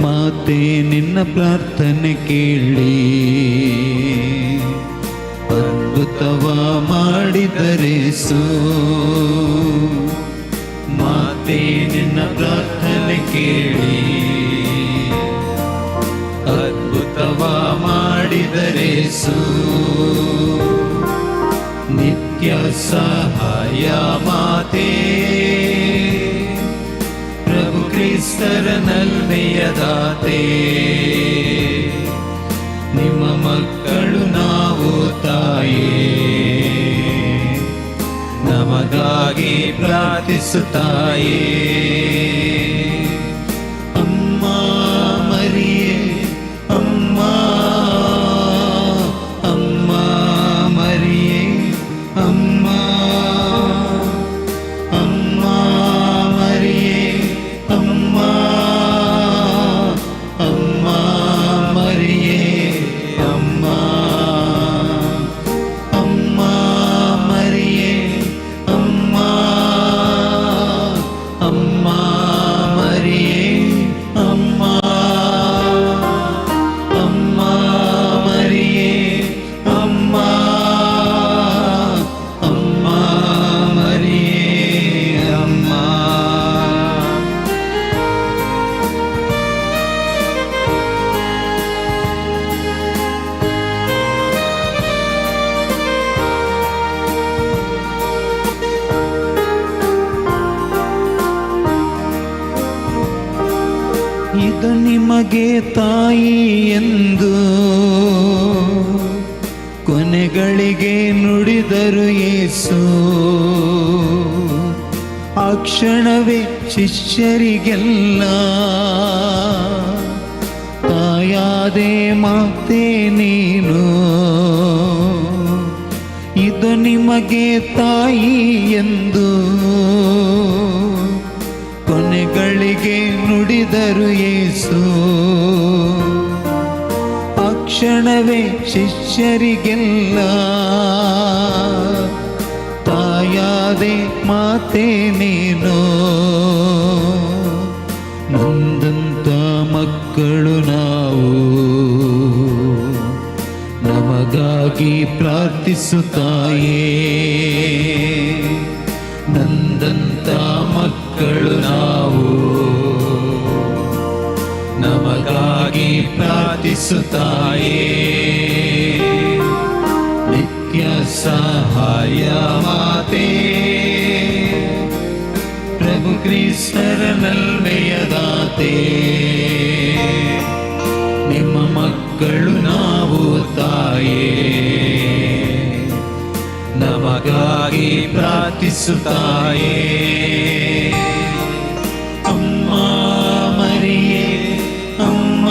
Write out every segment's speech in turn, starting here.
ಮಾತೆ ನಿನ್ನ ಪ್ರಾರ್ಥನೆ ಕೇಳಿ ಅದ್ಭುತವ ಮಾಡಿದರೇಸು. ಮಾತೆ ನಿನ್ನ ಪ್ರಾರ್ಥನೆ ಕೇಳಿ ಅದ್ಭುತವ ಮಾಡಿದರೇಸು. ನಿತ್ಯ ಸಹಾಯ ಮಾತೆ ಪ್ರಭು ಕ್ರಿಸ್ತರ ನಲ್ಮೆಯ ದಾತೆ. ನಿಮ್ಮ ಮಕ್ಕಳು ನಾವು ತಾಯೇ, ನಮಗಾಗಿ ಪ್ರಾರ್ಥಿಸುತ್ತಾಯೇ. ಅಮ್ಮ ಮರಿಯೇ, ಅಮ್ಮ ಅಮ್ಮ ಮರಿಯೇ, ಅಮ್ಮ ಅಮ್ಮ ಮರಿಯೇ, ಅಮ್ಮ ಅಮ್ಮ ಮರಿಯೇ, ಅಮ್ಮ ಅಮ್ಮ ಮರಿಯೇ, ಅಮ್ಮ ಅಮ್ಮ ಮರಿಯೇ, ಅಮ್ಮ ಅಮ್ಮ ಮರಿಯೇ, ಅಮ್ಮ ಅಮ್ಮ ಮರಿಯೇ, ಅಮ್ಮ. ಇದು ನಿಮಗೆ ತಾಯಿ ಎಂದು ಕೊನೆಗಳಿಗೆ ನುಡಿದರು ಯೇಸು. ಆ ಕ್ಷಣವೇ ಶಿಷ್ಯರಿಗೆಲ್ಲ ತಾಯಾದೆ ಮಾತೆ ನೀನು. ಇದು ನಿಮಗೆ ತಾಯಿ ಎಂದು ಕೊನೆಗಳಿಗೆ ನುಡಿದರು ಯೇಸು. ಆ ಕ್ಷಣವೇ ಶಿಷ್ಯರಿಗೆಲ್ಲ ತಾಯಾದೆ ಮಾತೆ ನೀನು. ನೊಂದಂತ ಮಕ್ಕಳು ನಾವು ನಮಗಾಗಿ ಪ್ರಾರ್ಥಿಸುತ್ತಾಯೇ. ನಂದಂತ ಮಕ್ಕಳು ನಾವು ನಮಗಾಗಿ ಪ್ರಾರ್ಥಿಸುತ್ತಾಯೇ. ನಿತ್ಯ ಸಹಾಯ ಮಾತೆ ಪ್ರಭು ಕ್ರಿಸ್ತರ ನಲ್ಮೆಯ ದಾತೆ. ನಿಮ್ಮ ಮಕ್ಕಳು ನಾವು ತಾಯೇ, ನಮಗಾಗಿ ಪ್ರಾರ್ಥಿಸುತ್ತಾಯೇ. ಅಮ್ಮ ಮರಿಯೇ, ಅಮ್ಮ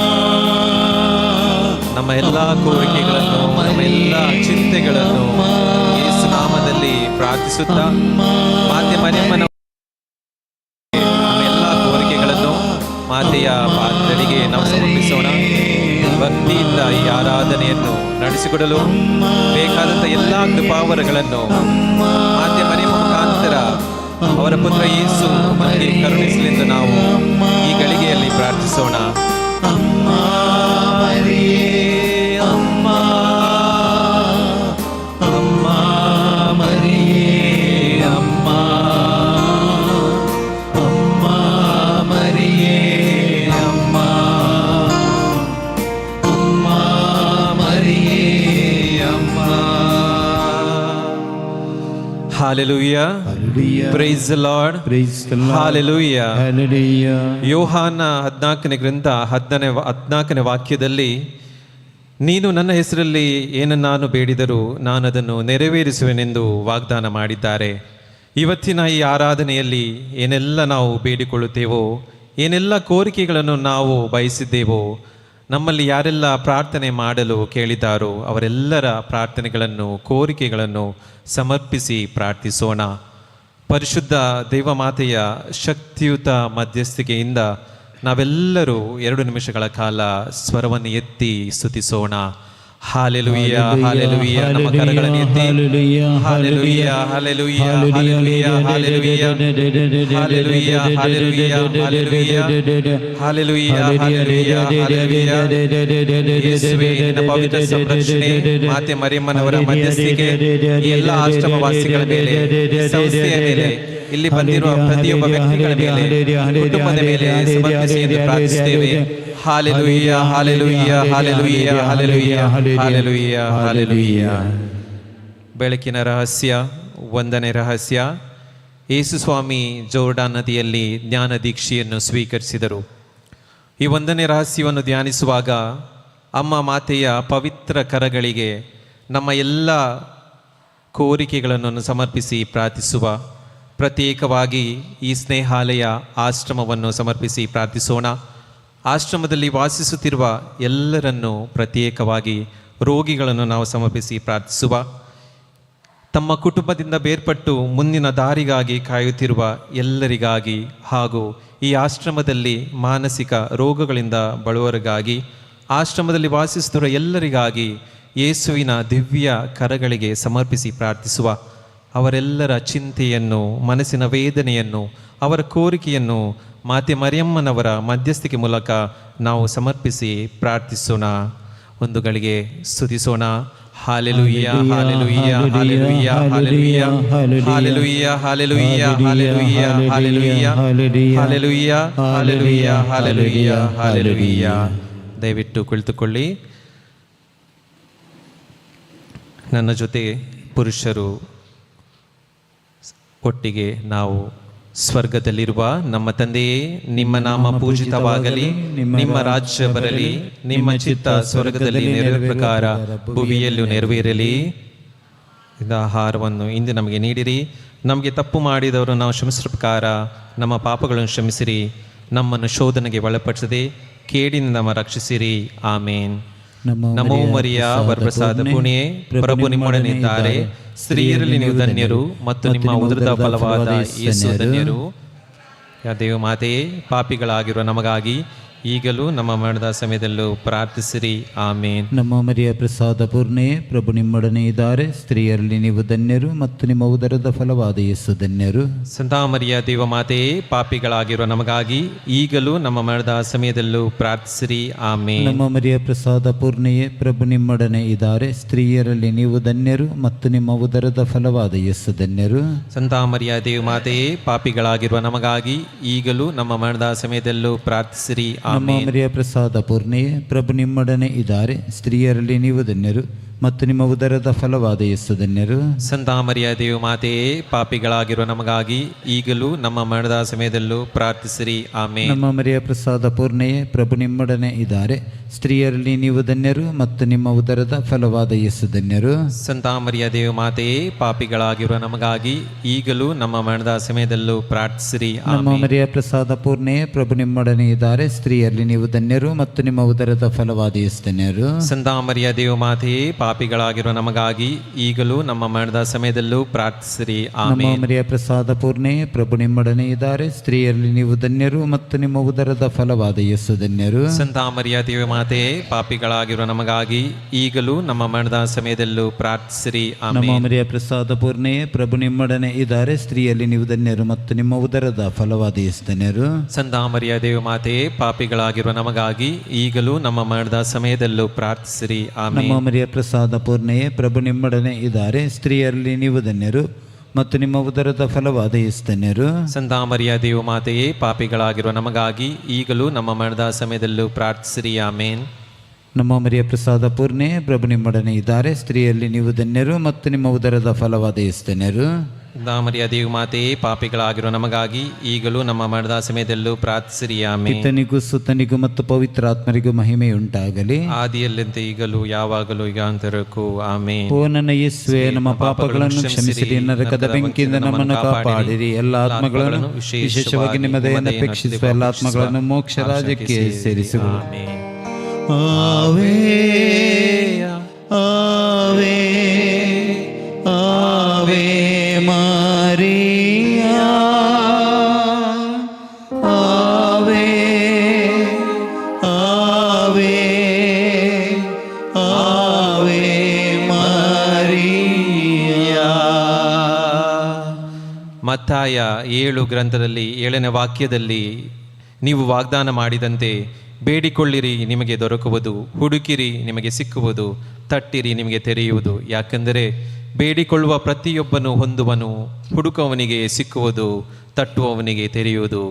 ನಮ್ಮ ಎಲ್ಲ ಕೋರಿಕೆಗಳನ್ನು, ನಮ್ಮ ಎಲ್ಲ ಚಿಂತೆಗಳನ್ನು ಯೇಸು ನಾಮದಲ್ಲಿ ಪ್ರಾರ್ಥಿಸುತ್ತಾ ಮಾತೆ ಮರಿಯಮ್ಮನ ನಮ್ಮ ಎಲ್ಲ ಕೋರಿಕೆಗಳನ್ನು ಮಾತೆಯ ಪಾದಗಳಿಗೆ ನಾವು ಸಮರ್ಪಿಸೋಣ. ಭಕ್ತಿಯಿಂದ ಈ ಆರಾಧನೆಯನ್ನು ನಡೆಸಿಕೊಡಲು ಬೇಕಾದಂಥ ಎಲ್ಲ ಕೃಪಾವರಗಳನ್ನು ಮಾತೆ ಮರಿಯಮ್ಮ ಮುಖಾಂತರ ಅವರ ಪುತ್ರ ಯೇಸು ನಮಗೆ ಕರುಣಿಸಲೆಂದು ನಾವು ಈ ಗಳಿಗೆಯಲ್ಲಿ ಪ್ರಾರ್ಥಿಸೋಣ. ಅಮ್ಮ ಮರಿಯೇ, ಅಮ್ಮ ಅಮ್ಮ ಮರಿಯೇ, ಅಮ್ಮ ಅಮ್ಮ ಮರಿಯೇ, ಅಮ್ಮ ಅಮ್ಮ ಮರಿಯೇ, ಅಮ್ಮ. Hallelujah. Praise the Lord. Praise the Lord. Hallelujah. Hallelujah. ಯೋಹಾನ 14ನೇ ಗ್ರಂಥ 14ನೇ ವಾಕ್ಯದಲ್ಲಿ ನೀನು ನನ್ನ ಹೆಸರಲ್ಲಿ ಏನನ್ನಾನು ಬೇಡಿದರೂ ನಾನು ಅದನ್ನು ನೆರವೇರಿಸುವೆನೆಂದು ವಾಗ್ದಾನ ಮಾಡಿದ್ದಾರೆ. ಇವತ್ತಿನ ಈ ಆರಾಧನೆಯಲ್ಲಿ ಏನೆಲ್ಲ ನಾವು ಬೇಡಿಕೊಳ್ಳುತ್ತೇವೋ, ಏನೆಲ್ಲ ಕೋರಿಕೆಗಳನ್ನು ನಾವು ಬಯಸಿದ್ದೇವೋ, ನಮ್ಮಲ್ಲಿ ಯಾರೆಲ್ಲ ಪ್ರಾರ್ಥನೆ ಮಾಡಲು ಕೇಳಿದ್ದಾರೋ ಅವರೆಲ್ಲರ ಪ್ರಾರ್ಥನೆಗಳನ್ನು, ಕೋರಿಕೆಗಳನ್ನು ಸಮರ್ಪಿಸಿ ಪ್ರಾರ್ಥಿಸೋಣ. ಪರಿಶುದ್ಧ ದೇವಮಾತೆಯ ಶಕ್ತಿಯುತ ಮಧ್ಯಸ್ಥಿಕೆಯಿಂದ ನಾವೆಲ್ಲರೂ 2 ನಿಮಿಷಗಳ ಕಾಲ ಸ್ವರವನ್ನು ಎತ್ತಿ ಸ್ತುತಿಸೋಣ. Hallelujah hallelujah. ನಮ್ಮ ಕರಗಳನ್ನು ಎತ್ತಿ hallelujah hallelujah hallelujah hallelujah hallelujah hallelujah hallelujah hallelujah hallelujah. ಯೇಸುವೇ, ನಿನ್ನ ಪವಿತ್ರ ಸಂರಕ್ಷಣೆ, ಮಾತೆ ಮರಿಯಮ್ಮನವರ ಮಧ್ಯಸ್ಥಿಕೆ ಈ ಎಲ್ಲ ಆಶ್ರಮವಾಸಿಗಳ ಮೇಲೆ, ಸಂಸ್ಥೆಯ ಮೇಲೆ, ಇಲ್ಲಿ ಬಂದಿರುವ ಪ್ರತಿಯೊಬ್ಬ ವ್ಯಕ್ತಿಗಳ ಮೇಲೆ, ಕುಟುಂಬದ ಮೇಲೆ ಸಮರ್ಪಿಸಿ ಎಂದು ಪ್ರಾರ್ಥಿಸುತ್ತೇವೆ. Hallelujah hallelujah hallelujah hallelujah hallelujah hallelujah. ಬೆಳಕಿನ ರಹಸ್ಯ, ಒಂದನೇ ರಹಸ್ಯ. ಯೇಸು ಸ್ವಾಮಿ ಜೋರ್ಡಾನ್ ನದಿಯಲ್ಲಿ ಜ್ಞಾನ ದೀಕ್ಷೆಯನ್ನು ಸ್ವೀಕರಿಸಿದರು. ಈ ಒಂದನೇ ರಹಸ್ಯವನ್ನು ಧ್ಯಾನಿಸುವಾಗ ಅಮ್ಮ ಮಾತೆಯ ಪವಿತ್ರ ಕರಗಳಿಗೆ ನಮ್ಮ ಎಲ್ಲ ಕೋರಿಕೆಗಳನ್ನು ಸಮರ್ಪಿಸಿ ಪ್ರಾರ್ಥಿಸುವ, ಪ್ರತ್ಯೇಕವಾಗಿ ಈ ಸ್ನೇಹಾಲಯ ಆಶ್ರಮವನ್ನು ಸಮರ್ಪಿಸಿ ಪ್ರಾರ್ಥಿಸೋಣ. ಆಶ್ರಮದಲ್ಲಿ ವಾಸಿಸುತ್ತಿರುವ ಎಲ್ಲರನ್ನು, ಪ್ರತ್ಯೇಕವಾಗಿ ರೋಗಿಗಳನ್ನು ನಾವು ಸಮರ್ಪಿಸಿ ಪ್ರಾರ್ಥಿಸುವ, ತಮ್ಮ ಕುಟುಂಬದಿಂದ ಬೇರ್ಪಟ್ಟು ಮುಂದಿನ ದಾರಿಗಾಗಿ ಕಾಯುತ್ತಿರುವ ಎಲ್ಲರಿಗಾಗಿ, ಹಾಗೂ ಈ ಆಶ್ರಮದಲ್ಲಿ ಮಾನಸಿಕ ರೋಗಗಳಿಂದ ಬಳಲುವವರಿಗಾಗಿ, ಆಶ್ರಮದಲ್ಲಿ ವಾಸಿಸುತ್ತಿರುವ ಎಲ್ಲರಿಗಾಗಿ ಯೇಸುವಿನ ದಿವ್ಯ ಕರಗಳಿಗೆ ಸಮರ್ಪಿಸಿ ಪ್ರಾರ್ಥಿಸುವ. ಅವರೆಲ್ಲರ ಚಿಂತೆಯನ್ನು, ಮನಸ್ಸಿನ ವೇದನೆಯನ್ನು, ಅವರ ಕೋರಿಕೆಯನ್ನು ಮಾತೆ ಮರಿಯಮ್ಮನವರ ಮಧ್ಯಸ್ಥಿಕೆ ಮೂಲಕ ನಾವು ಸಮರ್ಪಿಸಿ ಪ್ರಾರ್ಥಿಸೋಣ. ಒಂದು ಗಳಿಗೆ ಸ್ತುತಿಸೋಣ. Hallelujah hallelujah hallelujah hallelujah hallelujah hallelujah hallelujah hallelujah hallelujah hallelujah hallelujah hallelujah. ದಯವಿಟ್ಟು ಕುಳಿತುಕೊಳ್ಳಿ. ನನ್ನ ಜೊತೆ ಪುರುಷರು ಒಟ್ಟಿಗೆ ನಾವು ಸ್ವರ್ಗದಲ್ಲಿರುವ ನಮ್ಮ ತಂದೆಯೇ, ನಿಮ್ಮ ನಾಮ ಪೂಜಿತವಾಗಲಿ, ನಿಮ್ಮ ರಾಜ್ಯ ಬರಲಿ, ನಿಮ್ಮ ಚಿತ್ತ ಸ್ವರ್ಗದಲ್ಲಿ ನೆರವೇರುವ ಪ್ರಕಾರ ಭೂಮಿಯಲ್ಲೂ ನೆರವೇರಲಿ. ಇದ ಆಹಾರವನ್ನು ಇಂದು ನಮಗೆ ನೀಡಿರಿ. ನಮಗೆ ತಪ್ಪು ಮಾಡಿದವರು ನಾವು ಕ್ಷಮಿಸುವ ಪ್ರಕಾರ ನಮ್ಮ ಪಾಪಗಳನ್ನು ಕ್ಷಮಿಸಿರಿ. ನಮ್ಮನ್ನು ಶೋಧನೆಗೆ ಒಳಪಡಿಸದೆ ಕೇಡಿನಿಂದ ನಮ್ಮ ರಕ್ಷಿಸಿರಿ. ಆಮೇನ್. ನಮೋ ಮರಿಯ ವರಪ್ರಸಾದ ಪುಣ್ಯೆ, ಪ್ರಭು ನಿಮ್ಮೊಡನಿದ್ದಾರೆ. ಸ್ತ್ರೀಯರಲ್ಲಿ ನೀವು ಧನ್ಯರು, ಮತ್ತು ನಿಮ್ಮ ಉದರದ ಫಲವಾದ ಯೇಸು ಧನ್ಯರು. ದೇವ ಮಾತೆಯೇ, ಪಾಪಿಗಳಾಗಿರುವ ನಮಗಾಗಿ ಈಗಲೂ ನಮ್ಮ ಮರಣದ ಸಮಯದಲ್ಲೂ ಪ್ರಾರ್ಥಿಸಿರಿ. ಆಮೇನ್. ನಮ್ಮ ಮರಿಯ ಪ್ರಸಾದ ಪೂರ್ಣೆ, ಪ್ರಭು ನಿಮ್ಮೊಡನೆ ಇದ್ದಾರೆ. ಸ್ತ್ರೀಯರಲ್ಲಿ ನೀವು ಧನ್ಯರು, ಮತ್ತು ನಿಮ್ಮ ಉದರದ ಫಲವಾದ ಯೇಸು ಧನ್ಯರು. ಸಂತ ಮರಿಯ ದೇವ ಮಾತೆಯೇ, ಪಾಪಿಗಳಾಗಿರುವ ನಮಗಾಗಿ ಈಗಲೂ ನಮ್ಮ ಮರಣದ ಸಮಯದಲ್ಲೂ ಪ್ರಾರ್ಥಿಸಿರಿ. ಆಮೇನ್. ನಮ್ಮ ಮರಿಯ ಪ್ರಸಾದ ಪೂರ್ಣೆಯೇ, ಪ್ರಭು ನಿಮ್ಮೊಡನೆ ಇದ್ದಾರೆ. ಸ್ತ್ರೀಯರಲ್ಲಿ ನೀವು ಧನ್ಯರು, ಮತ್ತು ನಿಮ್ಮ ಉದರದ ಫಲವಾದ ಯೇಸು ಧನ್ಯರು. ಸಂತ ಮರಿಯ ದೇವ ಮಾತೆಯೇ, ಪಾಪಿಗಳಾಗಿರುವ ನಮಗಾಗಿ ಈಗಲೂ ನಮ್ಮ ಮರಣದ ಸಮಯದಲ್ಲೂ ಪ್ರಾರ್ಥಿಸಿರಿ. ನಮ್ಮ ಮರಿಯ ಪ್ರಸಾದ ಪೂರ್ಣೆಯೇ, ಪ್ರಭು ನಿಮ್ಮೊಡನೆ ಇದ್ದಾರೆ. ಸ್ತ್ರೀಯರಲ್ಲಿ ನೀವು ಧನ್ಯರು, ಮತ್ತು ನಿಮ್ಮ ಉದರದ ಫಲವಾದ ಯೇಸು ಧನ್ಯರು. ಸಂತ ಮರಿಯ ದೇವ ಮಾತೆಯೇ, ಪಾಪಿಗಳಾಗಿರುವ ನಮಗಾಗಿ ಈಗಲೂ ನಮ್ಮ ಮರಣದ ಸಮಯದಲ್ಲೂ ಪ್ರಾರ್ಥಿಸಿರಿ. ಆಮೇನ್. ನಮ್ಮ ಮರಿಯ ಪ್ರಸಾದ ಪೂರ್ಣೆಯೇ, ಪ್ರಭು ನಿಮ್ಮೊಡನೆ ಇದ್ದಾರೆ. ಸ್ತ್ರೀಯರಲ್ಲಿ ನೀವು ಧನ್ಯರು, ಮತ್ತು ನಿಮ್ಮ ಉದರದ ಫಲವಾದ ಯೇಸು ಧನ್ಯರು. ಸಂತ ಮರಿಯ ದೇವ ಮಾತೆಯೇ, ಪಾಪಿಗಳಾಗಿರುವ ನಮಗಾಗಿ ಈಗಲೂ ನಮ್ಮ ಮರಣದ ಸಮಯದಲ್ಲೂ ಪ್ರಾರ್ಥಿಸಿರಿ. ನಮ್ಮ ಮರಿಯ ಪ್ರಸಾದ ಪೂರ್ಣೆಯೇ, ಪ್ರಭು ನಿಮ್ಮೊಡನೆ ಇದ್ದಾರೆ. ಸ್ತ್ರೀಯರಲ್ಲಿ ನೀವು ಧನ್ಯರು, ಮತ್ತು ನಿಮ್ಮ ಉದರದ ಫಲವಾದ ಯೇಸು ಧನ್ಯರು. ಸಂತ ಮರಿಯ ದೇವ ಮಾತೆಯೇ, ಪಾಪಿಗಳಾಗಿರುವ ನಮಗಾಗಿ ಈಗಲೂ ನಮ್ಮ ಮರಣದ ಸಮಯದಲ್ಲೂ ಪ್ರಾರ್ಥಿಸಿರಿ. ನಮ್ಮ ಆಮೇನ್. ಮರಿಯ ಪ್ರಸಾದ ಪೂರ್ಣೆಯೇ, ಪ್ರಭು ನಿಮ್ಮೊಡನೆ ಇದ್ದಾರೆ. ಸ್ತ್ರೀಯರಲ್ಲಿ ನೀವು ಧನ್ಯರು, ಮತ್ತು ನಿಮ್ಮ ಉದರದ ಫಲವಾದ ಯೇಸು ಧನ್ಯರು. ಸಂತ ಮರಿಯ ದೇವ ಮಾತೆಯೇ, ಪಾಪಿಗಳಾಗಿರುವ ನಮಗಾಗಿ ಈಗಲೂ ನಮ್ಮ ಮರಣದ ಸಮಯದಲ್ಲೂ ಪ್ರಾರ್ಥಿಸಿರಿ. ನಮ್ಮ ಆಮೇನ್. ಮರಿಯ ಪ್ರಸಾದ ಪೂರ್ಣೆಯೇ, ಪ್ರಭು ನಿಮ್ಮೊಡನೆ ಇದ್ದಾರೆ. ಸ್ತ್ರೀಯಲ್ಲಿ ನೀವು ಧನ್ಯರು, ಮತ್ತು ನಿಮ್ಮ ಉದರದ ಫಲವಾದ ಯೇಸು ಧನ್ಯರು. ಸಂತ ಮರಿಯ ದೇವ ಮಾತೆಯೇ, ಪಾಪಿಗಳಾಗಿರುವ ನಮಗಾಗಿ ಈಗಲೂ ನಮ್ಮ ಮರಣದ ಸಮಯದಲ್ಲೂ ಪ್ರಾರ್ಥಿಸಿರಿ. ಆಮೇನ್. ನಮ್ಮ ಮರಿಯ ಪ್ರಸಾದ ಪೂರ್ಣೆಯೇ, ಪ್ರಭು ನಿಮ್ಮೊಡನೆ ಇದ್ದಾರೆ. ಸ್ತ್ರೀಯರಲ್ಲಿ ನೀವು ಧನ್ಯರು, ಮತ್ತು ನಿಮ್ಮ ಉದರದ ಫಲವಾದ ಯೇಸು ಧನ್ಯರು. ಸಂತ ಮರಿಯ ದೇವ ಮಾತೆಯೇ, ಪಾಪಿಗಳಾಗಿರುವ ನಮಗಾಗಿ ಈಗಲೂ ನಮ್ಮ ಮರಣದ ಸಮಯದಲ್ಲೂ ಪ್ರಾರ್ಥಿಸಿರಿ. ಆಮೇನ್. ನಮ್ಮ ಮರಿಯ ಪ್ರಸಾದ ಪೂರ್ಣೆಯೇ, ಪ್ರಭು ನಿಮ್ಮೊಡನೆ ಇದ್ದಾರೆ. ಸ್ತ್ರೀಯಲ್ಲಿ ನೀವು ಧನ್ಯರು, ಮತ್ತು ನಿಮ್ಮ ಉದರದ ಫಲವಾದ ಯೇಸು ಧನ್ಯರು. ಸಂತ ಮರಿಯ ದೇವ ಮಾತೆಯೇ, ಪಾಪಿಗಳಾಗಿರುವ ನಮಗಾಗಿ ಈಗಲೂ ನಮ್ಮ ಮರಣದ ಸಮಯದಲ್ಲೂ ಪ್ರಾರ್ಥಿಸಿರಿ. ಆಮೇನ್. ಪಿತನಿಗೂ ಸುತನಿಗೂ ಮತ್ತು ಪವಿತ್ರಾತ್ಮರಿಗೂ ಮಹಿಮೆಯುಂಟಾಗಲಿ. ಆದಿಯಲ್ಲಂತೆ ಈಗಲೂ ಯಾವಾಗಲೂ ಯುಗಾಂತರಕ್ಕೂ. ಆಮೇನ್. ಓ ನನ್ನ ಯೇಸುವೆ, ನಮ್ಮ ಪಾಪಗಳನ್ನು ಕ್ಷಮಿಸಿರಿ, ನರಕದ ಬೆಂಕಿಯಿಂದ ನಮ್ಮನ್ನು ಕಾಪಾಡಿರಿ. ಎಲ್ಲ ಆತ್ಮಗಳನ್ನು, ವಿಶೇಷವಾಗಿ ನಿಮ್ಮ ದಯೆಯನ್ನು ಅಪೇಕ್ಷಿಸುವ ಎಲ್ಲ ಆತ್ಮಗಳನ್ನು ಮೋಕ್ಷ ರಾಜ್ಯಕ್ಕೆ ಸೇರಿಸುವ. ಆಮೇನ್. ಆವೆ ಆವೆ ಆವೆ ಮಾರಿಯಾ, ಆವೆ ಆವೆ ಆವೆ ಮತ್ತಾಯ 7 ಗ್ರಂಥದಲ್ಲಿ 7ನೇ ವಾಕ್ಯದಲ್ಲಿ ನೀವು ವಾಗ್ದಾನ ಮಾಡಿದಂತೆ ಬೇಡಿಕೊಳ್ಳಿರಿ ನಿಮಗೆ ದೊರಕುವುದು, ಹುಡುಕಿರಿ ನಿಮಗೆ ಸಿಕ್ಕುವುದು, ತಟ್ಟಿರಿ ನಿಮಗೆ ತೆರೆಯುವುದು. ಯಾಕೆಂದರೆ ಬೇಡಿಕೊಳ್ಳುವ ಪ್ರತಿಯೊಬ್ಬನು ಹೊಂದುವನು, ಹುಡುಕುವವನಿಗೆ ಸಿಕ್ಕುವುದು, ತಟ್ಟುವವನಿಗೆ ತೆರೆಯುವುದು.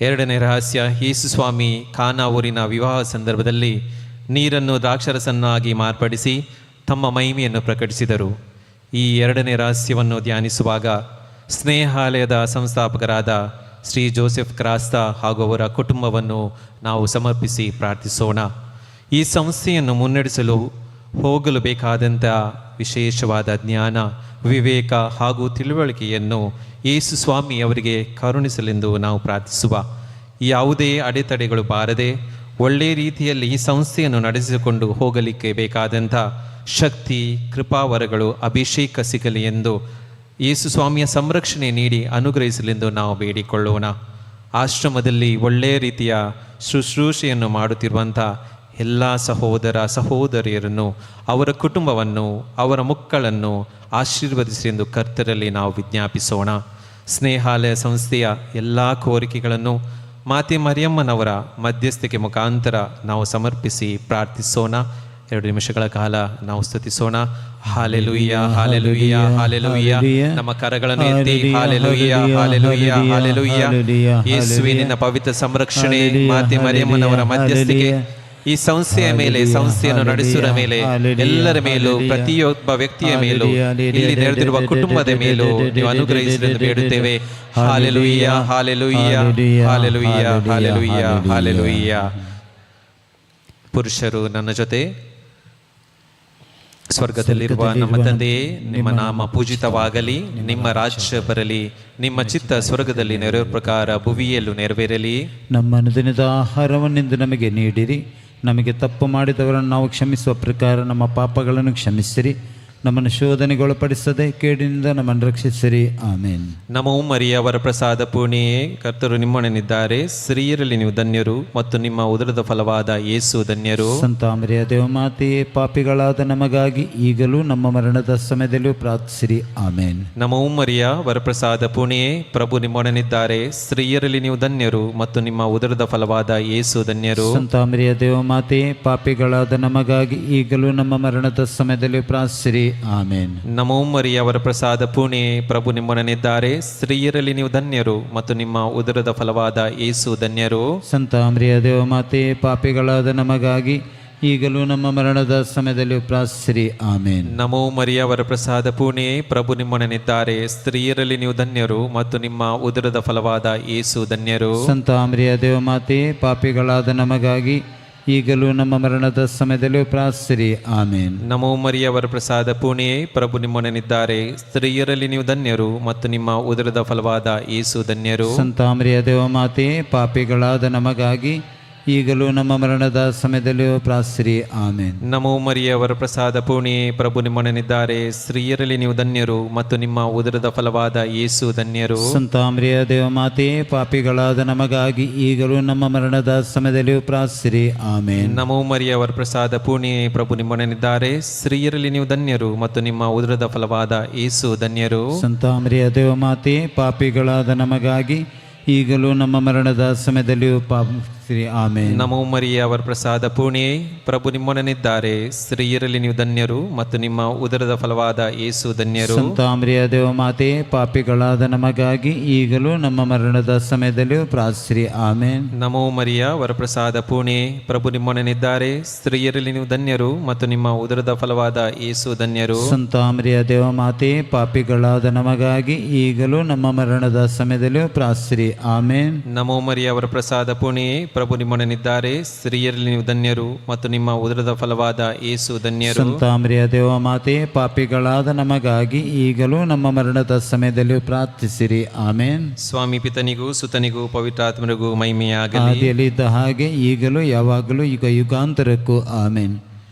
2ನೇ ರಹಸ್ಯ, ಯೇಸು ಸ್ವಾಮಿ ಕಾನಾ ಊರಿನ ವಿವಾಹ ಸಂದರ್ಭದಲ್ಲಿ ನೀರನ್ನು ದ್ರಾಕ್ಷರಸನ್ನಾಗಿ ಮಾರ್ಪಡಿಸಿ ತಮ್ಮ ಮಹಿಮೆಯನ್ನು ಪ್ರಕಟಿಸಿದರು. ಈ 2ನೇ ರಹಸ್ಯವನ್ನು ಧ್ಯಾನಿಸುವಾಗ ಸ್ನೇಹಾಲಯದ ಸಂಸ್ಥಾಪಕರಾದ ಶ್ರೀ ಜೋಸೆಫ್ ಕ್ರಾಸ್ತಾ ಹಾಗೂ ಅವರ ಕುಟುಂಬವನ್ನು ನಾವು ಸಮರ್ಪಿಸಿ ಪ್ರಾರ್ಥಿಸೋಣ. ಈ ಸಂಸ್ಥೆಯನ್ನು ಮುನ್ನಡೆಸಲು ಹೋಗಲು ಬೇಕಾದಂಥ ವಿಶೇಷವಾದ ಜ್ಞಾನ, ವಿವೇಕ ಹಾಗೂ ತಿಳುವಳಿಕೆಯನ್ನು ಯೇಸು ಸ್ವಾಮಿ ಅವರಿಗೆ ಕರುಣಿಸಲೆಂದು ನಾವು ಪ್ರಾರ್ಥಿಸುವ. ಯಾವುದೇ ಅಡೆತಡೆಗಳು ಬಾರದೆ ಒಳ್ಳೆಯ ರೀತಿಯಲ್ಲಿ ಈ ಸಂಸ್ಥೆಯನ್ನು ನಡೆಸಿಕೊಂಡು ಹೋಗಲಿಕ್ಕೆ ಬೇಕಾದಂಥ ಶಕ್ತಿ, ಕೃಪಾವರಗಳು, ಅಭಿಷೇಕ ಸಿಗಲಿ ಎಂದು ಯೇಸು ಸ್ವಾಮಿಯ ಸಂರಕ್ಷಣೆ ನೀಡಿ ಅನುಗ್ರಹಿಸಲೆಂದು ನಾವು ಬೇಡಿಕೊಳ್ಳೋಣ. ಆಶ್ರಮದಲ್ಲಿ ಒಳ್ಳೆಯ ರೀತಿಯ ಶುಶ್ರೂಷೆಯನ್ನು ಮಾಡುತ್ತಿರುವಂಥ ಎಲ್ಲ ಸಹೋದರ ಸಹೋದರಿಯರನ್ನು, ಅವರ ಕುಟುಂಬವನ್ನು, ಅವರ ಮಕ್ಕಳನ್ನು ಆಶೀರ್ವದಿಸಿ ಎಂದು ಕರ್ತರಲ್ಲಿ ನಾವು ವಿಜ್ಞಾಪಿಸೋಣ. ಸ್ನೇಹಾಲಯ ಸಂಸ್ಥೆಯ ಎಲ್ಲ ಕೋರಿಕೆಗಳನ್ನು ಮಾತೆ ಮರಿಯಮ್ಮನವರ ಮಧ್ಯಸ್ಥಿಕೆ ಮುಖಾಂತರ ನಾವು ಸಮರ್ಪಿಸಿ ಪ್ರಾರ್ಥಿಸೋಣ. 2 ನಿಮಿಷಗಳ ಕಾಲ ನಾವು ಸ್ತುತಿಸೋಣ. Hallelujah, hallelujah, hallelujah. ನಮ್ಮ ಕರಗಳನ್ನು ಎತ್ತಿ ಹಾಲೆಲೂಯ, ಹಾಲೆಲೂಯ, ಹಾಲೆಲೂಯ. ಯೇಸುವೆ ನಿನ್ನ ಪವಿತ್ರ ಸಂರಕ್ಷಣೆ, ಮಾತೆ ಮರಿಯಮ್ಮನವರ ಮಧ್ಯಸ್ಥಿಕೆ ಈ ಸಂಸ್ಥೆಯ ಮೇಲೆ, ಸಂಸ್ಥೆಯನ್ನು ನಡೆಸುವ ಮೇಲೆ, ಎಲ್ಲರ ಮೇಲೂ, ಪ್ರತಿಯೊಬ್ಬ ವ್ಯಕ್ತಿಯ ಮೇಲೂ, ಇಲ್ಲಿ ನೆರೆದಿರುವ ಕುಟುಂಬದ ಮೇಲೂ ನೀವು ಅನುಗ್ರಹಿಸಲೆಂದು ಬೇಡುತ್ತೇವೆ. Hallelujah, hallelujah, hallelujah, hallelujah, hallelujah. ಪುರುಷರು ನನ್ನ ಜೊತೆ. ಸ್ವರ್ಗದಲ್ಲಿರುವ ನಮ್ಮ ತಂದೆಯೇ, ನಿಮ್ಮ ನಾಮ ಪೂಜಿತವಾಗಲಿ, ನಿಮ್ಮ ರಾಜ್ಯ ಬರಲಿ, ನಿಮ್ಮ ಚಿತ್ತ ಸ್ವರ್ಗದಲ್ಲಿ ನೆರವೇರುವ ಪ್ರಕಾರ ಭುವಿಯಲ್ಲೂ ನೆರವೇರಲಿ. ನಮ್ಮ ಅನುದಿನದ ಆಹಾರವನ್ನಿಂದು ನಮಗೆ ನೀಡಿರಿ. ನಮಗೆ ತಪ್ಪು ಮಾಡಿದವರನ್ನು ನಾವು ಕ್ಷಮಿಸುವ ಪ್ರಕಾರ ನಮ್ಮ ಪಾಪಗಳನ್ನು ಕ್ಷಮಿಸಿರಿ. ನಮ್ಮನ್ನು ಶೋಧನೆಗೊಳಪಡಿಸದೆ ಕೇಡಿನಿಂದ ನಮ್ಮನ್ನು ರಕ್ಷಿಸಿರಿ. ಆಮೇನ್. ನಮೋ ಮರಿಯ ವರ ಪ್ರಸಾದ ಪೂರ್ಣಿಯೇ, ಕರ್ತರು ನಿಮ್ಮೊಡನಿದ್ದಾರೆ. ಸ್ತ್ರೀಯರಲ್ಲಿ ನೀವು ಧನ್ಯರು ಮತ್ತು ನಿಮ್ಮ ಉದರದ ಫಲವಾದ ಯೇಸು ಧನ್ಯರು. ಸಂತ ಮರಿಯ ದೇವಮಾತೆಯೇ, ಪಾಪಿಗಳಾದ ನಮಗಾಗಿ ಈಗಲೂ ನಮ್ಮ ಮರಣದ ಸಮಯದಲ್ಲೂ ಪ್ರಾರ್ಥಿಸಿರಿ. ಆಮೇನ್. ನಮೋ ಮರಿಯ ವರಪ್ರಸಾದ ಪೂರ್ಣಿಯೇ, ಪ್ರಭು ನಿಮ್ಮೊಡನಿದ್ದಾರೆ. ಸ್ತ್ರೀಯರಲ್ಲಿ ನೀವು ಧನ್ಯರು ಮತ್ತು ನಿಮ್ಮ ಉದರದ ಫಲವಾದ ಯೇಸು ಧನ್ಯರು. ಸಂತ ಮರಿಯ ದೇವಮಾತೆಯೇ, ಪಾಪಿಗಳಾದ ನಮಗಾಗಿ ಈಗಲೂ ನಮ್ಮ ಮರಣದ ಸಮಯದಲ್ಲೂ ಪ್ರಾರ್ಥಿಸಿರಿ. ಆಮೇನ್. ನಮೋ ಮರಿಯ ವರಪ್ರಸಾದ ಪೂರ್ಣಿಯೇ, ಪ್ರಭು ನಿಮ್ಮೊಡನಿದ್ದಾರೆ. ಸ್ತ್ರೀಯರಲ್ಲಿ ನೀವು ಧನ್ಯರು ಮತ್ತು ನಿಮ್ಮ ಉದರದ ಫಲವಾದ ಯೇಸು ಧನ್ಯರು. ಸಂತ ಮರಿಯ ದೇವಮಾತೆಯೇ, ಪಾಪಿಗಳಾದ ನಮಗಾಗಿ ಈಗಲೂ ನಮ್ಮ ಮರಣದ ಸಮಯದಲ್ಲಿ ಪ್ರಾರ್ಥಿಸಿರಿ. ಆಮೇನ್. ನಮೋ ಮರಿಯ ವರಪ್ರಸಾದ ಪೂರ್ಣಿಯೇ, ಪ್ರಭು ನಿಮ್ಮೊಡನಿದ್ದಾರೆ. ಸ್ತ್ರೀಯರಲ್ಲಿ ನೀವು ಧನ್ಯರು ಮತ್ತು ನಿಮ್ಮ ಉದರದ ಫಲವಾದ ಯೇಸು ಧನ್ಯರು. ಸಂತ ಮರಿಯ ದೇವಮಾತೆಯೇ, ಪಾಪಿಗಳಾದ ನಮಗಾಗಿ ಈಗಲೂ ನಮ್ಮ ಮರಣದ ಸಮಯದಲ್ಲೂ ಪ್ರಾರ್ಥಿಸಿರಿ. ಆಮೇನ್. ನಮೋ ಮರಿಯ ವರಪ್ರಸಾದ ಪೂರ್ಣಿಯೇ, ಪ್ರಭು ನಿಮ್ಮೊಡನಿದ್ದಾರೆ. ಸ್ತ್ರೀಯರಲ್ಲಿ ನೀವು ಧನ್ಯರು ಮತ್ತು ನಿಮ್ಮ ಉದರದ ಫಲವಾದ ಯೇಸು ಧನ್ಯರು. ಸಂತ ಮರಿಯ ದೇವಮಾತೆಯೇ, ಪಾಪಿಗಳಾದ ನಮಗಾಗಿ ಈಗಲೂ ನಮ್ಮ ಮರಣದ ಸಮಯದಲ್ಲೂ ಪ್ರಾರ್ಥಿಸಿರಿ. ಆಮೇನ್. ನಮೋ ಮರಿಯ ವರಪ್ರಸಾದ ಪೂರ್ಣಿಯೇ, ಪ್ರಭು ನಿಮ್ಮೊಡನಿದ್ದಾರೆ. ಸ್ತ್ರೀಯರಲ್ಲಿ ನೀವು ಧನ್ಯರು ಮತ್ತು ನಿಮ್ಮ ಉದರದ ಫಲವಾದ ಯೇಸು ಧನ್ಯರು. ಸಂತ ಮರಿಯ ದೇವಮಾತೆಯೇ, ಪಾಪಿಗಳಾದ ನಮಗಾಗಿ ಈಗಲೂ ನಮ್ಮ ಮರಣದ ಸಮಯದಲ್ಲೂ ಪ್ರಾರ್ಥಿಸಿರಿ. ಆಮೇನ್. ನಮೋ ಮರಿಯ ವರಪ್ರಸಾದ ಪೂರ್ಣಿಯೇ, ಪ್ರಭು ನಿಮ್ಮೊಡನಿದ್ದಾರೆ. ಸ್ತ್ರೀಯರಲ್ಲಿ ನೀವು ಧನ್ಯರು ಮತ್ತು ನಿಮ್ಮ ಉದರದ ಫಲವಾದ ಯೇಸು ಧನ್ಯರು. ಸಂತ ಮರಿಯ ದೇವಮಾತೆಯೇ, ಪಾಪಿಗಳಾದ ನಮಗಾಗಿ ಈಗಲೂ ನಮ್ಮ ಮರಣದ ಸಮಯದಲ್ಲಿಯೂ ಪ್ರಾರ್ಥಿಸಿರಿ. ಆಮೇನ್. ನಮೋ ಮರಿಯ ವರಪ್ರಸಾದ ಪೂರ್ಣಿಯೇ, ಪ್ರಭು ನಿಮ್ಮೊಡನಿದ್ದಾರೆ. ಸ್ತ್ರೀಯರಲ್ಲಿ ನೀವು ಧನ್ಯರು ಮತ್ತು ನಿಮ್ಮ ಉದರದ ಫಲವಾದ ಯೇಸು ಧನ್ಯರು. ಸಂತ ಮರಿಯ ದೇವಮಾತೆಯೇ, ಪಾಪಿಗಳಾದ ನಮಗಾಗಿ ಈಗಲೂ ನಮ್ಮ ಮರಣದ ಸಮಯದಲ್ಲಿಯೂ ಪ್ರಾರ್ಥಿಸಿರಿ. ಆಮೇನ್. ನಮೋ ಮರಿಯ ವರಪ್ರಸಾದ ಪೂರ್ಣಿಯೇ, ಪ್ರಭು ನಿಮ್ಮೊಡನಿದ್ದಾರೆ. ಸ್ತ್ರೀಯರಲ್ಲಿ ನೀವು ಧನ್ಯರು ಮತ್ತು ನಿಮ್ಮ ಉದರದ ಫಲವಾದ ಯೇಸು ಧನ್ಯರು. ಸಂತ ಮರಿಯ ದೇವಮಾತೆಯೇ, ಪಾಪಿಗಳಾದ ನಮಗಾಗಿ ಈಗಲೂ ನಮ್ಮ ಮರಣದ ಸಮಯದಲ್ಲಿಯೂ ಪ್ರಾರ್ಥಿಸಿರಿ. ಆಮೇನ್. ನಮೋ ಮರಿಯ ವರಪ್ರಸಾದ ಪೂರ್ಣಿಯೇ, ಪ್ರಭು ನಿಮ್ಮೊಡನಿದ್ದಾರೆ. ಸ್ತ್ರೀಯರಲ್ಲಿ ನೀವು ಧನ್ಯರು ಮತ್ತು ನಿಮ್ಮ ಉದರದ ಫಲವಾದ ಯೇಸು ಧನ್ಯರು. ಸಂತ ಮರಿಯ ದೇವಮಾತೆಯೇ, ಪಾಪಿಗಳಾದ ನಮಗಾಗಿ ಈಗಲೂ ನಮ್ಮ ಮರಣದ ಸಮಯದಲ್ಲಿಯೂ ಪ್ರಾರ್ಥಿಸಿರಿ. ಆಮೇನ್. ಸ್ವಾಮಿ ಪಿತನಿಗೂ ಸುತನಿಗೂ ಪವಿತ್ರಾತ್ಮನಿಗೂ ಮಹಿಮೆಯಾಗಲಿ. ಆದಿಯಲ್ಲಿದ್ದ ಹಾಗೆ ಈಗಲೂ ಯಾವಾಗಲೂ ಯುಗ ಯುಗಾಂತರಕ್ಕೂ. ಆಮೇನ್.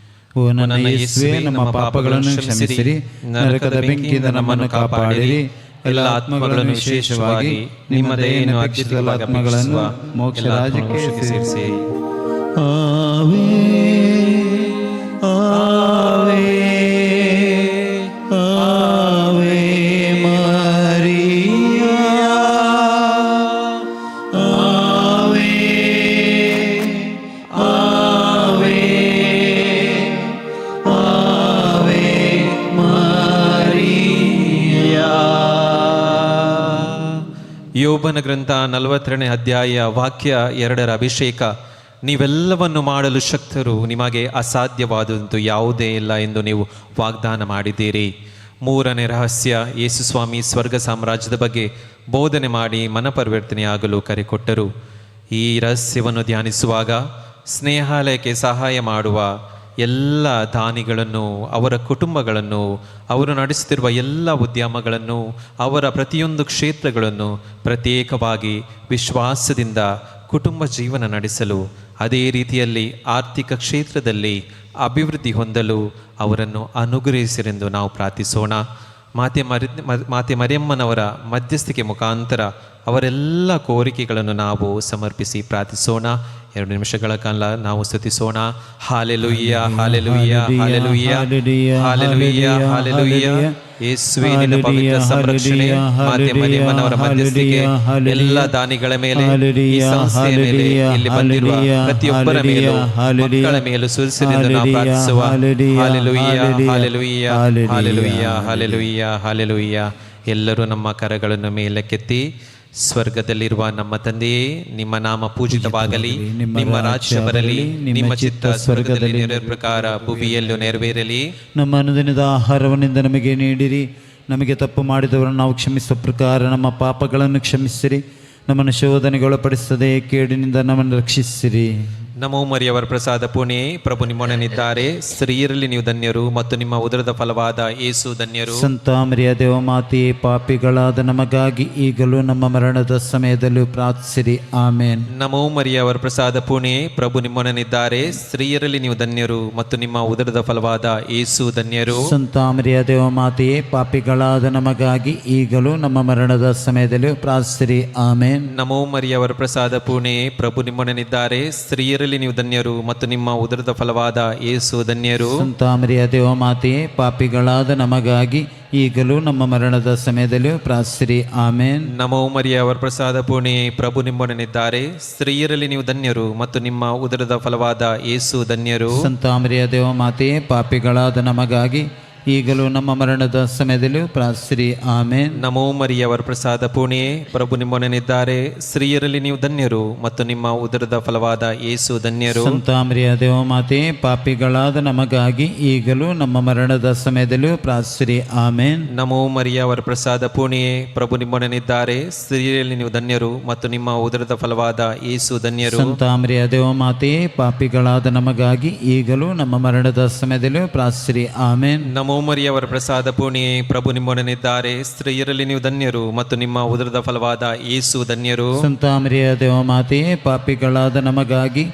ಓ ನನ್ನ ಯೇಸುವೇ, ನಮ್ಮ ಪಾಪಗಳನ್ನು ಕ್ಷಮಿಸಿರಿ, ನರಕದ ಬೆಂಕಿಯಿಂದ ನಮ್ಮನ್ನು ಕಾಪಾಡಿರಿ. ಎಲ್ಲ ಆತ್ಮಗಳನ್ನು, ವಿಶೇಷವಾಗಿ ನಿಮ್ಮ ದಯೆಯನ್ನು ಅರ್ಪಿಸುವ ಆತ್ಮಗಳನ್ನು ಮೋಕ್ಷ ರಾಜ್ಯಕ್ಕೆ ಸೇರಿಸಿ. ಆವೆ ಆವೆ ಆವೆ ಮರಿಯಾ. ಯೋಬನ ಗ್ರಂಥ 42ನೇ ಅಧ್ಯಾಯ ವಾಕ್ಯ 2ರ ಅಭಿಷೇಕ. ನೀವೆಲ್ಲವನ್ನು ಮಾಡಲು ಶಕ್ತರು, ನಿಮಗೆ ಅಸಾಧ್ಯವಾದಂತೂ ಯಾವುದೇ ಇಲ್ಲ ಎಂದು ನೀವು ವಾಗ್ದಾನ ಮಾಡಿದ್ದೀರಿ. 3ನೇ ರಹಸ್ಯ, ಯೇಸು ಸ್ವಾಮಿ ಸ್ವರ್ಗ ಸಾಮ್ರಾಜ್ಯದ ಬಗ್ಗೆ ಬೋಧನೆ ಮಾಡಿ ಮನಪರಿವರ್ತನೆಯಾಗಲು ಕರೆ ಕೊಟ್ಟರು. ಈ ರಹಸ್ಯವನ್ನು ಧ್ಯಾನಿಸುವಾಗ ಸ್ನೇಹಾಲಯಕ್ಕೆ ಸಹಾಯ ಮಾಡುವ ಎಲ್ಲ ದಾನಿಗಳನ್ನು, ಅವರ ಕುಟುಂಬಗಳನ್ನು, ಅವರು ನಡೆಸುತ್ತಿರುವ ಎಲ್ಲ ಉದ್ಯಮಗಳನ್ನು, ಅವರ ಪ್ರತಿಯೊಂದು ಕ್ಷೇತ್ರಗಳನ್ನು ಪ್ರತ್ಯೇಕವಾಗಿ ವಿಶ್ವಾಸದಿಂದ ಕುಟುಂಬ ಜೀವನ ನಡೆಸಲು, ಅದೇ ರೀತಿಯಲ್ಲಿ ಆರ್ಥಿಕ ಕ್ಷೇತ್ರದಲ್ಲಿ ಅಭಿವೃದ್ಧಿ ಹೊಂದಲು ಅವರನ್ನು ಅನುಗ್ರಹಿಸಿರೆಂದು ನಾವು ಪ್ರಾರ್ಥಿಸೋಣ. ಮಾತೆ ಮರಿಯಮ್ಮನವರ ಮಧ್ಯಸ್ಥಿಕೆ ಮುಖಾಂತರ ಅವರೆಲ್ಲ ಕೋರಿಕೆಗಳನ್ನು ನಾವು ಸಮರ್ಪಿಸಿ ಪ್ರಾರ್ಥಿಸೋಣ. 2 ನಿಮಿಷಗಳ ಕಾಲ ನಾವು ಸ್ತುತಿಸೋಣ. Hallelujah, hallelujah, hallelujah, hallelujah, hallelujah. ಯೇಸುವೇ, ನಿನ್ನ ಪವಿತ್ರ ಸಂರಕ್ಷಣೆ, ಮಾತೆ ಮರಿಯಮ್ಮನವರ ಮಧ್ಯಸ್ಥಿಕೆ ಎಲ್ಲ ದಾನಿಗಳ ಮೇಲೆ, ಈ ಸಂಸ್ಥೆಯ ಮೇಲೆ, ಇಲ್ಲಿ ಬಂದಿರುವ ಪ್ರತಿಯೊಬ್ಬರ ಮೇಲೂ, ಮಕ್ಕಳ ಮೇಲೂ ಸುರಿಸಿರೆಂದು ನಾವು ಪ್ರಾರ್ಥಿಸುವ. Hallelujah, hallelujah, hallelujah, hallelujah, hallelujah. ಎಲ್ಲರೂ ನಮ್ಮ ಕರಗಳನ್ನು ಮೇಲಕ್ಕೆತ್ತಿ, ಸ್ವರ್ಗದಲ್ಲಿರುವ ನಮ್ಮ ತಂದೆಯೇ, ನಿಮ್ಮ ನಾಮ ಪೂಜಿತವಾಗಲಿ, ನಿಮ್ಮ ರಾಜ್ಯ ಬರಲಿ, ನಿಮ್ಮ ಚಿತ್ತ ಸ್ವರ್ಗದಲ್ಲಿ ನೆರವೇರುವ ಪ್ರಕಾರ ಭೂಮಿಯಲ್ಲೂ ನೆರವೇರಲಿ. ನಮ್ಮ ಅನುದಿನದ ಆಹಾರವನ್ನಿಂದ ನಮಗೆ ನೀಡಿರಿ. ನಮಗೆ ತಪ್ಪು ಮಾಡಿದವರನ್ನು ನಾವು ಕ್ಷಮಿಸುವ ಪ್ರಕಾರ ನಮ್ಮ ಪಾಪಗಳನ್ನು ಕ್ಷಮಿಸಿರಿ. ನಮ್ಮನ್ನು ಶೋಧನೆಗೆ ಒಳಪಡಿಸದೆ ಕೇಡಿನಿಂದ ನಮ್ಮನ್ನು ರಕ್ಷಿಸಿರಿ. ನಮೋ ಮರಿಯವರ ಪ್ರಸಾದ ಪುಣೆ, ಪ್ರಭು ನಿಮ್ಮೊಡನಿದ್ದಾರೆ. ಸ್ತ್ರೀಯರಲ್ಲಿ ನೀವು ಧನ್ಯರು ಮತ್ತು ನಿಮ್ಮ ಉದರದ ಫಲವಾದ ಯೇಸು ಧನ್ಯರು. ಸಂತ ಮರಿಯ ದೇವಮಾತೆಯೇ, ಪಾಪಿಗಳಾದ ನಮಗಾಗಿ ಈಗಲೂ ನಮ್ಮ ಮರಣದ ಸಮಯದಲ್ಲೂ ಪ್ರಾರ್ಥಿಸಿರಿ. ಆಮೇನ್. ನಮೋ ಮರಿಯವರ ಪ್ರಸಾದ ಪುಣೆ, ಪ್ರಭು ನಿಮ್ಮೊಡನಿದ್ದಾರೆ. ಸ್ತ್ರೀಯರಲ್ಲಿ ನೀವು ಧನ್ಯರು ಮತ್ತು ನಿಮ್ಮ ಉದರದ ಫಲವಾದ ಯೇಸು ಧನ್ಯರು. ಸಂತ ಮರಿಯ ದೇವಮಾತೆಯೇ, ಪಾಪಿಗಳಾದ ನಮಗಾಗಿ ಈಗಲೂ ನಮ್ಮ ಮರಣದ ಸಮಯದಲ್ಲೂ ಪ್ರಾರ್ಥಿಸಿರಿ. ಆಮೇನ್. ನಮೋ ಮರಿಯವರ ಪ್ರಸಾದ ಪುಣೆ, ಪ್ರಭು ನಿಮ್ಮೊಡನಿದ್ದಾರೆ. ಸ್ತ್ರೀಯರಲ್ಲಿ ನೀವು ಧನ್ಯರು ಮತ್ತು ನಿಮ್ಮ ಉದರದ ಫಲವಾದ ಯೇಸು ಧನ್ಯರು. ಸಂತ ಮರಿಯ ದೇವಮಾತೆಯೇ, ಪಾಪಿಗಳಾದ ನಮಗಾಗಿ ಈಗಲೂ ನಮ್ಮ ಮರಣದ ಸಮಯದಲ್ಲೂ ಪ್ರಾರ್ಥಿಸಿರಿ. ಆಮೇನ್. ನಮೋ ಮರಿಯವರ ಪ್ರಸಾದ ಪುಣೆ, ಪ್ರಭು ನಿಮ್ಮೊಡನಿದ್ದಾರೆ. ಸ್ತ್ರೀಯರಲ್ಲಿ ನೀವು ಧನ್ಯರು ಮತ್ತು ನಿಮ್ಮ ಉದರದ ಫಲವಾದ ಯೇಸು ಧನ್ಯರು. ಸಂತ ಮರಿಯ ದೇವಮಾತೆಯೇ, ಪಾಪಿಗಳಾದ ನಮಗಾಗಿ ಈಗಲೂ ನಮ್ಮ ಮರಣದ ಸಮಯದಲ್ಲೂ ಪ್ರಾರ್ಥಿಸಿರಿ. ಆಮೇನ್. ನಮೋ ಮರಿಯವರ ಪ್ರಸಾದ ಪುಣೆ, ಪ್ರಭು ನಿಮ್ಮೊಡನಿದ್ದಾರೆ. ಸ್ತ್ರೀಯರಲ್ಲಿ ನೀವು ಧನ್ಯರು ಮತ್ತು ನಿಮ್ಮ ಉದರದ ಫಲವಾದ ಯೇಸು ಧನ್ಯರು. ಸಂತ ಮರಿಯ ದೇವಮಾತೆಯೇ, ಪಾಪಿಗಳಾದ ನಮಗಾಗಿ ಈಗಲೂ ನಮ್ಮ ಮರಣದ ಸಮಯದಲ್ಲೂ ಪ್ರಾರ್ಥಿಸಿರಿ. ಆಮೇನ್. ನಮೋ ಮರಿಯವರ ಪ್ರಸಾದ ಪುಣೆ, ಪ್ರಭು ನಿಮ್ಮೊಡನಿದ್ದಾರೆ. ಸ್ತ್ರೀಯರಲ್ಲಿ ನೀವು ಧನ್ಯರು ಮತ್ತು ನಿಮ್ಮ ಉದರದ ಫಲವಾದ ಯೇಸು ಧನ್ಯರು. ಸಂತ ಮರಿಯ ದೇವಮಾತೆಯೇ, ಪಾಪಿಗಳಾದ ನಮಗಾಗಿ ಈಗಲೂ ನಮ್ಮ ಮರಣದ ಸಮಯದಲ್ಲೂ ಪ್ರಾರ್ಥಿಸಿರಿ. ಆಮೇನ್. ನಮೋ ಮರಿಯವರ ಪ್ರಸಾದ ಪುಣೆ, ಪ್ರಭು ನಿಮ್ಮೊಡನಿದ್ದಾರೆ. ಸ್ತ್ರೀಯರಲ್ಲಿ ನೀವು ಧನ್ಯರು ಮತ್ತು ನಿಮ್ಮ ಉದರದ ಫಲವಾದ ಯೇಸು ಧನ್ಯರು. ಸಂತ ಮರಿಯ ದೇವಮಾತೆಯೇ, ಪಾಪಿಗಳಾದ ನಮಗಾಗಿ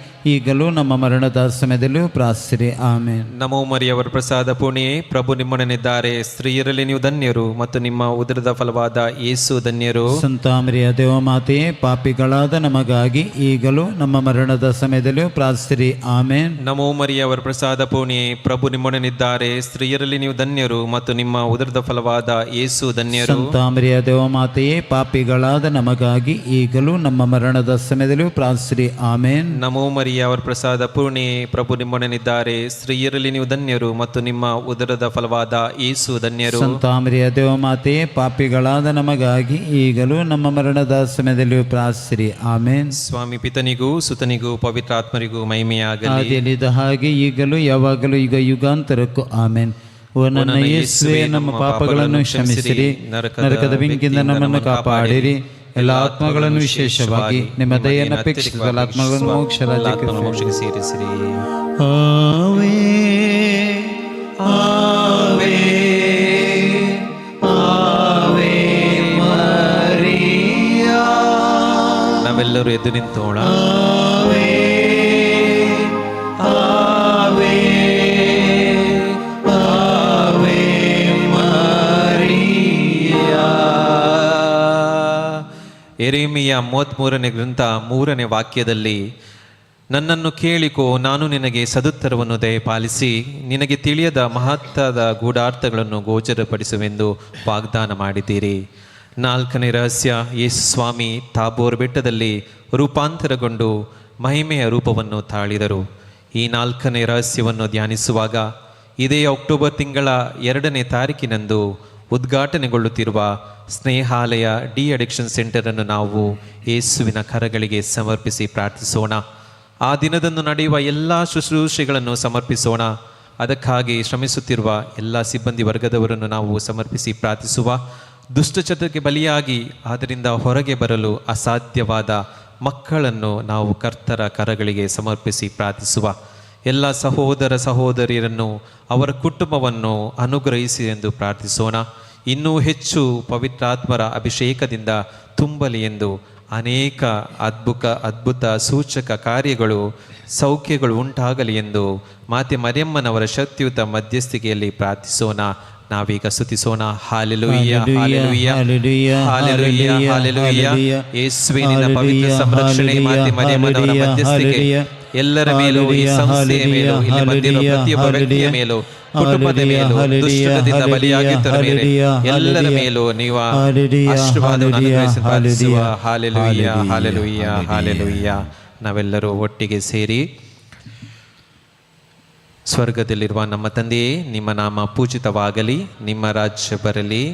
ಈಗಲೂ ನಮ್ಮ ಮರಣದ ಸಮಯದಲ್ಲೂ ಪ್ರಾರ್ಥಿಸಿರಿ. ಆಮೇನ್. ನಮೋ ಮರಿಯವರ ಪ್ರಸಾದ ಪುಣೆ, ಪ್ರಭು ನಿಮ್ಮೊಡನಿದ್ದಾರೆ. ಸ್ತ್ರೀಯರಲ್ಲಿ ನೀವು ಧನ್ಯರು ಮತ್ತು ನಿಮ್ಮ ಉದರದ ಫಲವಾದ ಯೇಸು ಧನ್ಯರು. ಸಂತ ಮರಿಯ ದೇವಮಾತೆಯೇ, ಪಾಪಿಗಳಾದ ನಮಗಾಗಿ ಈಗಲೂ ನಮ್ಮ ಮರಣದ ಸಮಯದಲ್ಲೂ ಪ್ರಾರ್ಥಿಸಿರಿ. ಆಮೇನ್. ನಮೋ ಮರಿಯವರ ಪ್ರಸಾದ ಪುಣೆ, ಪ್ರಭು ನಿಮ್ಮೊಡನಿದ್ದಾರೆ. ಸ್ತ್ರೀಯರಲ್ಲಿ ನೀವು ಧನ್ಯರು ಮತ್ತು ನಿಮ್ಮ ಉದರದ ಫಲವಾದ ಯೇಸು ಧನ್ಯರು. ಸಂತ ಮರಿಯ ದೇವಮಾತೆಯೇ, ಪಾಪಿಗಳಾದ ನಮಗಾಗಿ ಈಗಲೂ ನಮ್ಮ ಮರಣದ ಸಮಯದಲ್ಲೂ ಪ್ರಾರ್ಥಿಸಿರಿ. ಆಮೇನ್. ನಮೋ ಮರಿಯವರ ಪ್ರಸಾದ ಪೂರ್ಣೆ, ಪ್ರಭು ನಿಮ್ಮೊಡನಿದ್ದಾರೆ. ಸ್ತ್ರೀಯರಲ್ಲಿ ನೀವು ಧನ್ಯರು ಮತ್ತು ನಿಮ್ಮ ಉದರದ ಫಲವಾದ ಯೇಸು ಧನ್ಯರು. ಸಂತ ಮರಿಯ ದೇವಮಾತೆಯೇ, ಪಾಪಿಗಳಾದ ನಮಗಾಗಿ ಈಗಲೂ ನಮ್ಮ ಮರಣದ ಸಮಯದಲ್ಲೂ ಪ್ರಾರ್ಥಿಸಿರಿ. ಆಮೇನ್. ಸ್ವಾಮಿ ಪಿತನಿಗೂ ಸುತನಿಗೂ ಪವಿತ್ರಾತ್ಮರಿಗೂ ಮಹಿಮೆಯಾಗಲಿ. ಆದಿಯಲ್ಲಿದ್ದ ಹಾಗೆ ಈಗಲೂ ಯಾವಾಗಲೂ ಈಗ ಯುಗಾಂತರಕ್ಕೂ. ಆಮೇನ್. ಓ ನನ್ನ ಯೇಸುವೇ, ನಮ್ಮ ಪಾಪಗಳನ್ನು ಕ್ಷಮಿಸಿರಿ, ನರಕದ ಬೆಂಕಿಯಿಂದ ನಮ್ಮನ್ನು ಕಾಪಾಡಿರಿ, ಎಲ್ಲ ಆತ್ಮಗಳನ್ನು ವಿಶೇಷವಾಗಿ ನಿಮ್ಮ ದಯೆಯನ್ನು ಅಪೇಕ್ಷಿಸಿದ ಆತ್ಮಗಳನ್ನು ಮೋಕ್ಷ ರಾಜ್ಯಕ್ಕೆ ಸೇರಿಸಿರಿ. ಆವೆ ಆವೆ ಆವೆ ಮರಿಯಾ. ನಾವೆಲ್ಲರೂ ಎದ್ದು ನಿಂತೋಣ. ಆವೆ ಆವೆ ಆವೆ ಮರಿಯಾ. ಯೆರೆಮೀಯ 33ನೇ ಗ್ರಂಥ 3ನೇ ವಾಕ್ಯದಲ್ಲಿ, ನನ್ನನ್ನು ಕೇಳಿಕೋ, ನಾನು ನಿನಗೆ ಸದುತ್ತರವನ್ನು ದಯಪಾಲಿಸಿ ನಿನಗೆ ತಿಳಿಯದ ಮಹತ್ತಾದ ಗೂಢಾರ್ಥಗಳನ್ನು ಗೋಚರಪಡಿಸುವೆಂದು ವಾಗ್ದಾನ ಮಾಡಿದ್ದೀರಿ. 4ನೇ ರಹಸ್ಯ, ಯೇಸು ಸ್ವಾಮಿ ತಾಬೋರ್ ಬೆಟ್ಟದಲ್ಲಿ ರೂಪಾಂತರಗೊಂಡು ಮಹಿಮೆಯ ರೂಪವನ್ನು ತಾಳಿದರು. ಈ 4ನೇ ರಹಸ್ಯವನ್ನು ಧ್ಯಾನಿಸುವಾಗ ಇದೇ ಅಕ್ಟೋಬರ್ ತಿಂಗಳ 2ನೇ ತಾರೀಕಿನಂದು ಉದ್ಘಾಟನೆಗೊಳ್ಳುತ್ತಿರುವ ಸ್ನೇಹಾಲಯ ಡಿ ಅಡಿಕ್ಷನ್ ಸೆಂಟರನ್ನು ನಾವು ಯೇಸುವಿನ ಕರಗಳಿಗೆ ಸಮರ್ಪಿಸಿ ಪ್ರಾರ್ಥಿಸೋಣ. ಆ ದಿನದಂದು ನಡೆಯುವ ಎಲ್ಲ ಶುಶ್ರೂಷೆಗಳನ್ನು ಸಮರ್ಪಿಸೋಣ. ಅದಕ್ಕಾಗಿ ಶ್ರಮಿಸುತ್ತಿರುವ ಎಲ್ಲ ಸಿಬ್ಬಂದಿ ವರ್ಗದವರನ್ನು ನಾವು ಸಮರ್ಪಿಸಿ ಪ್ರಾರ್ಥಿಸುವ. ದುಷ್ಟಚಟಕ್ಕೆ ಬಲಿಯಾಗಿ ಅದರಿಂದ ಹೊರಗೆ ಬರಲು ಅಸಾಧ್ಯವಾದ ಮಕ್ಕಳನ್ನು ನಾವು ಕರ್ತರ ಕರಗಳಿಗೆ ಸಮರ್ಪಿಸಿ ಪ್ರಾರ್ಥಿಸುವ. ಎಲ್ಲ ಸಹೋದರ ಸಹೋದರಿಯರನ್ನು ಅವರ ಕುಟುಂಬವನ್ನು ಅನುಗ್ರಹಿಸಿ ಎಂದು ಪ್ರಾರ್ಥಿಸೋಣ. ಇನ್ನೂ ಹೆಚ್ಚು ಪವಿತ್ರಾತ್ಮರ ಅಭಿಷೇಕದಿಂದ ತುಂಬಲಿ ಎಂದು ಅನೇಕ ಅದ್ಭುತ ಸೂಚಕ ಕಾರ್ಯಗಳು ಸೌಖ್ಯಗಳು ಉಂಟಾಗಲಿ ಎಂದು ಮಾತೆ ಮರಿಯಮ್ಮನವರ ಶಕ್ತಿಯುತ ಮಧ್ಯಸ್ಥಿಕೆಯಲ್ಲಿ ಪ್ರಾರ್ಥಿಸೋಣ. ನಾವೀಗ ಸ್ತುತಿಸೋಣ. Hallelujah, hallelujah, hallelujah, hallelujah. ಯೇಸುವಿನ ಪವಿತ್ರ ಸಂರಕ್ಷಣೆ ಮಾತೆ ಮರಿಯಮ್ಮನವರ ಮಧ್ಯಸ್ಥಿಕೆ ಎಲ್ಲರ ಮೇಲೂ, ಈ ಸಂಸ್ಥೆಯ ಮೇಲೂ, ಇಲ್ಲಿ ಬಂದಿರುವ ಪ್ರತಿಯೊಬ್ಬ ವ್ಯಕ್ತಿಯ ಮೇಲೂ, ಕುಟುಂಬದ ಮೇಲೂ, ದುಷ್ಟದಿಂದ ಬಲಿಯಾಗಿದ್ದರ ಮೇಲೆ ಎಲ್ಲರ ಮೇಲೂ ನೀವು ಆಶೀರ್ವಾದವನ್ನು ಅನುಗ್ರಹಿಸಿ ಪ್ರಾರ್ಥಿಸುವ. Hallelujah, hallelujah, hallelujah. ನಾವೆಲ್ಲರೂ ಒಟ್ಟಿಗೆ ಸೇರಿ ಸ್ವರ್ಗದಲ್ಲಿರುವ ನಮ್ಮ ತಂದೆಯೇ, ನಿಮ್ಮ ನಾಮ ಪೂಜಿತವಾಗಲಿ, ನಿಮ್ಮ ರಾಜ್ಯ ಬರಲಿ,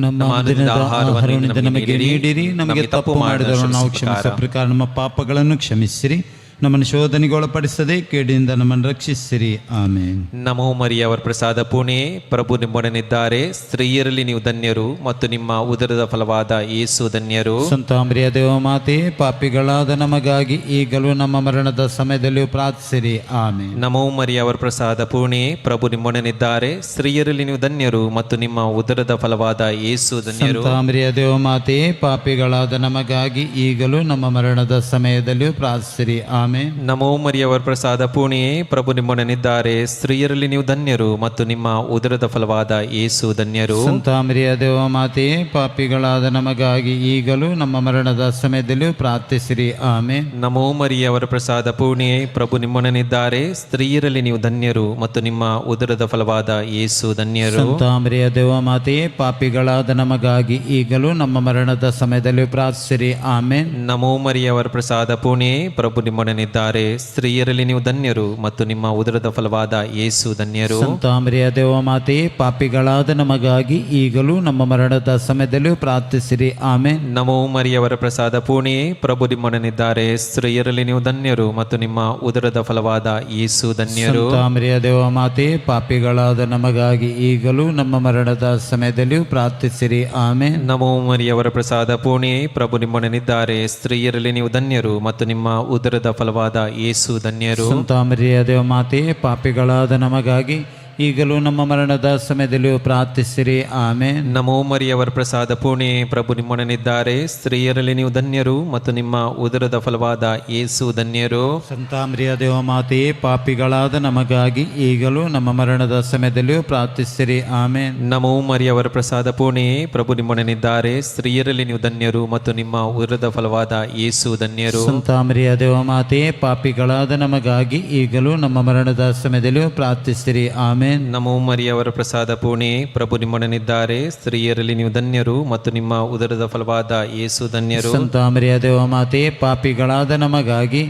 ನಮ್ಮ ದಿನದ ಆಹಾರವನ್ನು ನಮಗೆ ನೀಡಿರಿ, ನಮಗೆ ತಪ್ಪು ಮಾಡಿದವರು ನಾವು ಕ್ಷಮಿಸುವ ಪ್ರಕಾರ ನಮ್ಮ ಪಾಪಗಳನ್ನು ಕ್ಷಮಿಸಿರಿ, ನಮ್ಮನ್ನು ಶೋಧನೆಗೆ ಒಳಪಡಿಸದೆ ಕೇಡಿನಿಂದ ನಮ್ಮನ್ನು ರಕ್ಷಿಸಿರಿ. ಆಮೇನ್. ನಮೋ ಮರಿಯವರ ಪ್ರಸಾದ ಪೂಣೆ, ಪ್ರಭು ನಿಮ್ಮೊಡನಿದ್ದಾರೆ, ಸ್ತ್ರೀಯರಲ್ಲಿ ನೀವು ಧನ್ಯರು ಮತ್ತು ನಿಮ್ಮ ಉದರದ ಫಲವಾದ ಯೇಸು ಧನ್ಯರು. ಸಂತ ಮರಿಯ ದೇವಮಾತೆ, ಪಾಪಿಗಳಾದ ನಮಗಾಗಿ ಈಗಲೂ ನಮ್ಮ ಮರಣದ ಸಮಯದಲ್ಲಿಯೂ ಪ್ರಾರ್ಥಿಸಿರಿ. ಆಮೇನ್. ನಮೋ ಮರಿಯವರ ಪ್ರಸಾದ ಪೂಣೆ, ಪ್ರಭು ನಿಮ್ಮೊಡನಿದ್ದಾರೆ, ಸ್ತ್ರೀಯರಲ್ಲಿ ನೀವು ಧನ್ಯರು ಮತ್ತು ನಿಮ್ಮ ಉದರದ ಫಲವಾದ ಯೇಸು ಧನ್ಯರು. ಸಂತ ಮರಿಯ ದೇವಮಾತೆ, ಪಾಪಿಗಳಾದ ನಮಗಾಗಿ ಈಗಲೂ ನಮ್ಮ ಮರಣದ ಸಮಯದಲ್ಲಿಯೂ ಪ್ರಾರ್ಥಿಸಿರಿ. ಆಮೇನ್. ನಮೋ ಮರಿಯವರ ಪ್ರಸಾದ ಪೂರ್ಣಿಯೇ, ಪ್ರಭು ನಿಮ್ಮೊಡನಿದ್ದಾರೆ, ಸ್ತ್ರೀಯರಲ್ಲಿ ನೀವು ಧನ್ಯರು ಮತ್ತು ನಿಮ್ಮ ಉದರದ ಫಲವಾದ ಯೇಸು ಧನ್ಯರು. ಸಂತ ಮರಿಯ ದೇವಮಾತೆ, ಪಾಪಿಗಳಾದ ನಮಗಾಗಿ ಈಗಲೂ ನಮ್ಮ ಮರಣದ ಸಮಯದಲ್ಲಿಯೂ ಪ್ರಾರ್ಥಿಸಿರಿ. ಆಮೇನ್. ನಮೋ ಮರಿಯವರ ಪ್ರಸಾದ ಪೂರ್ಣಿಯೇ, ಪ್ರಭು ನಿಮ್ಮೊಡನಿದ್ದಾರೆ, ಸ್ತ್ರೀಯರಲ್ಲಿ ನೀವು ಧನ್ಯರು ಮತ್ತು ನಿಮ್ಮ ಉದರದ ಫಲವಾದ ಯೇಸು ಧನ್ಯರು. ಸಂತ ಮರಿಯ ದೇವಮಾತೆ, ಪಾಪಿಗಳಾದ ನಮಗಾಗಿ ಈಗಲೂ ನಮ್ಮ ಮರಣದ ಸಮಯದಲ್ಲಿಯೂ ಪ್ರಾರ್ಥಿಸಿರಿ. ಆಮೇನ್. ನಮೋ ಮರಿಯವರ ಪ್ರಸಾದ ಪೂರ್ಣಿಯೇ, ಪ್ರಭು ನಿಮ್ಮೊಡನಿದ್ದಾರೆ, ಸ್ತ್ರೀಯರಲ್ಲಿ ನೀವು ಧನ್ಯರು ಮತ್ತು ನಿಮ್ಮ ಉದರದ ಫಲವಾದ ಯೇಸು ಧನ್ಯರು. ಸಂತ ಮರಿಯ ದೇವಮಾತೆ, ಪಾಪಿಗಳಾದ ನಮಗಾಗಿ ಈಗಲೂ ನಮ್ಮ ಮರಣದ ಸಮಯದಲ್ಲಿಯೂ ಪ್ರಾರ್ಥಿಸಿರಿ. ಆಮೇನ್. ನಮೋ ಮರಿಯವರ ಪ್ರಸಾದ ಪೂರ್ಣಿಯೇ, ಪ್ರಭು ನಿಮ್ಮೊಡನಿದ್ದಾರೆ, ಸ್ತ್ರೀಯರಲ್ಲಿ ನೀವು ಧನ್ಯರು ಮತ್ತು ನಿಮ್ಮ ಉದರದ ಫಲವಾದ ಯೇಸು ಧನ್ಯರು. ಸಂತ ಮರಿಯ ದೇವಮಾತೆ, ಪಾಪಿಗಳಾದ ನಮಗಾಗಿ ಈಗಲೂ ನಮ್ಮ ಮರಣದ ಸಮಯದಲ್ಲಿಯೂ ಪ್ರಾರ್ಥಿಸಿರಿ. ಆಮೇನ್. ನಮೋ ಮರಿಯವರ ಪ್ರಸಾದ ಪೂರ್ಣಿಯೇ, ಪ್ರಭು ನಿಮ್ಮೊಡನಿದ್ದಾರೆ, ಸ್ತ್ರೀಯರಲ್ಲಿ ನೀವು ಧನ್ಯರು ಮತ್ತು ನಿಮ್ಮ ಉದರದ ಫಲವಾದ ಯೇಸು ಧನ್ಯರು. ಸಂತ ಮರಿಯ ದೇವಮಾತೆ, ಪಾಪಿಗಳಾದ ನಮಗಾಗಿ ಈಗಲೂ ನಮ್ಮ ಮರಣದ ಸಮಯದಲ್ಲಿಯೂ ಪ್ರಾರ್ಥಿಸಿರಿ. ಆಮೇನ್. ನಮೋ ಮರಿಯವರ ಪ್ರಸಾದ ಪೂರ್ಣಿಯೇ, ಪ್ರಭು ನಿಮ್ಮೊಡನಿದ್ದಾರೆ, ಸ್ತ್ರೀಯರಲ್ಲಿ ನೀವು ಧನ್ಯರು ಮತ್ತು ನಿಮ್ಮ ಉದರದ ಫಲವಾದ ಯೇಸು ಧನ್ಯರು. ಸಂತ ಮರಿಯ ದೇವಮಾತೆ, ಪಾಪಿಗಳಾದ ನಮಗಾಗಿ ಈಗಲೂ ನಮ್ಮ ಮರಣದ ಸಮಯದಲ್ಲಿಯೂ ಪ್ರಾರ್ಥಿಸಿರಿ. ಆಮೇನ್. ನಮೋ ಮರಿಯವರ ಪ್ರಸಾದ ಪೂರ್ಣಿಯೇ, ಪ್ರಭು ನಿಮ್ಮೊಡನಿದ್ದಾರೆ, ಸ್ತ್ರೀಯರಲ್ಲಿ ನೀವು ಧನ್ಯರು ಮತ್ತು ನಿಮ್ಮ ಉದರದ ಫಲವಾದ ಯೇಸು ಧನ್ಯರು. ಸಂತ ಮರಿಯ ದೇವಮಾತೆ, ಪಾಪಿಗಳಾದ ನಮಗಾಗಿ ಈಗಲೂ ನಮ್ಮ ಮರಣದ ಸಮಯದಲ್ಲಿಯೂ ಪ್ರಾರ್ಥಿಸಿರಿ. ಆಮೇನ್. ನಮೋ ಮರಿಯವರ ಪ್ರಸಾದ ಪೂರ್ಣಿಯೇ, ಪ್ರಭು ನಿಮ್ಮೊಡನಿದ್ದಾರೆ, ಸ್ತ್ರೀಯರಲ್ಲಿ ನೀವು ಧನ್ಯರು ಮತ್ತು ನಿಮ್ಮ ಉದರದ ಫಲವಾದ ಯೇಸು ಧನ್ಯರು. ಸಂತ ಮರಿಯ ದೇವಮಾತೆ, ಪಾಪಿಗಳಾದ ನಮಗಾಗಿ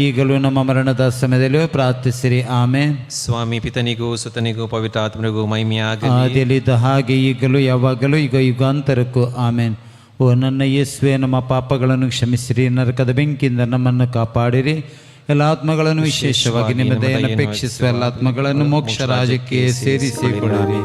ಈಗಲೂ ನಮ್ಮ ಮರಣದ ಸಮಯದಲ್ಲಿಯೂ ಪ್ರಾರ್ಥಿಸಿರಿ. ಆಮೇನ್. ಸ್ವಾಮಿ ಪಿತನಿಗೂ ಸುತನಿಗೂ ಪವಿತ್ರಾತ್ಮನಿಗೂ ಮಹಿಮೆಯಾಗಲಿ, ಆದಿಯಲ್ಲಿದ್ದ ಹಾಗೆ ಈಗಲೂ ಯಾವಾಗಲೂ ಈಗ ಯುಗಾಂತರಕ್ಕೂ. ಆಮೇನ್. ಓ ನನ್ನ ಯೇಸುವೆ, ನಮ್ಮ ಪಾಪಗಳನ್ನು ಕ್ಷಮಿಸಿರಿ, ನರಕದ ಬೆಂಕಿಯಿಂದ ನಮ್ಮನ್ನು ಕಾಪಾಡಿರಿ, ಎಲ್ಲ ಆತ್ಮಗಳನ್ನು ವಿಶೇಷವಾಗಿ ನಿಮ್ಮ ದಯೆಯನ್ನು ಅಪೇಕ್ಷಿಸುವ ಎಲ್ಲ ಆತ್ಮಗಳನ್ನು ಮೋಕ್ಷ ರಾಜ್ಯಕ್ಕೆ ಸೇರಿಸಿಕೊಳ್ಳಿರಿ.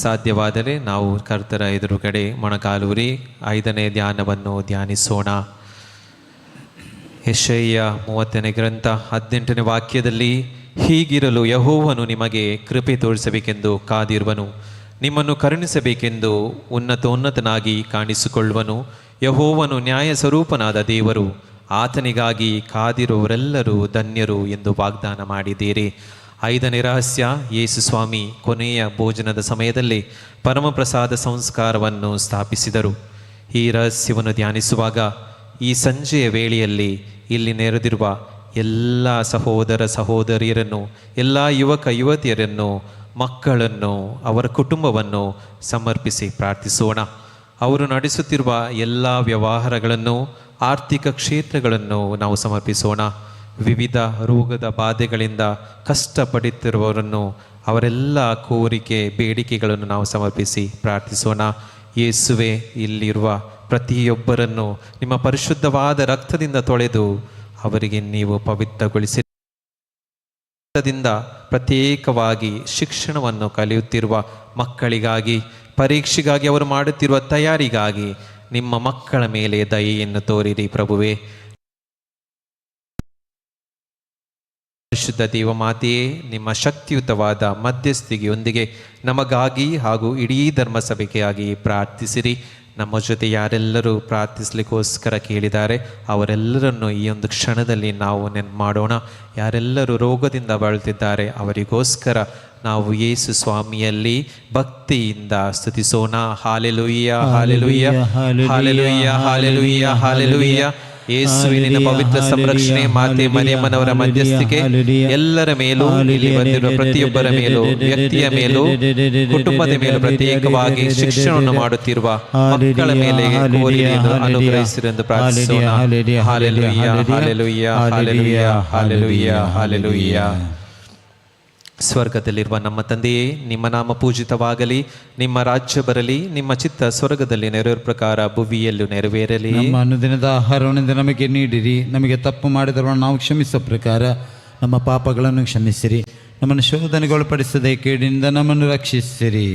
ಸಾಧ್ಯವಾದರೆ ನಾವು ಕರ್ತನ ಎದುರುಗಡೆ ಮೊಣಕಾಲೂರಿ 5ನೇ ಧ್ಯಾನವನ್ನು ಧ್ಯಾನಿಸೋಣ. ಯೆಶಾಯ 30ನೇ ಗ್ರಂಥ 18ನೇ ವಾಕ್ಯದಲ್ಲಿ, ಹೀಗಿರಲು ಯೆಹೋವನು ನಿಮಗೆ ಕೃಪೆ ತೋರಿಸಬೇಕೆಂದು ಕಾದಿರುವನು, ನಿಮ್ಮನ್ನು ಕರುಣಿಸಬೇಕೆಂದು ಉನ್ನತೋನ್ನತನಾಗಿ ಕಾಣಿಸಿಕೊಳ್ಳುವನು. ಯೆಹೋವನು ನ್ಯಾಯ ಸ್ವರೂಪನಾದ ದೇವರು, ಆತನಿಗಾಗಿ ಕಾದಿರುವವರೆಲ್ಲರೂ ಧನ್ಯರು ಎಂದು ವಾಗ್ದಾನ ಮಾಡಿದ್ದೀರಿ. 5ನೇ ರಹಸ್ಯ, ಯೇಸು ಸ್ವಾಮಿ ಕೊನೆಯ ಭೋಜನದ ಸಮಯದಲ್ಲಿ ಪರಮಪ್ರಸಾದ ಸಂಸ್ಕಾರವನ್ನು ಸ್ಥಾಪಿಸಿದರು. ಈ ರಹಸ್ಯವನ್ನು ಧ್ಯಾನಿಸುವಾಗ ಈ ಸಂಜೆಯ ವೇಳೆಯಲ್ಲಿ ಇಲ್ಲಿ ನೆರೆದಿರುವ ಎಲ್ಲ ಸಹೋದರ ಸಹೋದರಿಯರನ್ನು, ಎಲ್ಲ ಯುವಕ ಯುವತಿಯರನ್ನು, ಮಕ್ಕಳನ್ನು, ಅವರ ಕುಟುಂಬವನ್ನು ಸಮರ್ಪಿಸಿ ಪ್ರಾರ್ಥಿಸೋಣ. ಅವರು ನಡೆಸುತ್ತಿರುವ ಎಲ್ಲ ವ್ಯವಹಾರಗಳನ್ನು, ಆರ್ಥಿಕ ಕ್ಷೇತ್ರಗಳನ್ನು ನಾವು ಸಮರ್ಪಿಸೋಣ. ವಿವಿಧ ರೋಗದ ಬಾಧೆಗಳಿಂದ ಕಷ್ಟಪಡುತ್ತಿರುವವರನ್ನು, ಅವರೆಲ್ಲ ಕೋರಿಕೆ ಬೇಡಿಕೆಗಳನ್ನು ನಾವು ಸಮರ್ಪಿಸಿ ಪ್ರಾರ್ಥಿಸೋಣ. ಯೇಸುವೆ, ಇಲ್ಲಿರುವ ಪ್ರತಿಯೊಬ್ಬರನ್ನು ನಿಮ್ಮ ಪರಿಶುದ್ಧವಾದ ರಕ್ತದಿಂದ ತೊಳೆದು ಅವರಿಗೆ ನೀವು ಪವಿತ್ರಗೊಳಿಸಿ ಪ್ರತ್ಯೇಕವಾಗಿ ಶಿಕ್ಷಣವನ್ನು ಕಲಿಯುತ್ತಿರುವ ಮಕ್ಕಳಿಗಾಗಿ, ಪರೀಕ್ಷೆಗಾಗಿ ಅವರು ಮಾಡುತ್ತಿರುವ ತಯಾರಿಗಾಗಿ ನಿಮ್ಮ ಮಕ್ಕಳ ಮೇಲೆ ದಯೆಯನ್ನು ತೋರಿರಿ ಪ್ರಭುವೇ. ಪರಿಶುದ್ಧ ದೇವಮಾತೆಯೇ, ನಿಮ್ಮ ಶಕ್ತಿಯುತವಾದ ಮಧ್ಯಸ್ಥಿಕೆಯೊಂದಿಗೆ ನಮಗಾಗಿ ಹಾಗೂ ಇಡೀ ಧರ್ಮಸಭೆಗಾಗಿ ಪ್ರಾರ್ಥಿಸಿರಿ. ನಮ್ಮ ಜೊತೆ ಯಾರೆಲ್ಲರೂ ಪ್ರಾರ್ಥಿಸಲಿಕ್ಕೋಸ್ಕರ ಕೇಳಿದ್ದಾರೆ ಅವರೆಲ್ಲರನ್ನು ಈ ಒಂದು ಕ್ಷಣದಲ್ಲಿ ನಾವು ಮಾಡೋಣ. ಯಾರೆಲ್ಲರೂ ರೋಗದಿಂದ ಬಳಲ್ತಿದ್ದಾರೆ ಅವರಿಗೋಸ್ಕರ ನಾವು ಯೇಸು ಸ್ವಾಮಿಯಲ್ಲಿ ಭಕ್ತಿಯಿಂದ ಸ್ತುತಿಸೋಣ. Hallelujah, hallelujah, hallelujah, hallelujah, hallelujah. ಯೇಸುವಿನ ಪವಿತ್ರ ಸಂರಕ್ಷಣೆ, ಮಾತೆ ಮರಿಯಮ್ಮನವರ ಮಧ್ಯಸ್ಥಿಕೆ ಎಲ್ಲರ ಮೇಲೂ, ಇಲ್ಲಿ ಬಂದಿರುವ ಪ್ರತಿಯೊಬ್ಬರ ಮೇಲೂ, ವ್ಯಕ್ತಿಯ ಮೇಲೂ, ಕುಟುಂಬದ ಮೇಲೂ, ಪ್ರತ್ಯೇಕವಾಗಿ ಶಿಕ್ಷಣವನ್ನು ಮಾಡುತ್ತಿರುವ ಮಕ್ಕಳ ಮೇಲೆ ಅನುಗ್ರಹಿಸಿರೆಂದು ಪ್ರಾರ್ಥಿಸೋಣ. Hallelujah, hallelujah, hallelujah, hallelujah, hallelujah. ಸ್ವರ್ಗದಲ್ಲಿರುವ ನಮ್ಮ ತಂದೆಯೇ, ನಿಮ್ಮ ನಾಮ ಪೂಜಿತವಾಗಲಿ, ನಿಮ್ಮ ರಾಜ್ಯ ಬರಲಿ, ನಿಮ್ಮ ಚಿತ್ತ ಸ್ವರ್ಗದಲ್ಲಿ ನೆರವೇರುವ ಪ್ರಕಾರ ಭುವಿಯಲ್ಲೂ ನೆರವೇರಲಿ. ನಮ್ಮ ಅನುದಿನದ ಆಹಾರವನ್ನು ನಮಗೆ ನೀಡಿರಿ. ನಮಗೆ ತಪ್ಪು ಮಾಡಿದವರನ್ನು ನಾವು ಕ್ಷಮಿಸುವ ಪ್ರಕಾರ ನಮ್ಮ ಪಾಪಗಳನ್ನು ಕ್ಷಮಿಸಿರಿ. ನಮ್ಮನ್ನು ಶೋಧನೆಗೊಳಪಡಿಸದೆ ಕೇಡಿನಿಂದ ನಮ್ಮನ್ನು ರಕ್ಷಿಸಿರಿ.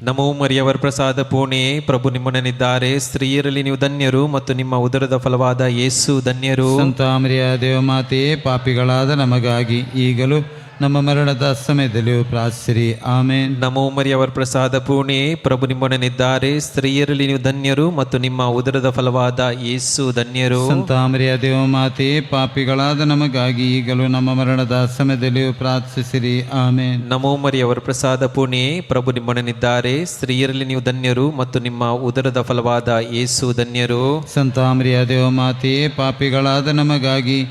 ನಮೋ ಮರಿಯವರ ಪ್ರಸಾದ ಪೂರ್ಣೆಯೇ, ಪ್ರಭು ನಿಮ್ಮೊಡನಿದ್ದಾರೆ. ಸ್ತ್ರೀಯರಲ್ಲಿ ನೀವು ಧನ್ಯರು ಮತ್ತು ನಿಮ್ಮ ಉದರದ ಫಲವಾದ ಯೇಸು ಧನ್ಯರು. ಸಂತ ಮರಿಯ ದೇವಮಾತೆಯೇ, ಪಾಪಿಗಳಾದ ನಮಗಾಗಿ ಈಗಲೂ ನಮ್ಮ ಮರಣದ ಸಮಯದಲ್ಲಿಯೂ ಪ್ರಾರ್ಥಿಸಿರಿ. ಆಮೇನ್. ನಮೋ ಮರಿಯವರ ಪ್ರಸಾದ ಪೂರ್ಣೆಯೇ, ಪ್ರಭು ನಿಮ್ಮೊಡನಿದ್ದಾರೆ. ಸ್ತ್ರೀಯರಲ್ಲಿ ನೀವು ಧನ್ಯರು ಮತ್ತು ನಿಮ್ಮ ಉದರದ ಫಲವಾದ ಯೇಸು ಧನ್ಯರು. ಸಂತ ಮರಿಯ ದೇವಮಾತೆಯೇ, ಪಾಪಿಗಳಾದ ನಮಗಾಗಿ ಈಗಲೂ ನಮ್ಮ ಮರಣದ ಸಮಯದಲ್ಲಿಯೂ ಪ್ರಾರ್ಥಿಸಿರಿ. ಆಮೇನ್. ನಮೋ ಮರಿಯವರ ಪ್ರಸಾದ ಪೂರ್ಣೆಯೇ, ಪ್ರಭು ನಿಮ್ಮೊಡನಿದ್ದಾರೆ. ಸ್ತ್ರೀಯರಲ್ಲಿ ನೀವು ಧನ್ಯರು ಮತ್ತು ನಿಮ್ಮ ಉದರದ ಫಲವಾದ ಯೇಸು ಧನ್ಯರು. ಸಂತ ಮರಿಯ ದೇವಮಾತೆಯೇ, ಪಾಪಿಗಳಾದ ನಮಗಾಗಿ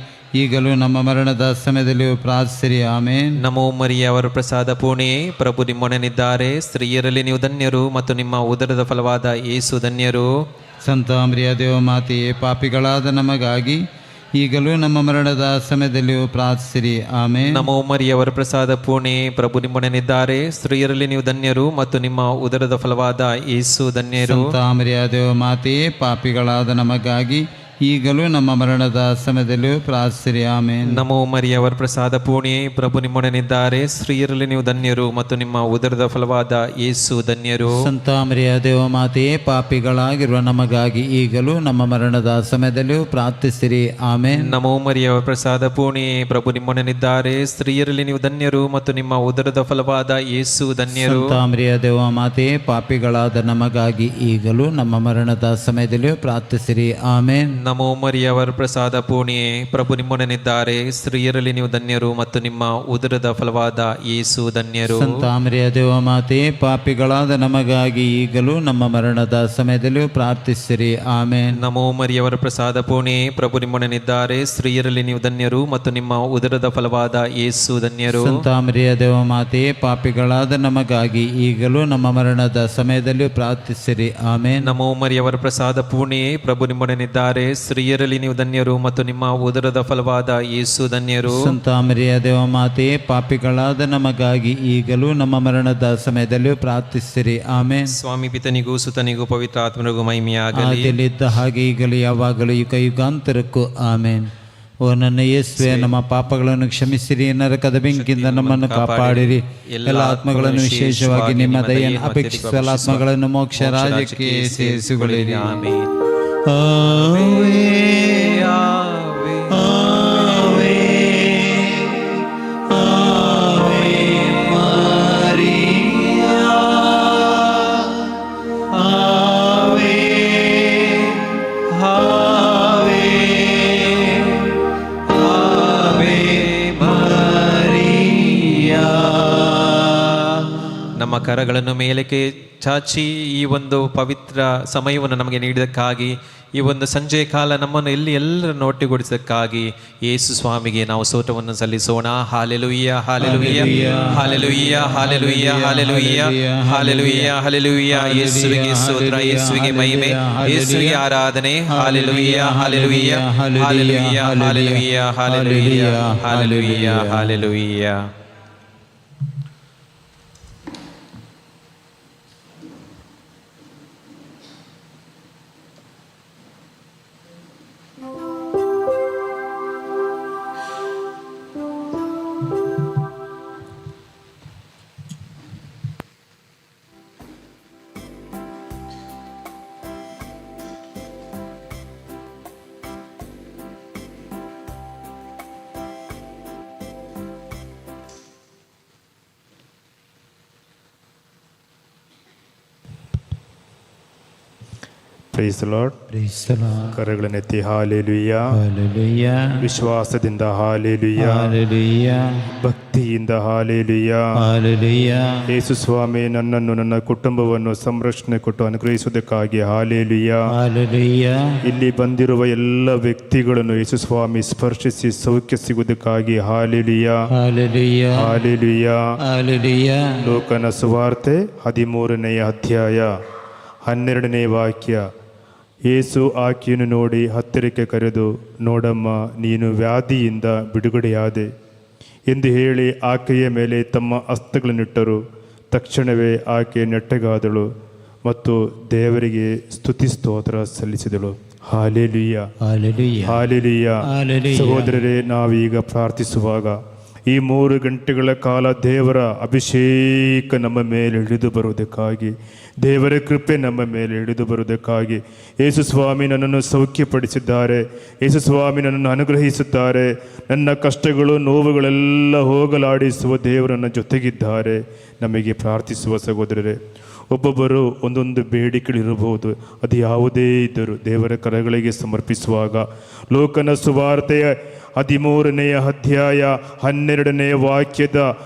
ಈಗಲೂ ನಮ್ಮ ಮರಣದ ಸಮಯದಲ್ಲಿಯೂ ಪ್ರಾರ್ಥಿಸಿರಿ. ಆಮೇನ್. ನಮೋ ಮರಿಯವರ ಪ್ರಸಾದ ಪೂರ್ಣೆಯೇ, ಪ್ರಭು ನಿಮ್ಮೊಡನಿದ್ದಾರೆ. ಸ್ತ್ರೀಯರಲ್ಲಿ ನೀವು ಧನ್ಯರು ಮತ್ತು ನಿಮ್ಮ ಉದರದ ಫಲವಾದ ಯೇಸು ಧನ್ಯರು. ಸಂತ ಮರಿಯ ದೇವಮಾತೆಯೇ, ಪಾಪಿಗಳಾದ ನಮಗಾಗಿ ಈಗಲೂ ನಮ್ಮ ಮರಣದ ಸಮಯದಲ್ಲಿಯೂ ಪ್ರಾರ್ಥಿಸಿರಿ. ಆಮೇನ್. ನಮೋ ಮರಿಯವರ ಪ್ರಸಾದ ಪೂರ್ಣೆಯೇ, ಪ್ರಭು ನಿಮ್ಮೊಡನಿದ್ದಾರೆ. ಸ್ತ್ರೀಯರಲ್ಲಿ ನೀವು ಧನ್ಯರು ಮತ್ತು ನಿಮ್ಮ ಉದರದ ಫಲವಾದ ಯೇಸು ಧನ್ಯರು. ಸಂತ ಮರಿಯ ದೇವಮಾತೆಯೇ, ಪಾಪಿಗಳಾದ ನಮಗಾಗಿ ಈಗಲೂ ನಮ್ಮ ಮರಣದ ಸಮಯದಲ್ಲಿಯೂ ಪ್ರಾರ್ಥಿಸಿರಿ. ಆಮೇನ್. ನಮೋ ಮರಿಯವರ ಪ್ರಸಾದ ಪೂರ್ಣೆಯೇ, ಪ್ರಭು ನಿಮ್ಮೊಡನಿದ್ದಾರೆ. ಸ್ತ್ರೀಯರಲ್ಲಿ ನೀವು ಧನ್ಯರು ಮತ್ತು ನಿಮ್ಮ ಉದರದ ಫಲವಾದ ಯೇಸು ಧನ್ಯರು. ಸಂತ ಮರಿಯ ದೇವಮಾತೆಯೇ, ಪಾಪಿಗಳಾಗಿರುವ ನಮಗಾಗಿ ಈಗಲೂ ನಮ್ಮ ಮರಣದ ಸಮಯದಲ್ಲಿಯೂ ಪ್ರಾರ್ಥಿಸಿರಿ. ಆಮೇನ್. ನಮೋ ಮರಿಯವರ ಪ್ರಸಾದ ಪೂರ್ಣೆಯೇ, ಪ್ರಭು ನಿಮ್ಮೊಡನಿದ್ದಾರೆ. ಸ್ತ್ರೀಯರಲ್ಲಿ ನೀವು ಧನ್ಯರು ಮತ್ತು ನಿಮ್ಮ ಉದರದ ಫಲವಾದ ಯೇಸು ಧನ್ಯರು. ಸಂತ ಮರಿಯ ದೇವಮಾತೆಯೇ, ಪಾಪಿಗಳಾದ ನಮಗಾಗಿ ಈಗಲೂ ನಮ್ಮ ಮರಣದ ಸಮಯದಲ್ಲಿಯೂ ಪ್ರಾರ್ಥಿಸಿರಿ. ಆಮೇನ್. ನಮೋ ಮರಿಯವರ ಪ್ರಸಾದ ಪೂರ್ಣೆಯೇ, ಪ್ರಭು ನಿಮ್ಮೊಡನಿದ್ದಾರೆ. ಸ್ತ್ರೀಯರಲ್ಲಿ ನೀವು ಧನ್ಯರು ಮತ್ತು ನಿಮ್ಮ ಉದರದ ಫಲವಾದ ಯೇಸು ಧನ್ಯರು. ಸಂತ ಮರಿಯ ದೇವಮಾತೆಯೇ, ಪಾಪಿಗಳಾದ ನಮಗಾಗಿ ಈಗಲೂ ನಮ್ಮ ಮರಣದ ಸಮಯದಲ್ಲಿಯೂ ಪ್ರಾರ್ಥಿಸಿರಿ. ಆಮೇನ್. ನಮೋ ಮರಿಯವರ ಪ್ರಸಾದ ಪೂರ್ಣೆಯೇ, ಪ್ರಭು ನಿಮ್ಮೊಡನಿದ್ದಾರೆ. ಸ್ತ್ರೀಯರಲ್ಲಿ ನೀವು ಧನ್ಯರು ಮತ್ತು ನಿಮ್ಮ ಉದರದ ಫಲವಾದ ಯೇಸು ಧನ್ಯರು. ಸಂತ ಮರಿಯ ದೇವಮಾತೆಯೇ, ಪಾಪಿಗಳಾದ ನಮಗಾಗಿ ಈಗಲೂ ನಮ್ಮ ಮರಣದ ಸಮಯದಲ್ಲಿಯೂ ಪ್ರಾರ್ಥಿಸಿರಿ. ಆಮೇನ್. ನಮೋ ಮರಿಯವರ ಪ್ರಸಾದ ಪೂರ್ಣೆಯೇ, ಪ್ರಭು ನಿಮ್ಮೊಡನಿದ್ದಾರೆ. ಸ್ತ್ರೀಯರಲ್ಲಿ ನೀವು ಧನ್ಯರು ಮತ್ತು ನಿಮ್ಮ ಉದರದ ಫಲವಾದ ಯೇಸು ಧನ್ಯರು. ಸಂತ ಮರಿಯ ದೇವಮಾತೆಯೇ, ಪಾಪಿಗಳಾದ ನಮಗಾಗಿ ಈಗಲೂ ನಮ್ಮ ಮರಣದ ಸಮಯದಲ್ಲಿಯೂ ಪ್ರಾರ್ಥಿಸಿರಿ. ಆಮೇನ್. ಸ್ವಾಮಿ ಪಿತನಿಗೂ ಸುತನಿಗೂ ಪವಿತ್ರ ಆತ್ಮನಿಗೂ ಮಹಿಮೆಯಾಗಲಿ, ಆದಿಯಲ್ಲಿದ್ದ ಹಾಗೆ ಈಗಲೂ ಯಾವಾಗಲೂ ಯುಗ ಯುಗಾಂತರಕ್ಕೂ ಆಮೇನ್. ಓ ನನ್ನ ಯೇಸುವೆ, ನಮ್ಮ ಪಾಪಗಳನ್ನು ಕ್ಷಮಿಸಿರಿ, ನರಕದ ಬೆಂಕಿಯಿಂದ ನಮ್ಮನ್ನು ಕಾಪಾಡಿರಿ. ಎಲ್ಲ ಆತ್ಮಗಳನ್ನು, ವಿಶೇಷವಾಗಿ ನಿಮ್ಮ ದಯೆಯನ್ನು ಅಪೇಕ್ಷಿಸುವ ಎಲ್ಲ ಆತ್ಮಗಳನ್ನು ಮೋಕ್ಷ ರಾಜ್ಯಕ್ಕೆ ಸೇರಿಸಿಕೊಳ್ಳಿರಿ. ಆಮೆನ್. ಆವೆ ಆವೆ ಆವೆ ಆವೆ ಮರಿಯ ಆವೆ ಆವೆ ಆವೆ ಮರಿಯ ನಮ್ಮ ಕರಗಳನ್ನು ಮೇಲಕ್ಕೆ ಚಾಚಿ ಈ ಒಂದು ಪವಿತ್ರ ಸಮಯವನ್ನು ನಮಗೆ ನೀಡಿದ್ದಕ್ಕಾಗಿ, ಈ ಒಂದು ಸಂಜೆಯ ಕಾಲ ನಮ್ಮನ್ನು ಎಲ್ಲರನ್ನು ಒಟ್ಟುಗೂಡಿಸೋದಕ್ಕಾಗಿ ಯೇಸು ಸ್ವಾಮಿಗೆ ನಾವು ಸ್ತೋತ್ರವನ್ನು ಸಲ್ಲಿಸೋಣ. Hallelujah, hallelujah, hallelujah, hallelujah, hallelujah, hallelujah, hallelujah. ಯೇಸುವಿಗೆ ಸ್ತೋತ್ರ, ಯೇಸುವಿಗೆ ಮಹಿಮೆ, ಯೇಸುವಿಗೆ ಆರಾಧನೆ. Hallelujah, hallelujah, hallelujah, hallelujah, hallelujah, hallelujah, hallelujah. Price the lord. Praise the Lord. ಕರಗಳನ್ನೆತ್ತಿ hallelujah. Hallelujah. ವಿಶ್ವಾಸದಿಂದ ಹಾಲೆಲೂಯ್ಯ. Hallelujah. ಭಕ್ತಿಯಿಂದ ಹಾಲೆಲೂಯ್ಯ. Hallelujah. ಯೇಸು ಸ್ವಾಮಿ ನನ್ನನ್ನು ನನ್ನ ಕುಟುಂಬವನ್ನು ಸಂರಕ್ಷಣೆ ಕೊಟ್ಟು ಅನುಗ್ರಹಿಸುವುದಕ್ಕಾಗಿ ಹಾಲೆಲೂಯ್ಯ. Hallelujah. ಇಲ್ಲಿ ಬಂದಿರುವ ಎಲ್ಲ ವ್ಯಕ್ತಿಗಳನ್ನು ಯೇಸು ಸ್ವಾಮಿ ಸ್ಪರ್ಶಿಸಿ ಸೌಖ್ಯ ಸಿಗುವುದಕ್ಕಾಗಿ ಹಾಲೆಲೂಯ್ಯ. Hallelujah. ಹಾಲೆಲೂಯ್ಯ. Hallelujah. ಲೋಕನ ಸುವಾರ್ತೆ 13ನೇ ಅಧ್ಯಾಯ 12ನೇ ವಾಕ್ಯ. ಯೇಸು ಆಕೆಯನ್ನು ನೋಡಿ ಹತ್ತಿರಕ್ಕೆ ಕರೆದು, ನೋಡಮ್ಮ, ನೀನು ವ್ಯಾಧಿಯಿಂದ ಬಿಡುಗಡೆಯಾದೆ ಎಂದು ಹೇಳಿ ಆಕೆಯ ಮೇಲೆ ತಮ್ಮ ಹಸ್ತಗಳನ್ನಿಟ್ಟರು. ತಕ್ಷಣವೇ ಆಕೆ ನೆಟ್ಟಗಾದಳು ಮತ್ತು ದೇವರಿಗೆ ಸ್ತುತಿ ಸ್ತೋತ್ರ ಸಲ್ಲಿಸಿದಳು. Hallelujah, Hallelujah. ಹಾಲೆಲೂಯ್ಯ. Hallelujah. ಸಹೋದರರೇ, ನಾವೀಗ ಪ್ರಾರ್ಥಿಸುವಾಗ ಈ 3 ಗಂಟೆಗಳ ಕಾಲ ದೇವರ ಅಭಿಷೇಕ ನಮ್ಮ ಮೇಲೆ ಇಳಿದು ಬರುವುದಕ್ಕಾಗಿ, ದೇವರ ಕೃಪೆ ನಮ್ಮ ಮೇಲೆ ಇಳಿದು ಬರುವುದಕ್ಕಾಗಿ ಯೇಸು ಸ್ವಾಮಿ ನನ್ನನ್ನು ಸೌಖ್ಯಪಡಿಸಿದ್ದಾರೆ. ಯೇಸು ಸ್ವಾಮಿ ನನ್ನನ್ನು ಅನುಗ್ರಹಿಸುತ್ತಾರೆ. ನನ್ನ ಕಷ್ಟಗಳು ನೋವುಗಳೆಲ್ಲ ಹೋಗಲಾಡಿಸುವ ದೇವರನ್ನ ಜೊತೆಗಿದ್ದಾರೆ. ನಮಗೆ ಪ್ರಾರ್ಥಿಸುವ ಸಹೋದರರೇ, ಒಬ್ಬೊಬ್ಬರು ಒಂದೊಂದು ಬೇಡಿಕೆಗಳಿರಬಹುದು. ಅದು ಯಾವುದೇ ಇದ್ದರೂ ದೇವರ ಕರಗಳಿಗೆ ಸಮರ್ಪಿಸುವಾಗ ಲೋಕನ ಸುವಾರ್ತೆಯ 13ನೇ ಅಧ್ಯಾಯ 12ನೇ ವಾಕ್ಯದ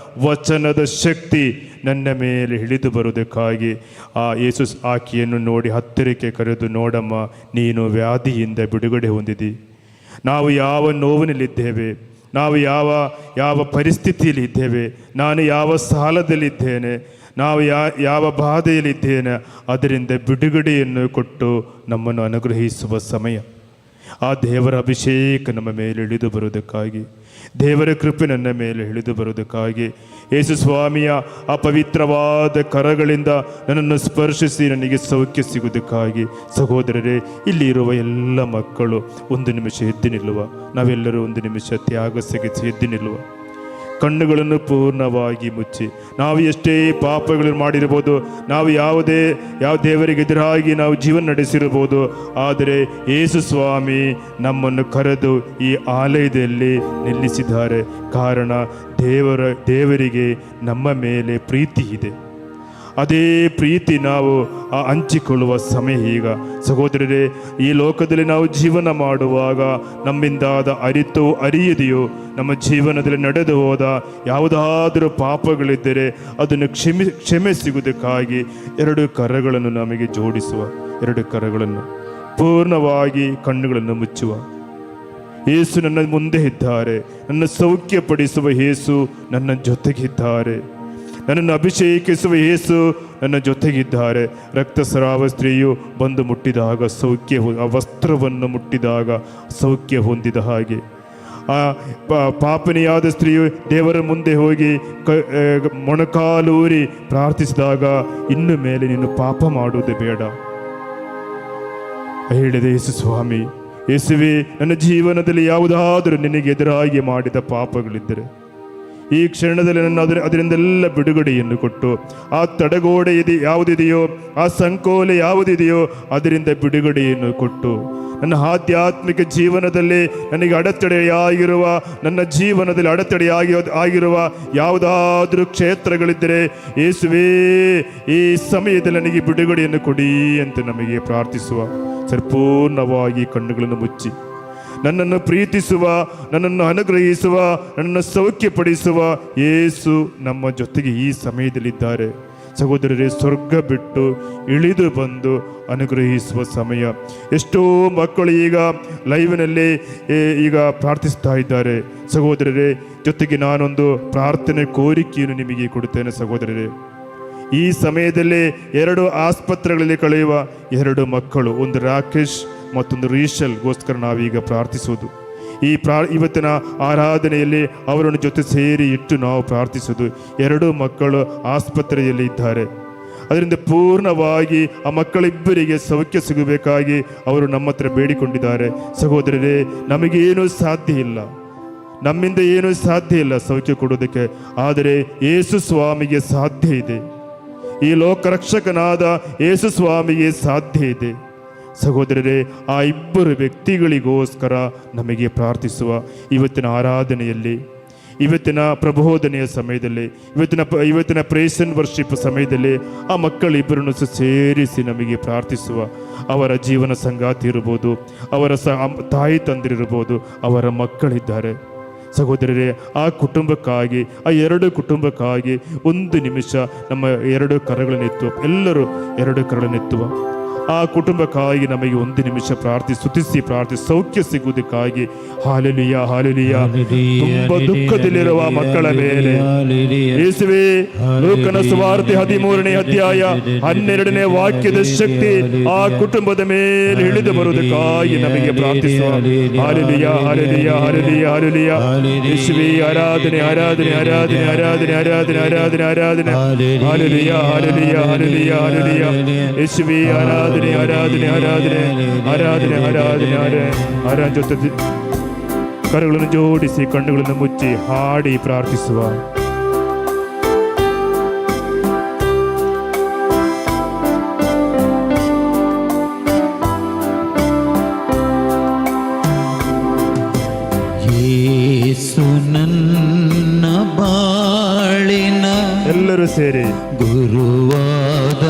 ವಚನದ ಶಕ್ತಿ ನನ್ನ ಮೇಲೆ ಇಳಿದು ಬರುವುದಕ್ಕಾಗಿ ಆ ಯೇಸು ಆಕೆಯನ್ನು ನೋಡಿ ಹತ್ತಿರಕ್ಕೆ ಕರೆದು, ನೋಡಮ್ಮ, ನೀನು ವ್ಯಾಧಿಯಿಂದ ಬಿಡುಗಡೆ ಹೊಂದಿದಿ. ನಾವು ಯಾವ ನೋವಿನಲ್ಲಿದ್ದೇವೆ, ನಾವು ಯಾವ ಪರಿಸ್ಥಿತಿಯಲ್ಲಿದ್ದೇವೆ, ನಾನು ಯಾವ ಸಾಲದಲ್ಲಿದ್ದೇನೆ, ನಾವು ಯಾವ ಬಾಧೆಯಲ್ಲಿದ್ದೇನೆ, ಅದರಿಂದ ಬಿಡುಗಡೆಯನ್ನು ಕೊಟ್ಟು ನಮ್ಮನ್ನು ಅನುಗ್ರಹಿಸುವ ಸಮಯ. ಆ ದೇವರ ಅಭಿಷೇಕ ನಮ್ಮ ಮೇಲೆ ಇಳಿದು ಬರುವುದಕ್ಕಾಗಿ, ದೇವರ ಕೃಪೆ ನನ್ನ ಮೇಲೆ ಇಳಿದು ಬರುವುದಕ್ಕಾಗಿ ಯೇಸು ಸ್ವಾಮಿಯ ಆ ಪವಿತ್ರವಾದ ಕರಗಳಿಂದ ನನ್ನನ್ನು ಸ್ಪರ್ಶಿಸಿ ನನಗೆ ಸೌಖ್ಯ ಸಿಗುವುದಕ್ಕಾಗಿ ಸಹೋದರರೇ, ಇಲ್ಲಿ ಇರುವ ಎಲ್ಲ ಮಕ್ಕಳು ಒಂದು ನಿಮಿಷ ಎದ್ದು ನಿಲ್ಲುವ. ನಾವೆಲ್ಲರೂ ಒಂದು ನಿಮಿಷ ತ್ಯಾಗ ಸಗಿಸಿ ಎದ್ದು ನಿಲ್ಲುವ. ಕಣ್ಣುಗಳನ್ನು ಪೂರ್ಣವಾಗಿ ಮುಚ್ಚಿ, ನಾವು ಎಷ್ಟೇ ಪಾಪಗಳನ್ನು ಮಾಡಿರ್ಬೋದು, ನಾವು ಯಾವ ದೇವರಿಗೆ ಎದುರಾಗಿ ನಾವು ಜೀವನ ನಡೆಸಿರ್ಬೋದು, ಆದರೆ ಯೇಸು ಸ್ವಾಮಿ ನಮ್ಮನ್ನು ಕರೆದು ಈ ಆಲಯದಲ್ಲಿ ನಿಲ್ಲಿಸಿದ್ದಾರೆ. ಕಾರಣ ದೇವರಿಗೆ ನಮ್ಮ ಮೇಲೆ ಪ್ರೀತಿ ಇದೆ. ಅದೇ ಪ್ರೀತಿ ನಾವು ಹಂಚಿಕೊಳ್ಳುವ ಸಮಯ ಈಗ. ಸಹೋದರರೇ, ಈ ಲೋಕದಲ್ಲಿ ನಾವು ಜೀವನ ಮಾಡುವಾಗ ನಮ್ಮಿಂದಾದ ಅರಿಯದೆಯೋ ನಮ್ಮ ಜೀವನದಲ್ಲಿ ನಡೆದು ಹೋದ ಯಾವುದಾದರೂ ಪಾಪಗಳಿದ್ದರೆ ಅದನ್ನು ಕ್ಷಮೆ ಸಿಗುವುದಕ್ಕಾಗಿ 2 ಕರಗಳನ್ನು ನಮಗೆ ಜೋಡಿಸುವ. 2 ಕರಗಳನ್ನು ಪೂರ್ಣವಾಗಿ ಕಣ್ಣುಗಳನ್ನು ಮುಚ್ಚುವ. ಯೇಸು ನನ್ನ ಮುಂದೆ ಇದ್ದಾರೆ. ನನ್ನ ಸೌಖ್ಯಪಡಿಸುವ ಯೇಸು ನನ್ನ ಜೊತೆಗಿದ್ದಾರೆ. ನನ್ನನ್ನು ಅಭಿಷೇಕಿಸುವ ಯೇಸು ನನ್ನ ಜೊತೆಗಿದ್ದಾರೆ. ರಕ್ತಸ್ರಾವ ಸ್ತ್ರೀಯು ಬಂದು ಮುಟ್ಟಿದಾಗ ಆ ವಸ್ತ್ರವನ್ನು ಮುಟ್ಟಿದಾಗ ಸೌಖ್ಯ ಹೊಂದಿದ ಹಾಗೆ ಆ ಪಾಪನಿಯಾದ ಸ್ತ್ರೀಯು ದೇವರ ಮುಂದೆ ಹೋಗಿ ಮೊಣಕಾಲೂರಿ ಪ್ರಾರ್ಥಿಸಿದಾಗ, ಇನ್ನು ಮೇಲೆ ನೀನು ಪಾಪ ಮಾಡುವುದು ಬೇಡ ಹೇಳಿದೆ ಯೇಸು ಸ್ವಾಮಿ. ಯೇಸುವೆ, ನನ್ನ ಜೀವನದಲ್ಲಿ ಯಾವುದಾದರೂ ನಿನಗೆ ಎದುರಾಗಿ ಮಾಡಿದ ಪಾಪಗಳಿದ್ದರೆ ಈ ಕ್ಷಣದಲ್ಲಿ ನನ್ನ ಅದರಿಂದೆಲ್ಲ ಬಿಡುಗಡೆಯನ್ನು ಕೊಟ್ಟು, ಆ ತಡೆಗೋಡೆ ಯಾವುದಿದೆಯೋ, ಆ ಸಂಕೋಲೆ ಯಾವುದಿದೆಯೋ ಅದರಿಂದ ಬಿಡುಗಡೆಯನ್ನು ಕೊಟ್ಟು, ನನ್ನ ಆಧ್ಯಾತ್ಮಿಕ ಜೀವನದಲ್ಲಿ ನನಗೆ ನನ್ನ ಜೀವನದಲ್ಲಿ ಅಡೆತಡೆಯಾಗಿರುವ ಯಾವುದಾದ್ರೂ ಕ್ಷೇತ್ರಗಳಿದ್ದರೆ ಯೇಸುವೇ, ಈ ಸಮಯದಲ್ಲಿ ನನಗೆ ಬಿಡುಗಡೆಯನ್ನು ಕೊಡಿ ಅಂತ ನಮಗೆ ಪ್ರಾರ್ಥಿಸುವ. ಸಂಪೂರ್ಣವಾಗಿ ಕಣ್ಣುಗಳನ್ನು ಮುಚ್ಚಿ, ನನ್ನನ್ನು ಪ್ರೀತಿಸುವ, ನನ್ನನ್ನು ಅನುಗ್ರಹಿಸುವ, ನನ್ನನ್ನು ಸೌಖ್ಯಪಡಿಸುವ ಯೇಸು ನಮ್ಮ ಜೊತೆಗೆ ಈ ಸಮಯದಲ್ಲಿದ್ದಾರೆ. ಸಹೋದರರೇ, ಸ್ವರ್ಗ ಬಿಟ್ಟು ಇಳಿದು ಬಂದು ಅನುಗ್ರಹಿಸುವ ಸಮಯ. ಎಷ್ಟೋ ಮಕ್ಕಳು ಈಗ ಲೈವ್ನಲ್ಲಿ ಈಗ ಪ್ರಾರ್ಥಿಸ್ತಾ ಇದ್ದಾರೆ. ಸಹೋದರರೇ, ಜೊತೆಗೆ ನಾನೊಂದು ಪ್ರಾರ್ಥನೆ ಕೋರಿಕೆಯನ್ನು ನಿಮಗೆ ಕೊಡುತ್ತೇನೆ. ಸಹೋದರರೇ, ಈ ಸಮಯದಲ್ಲಿ 2 ಆಸ್ಪತ್ರೆಗಳಲ್ಲಿ ಕಳೆಯುವ 2 ಮಕ್ಕಳು, ಒಂದು ರಾಕೇಶ್ ಮತ್ತೊಂದು ರೀಶಲ್ಗೋಸ್ಕರ ನಾವೀಗ ಪ್ರಾರ್ಥಿಸುವುದು. ಇವತ್ತಿನ ಆರಾಧನೆಯಲ್ಲಿ ಅವರನ್ನು ಜೊತೆ ಸೇರಿ ಇಟ್ಟು ನಾವು ಪ್ರಾರ್ಥಿಸುವುದು. 2 ಮಕ್ಕಳು ಆಸ್ಪತ್ರೆಯಲ್ಲಿ ಇದ್ದಾರೆ. ಅದರಿಂದ ಪೂರ್ಣವಾಗಿ ಆ ಮಕ್ಕಳಿಬ್ಬರಿಗೆ ಸೌಖ್ಯ ಸಿಗಬೇಕಾಗಿ ಅವರು ನಮ್ಮ ಹತ್ರ ಬೇಡಿಕೊಂಡಿದ್ದಾರೆ. ಸಹೋದರರೇ, ನಮಗೇನೂ ಸಾಧ್ಯ ಇಲ್ಲ, ನಮ್ಮಿಂದ ಏನೂ ಸಾಧ್ಯ ಇಲ್ಲ ಸೌಖ್ಯ ಕೊಡೋದಕ್ಕೆ. ಆದರೆ ಯೇಸು ಸ್ವಾಮಿಗೆ ಸಾಧ್ಯ ಇದೆ. ಈ ಲೋಕರಕ್ಷಕನಾದ ಯೇಸು ಸ್ವಾಮಿಗೆ ಸಾಧ್ಯ ಇದೆ. ಸಹೋದರರೇ, ಆ 2 ವ್ಯಕ್ತಿಗಳಿಗೋಸ್ಕರ ನಮಗೆ ಪ್ರಾರ್ಥಿಸುವ ಇವತ್ತಿನ ಆರಾಧನೆಯಲ್ಲಿ, ಇವತ್ತಿನ ಪ್ರಬೋಧನೆಯ ಸಮಯದಲ್ಲಿ, ಇವತ್ತಿನ ಪ್ರೇಸ್ ಅಂಡ್ ವರ್ಷಿಪ್ ಸಮಯದಲ್ಲಿ ಆ ಮಕ್ಕಳಿಬ್ಬರನ್ನು ಸೇರಿಸಿ ನಮಗೆ ಪ್ರಾರ್ಥಿಸುವ. ಅವರ ಜೀವನ ಸಂಗಾತಿ ಇರ್ಬೋದು, ಅವರ ತಾಯಿ ತಂದಿರಿರ್ಬೋದು, ಅವರ ಮಕ್ಕಳಿದ್ದಾರೆ. ಸಹೋದರರೇ, ಆ ಕುಟುಂಬಕ್ಕಾಗಿ, ಆ 2 ಕುಟುಂಬಕ್ಕಾಗಿ 1 ನಿಮಿಷ ನಮ್ಮ 2 ಕರಗಳನ್ನೆತ್ತುವ, ಎಲ್ಲರೂ 2 ಕರಗಳನ್ನೆತ್ತುವ. ಆ ಕುಟುಂಬಕ್ಕಾಗಿ ನಮಗೆ 1 ನಿಮಿಷ ಸ್ತುತಿಸಿ ಸೌಖ್ಯ ಸಿಗುವುದಕ್ಕಾಗಿ. Hallelujah, hallelujah. ತುಂಬಾ ದುಃಖದಲ್ಲಿರುವ ಮಕ್ಕಳ ಮೇಲೆ ಯೇಸುವೇ, ಲೂಕನ ಸುವಾರ್ತೆ 13ನೇ ಅಧ್ಯಾಯ 12ನೇ ವಾಕ್ಯದ ಶಕ್ತಿ ಆ ಕುಟುಂಬದ ಮೇಲೆ ಇಳಿದು ಬರುವುದಕ್ಕಾಗಿ ನಮಗೆ ಪ್ರಾರ್ಥಿಸುವ. Hallelujah, hallelujah, hallelujah, hallelujah. ಯೇಸುವೇ, ಆರಾಧನೆ, ಆರಾಧನೆ, ಆರಾಧನೆ, ಆರಾಧನೆ, ಆರಾಧನೆ, ಆರಾಧನೆ, ಆರಾಧನೆ. Hallelujah, hallelujah, hallelujah, hallelujah. ಯೇಸುವೇ, ಆರಾಧನೆ, ಆರಾಧನೆ, ಆರಾಧನೆ, ಆರಾಧನೆ, ಆರಾಧನೆ, ಆರಾಧನೆ. ಜೊತೆ ಕರಗಳನ್ನು ಜೋಡಿಸಿ ಕಣ್ಣುಗಳನ್ನು ಮುಚ್ಚಿ ಹಾಡಿ ಪ್ರಾರ್ಥಿಸುವ. ಯೇಸು ನನ್ನ ಬಾಳಿನ ಎಲ್ಲರೂ ಸೇರಿ ಗುರುವಾದ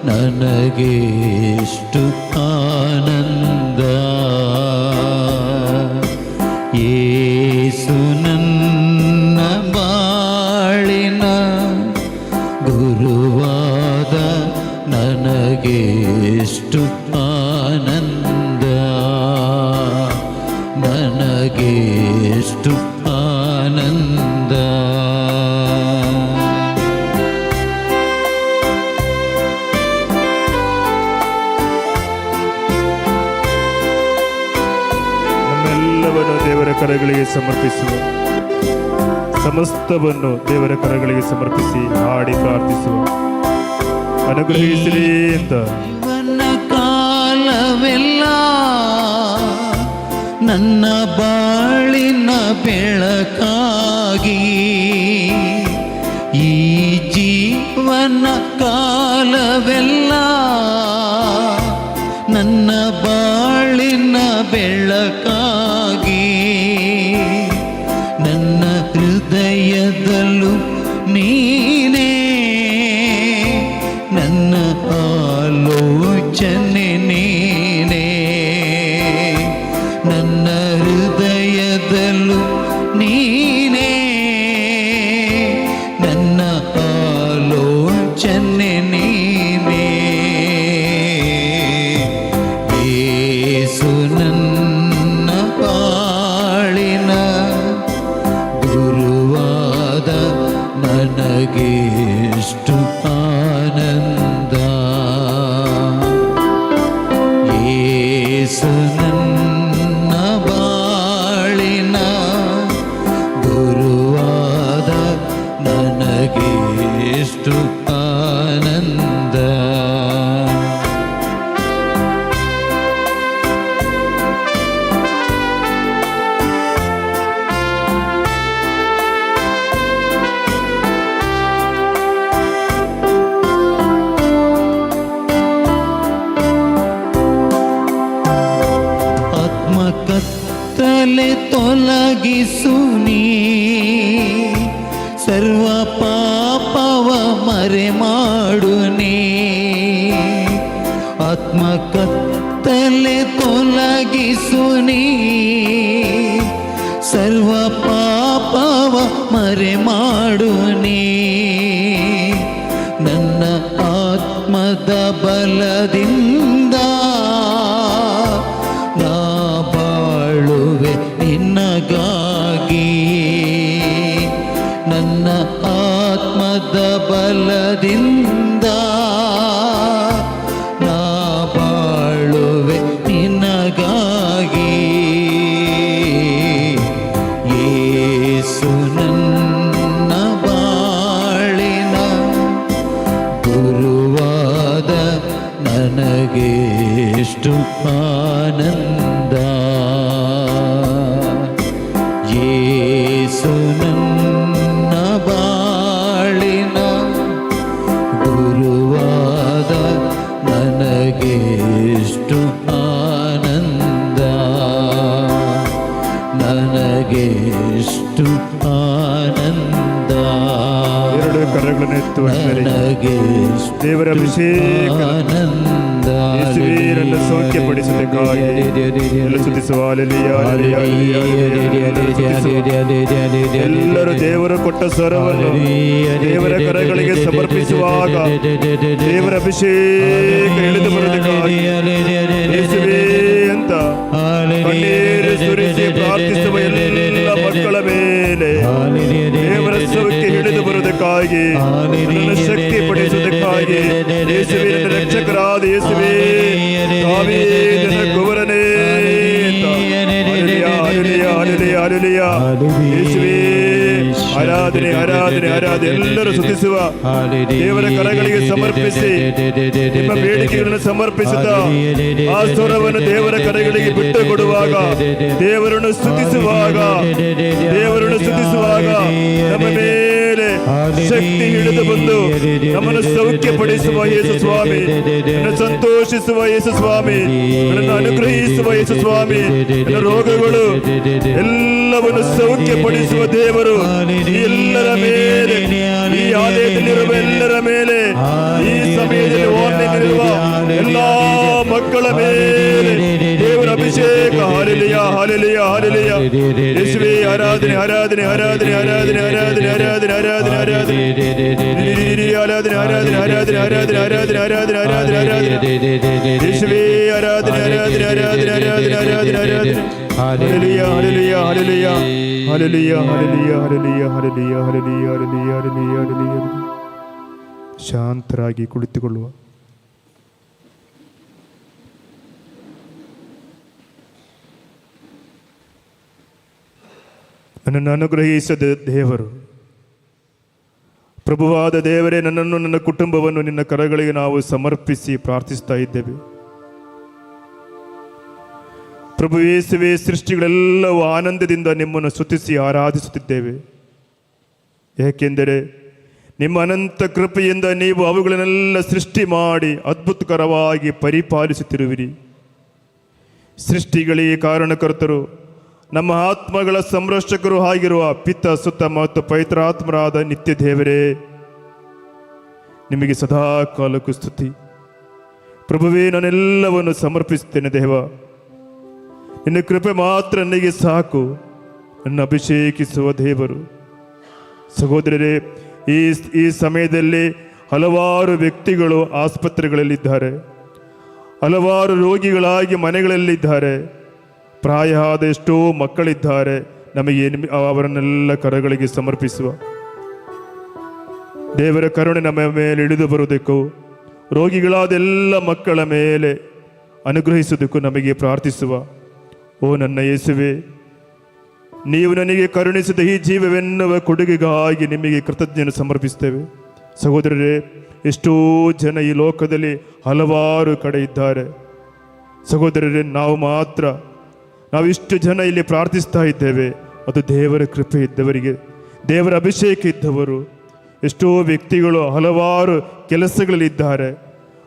ನನಗೆಷ್ಟು ಆನಂದ. ಯೇಸು ನನ್ನ ಬಾಳಿನ ಗುರುವಾದ ನನಗೆಷ್ಟು ಆನಂದ, ನನಗೆಷ್ಟು ಆನಂದ. ದೇವರ ಕರಗಳಿಗೆ ಸಮರ್ಪಿಸುವ, ಸಮಸ್ತವನ್ನು ದೇವರ ಕರಗಳಿಗೆ ಸಮರ್ಪಿಸಿ ಹಾಡಿ ಪ್ರಾರ್ಥಿಸುವ. ಅನುಗ್ರಹಿಸಲಿ ಅಂತ. ಜೀವನ ಕಾಲವೆಲ್ಲ ನನ್ನ ಬಾಳಿನ ಬೆಳಕಾಗಿ, ಈ ಜೀವನ ಕಾಲವೆಲ್ಲ ನನ್ನ ಬಾಳಿನ ಬೆಳಕಾಗಿ, ನನ್ನ ಹೃದಯದಲ್ಲೂ ನೀನೇ, ನನ್ನ ಆಲೋಚನೆ ನೀನೇ, ನನ್ನ ಹೃದಯದಲ್ಲೂ ನೀನೇ, ನನ್ನ ಆಲೋಚನೆ ನೀನೇ. ಯೇಸು ನನ್ನ ಬಾಳಿನ ಗುರುವಾದ ನನಗೆಷ್ಟು ಆನಂದ. ಯೇಸು ನನ್ನ ಬಾಳಿನ ಗುರುವಾದ ನನಗೆಷ್ಟು ಆನಂದ. ಆತ್ಮಕತ್ತಲೆ ತೊಲಗಿಸು ನೀ, ಸರ್ವ ಪಾಪವ ಮರೆ ಮಾಡು ನೀ. ಆತ್ಮಕತ್ತಲೆ ತೊಲಗಿಸು ನೀ, ಸರ್ವ ಪಾಪವ ಮರೆ ಮಾಡು ನೀ. ನನ್ನ ಬಲದಿಂದ ನಾ ಬಾಳುವೆ ನಿನ್ನಗಾಗಿ. ನನ್ನ ಆತ್ಮದ ಬಲದಿಂದ ನಾ ಬಾಳುವೆ ನಿನ್ನಗಾಗಿ. ಯೇಸು ನನ್ನ ಬಾಳಿನ ಗುರುವಾದ ನನಗೆಷ್ಟು ಆನಂದ. ಯೇಸು ನನ್ನ ಬಾಳಿನ ಗುರುವಾದ ನನಗೆಷ್ಟು ಆನಂದ. ನನಗೆಷ್ಟು ಆನಂದ. ಎರಡು ಕರಗಳನ್ನೆತ್ತು ನನಗೆ ದೇವರ ಅಭಿಷೇಕ ಆನಂದ. ಯೇಸುವೀರನ್ನು ಸೌಖ್ಯಪಡಿಸಬೇಕಾಗಿ ಎಲ್ಲ ಸ್ತುತಿಸುವ ಹಲ್ಲೆಲೂಯಾ, ಹಲ್ಲೆಲೂಯಾ, ಹಲ್ಲೆಲೂಯಾ, ಹಲ್ಲೆಲೂಯಾ. ಎಲ್ಲರೂ ದೇವರು ಕೊಟ್ಟ ಸ್ವರವನ್ನು ದೇವರ ಕರಗಳಿಗೆ ಸಮರ್ಪಿಸುವಾಗ ದೇವರ ಅಭಿಷೇಕ ಇಳಿದು ಬರುವುದಕ್ಕಾಗಿ ಯೇಸುವೇ ಅಂತ ಕಣ್ಣೀರು ಸುರಿಸಿ ಪ್ರಾರ್ಥಿಸುವ ಎಲ್ಲ ಮಕ್ಕಳ ಮೇಲೆ ದೇವರ ಸೌಖ್ಯ ಹಿಡಿದು ಬರುವುದಕ್ಕಾಗಿ ನನ್ನನ್ನು ಶಕ್ತಿ ಪಡಿಸುವುದಕ್ಕಾಗಿ ಯೇಸುವೇ ನನ್ನ ರಕ್ಷಕರಾದ ಯೇಸುವೇ ದಾವೀದನ ಕುವರನೇ ಅಂತ ಹಲ್ಲೆಲೂಯಾ, ಹಲ್ಲೆಲೂಯಾ, ಹಲ್ಲೆಲೂಯಾ, ಹಲ್ಲೆಲೂಯಾ. ಯೇಸುವೇ ಆರಾಧನೆ, ಆರಾಧನೆ, ಆರಾಧನೆ. ಎಲ್ಲರೂ ಸ್ತುತಿಸುವ ದೇವರ ಕರಗಳಿಗೆ ಸಮರ್ಪಿಸಿ ನಿಮ್ಮ ಬೇಡಿಕೆಗಳನ್ನು ಸಮರ್ಪಿಸುತ್ತಾ ಆ ಸ್ವರವನ್ನು ದೇವರ ಕರಗಳಿಗೆ ಬಿಟ್ಟು ಕೊಡುವಾಗ ದೇವರನ್ನು ಸ್ತುತಿಸುವಾಗ ದೇವರನ್ನು ಸ್ತುತಿಸುವಾಗ ನಮ್ಮ ಮೇಲೆ ಶಕ್ತಿ ಹಿಡಿದು ಬಂದು ನಮ್ಮನ್ನು ಸೌಖ್ಯಪಡಿಸುವ ಯೇಸು ಸ್ವಾಮಿ, ನನ್ನನ್ನು ಸಂತೋಷಿಸುವ ಯೇಸು ಸ್ವಾಮಿ, ನನ್ನನ್ನು ಅನುಗ್ರಹಿಸುವ ಯೇಸು ಸ್ವಾಮಿ, ನನ್ನ ರೋಗಗಳು ಎಲ್ಲವನ್ನು ಸೌಖ್ಯಪಡಿಸುವ ದೇವರು ಎಲ್ಲರ ಮೇಲೆ, ಈ ಆಲಯದಲ್ಲಿರುವ ಎಲ್ಲರ ಮೇಲೆ, ಈ ಸಮಯದಲ್ಲಿ ಓರ್ನಲ್ಲಿರುವ ಎಲ್ಲಾ ಮಕ್ಕಳ ಮೇಲೆ ದೇವರ ಅಭಿಷೇಕ. Hallelujah, hallelujah, hallelujah. ಯೇಸುವೇ ಆರಾಧನೆ, ಆರಾಧನೆ, ಆರಾಧನೆ, ಆರಾಧನೆ, ಆರಾಧನೆ, ಆರಾಧನೆ, ಆರಾಧನೆ, ಆರಾಧನೆ, ಆರಾಧನೆ, ಆರಾಧನೆ, ಆರಾಧನೆ, ಆರಾಧನೆ, ಆರಾಧನೆ, ಆರಾಧನೆ, ಆರಾಧನೆ, ಆರಾಧನೆ. ಯೇಸುವೇ ಆರಾಧನೆ, ಆರಾಧನೆ, ಆರಾಧನೆ, ಆರಾಧನೆ, ಆರಾಧನೆ, ಆರಾಧನೆ. Hallelujah, hallelujah, hallelujah, hallelujah, hallelujah, hallelujah, hallelujah, hallelujah, hallelujah, hallelujah, hallelujah. ಶಾಂತರಾಗಿ ಕುಳಿತುಕೊಳ್ಳುವ. ನನ್ನನ್ನು ಅನುಗ್ರಹಿಸದ ದೇವರು, ಪ್ರಭುವಾದ ದೇವರೇ, ನನ್ನನ್ನು ನನ್ನ ಕುಟುಂಬವನ್ನು ನಿನ್ನ ಕರಗಳಿಗೆ ನಾವು ಸಮರ್ಪಿಸಿ ಪ್ರಾರ್ಥಿಸ್ತಾ ಇದ್ದೇವೆ. ಪ್ರಭು ಯೇಸುವೇ, ಸೃಷ್ಟಿಗಳೆಲ್ಲವೂ ಆನಂದದಿಂದ ನಿಮ್ಮನ್ನು ಸ್ತುತಿಸಿ ಆರಾಧಿಸುತ್ತಿದ್ದೇವೆ. ಏಕೆಂದರೆ ನಿಮ್ಮ ಅನಂತ ಕೃಪೆಯಿಂದ ನೀವು ಅವುಗಳನ್ನೆಲ್ಲ ಸೃಷ್ಟಿ ಮಾಡಿ ಅದ್ಭುತಕರವಾಗಿ ಪರಿಪಾಲಿಸುತ್ತಿರುವಿರಿ. ಸೃಷ್ಟಿಗಳಿಗೆ ಕಾರಣಕರ್ತರು, ನಮ್ಮ ಆತ್ಮಗಳ ಸಂರಕ್ಷಕರು ಆಗಿರುವ ಪಿತ, ಸುತ್ತ ಮತ್ತು ಪವಿತ್ರಾತ್ಮರಾದ ನಿತ್ಯ ದೇವರೇ, ನಿಮಗೆ ಸದಾ ಕಾಲಕ್ಕೂ ಸ್ತುತಿ. ಪ್ರಭುವೇ, ನಾನೆಲ್ಲವನ್ನು ಸಮರ್ಪಿಸುತ್ತೇನೆ ದೇವ. ನಿನ್ನ ಕೃಪೆ ಮಾತ್ರ ನನಗೆ ಸಾಕು. ನನ್ನ ಅಭಿಷೇಕಿಸುವ ದೇವರು. ಸಹೋದರರೇ, ಈ ಸಮಯದಲ್ಲಿ ಹಲವಾರು ವ್ಯಕ್ತಿಗಳು ಆಸ್ಪತ್ರೆಗಳಲ್ಲಿದ್ದಾರೆ, ಹಲವಾರು ರೋಗಿಗಳಾಗಿ ಮನೆಗಳಲ್ಲಿದ್ದಾರೆ, ಪ್ರಾಯ ಆದ ಎಷ್ಟೋ ಮಕ್ಕಳಿದ್ದಾರೆ. ನಮಗೆ ಅವರನ್ನೆಲ್ಲ ಕರಗಳಿಗೆ ಸಮರ್ಪಿಸುವ. ದೇವರ ಕರುಣೆ ನಮ್ಮ ಮೇಲೆ ಇಳಿದು ಬರುವುದಕ್ಕೂ ರೋಗಿಗಳಾದ ಎಲ್ಲ ಮಕ್ಕಳ ಮೇಲೆ ಅನುಗ್ರಹಿಸುವುದಕ್ಕೂ ನಮಗೆ ಪ್ರಾರ್ಥಿಸುವ. ಓ ನನ್ನ ಯೇಸುವೆ, ನೀವು ನನಗೆ ಕರುಣಿಸಿದ ಈ ಜೀವವೆನ್ನುವ ಕೊಡುಗೆಗಾಗಿ ನಿಮಗೆ ಕೃತಜ್ಞತೆ ಸಮರ್ಪಿಸ್ತೇವೆ. ಸಹೋದರರೇ, ಎಷ್ಟೋ ಜನ ಈ ಲೋಕದಲ್ಲಿ ಹಲವಾರು ಕಡೆ ಇದ್ದಾರೆ. ಸಹೋದರರೇ, ನಾವಿಷ್ಟು ಜನ ಇಲ್ಲಿ ಪ್ರಾರ್ಥಿಸ್ತಾ ಇದ್ದೇವೆ. ಅದು ದೇವರ ಕೃಪೆ ಇದ್ದವರಿಗೆ, ದೇವರ ಅಭಿಷೇಕ ಇದ್ದವರು. ಎಷ್ಟೋ ವ್ಯಕ್ತಿಗಳು ಹಲವಾರು ಕೆಲಸಗಳಲ್ಲಿದ್ದಾರೆ.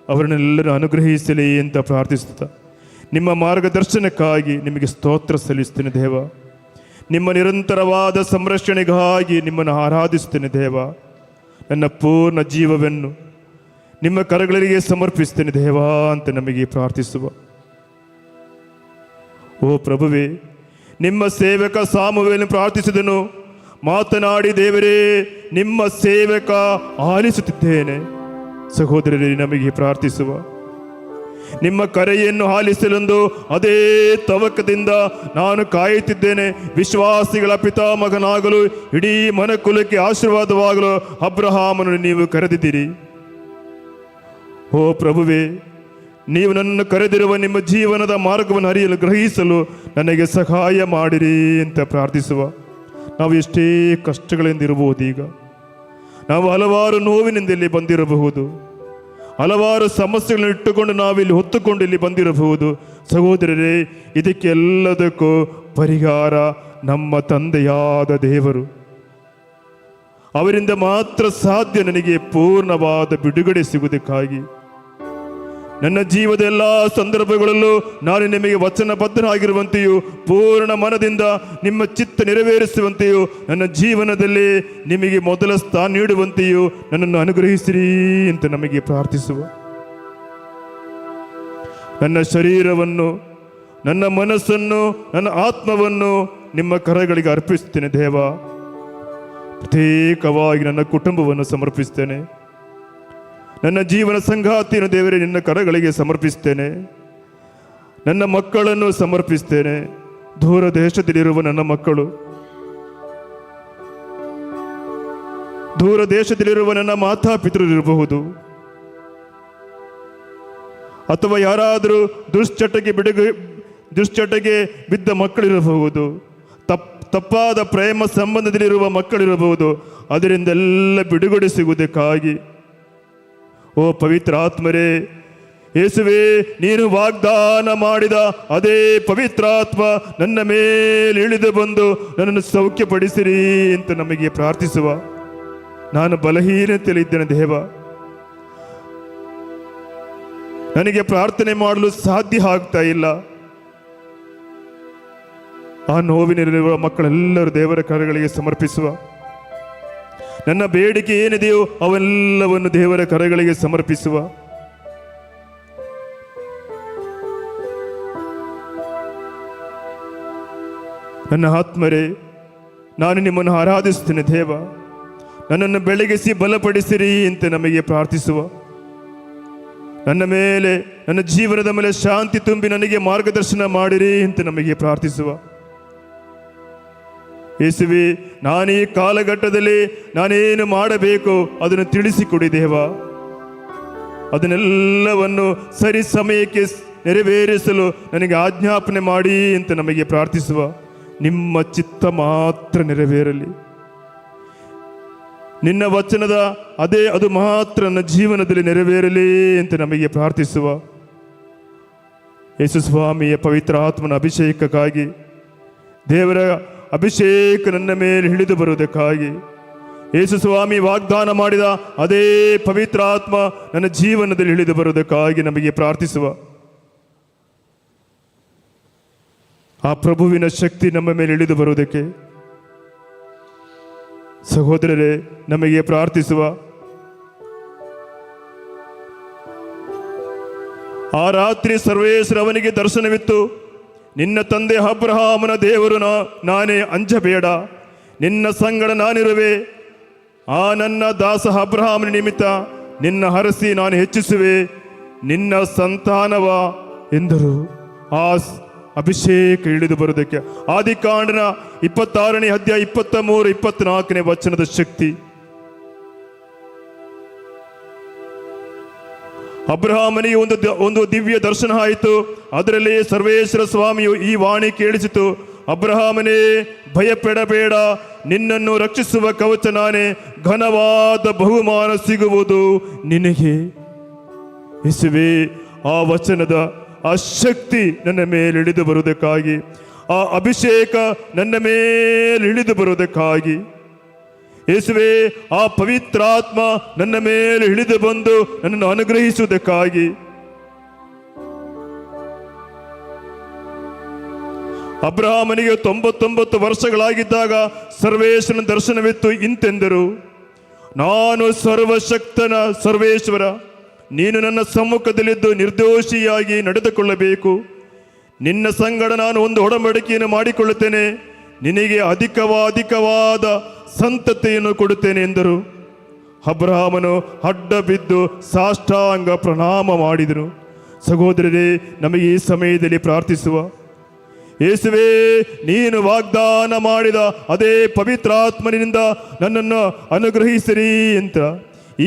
ಅವರನ್ನೆಲ್ಲರೂ ಅನುಗ್ರಹಿಸಲಿ ಅಂತ ಪ್ರಾರ್ಥಿಸುತ್ತಾ ನಿಮ್ಮ ಮಾರ್ಗದರ್ಶನಕ್ಕಾಗಿ ನಿಮಗೆ ಸ್ತೋತ್ರ ಸಲ್ಲಿಸ್ತೇನೆ ದೇವ. ನಿಮ್ಮ ನಿರಂತರವಾದ ಸಂರಕ್ಷಣೆಗಾಗಿ ನಿಮ್ಮನ್ನು ಆರಾಧಿಸ್ತೇನೆ ದೇವ. ನನ್ನ ಪೂರ್ಣ ಜೀವವನ್ನು ನಿಮ್ಮ ಕರಗಳಿಗೆ ಸಮರ್ಪಿಸ್ತೇನೆ ದೇವ ಅಂತ ನಮಗೆ ಪ್ರಾರ್ಥಿಸುವ. ಓ ಪ್ರಭುವೇ, ನಿಮ್ಮ ಸೇವಕ ಸಾಮುವೇಲನು ಪ್ರಾರ್ಥಿಸಿದನು. ಮಾತನಾಡಿ ದೇವರೇ, ನಿಮ್ಮ ಸೇವಕ ಆಲಿಸುತ್ತಿದ್ದೇನೆ. ಸಹೋದರರೇ, ನಮಗೆ ಪ್ರಾರ್ಥಿಸುವ. ನಿಮ್ಮ ಕರೆಯನ್ನು ಆಲಿಸಲೆಂದು ಅದೇ ತವಕದಿಂದ ನಾನು ಕಾಯುತ್ತಿದ್ದೇನೆ. ವಿಶ್ವಾಸಿಗಳ ಪಿತಾಮಗನಾಗಲು ಇಡೀ ಮನುಕುಲಕ್ಕೆ ಆಶೀರ್ವಾದವಾಗಲು ಅಬ್ರಹಾಮನನ್ನು ನೀವು ಕರೆದಿದ್ದೀರಿ. ಓ ಪ್ರಭುವೇ, ನೀವು ನನ್ನನ್ನು ಕರೆದಿರುವ ನಿಮ್ಮ ಜೀವನದ ಮಾರ್ಗವನ್ನು ಅರಿಯಲು ಗ್ರಹಿಸಲು ನನಗೆ ಸಹಾಯ ಮಾಡಿರಿ ಅಂತ ಪ್ರಾರ್ಥಿಸುವ. ನಾವು ಎಷ್ಟೇ ಕಷ್ಟಗಳಿಂದ ಇರಬಹುದು, ಈಗ ನಾವು ಹಲವಾರು ನೋವಿನಿಂದ ಇಲ್ಲಿ ಬಂದಿರಬಹುದು, ಹಲವಾರು ಸಮಸ್ಯೆಗಳನ್ನು ಇಟ್ಟುಕೊಂಡು ನಾವಿಲ್ಲಿ ಹೊತ್ತುಕೊಂಡು ಇಲ್ಲಿ ಬಂದಿರಬಹುದು. ಸಹೋದರರೇ, ಇದಕ್ಕೆಲ್ಲದಕ್ಕೂ ಪರಿಹಾರ ನಮ್ಮ ತಂದೆಯಾದ ದೇವರು. ಅವರಿಂದ ಮಾತ್ರ ಸಾಧ್ಯ ನನಗೆ ಪೂರ್ಣವಾದ ಬಿಡುಗಡೆ ಸಿಗುವುದಕ್ಕಾಗಿ. ನನ್ನ ಜೀವದ ಎಲ್ಲ ಸಂದರ್ಭಗಳಲ್ಲೂ ನಾನು ನಿಮಗೆ ವಚನಬದ್ಧನಾಗಿರುವಂತೆಯೂ ಪೂರ್ಣ ಮನದಿಂದ ನಿಮ್ಮ ಚಿತ್ತ ನೆರವೇರಿಸುವಂತೆಯೂ ನನ್ನ ಜೀವನದಲ್ಲಿ ನಿಮಗೆ ಮೊದಲ ಸ್ಥಾನ ನೀಡುವಂತೆಯೂ ನನ್ನನ್ನು ಅನುಗ್ರಹಿಸಿರಿ ಅಂತ ನಮಗೆ ಪ್ರಾರ್ಥಿಸುವ. ನನ್ನ ಶರೀರವನ್ನು, ನನ್ನ ಮನಸ್ಸನ್ನು, ನನ್ನ ಆತ್ಮವನ್ನು ನಿಮ್ಮ ಕರಗಳಿಗೆ ಅರ್ಪಿಸ್ತೇನೆ ದೇವ. ಪ್ರತ್ಯೇಕವಾಗಿ ನನ್ನ ಕುಟುಂಬವನ್ನು ಸಮರ್ಪಿಸ್ತೇನೆ. ನನ್ನ ಜೀವನ ಸಂಗಾತಿಯನ್ನು ದೇವರೇ ನಿನ್ನ ಕರಗಳಿಗೆ ಸಮರ್ಪಿಸ್ತೇನೆ. ನನ್ನ ಮಕ್ಕಳನ್ನು ಸಮರ್ಪಿಸ್ತೇನೆ. ದೂರ ದೇಶದಲ್ಲಿರುವ ನನ್ನ ಮಕ್ಕಳು, ದೂರ ದೇಶದಲ್ಲಿರುವ ನನ್ನ ಮಾತಾಪಿತರಿರಬಹುದು, ಅಥವಾ ಯಾರಾದರೂ ದುಶ್ಚಟಗೆ ಬಿದ್ದ ಮಕ್ಕಳಿರಬಹುದು, ತಪ್ಪಾದ ಪ್ರೇಮ ಸಂಬಂಧದಲ್ಲಿರುವ ಮಕ್ಕಳಿರಬಹುದು. ಅದರಿಂದೆಲ್ಲ ಬಿಡುಗಡೆ ಸಿಗುವುದಕ್ಕಾಗಿ ಓ ಪವಿತ್ರ ಆತ್ಮರೇ, ಯೇಸುವೇ, ನೀನು ವಾಗ್ದಾನ ಮಾಡಿದ ಅದೇ ಪವಿತ್ರಾತ್ಮ ನನ್ನ ಮೇಲೆ ಇಳಿದು ಬಂದು ನನ್ನನ್ನು ಸೌಖ್ಯಪಡಿಸಿರಿ ಅಂತ ನಮಗೆ ಪ್ರಾರ್ಥಿಸುವ. ನಾನು ಬಲಹೀನತೆಯಲ್ಲಿದ್ದೇನೆ ದೇವ. ನನಗೆ ಪ್ರಾರ್ಥನೆ ಮಾಡಲು ಸಾಧ್ಯ ಆಗ್ತಾ ಇಲ್ಲ. ಆ ನೋವಿನಲ್ಲಿರುವ ಮಕ್ಕಳೆಲ್ಲರೂ ದೇವರ ಕರಗಳಿಗೆ ಸಮರ್ಪಿಸುವ. ನನ್ನ ಬೇಡಿಕೆ ಏನಿದೆಯೋ ಅವೆಲ್ಲವನ್ನು ದೇವರ ಕರಗಳಿಗೆ ಸಮರ್ಪಿಸುವ. ನನ್ನ ಆತ್ಮರೇ, ನಾನು ನಿಮ್ಮನ್ನು ಆರಾಧಿಸುತ್ತೇನೆ ದೇವ. ನನ್ನನ್ನು ಬೆಳಗಿಸಿ ಬಲಪಡಿಸಿರಿ ಅಂತ ನಮಗೆ ಪ್ರಾರ್ಥಿಸುವ. ನನ್ನ ಮೇಲೆ, ನನ್ನ ಜೀವನದ ಮೇಲೆ ಶಾಂತಿ ತುಂಬಿ ನನಗೆ ಮಾರ್ಗದರ್ಶನ ಮಾಡಿರಿ ಅಂತ ನಮಗೆ ಪ್ರಾರ್ಥಿಸುವ. ಯೇಸುವೆ, ನಾನು ಈ ಕಾಲಘಟ್ಟದಲ್ಲಿ ನಾನೇನು ಮಾಡಬೇಕು ಅದನ್ನು ತಿಳಿಸಿಕೊಡಿ ದೇವ. ಅದನ್ನೆಲ್ಲವನ್ನು ಸರಿ ಸಮಯಕ್ಕೆ ನೆರವೇರಿಸಲು ನನಗೆ ಆಜ್ಞಾಪನೆ ಮಾಡಿ ಅಂತ ನಮಗೆ ಪ್ರಾರ್ಥಿಸುವ. ನಿಮ್ಮ ಚಿತ್ತ ಮಾತ್ರ ನೆರವೇರಲಿ. ನಿನ್ನ ವಚನದ ಅದು ಮಾತ್ರ ನನ್ನ ಜೀವನದಲ್ಲಿ ನೆರವೇರಲಿ ಅಂತ ನಮಗೆ ಪ್ರಾರ್ಥಿಸುವ. ಯೇಸು ಸ್ವಾಮಿಯ ಪವಿತ್ರ ಆತ್ಮನ ಅಭಿಷೇಕಕ್ಕಾಗಿ, ದೇವರ ಅಭಿಷೇಕ ನನ್ನ ಮೇಲೆ ಹಿಡಿದು ಬರುವುದಕ್ಕಾಗಿ, ಯೇಸು ಸ್ವಾಮಿ ವಾಗ್ದಾನ ಮಾಡಿದ ಅದೇ ಪವಿತ್ರ ಆತ್ಮ ನನ್ನ ಜೀವನದಲ್ಲಿ ಹಿಡಿದು ಬರುವುದಕ್ಕಾಗಿ ನಮಗೆ ಪ್ರಾರ್ಥಿಸುವ. ಆ ಪ್ರಭುವಿನ ಶಕ್ತಿ ನಮ್ಮ ಮೇಲೆ ಇಳಿದು ಬರುವುದಕ್ಕೆ ಸಹೋದರರೇ ನಮಗೆ ಪ್ರಾರ್ಥಿಸುವ. ಆ ರಾತ್ರಿ ಸರ್ವೇಶ್ವರ ಅವನಿಗೆ ದರ್ಶನವಿತ್ತು. ನಿನ್ನ ತಂದೆ ಅಬ್ರಹಾಮನ ದೇವರು ನಾನೇ, ಅಂಜಬೇಡ, ನಿನ್ನ ಸಂಗಡ ನಾನಿರುವೆ. ಆ ನನ್ನ ದಾಸ ಅಬ್ರಹಾಮನ ನಿಮಿತ್ತ ನಿನ್ನ ಹರಸಿ ನಾನು ಹೆಚ್ಚಿಸುವೆ, ನಿನ್ನ ಸಂತಾನವ ಎಂದರು. ಆ ಅಭಿಷೇಕ ಇಳಿದು ಬರುವುದಕ್ಕೆ ಆದಿಕಾಂಡನ 26ನೇ ಅಧ್ಯಾಯ 23, 24ನೇ ವಚನದ ಶಕ್ತಿ. ಅಬ್ರಹಾಮನಿಗೆ ಒಂದು ದಿವ್ಯ ದರ್ಶನ ಆಯಿತು. ಅದರಲ್ಲಿ ಸರ್ವೇಶ್ವರ ಸ್ವಾಮಿಯು ಈ ವಾಣಿ ಕೇಳಿಸಿತು, ಅಬ್ರಹಾಮನೇ, ಭಯಪಡಬೇಡ, ನಿನ್ನನ್ನು ರಕ್ಷಿಸುವ ಕವಚ ನಾನೇ, ಘನವಾದ ಬಹುಮಾನ ಸಿಗುವುದು ನಿನಗೆ. ಯೇಸುವೇ, ಆ ವಚನದ ಆ ಶಕ್ತಿ ನನ್ನ ಮೇಲೆ ಇಳಿದು ಬರುವುದಕ್ಕಾಗಿ, ಆ ಅಭಿಷೇಕ ನನ್ನ ಮೇಲೆ ಇಳಿದು ಬರುವುದಕ್ಕಾಗಿ, ಯೇಸುವೇ, ಆ ಪವಿತ್ರಾತ್ಮ ನನ್ನ ಮೇಲೆ ಇಳಿದು ಬಂದು ನನ್ನನ್ನು ಅನುಗ್ರಹಿಸುವುದಕ್ಕಾಗಿ, ಅಬ್ರಹಾಮನಿಗೆ 99 ವರ್ಷಗಳಾಗಿದ್ದಾಗ ಸರ್ವೇಶ್ವರನ ದರ್ಶನವಿತ್ತು. ಇಂತೆಂದರು, ನಾನು ಸರ್ವಶಕ್ತನ ಸರ್ವೇಶ್ವರ, ನೀನು ನನ್ನ ಸಮ್ಮುಖದಲ್ಲಿದ್ದು ನಿರ್ದೋಷಿಯಾಗಿ ನಡೆದುಕೊಳ್ಳಬೇಕು. ನಿನ್ನ ಸಂಗಡ ನಾನು ಒಂದು ಒಡಂಬಡಿಕೆಯನ್ನು ಮಾಡಿಕೊಳ್ಳುತ್ತೇನೆ, ನಿನಗೆ ಅಧಿಕವಾದ ಸಂತತಿಯನ್ನು ಕೊಡುತ್ತೇನೆ ಎಂದರು. ಅಬ್ರಹಾಮನು ಅಡ್ಡ ಬಿದ್ದು ಸಾಷ್ಟಾಂಗ ಪ್ರಣಾಮ ಮಾಡಿದನು. ಸಹೋದರರೇ, ನಮಗೆ ಈ ಸಮಯದಲ್ಲಿ ಪ್ರಾರ್ಥಿಸುವ. ಯೇಸುವೇ, ನೀನು ವಾಗ್ದಾನ ಮಾಡಿದ ಅದೇ ಪವಿತ್ರಾತ್ಮನಿಂದ ನನ್ನನ್ನು ಅನುಗ್ರಹಿಸಿರಿ ಅಂತ,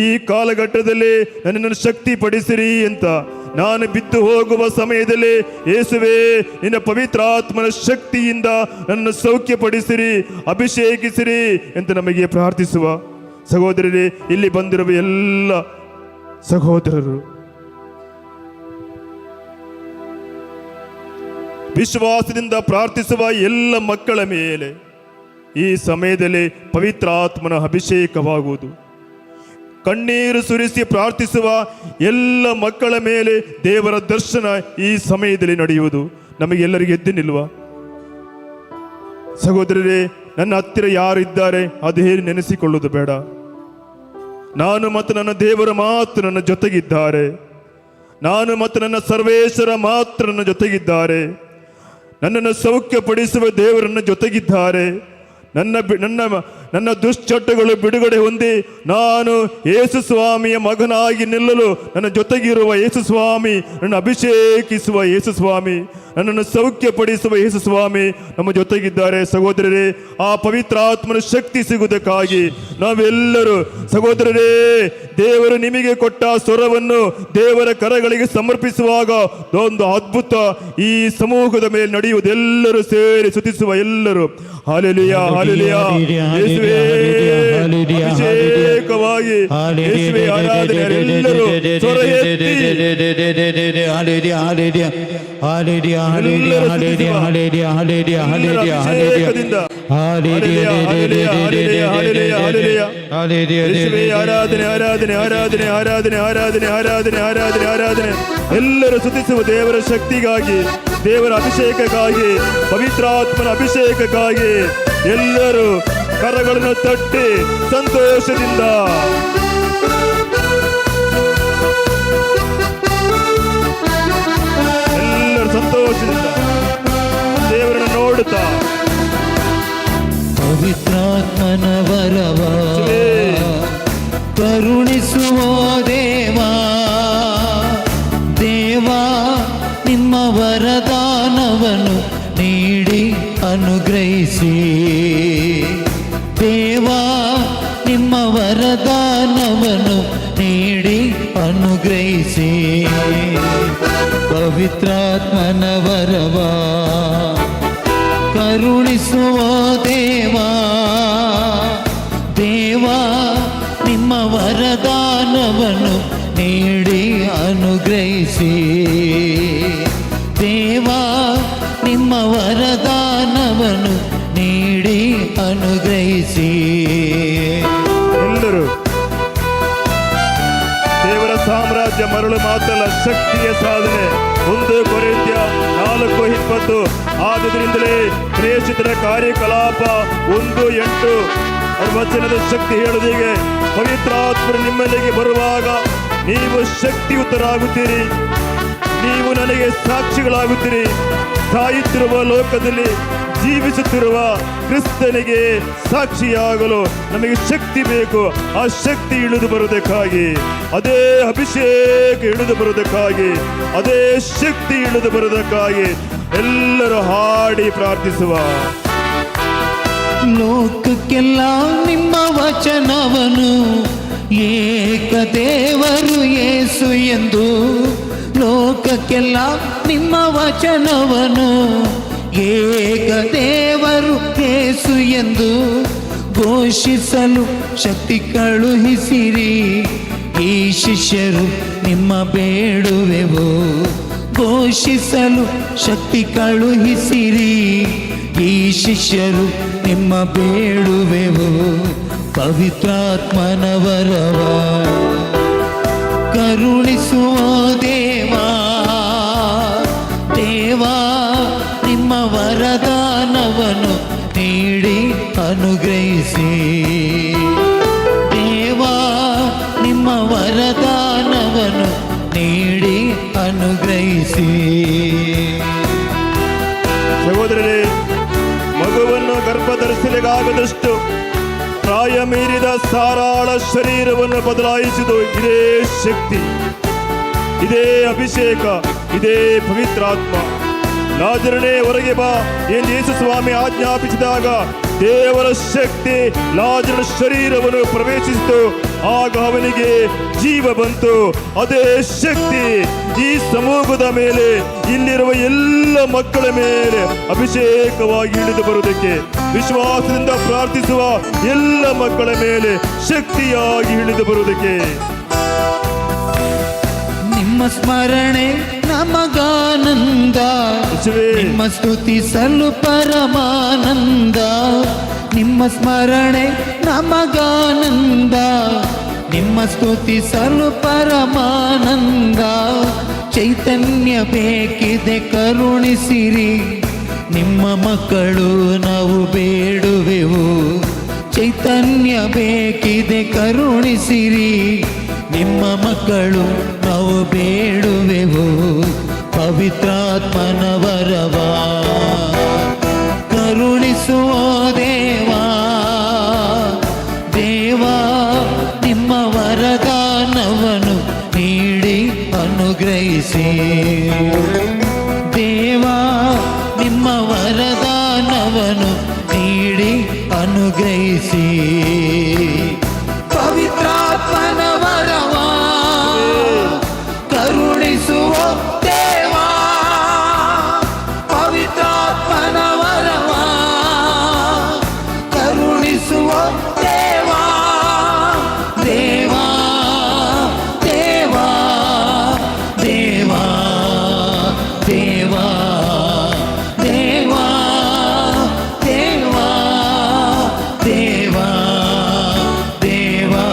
ಈ ಕಾಲಘಟ್ಟದಲ್ಲಿ ನನ್ನನ್ನು ಶಕ್ತಿಪಡಿಸಿರಿ ಅಂತ, ನಾನು ಬಿದ್ದು ಹೋಗುವ ಸಮಯದಲ್ಲಿ ಯೇಸುವೇ ನಿನ್ನ ಪವಿತ್ರಾತ್ಮನ ಶಕ್ತಿಯಿಂದ ನನ್ನನ್ನು ಸೌಖ್ಯಪಡಿಸಿರಿ, ಅಭಿಷೇಕಿಸಿರಿ ಅಂತ ನಮಗೆ ಪ್ರಾರ್ಥಿಸುವ. ಸಹೋದರರೇ, ಇಲ್ಲಿ ಬಂದಿರುವ ಎಲ್ಲ ಸಹೋದರರು ವಿಶ್ವಾಸದಿಂದ ಪ್ರಾರ್ಥಿಸುವ ಎಲ್ಲ ಮಕ್ಕಳ ಮೇಲೆ ಈ ಸಮಯದಲ್ಲಿ ಪವಿತ್ರಾತ್ಮನ ಅಭಿಷೇಕವಾಗುವುದು. ಕಣ್ಣೀರು ಸುರಿಸಿ ಪ್ರಾರ್ಥಿಸುವ ಎಲ್ಲ ಮಕ್ಕಳ ಮೇಲೆ ದೇವರ ದರ್ಶನ ಈ ಸಮಯದಲ್ಲಿ ನಡೆಯುವುದು. ನಮಗೆಲ್ಲರಿಗೆ ಎದ್ದು ನಿಲ್ಲುವ. ಸಹೋದರರೇ, ನನ್ನ ಹತ್ತಿರ ಯಾರಿದ್ದಾರೆ ಅದೇ ನೆನೆಸಿಕೊಳ್ಳುವುದು ಬೇಡ. ನಾನು ಮತ್ತು ನನ್ನ ದೇವರ ಮಾತ್ರ ನನ್ನ ಜೊತೆಗಿದ್ದಾರೆ. ನಾನು ಮತ್ತು ನನ್ನ ಸರ್ವೇಶ್ವರ ಮಾತ್ರ ನನ್ನ ಜೊತೆಗಿದ್ದಾರೆ. ನನ್ನನ್ನು ಸೌಖ್ಯಪಡಿಸುವ ದೇವರನ್ನ ಜೊತೆಗಿದ್ದಾರೆ. ನನ್ನ ದುಶ್ಚಟಗಳು ಬಿಡುಗಡೆ ಹೊಂದಿ ನಾನು ಯೇಸು ಸ್ವಾಮಿಯ ಮಗನಾಗಿ ನಿಲ್ಲಲು ನನ್ನ ಜೊತೆಗಿರುವ ಯೇಸು ಸ್ವಾಮಿ, ನನ್ನ ಅಭಿಷೇಕಿಸುವ ಯೇಸು ಸ್ವಾಮಿ, ನನ್ನನ್ನು ಸೌಖ್ಯಪಡಿಸುವ ಯೇಸು ಸ್ವಾಮಿ ನಮ್ಮ ಜೊತೆಗಿದ್ದಾರೆ. ಸಹೋದರರೇ, ಆ ಪವಿತ್ರಾತ್ಮನ ಶಕ್ತಿ ಸಿಗುವುದಕ್ಕಾಗಿ ನಾವೆಲ್ಲರೂ ಸಹೋದರರೇ, ದೇವರು ನಿಮಗೆ ಕೊಟ್ಟ ಸ್ವರವನ್ನು ದೇವರ ಕರಗಳಿಗೆ ಸಮರ್ಪಿಸುವಾಗ ಒಂದು ಅದ್ಭುತ ಈ ಸಮೂಹದ ಮೇಲೆ ನಡೆಯುವುದು. ಎಲ್ಲರೂ ಸೇರಿ ಸ್ತುತಿಸುವ. ಎಲ್ಲರೂ ಹಾಲೆಲೂಯಾ, ಹಾಲೆಲೂಯಾ, ಯೇಸುವೇ ಅಭಿಷೇಕವಾಗಿ, ಯೇಸುವೇ ಆರಾಧನೆ. ಎಲ್ಲರೂ ಸ್ವರ ಎತ್ತಿ ಆರಾಧನೆ, ಆರಾಧನೆ, ಆರಾಧನೆ, ಆರಾಧನೆ, ಆರಾಧನೆ, ಆರಾಧನೆ, ಆರಾಧನೆ, ಆರಾಧನೆ. ಎಲ್ಲರೂ ಸ್ತುತಿಸುವ ದೇವರ ಶಕ್ತಿಗಾಗಿ, ದೇವರ ಅಭಿಷೇಕಕ್ಕಾಗಿ, ಪವಿತ್ರಾತ್ಮನ ಅಭಿಷೇಕಕ್ಕಾಗಿ. ಎಲ್ಲರೂ ಕರಗಳನ್ನು ತಟ್ಟಿ ಸಂತೋಷದಿಂದ ಎಲ್ಲರೂ ಸಂತೋಷದಿಂದ ದೇವರನ್ನು ನೋಡುತ್ತಾ ಪವಿತ್ರಾತ್ಮನ ವರವ ಕರುಣಿಸುವ ದೇವಾ, ದೇವಾ ನಿಮ್ಮ ವರದಾನವನ್ನು ನೀಡಿ ಅನುಗ್ರಹಿಸಿ. ದೇವಾ ನಿಮ್ಮ ವರದಾನವನ್ನು ನೀಡಿ ಅನುಗ್ರಹಿಸಿ. ಪವಿತ್ರಾತ್ಮನ ವರವ ಕರುಣಿಸುವ ದೇವಾ, ದೇವಾ ನಿಮ್ಮ ವರದಾನವನ್ನು ನೀಡಿ ಅನುಗ್ರಹಿಸಿ. ದೇವಾ ನಿಮ್ಮ ವರದಾನವನ್ನು ನೀಡಿ ಅನುಗ್ರಹಿಸಿ. ಎಲ್ಲರೂ ದೇವರ ಸಾಮ್ರಾಜ್ಯ ಮರಳು ಮಾತಲ್ಲ, ಶಕ್ತಿಯ ಸಾಧನೆ. 1 ಕೊರಿಂಥ್ಯ 4:20. ಆದುದರಿಂದಲೇ ಪ್ರೇಷಿತರ ಕಾರ್ಯಕಲಾಪ 1:8 ವಚನದ ಶಕ್ತಿ ಹೇಳುವುದಿಗೆ, ಪವಿತ್ರಾತ್ಮರು ನಿಮ್ಮಲ್ಲಿಗೆ ಬರುವಾಗ ನೀವು ಶಕ್ತಿಯುತರಾಗುತ್ತೀರಿ, ನೀವು ನನಗೆ ಸಾಕ್ಷಿಗಳಾಗುತ್ತೀರಿ. ಸಾಯುತ್ತಿರುವ ಲೋಕದಲ್ಲಿ ಜೀವಿಸುತ್ತಿರುವ ಕ್ರಿಸ್ತನಿಗೆ ಸಾಕ್ಷಿಯಾಗಲು ನಮಗೆ ಶಕ್ತಿ ಬೇಕು. ಆ ಶಕ್ತಿ ಇಳಿದು ಬರುವುದಕ್ಕಾಗಿ, ಅದೇ ಅಭಿಷೇಕ ಇಳಿದು ಬರುವುದಕ್ಕಾಗಿ, ಅದೇ ಶಕ್ತಿ ಇಳಿದು ಬರುವುದಕ್ಕಾಗಿ ಎಲ್ಲರೂ ಹಾಡಿ ಪ್ರಾರ್ಥಿಸುವ. ಲೋಕಕ್ಕೆಲ್ಲ ನಿಮ್ಮ ವಚನವನು ಏಕದೇವರು ಯೇಸು ಎಂದು, ಲೋಕಕ್ಕೆಲ್ಲ ನಿಮ್ಮ ವಚನವನು ಏಕದೇವರು ಯೇಸು ಎಂದು ಘೋಷಿಸಲು ಶಕ್ತಿ ಕಳುಹಿಸಿರಿ. ಈ ಶಿಷ್ಯರು ನಿಮ್ಮ ಬೇಡುವೆವು, ಘೋಷಿಸಲು ಶಕ್ತಿ ಕಳುಹಿಸಿರಿ. ಈ ಶಿಷ್ಯರು ನಿಮ್ಮ ಬೇಡುವೆವು. ಪವಿತ್ರಾತ್ಮನ ವರವ ಕರುಣಿಸುವ ದೇವಾ, ದೇವಾ ನಿಮ್ಮ ವರದಾನವನ್ನು ನೀಡಿ ಅನುಗ್ರಹಿಸಿ. ದೇವಾ ನಿಮ್ಮ ವರದಾನವನ್ನು ನೀಡಿ ಅನುಗ್ರಹಿಸಿ. ಸಹೋದರರೇ, ಮಗುವನ್ನು ಗರ್ಭಧರಿಸಲಿಕ್ಕಾಗದಷ್ಟು ಪ್ರಾಯ ಪ್ರಾಯ ಮೀರಿದ ಸಾರಾಳ ಶರೀರವನ್ನು ಬದಲಾಯಿಸಿದು ಇದೇ ಶಕ್ತಿ, ಇದೇ ಅಭಿಷೇಕ, ಇದೇ ಪವಿತ್ರಾತ್ಮ. ಲಾಜರನೇ ಹೊರಗೆ ಬಾ ಎಂದು ಯೇಸು ಸ್ವಾಮಿ ಆಜ್ಞಾಪಿಸಿದಾಗ ದೇವರ ಶಕ್ತಿ ಲಾಜರನ ಶರೀರವನ್ನು ಪ್ರವೇಶಿಸಿತು. ಆಗ ಅವನಿಗೆ ಜೀವ ಬಂತು. ಅದೇ ಶಕ್ತಿ ಈ ಸಮೂಹದ ಮೇಲೆ, ಇಲ್ಲಿರುವ ಎಲ್ಲ ಮಕ್ಕಳ ಮೇಲೆ ಅಭಿಷೇಕವಾಗಿ ಇಳಿದು ಬರುವುದಕ್ಕೆ, ವಿಶ್ವಾಸದಿಂದ ಪ್ರಾರ್ಥಿಸುವ ಎಲ್ಲ ಮಕ್ಕಳ ಮೇಲೆ ಶಕ್ತಿಯಾಗಿ ಇಳಿದು ಬರುವುದಕ್ಕೆ. ನಿಮ್ಮ ಸ್ಮರಣೆ ನಮಗಾನಂದ, ನಿಮ್ಮ ಸ್ತುತಿಸಲು ಪರಮಾನಂದ. ನಿಮ್ಮ ಸ್ಮರಣೆ ನಮಗಾನಂದ, ನಿಮ್ಮ ಸ್ತುತಿಸಲು ಪರಮಾನಂದ. ಚೈತನ್ಯ ಬೇಕಿದೆ ಕರುಣಿಸಿರಿ, ನಿಮ್ಮ ಮಕ್ಕಳು ನಾವು ಬೇಡುವೆವು. ಚೈತನ್ಯ ಬೇಕಿದೆ ಕರುಣಿಸಿರಿ, ನಿಮ್ಮ ಮಕ್ಕಳು ನಾವು ಬೇಡುವೆವು. ಪವಿತ್ರಾತ್ಮನ ವರವ ಕರುಣಿಸುವ ದೇವಾ, ದೇವಾ ನಿಮ್ಮ ವರದಾನವನ್ನು ನೀಡಿ ಅನುಗ್ರಹಿಸಿ. ದೇವಾ ನಿಮ್ಮ ವರದಾನವನ್ನು ನೀಡಿ ಅನುಗ್ರಹಿಸಿ. ಪವಿತ್ರಾತ್ಮನ ವರವ ಕರುಣಿಸುವ ದೇವಾ, ಪವಿತ್ರಾತ್ಮನ ವರವ ಕರುಣಿಸುವ ದೇವಾ. ದೇವಾ ದೇವಾ ದೇವಾ ದೇವಾ ದೇವಾ ದೇವಾ ದೇವಾ ದೇವಾ.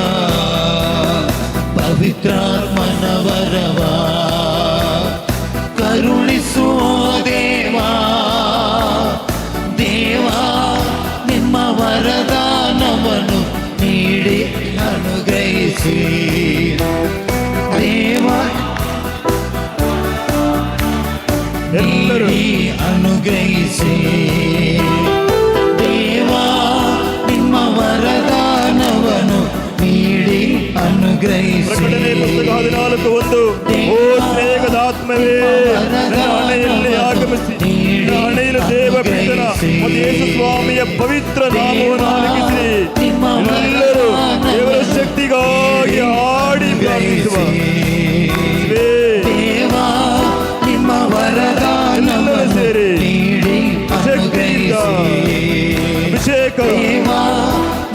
ಪವಿತ್ರಾತ್ಮನ ವರವ ಕರುಣಿಸುವ ದೇವಾ, ದೇವಾ ನಿಮ್ಮ ವರದಾನವನ್ನು ನೀಡಿ ಅನುಗ್ರಹಿಸಿ. ದೇವಾ ನೀಡಿ ಅನುಗ್ರಹಿಸಿ. ದೇವಾ ನಿಮ್ಮ ವರದಾನವನ್ನು ನೀಡಿ ಅನುಗ್ರಹಿಸಿ. ಪ್ರಕಟಣೆ ಪುಸ್ತಕ 14:1. ಓ ಸ್ನೇಹದ ಆತ್ಮವೇ, ನನ್ನ ಹಣೆಯಲ್ಲಿ ಆಗಮಿಸಿ, ನನ್ನ ಹಣೆಯಲ್ಲಿ ದೇವಪೀಠನ ಮತ್ತು ಯೇಸು ಸ್ವಾಮಿಯ ಪವಿತ್ರ ನಾಮವನ್ನು ಆಲಕಿಸಿ. ಎಲ್ಲರೂ ದೇವರ ಶಕ್ತಿಗಾಗಿ ಹಾಡಿ ಪ್ರಾರ್ಥಿಸುವ. ದೇವಾ ನಿಮ್ಮ ವರದಾನವನ್ನು ಸೇರಿ ನೀಡಿ ಅನುಗ್ರಹಿಸಿ. ಅಭಿಷೇಕ ದೇವಾ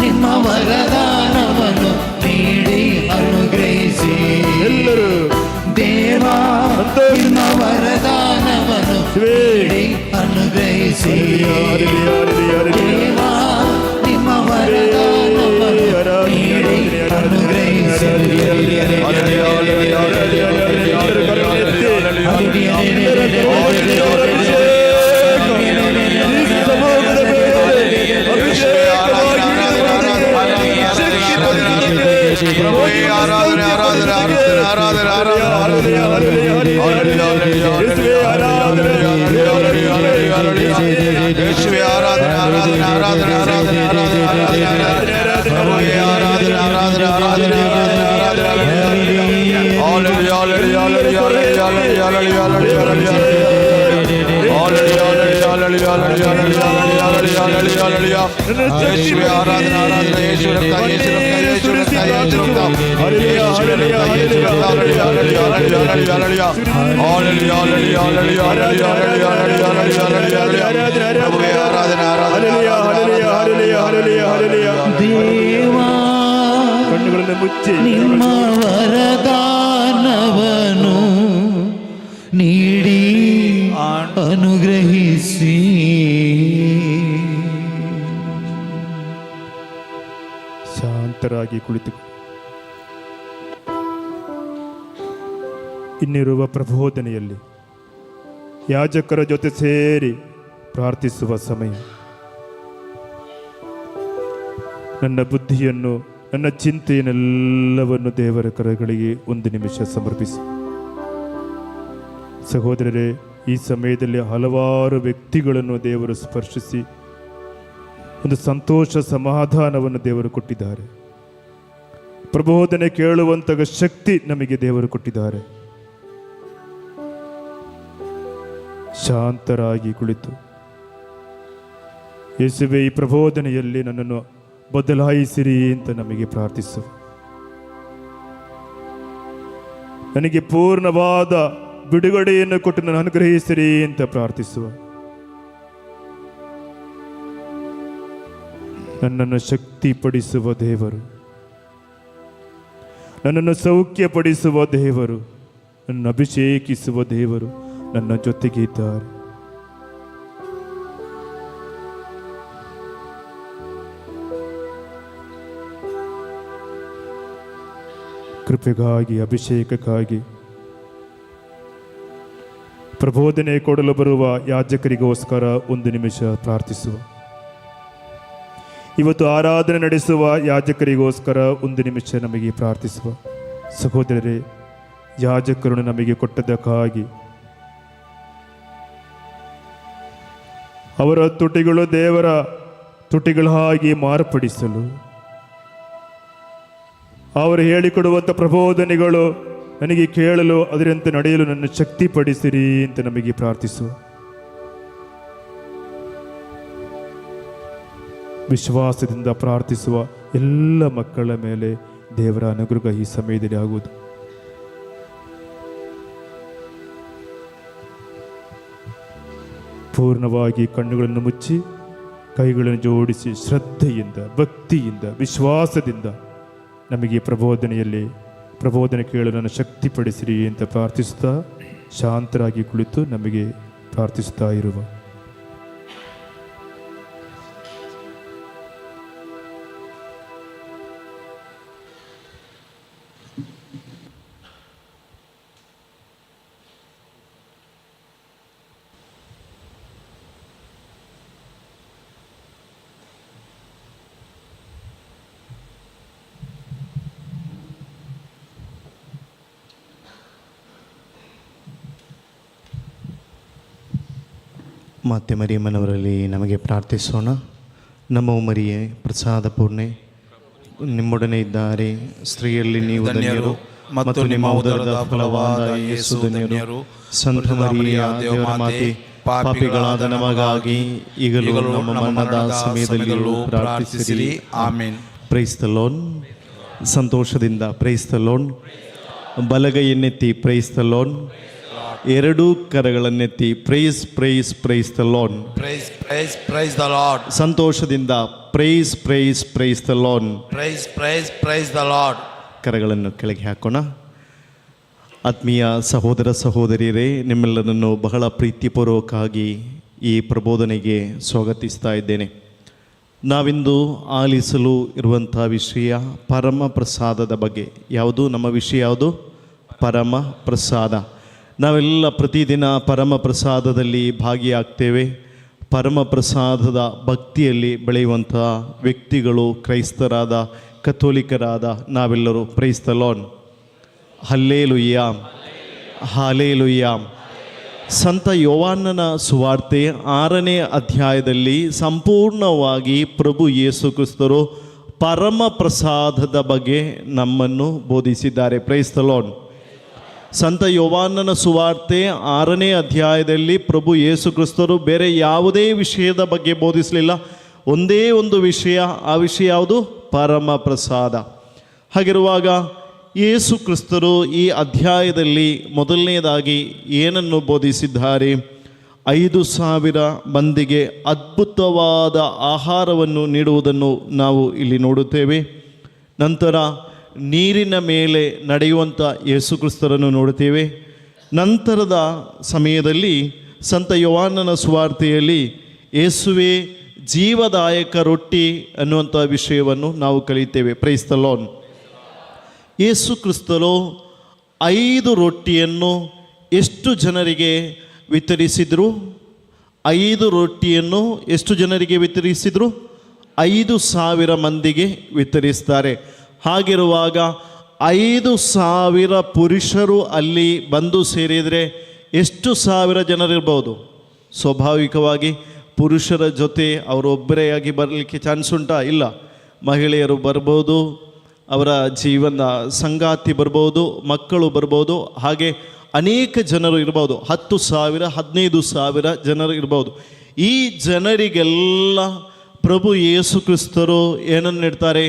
ನಿಮ್ಮ ವರದಾನವನ್ನು ನೀಡಿ ಅನುಗ್ರಹಿಸಿ. ಎಲ್ಲರೂ ದೇವಾ ನಿಮ್ಮ ವರದಾನವನ್ನು ನೀಡಿ ಅನುಗ್ರಹಿಸಿ. ದೇವಾ ನಿಮ್ಮ ವರದಾನವನ್ನು ನೀಡಿ ಅನುಗ್ರಹಿಸಿ. ಕಣ್ಣುಗಳನ್ನು ಮುಚ್ಚಿ ನಿಮ್ಮ ವರದಾನವನ್ನು ನೀಡಿ ಅನುಗ್ರಹಿಸಿ. ಶಾಂತರಾಗಿ ಕುಳಿತುಕೊಂಡು ಇನ್ನಿರುವ ಪ್ರಬೋಧನೆಯಲ್ಲಿ ಯಾಜಕರ ಜೊತೆ ಸೇರಿ ಪ್ರಾರ್ಥಿಸುವ ಸಮಯ. ನನ್ನ ಬುದ್ಧಿಯನ್ನು, ನನ್ನ ಚಿಂತೆಯನ್ನೆಲ್ಲವನ್ನು ದೇವರ ಕರಗಳಿಗೆ ಒಂದು ನಿಮಿಷ ಸಮರ್ಪಿಸಿ. ಸಹೋದರರೇ, ಈ ಸಮಯದಲ್ಲಿ ಹಲವಾರು ವ್ಯಕ್ತಿಗಳನ್ನು ದೇವರು ಸ್ಪರ್ಶಿಸಿ ಒಂದು ಸಂತೋಷ ಸಮಾಧಾನವನ್ನು ದೇವರು ಕೊಟ್ಟಿದ್ದಾರೆ. ಪ್ರಬೋಧನೆ ಕೇಳುವಂತಹ ಶಕ್ತಿ ನಮಗೆ ದೇವರು ಕೊಟ್ಟಿದ್ದಾರೆ. ಶಾಂತರಾಗಿ ಕುಳಿತು, ಯೇಸುವೆ ಈ ಪ್ರಬೋಧನೆಯಲ್ಲಿ ನನ್ನನ್ನು ಬದಲಾಯಿಸಿರಿ ಅಂತ ನಮಗೆ ಪ್ರಾರ್ಥಿಸು. ನನಗೆ ಪೂರ್ಣವಾದ ಬಿಡುಗಡೆಯನ್ನು ಕೊಟ್ಟು ನಾನು ಅನುಗ್ರಹಿಸಿರಿ ಅಂತ ಪ್ರಾರ್ಥಿಸುವ. ನನ್ನನ್ನು ಶಕ್ತಿಪಡಿಸುವ ದೇವರು, ನನ್ನನ್ನು ಸೌಖ್ಯಪಡಿಸುವ ದೇವರು, ನನ್ನನ್ನು ಅಭಿಷೇಕಿಸುವ ದೇವರು ನನ್ನ ಜೊತೆಗೆ ಇದ್ದಾರೆ. ಕೃಪೆಗಾಗಿ, ಅಭಿಷೇಕಕ್ಕಾಗಿ ಪ್ರಬೋಧನೆ ಕೊಡಲು ಬರುವ ಯಾಜಕರಿಗೋಸ್ಕರ ಒಂದು ನಿಮಿಷ ಪ್ರಾರ್ಥಿಸುವ. ಇವತ್ತು ಆರಾಧನೆ ನಡೆಸುವ ಯಾಜಕರಿಗೋಸ್ಕರ ಒಂದು ನಿಮಿಷ ನಮಗೆ ಪ್ರಾರ್ಥಿಸುವ. ಸಹೋದರರೇ, ಯಾಜಕರನ್ನು ನಮಗೆ ಕೊಟ್ಟದ್ದಕ್ಕಾಗಿ ಅವರ ತುಟಿಗಳು ದೇವರ ತುಟಿಗಳಾಗಿ ಮಾರ್ಪಡಿಸಲು, ಅವರು ಹೇಳಿಕೊಡುವಂಥ ಪ್ರಬೋಧನೆಗಳು ನನಗೆ ಕೇಳಲು ಅದರಂತೆ ನಡೆಯಲು ನನ್ನ ಶಕ್ತಿಪಡಿಸಿರಿ ಅಂತ ನಮಗೆ ಪ್ರಾರ್ಥಿಸುವ. ವಿಶ್ವಾಸದಿಂದ ಪ್ರಾರ್ಥಿಸುವ ಎಲ್ಲ ಮಕ್ಕಳ ಮೇಲೆ ದೇವರ ಅನುಗ್ರಹ ಈ ಸಮಯದಲ್ಲಿ ಆಗುವುದು. ಪೂರ್ಣವಾಗಿ ಕಣ್ಣುಗಳನ್ನು ಮುಚ್ಚಿ ಕೈಗಳನ್ನು ಜೋಡಿಸಿ ಶ್ರದ್ಧೆಯಿಂದ, ಭಕ್ತಿಯಿಂದ, ವಿಶ್ವಾಸದಿಂದ ನಮಗೆ ಪ್ರಬೋಧನೆ ಕೇಳಲು ನನ್ನ ಶಕ್ತಿಪಡಿಸಿರಿ ಅಂತ ಪ್ರಾರ್ಥಿಸುತ್ತಾ ಶಾಂತರಾಗಿ ಕುಳಿತು ನಮಗೆ ಪ್ರಾರ್ಥಿಸುತ್ತಾ ಇರುವ. ಮಾತೆ ಮರಿಯಮ್ಮನವರಲ್ಲಿ ನಮಗೆ ಪ್ರಾರ್ಥಿಸೋಣ. ನಮೋ ಮರಿಯೇ, ಪ್ರಸಾದ ಪೂರ್ಣೆ, ನಿಮ್ಮೊಡನೆ ಇದ್ದಾರೆ ಸ್ತ್ರೀಯಲ್ಲಿ ನೀವು ಧನ್ಯರು ಮತ್ತು ನಿಮ್ಮ ಉದರದ ಫಲವಾದ ಯೇಸು ಧನ್ಯರು. ಸಂತ ಮರಿಯ ದೇವಮಾತೆ, ಪಾಪಿಗಳಾದ ನಮಗಾಗಿ ಈಗಲೂ ನಮ್ಮ ಮರಣದ ಸಮಯದಲ್ಲಿಯೂ ಪ್ರಾರ್ಥಿಸಿರಿ. ಆಮೆನ್. Praise the Lord. ಸಂತೋಷದಿಂದ ಪ್ರೈಸ್ ದ ಲಾರ್ಡ್. ಬಲಗೈಯನ್ನೆತ್ತಿ ಪ್ರೈಸ್ ದ ಲಾರ್ಡ್. ಎರಡೂ ಕರಗಳನ್ನೆತ್ತಿ praise praise praise the Lord. Praise praise praise the Lord. ಸಂತೋಷದಿಂದ praise praise praise the Lord. Praise praise praise the Lord. ಕರಗಳನ್ನು ಕೆಳಗೆ ಹಾಕೋಣ. ಆತ್ಮೀಯ ಸಹೋದರ ಸಹೋದರಿಯರೇ, ನಿಮ್ಮೆಲ್ಲರನ್ನು ಬಹಳ ಪ್ರೀತಿಪೂರ್ವಕವಾಗಿ ಈ ಪ್ರಬೋಧನೆಗೆ ಸ್ವಾಗತಿಸ್ತಾ ಇದ್ದೇನೆ. ನಾವಿಂದು ಆಲಿಸಲು ಇರುವಂಥ ವಿಷಯ ಪರಮ ಪ್ರಸಾದದ ಬಗ್ಗೆ. ಯಾವುದು ನಮ್ಮ ವಿಷಯ? ಯಾವುದು? ಪರಮ ಪ್ರಸಾದ. ನಾವೆಲ್ಲ ಪ್ರತಿದಿನ ಪರಮ ಪ್ರಸಾದದಲ್ಲಿ ಭಾಗಿಯಾಗ್ತೇವೆ. ಪರಮ ಪ್ರಸಾದದ ಭಕ್ತಿಯಲ್ಲಿ ಬೆಳೆಯುವಂಥ ವ್ಯಕ್ತಿಗಳು ಕ್ರೈಸ್ತರಾದ, ಕಥೋಲಿಕರಾದ ನಾವೆಲ್ಲರೂ. Praise the Lord. Hallelujah, hallelujah. ಸಂತ ಯೋಹಾನನ ಸುವಾರ್ತೆ 6ನೇ ಅಧ್ಯಾಯದಲ್ಲಿ ಸಂಪೂರ್ಣವಾಗಿ ಪ್ರಭು ಯೇಸು ಕ್ರಿಸ್ತರು ಪರಮ ಪ್ರಸಾದದ ಬಗ್ಗೆ ನಮ್ಮನ್ನು ಬೋಧಿಸಿದ್ದಾರೆ. Price the lord. ಸಂತ ಯೋಹಾನನ ಸುವಾರ್ತೆ 6ನೇ ಅಧ್ಯಾಯದಲ್ಲಿ ಪ್ರಭು ಯೇಸು ಕ್ರಿಸ್ತರು ಬೇರೆ ಯಾವುದೇ ವಿಷಯದ ಬಗ್ಗೆ ಬೋಧಿಸಲಿಲ್ಲ. ಒಂದೇ ಒಂದು ವಿಷಯ. ಆ ವಿಷಯ ಯಾವುದು? ಪರಮ ಪ್ರಸಾದ. ಹಾಗಿರುವಾಗ ಯೇಸು ಕ್ರಿಸ್ತರು ಈ ಅಧ್ಯಾಯದಲ್ಲಿ ಮೊದಲನೇದಾಗಿ ಏನನ್ನು ಬೋಧಿಸಿದ್ದಾರೆ? 5,000 ಮಂದಿಗೆ ಅದ್ಭುತವಾದ ಆಹಾರವನ್ನು ನೀಡುವುದನ್ನು ನಾವು ಇಲ್ಲಿ ನೋಡುತ್ತೇವೆ. ನಂತರ ನೀರಿನ ಮೇಲೆ ನಡೆಯುವಂಥ ಯೇಸು ಕ್ರಿಸ್ತರನ್ನು ನೋಡುತ್ತೇವೆ. ನಂತರದ ಸಮಯದಲ್ಲಿ ಸಂತ ಯೋಹಾನನ ಸುವಾರ್ತೆಯಲ್ಲಿ ಯೇಸುವೇ ಜೀವದಾಯಕ ರೊಟ್ಟಿ ಅನ್ನುವಂಥ ವಿಷಯವನ್ನು ನಾವು ಕಲಿತೇವೆ. Praise the Lord. ಯೇಸು ಕ್ರಿಸ್ತರು 5 ರೊಟ್ಟಿಯನ್ನು ಎಷ್ಟು ಜನರಿಗೆ ವಿತರಿಸಿದರು? 5 ರೊಟ್ಟಿಯನ್ನು ಎಷ್ಟು ಜನರಿಗೆ ವಿತರಿಸಿದರು? 5,000 ಮಂದಿಗೆ ವಿತರಿಸ್ತಾರೆ. ಹಾಗಿರುವಾಗ 5,000 ಪುರುಷರು ಅಲ್ಲಿ ಬಂದು ಸೇರಿದರೆ ಎಷ್ಟು ಸಾವಿರ ಜನರಿರ್ಬೋದು? ಸ್ವಾಭಾವಿಕವಾಗಿ ಪುರುಷರ ಜೊತೆ ಅವರೊಬ್ಬರೇ ಆಗಿ ಬರಲಿಕ್ಕೆ ಚಾನ್ಸ್ ಉಂಟಾ? ಇಲ್ಲ. ಮಹಿಳೆಯರು ಬರ್ಬೋದು, ಅವರ ಜೀವನ ಸಂಗಾತಿ ಬರ್ಬೋದು, ಮಕ್ಕಳು ಬರ್ಬೋದು, ಹಾಗೆ ಅನೇಕ ಜನರು ಇರ್ಬೋದು. 10,000 15,000 ಜನರು ಇರ್ಬೋದು. ಈ ಜನರಿಗೆಲ್ಲ ಪ್ರಭು ಯೇಸು ಕ್ರಿಸ್ತರು ಏನನ್ನು ನೀಡ್ತಾರೆ?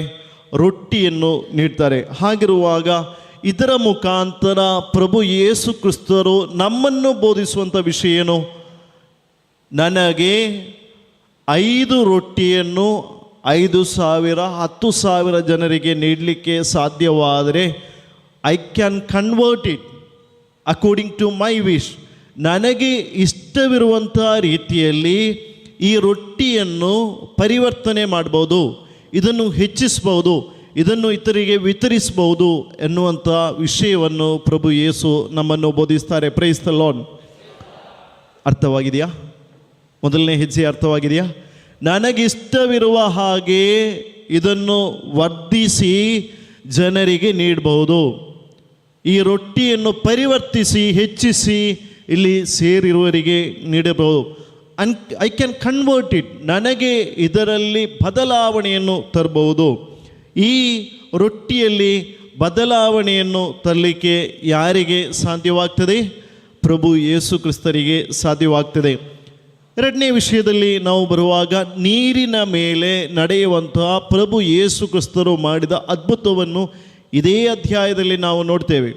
ರೊಟ್ಟಿಯನ್ನು ನೀಡ್ತಾರೆ. ಹಾಗಿರುವಾಗ ಇದರ ಮುಖಾಂತರ ಪ್ರಭು ಯೇಸು ಕ್ರಿಸ್ತರು ನಮ್ಮನ್ನು ಬೋಧಿಸುವಂಥ ವಿಷಯ ಏನು? ನನಗೆ 5 ರೊಟ್ಟಿಯನ್ನು 5,000 10,000 ಜನರಿಗೆ ನೀಡಲಿಕ್ಕೆ ಸಾಧ್ಯವಾದರೆ I can convert it according to my wish. ನನಗೆ ಇಷ್ಟವಿರುವಂಥ ರೀತಿಯಲ್ಲಿ ಈ ರೊಟ್ಟಿಯನ್ನು ಪರಿವರ್ತನೆ ಮಾಡ್ಬೋದು, ಇದನ್ನು ಹೆಚ್ಚಿಸ್ಬೋದು, ಇದನ್ನು ಇತರಿಗೆ ವಿತರಿಸಬಹುದು ಎನ್ನುವಂಥ ವಿಷಯವನ್ನು ಪ್ರಭು ಯೇಸು ನಮ್ಮನ್ನು ಬೋಧಿಸ್ತಾರೆ. Praise the Lord. ಅರ್ಥವಾಗಿದೆಯಾ? ಮೊದಲನೇ ಹೆಜ್ಜೆ ಅರ್ಥವಾಗಿದೆಯಾ? ನನಗಿಷ್ಟವಿರುವ ಹಾಗೆ ಇದನ್ನು ವರ್ಧಿಸಿ ಜನರಿಗೆ ನೀಡಬಹುದು. ಈ ರೊಟ್ಟಿಯನ್ನು ಪರಿವರ್ತಿಸಿ ಹೆಚ್ಚಿಸಿ ಇಲ್ಲಿ ಸೇರಿರುವವರಿಗೆ ನೀಡಬಹುದು. I can convert it. ನನಗೆ ಇದರಲ್ಲಿ ಬದಲಾವಣೆಯನ್ನು ತರಬಹುದು. ಈ ರೊಟ್ಟಿಯಲ್ಲಿ ಬದಲಾವಣೆಯನ್ನು ತರಲಿಕ್ಕೆ ಯಾರಿಗೆ ಸಾಧ್ಯವಾಗ್ತದೆ? ಪ್ರಭು ಯೇಸು ಕ್ರಿಸ್ತರಿಗೆ ಸಾಧ್ಯವಾಗ್ತದೆ. ಎರಡನೇ ವಿಷಯದಲ್ಲಿ ನಾವು ಬರುವಾಗ ನೀರಿನ ಮೇಲೆ ನಡೆಯುವಂತಹ ಪ್ರಭು ಯೇಸು ಕ್ರಿಸ್ತರು ಮಾಡಿದ ಅದ್ಭುತವನ್ನು ಇದೇ ಅಧ್ಯಾಯದಲ್ಲಿ ನಾವು ನೋಡ್ತೇವೆ.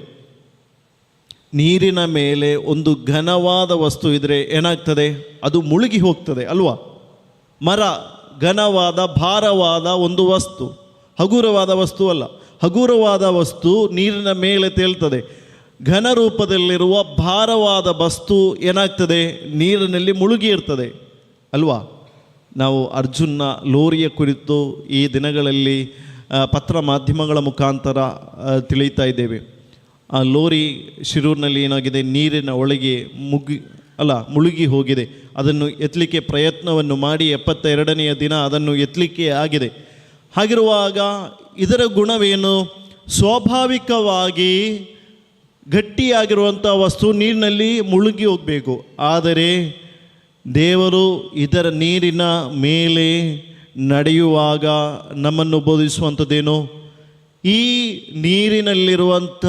ನೀರಿನ ಮೇಲೆ ಒಂದು ಘನವಾದ ವಸ್ತು ಇದ್ದರೆ ಏನಾಗ್ತದೆ? ಅದು ಮುಳುಗಿ ಹೋಗ್ತದೆ ಅಲ್ವಾ? ಮರ ಘನವಾದ ಭಾರವಾದ ಒಂದು ವಸ್ತು, ಹಗುರವಾದ ವಸ್ತು ಅಲ್ಲ. ಹಗುರವಾದ ವಸ್ತು ನೀರಿನ ಮೇಲೆ ತೇಲ್ತದೆ. ಘನ ರೂಪದಲ್ಲಿರುವ ಭಾರವಾದ ವಸ್ತು ಏನಾಗ್ತದೆ? ನೀರಿನಲ್ಲಿ ಮುಳುಗಿ ಇರ್ತದೆ ಅಲ್ವಾ? ನಾವು ಅರ್ಜುನ್ನ ಲೋರಿಯ ಕುರಿತು ಈ ದಿನಗಳಲ್ಲಿ ಪತ್ರ ಮಾಧ್ಯಮಗಳ ಮುಖಾಂತರ ತಿಳಿಯುತ್ತಾ ಇದ್ದೇವೆ. ಆ ಲೋರಿ ಶಿರೂರಿನಲ್ಲಿ ಏನಾಗಿದೆ? ನೀರಿನ ಒಳಗೆ ಮುಳುಗಿ ಹೋಗಿದೆ. ಅದನ್ನು ಎತ್ತಲಿಕ್ಕೆ ಪ್ರಯತ್ನವನ್ನು ಮಾಡಿ 72ನೆಯ ದಿನ ಅದನ್ನು ಎತ್ತಲಿಕ್ಕೆ ಆಗಿದೆ. ಹಾಗಿರುವಾಗ ಇದರ ಗುಣವೇನು? ಸ್ವಾಭಾವಿಕವಾಗಿ ಗಟ್ಟಿಯಾಗಿರುವಂಥ ವಸ್ತು ನೀರಿನಲ್ಲಿ ಮುಳುಗಿ ಹೋಗಬೇಕು. ಆದರೆ ದೇವರು ಇದರ ನೀರಿನ ಮೇಲೆ ನಡೆಯುವಾಗ ನಮ್ಮನ್ನು ಬೋಧಿಸುವಂಥದ್ದೇನು? ಈ ನೀರಿನಲ್ಲಿರುವಂಥ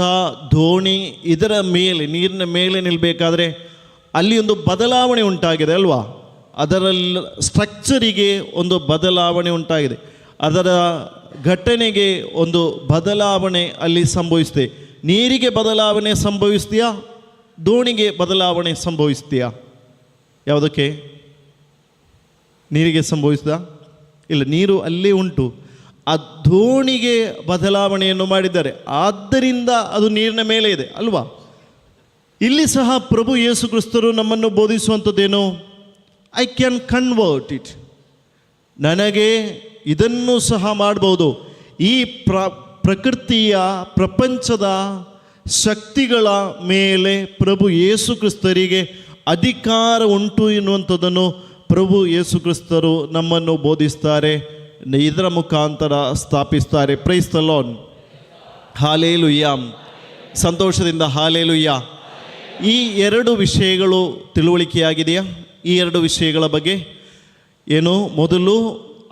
ದೋಣಿ ಇದರ ಮೇಲೆ, ನೀರಿನ ಮೇಲೆ ನಿಲ್ಲಬೇಕಾದ್ರೆ ಅಲ್ಲಿ ಒಂದು ಬದಲಾವಣೆ ಉಂಟಾಗಿದೆ ಅಲ್ವಾ? ಅದರಲ್ಲಿ ಸ್ಟ್ರಕ್ಚರಿಗೆ ಒಂದು ಬದಲಾವಣೆ ಉಂಟಾಗಿದೆ. ಅದರ ಘಟನೆಗೆ ಒಂದು ಬದಲಾವಣೆ ಅಲ್ಲಿ ಸಂಭವಿಸಿದೆ. ನೀರಿಗೆ ಬದಲಾವಣೆ ಸಂಭವಿಸ್ತೀಯಾ? ದೋಣಿಗೆ ಬದಲಾವಣೆ ಸಂಭವಿಸ್ತೀಯಾ? ಯಾವುದಕ್ಕೆ? ನೀರಿಗೆ ಸಂಭವಿಸಿದ? ಇಲ್ಲ, ನೀರು ಅಲ್ಲೇ ಉಂಟು. ಆ ದೋಣಿಗೆ ಬದಲಾವಣೆಯನ್ನು ಮಾಡಿದ್ದಾರೆ, ಆದ್ದರಿಂದ ಅದು ನೀರಿನ ಮೇಲೆ ಇದೆ ಅಲ್ವಾ? ಇಲ್ಲಿ ಸಹ ಪ್ರಭು ಯೇಸು ಕ್ರಿಸ್ತರು ನಮ್ಮನ್ನು ಬೋಧಿಸುವಂಥದ್ದೇನು? I can convert it. ನನಗೆ ಇದನ್ನು ಸಹ ಮಾಡ್ಬೋದು. ಈ ಪ್ರಕೃತಿಯ ಪ್ರಪಂಚದ ಶಕ್ತಿಗಳ ಮೇಲೆ ಪ್ರಭು ಯೇಸು ಕ್ರಿಸ್ತರಿಗೆ ಅಧಿಕಾರ ಉಂಟು ಎನ್ನುವಂಥದ್ದನ್ನು ಪ್ರಭು ಯೇಸು ಕ್ರಿಸ್ತರು ನಮ್ಮನ್ನು ಬೋಧಿಸ್ತಾರೆ, ಇದರ ಮುಖಾಂತರ ಸ್ಥಾಪಿಸ್ತಾರೆ. Praise the Lord. ಹಾಲೇಲುಯ್ಯ. ಸಂತೋಷದಿಂದ ಹಾಲೇಲುಯ್ಯ. ಈ 2 ವಿಷಯಗಳು ತಿಳುವಳಿಕೆಯಾಗಿದೆಯಾ? ಈ 2 ವಿಷಯಗಳ ಬಗ್ಗೆ ಏನು? ಮೊದಲು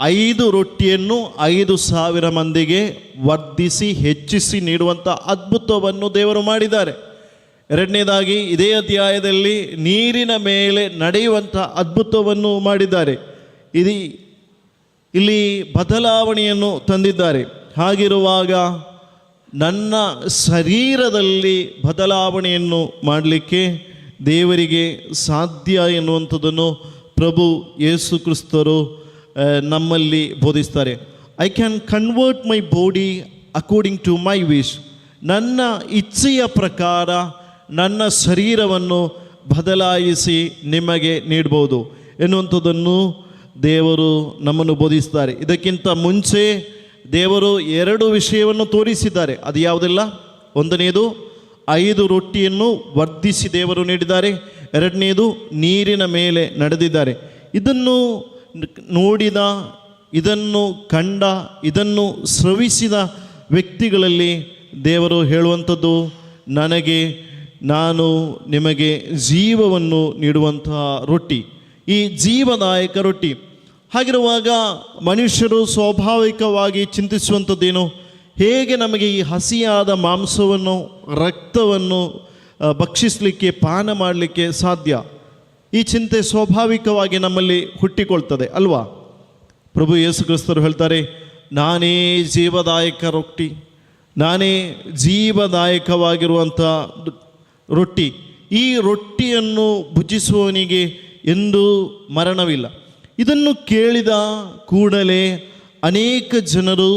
5 ರೊಟ್ಟಿಯನ್ನು 5,000 ಮಂದಿಗೆ ವರ್ಧಿಸಿ ಹೆಚ್ಚಿಸಿ ನೀಡುವಂಥ ಅದ್ಭುತವನ್ನು ದೇವರು ಮಾಡಿದ್ದಾರೆ. ಎರಡನೇದಾಗಿ ಇದೇ ಅಧ್ಯಾಯದಲ್ಲಿ ನೀರಿನ ಮೇಲೆ ನಡೆಯುವಂಥ ಅದ್ಭುತವನ್ನು ಮಾಡಿದ್ದಾರೆ. ಇಲ್ಲಿ ಬದಲಾವಣೆಯನ್ನು ತಂದಿದ್ದಾರೆ. ಹಾಗಿರುವಾಗ ನನ್ನ ಶರೀರದಲ್ಲಿ ಬದಲಾವಣೆಯನ್ನು ಮಾಡಲಿಕ್ಕೆ ದೇವರಿಗೆ ಸಾಧ್ಯ ಎನ್ನುವಂಥದ್ದನ್ನು ಪ್ರಭು ಯೇಸು ಕ್ರಿಸ್ತರು ನಮ್ಮಲ್ಲಿ ಬೋಧಿಸ್ತಾರೆ. I can convert my body according to my wish. ನನ್ನ ಇಚ್ಛೆಯ ಪ್ರಕಾರ ನನ್ನ ಶರೀರವನ್ನು ಬದಲಾಯಿಸಿ ನಿಮಗೆ ನೀಡ್ಬೋದು ಎನ್ನುವಂಥದ್ದನ್ನು ದೇವರು ನಮ್ಮನ್ನು ಬೋಧಿಸ್ತಾರೆ. ಇದಕ್ಕಿಂತ ಮುಂಚೆ ದೇವರು 2 ವಿಷಯವನ್ನು ತೋರಿಸಿದ್ದಾರೆ. ಅದು ಯಾವುದೆಲ್ಲ? ಒಂದನೆಯದು 5 ರೊಟ್ಟಿಯನ್ನು ವರ್ಧಿಸಿ ದೇವರು ನೀಡಿದ್ದಾರೆ. ಎರಡನೆಯದು ನೀರಿನ ಮೇಲೆ ನಡೆದಿದ್ದಾರೆ. ಇದನ್ನು ನೋಡಿದ, ಇದನ್ನು ಕಂಡ, ಇದನ್ನು ಶ್ರವಿಸಿದ ವ್ಯಕ್ತಿಗಳಲ್ಲಿ ದೇವರು ಹೇಳುವಂಥದ್ದು, ನಾನು ನಿಮಗೆ ಜೀವವನ್ನು ನೀಡುವಂತಹ ರೊಟ್ಟಿ. ಈ ಜೀವದಾಯಕ ರೊಟ್ಟಿ. ಹಾಗಿರುವಾಗ ಮನುಷ್ಯರು ಸ್ವಾಭಾವಿಕವಾಗಿ ಚಿಂತಿಸುವಂಥದ್ದೇನು? ಹೇಗೆ ನಮಗೆ ಈ ಹಸಿಯಾದ ಮಾಂಸವನ್ನು ರಕ್ತವನ್ನು ಭಕ್ಷಿಸಲಿಕ್ಕೆ ಪಾನ ಮಾಡಲಿಕ್ಕೆ ಸಾಧ್ಯ? ಈ ಚಿಂತೆ ಸ್ವಾಭಾವಿಕವಾಗಿ ನಮ್ಮಲ್ಲಿ ಹುಟ್ಟಿಕೊಳ್ತದೆ ಅಲ್ವಾ? ಪ್ರಭು ಯೇಸು ಕ್ರಿಸ್ತರು ಹೇಳ್ತಾರೆ, ನಾನೇ ಜೀವದಾಯಕ ರೊಟ್ಟಿ, ನಾನೇ ಜೀವದಾಯಕವಾಗಿರುವಂಥ ರೊಟ್ಟಿ. ಈ ರೊಟ್ಟಿಯನ್ನು ಭುಜಿಸುವವನಿಗೆ ಎಂದೂ ಮರಣವಿಲ್ಲ. ಇದನ್ನು ಕೇಳಿದ ಕೂಡಲೇ ಅನೇಕ ಜನರು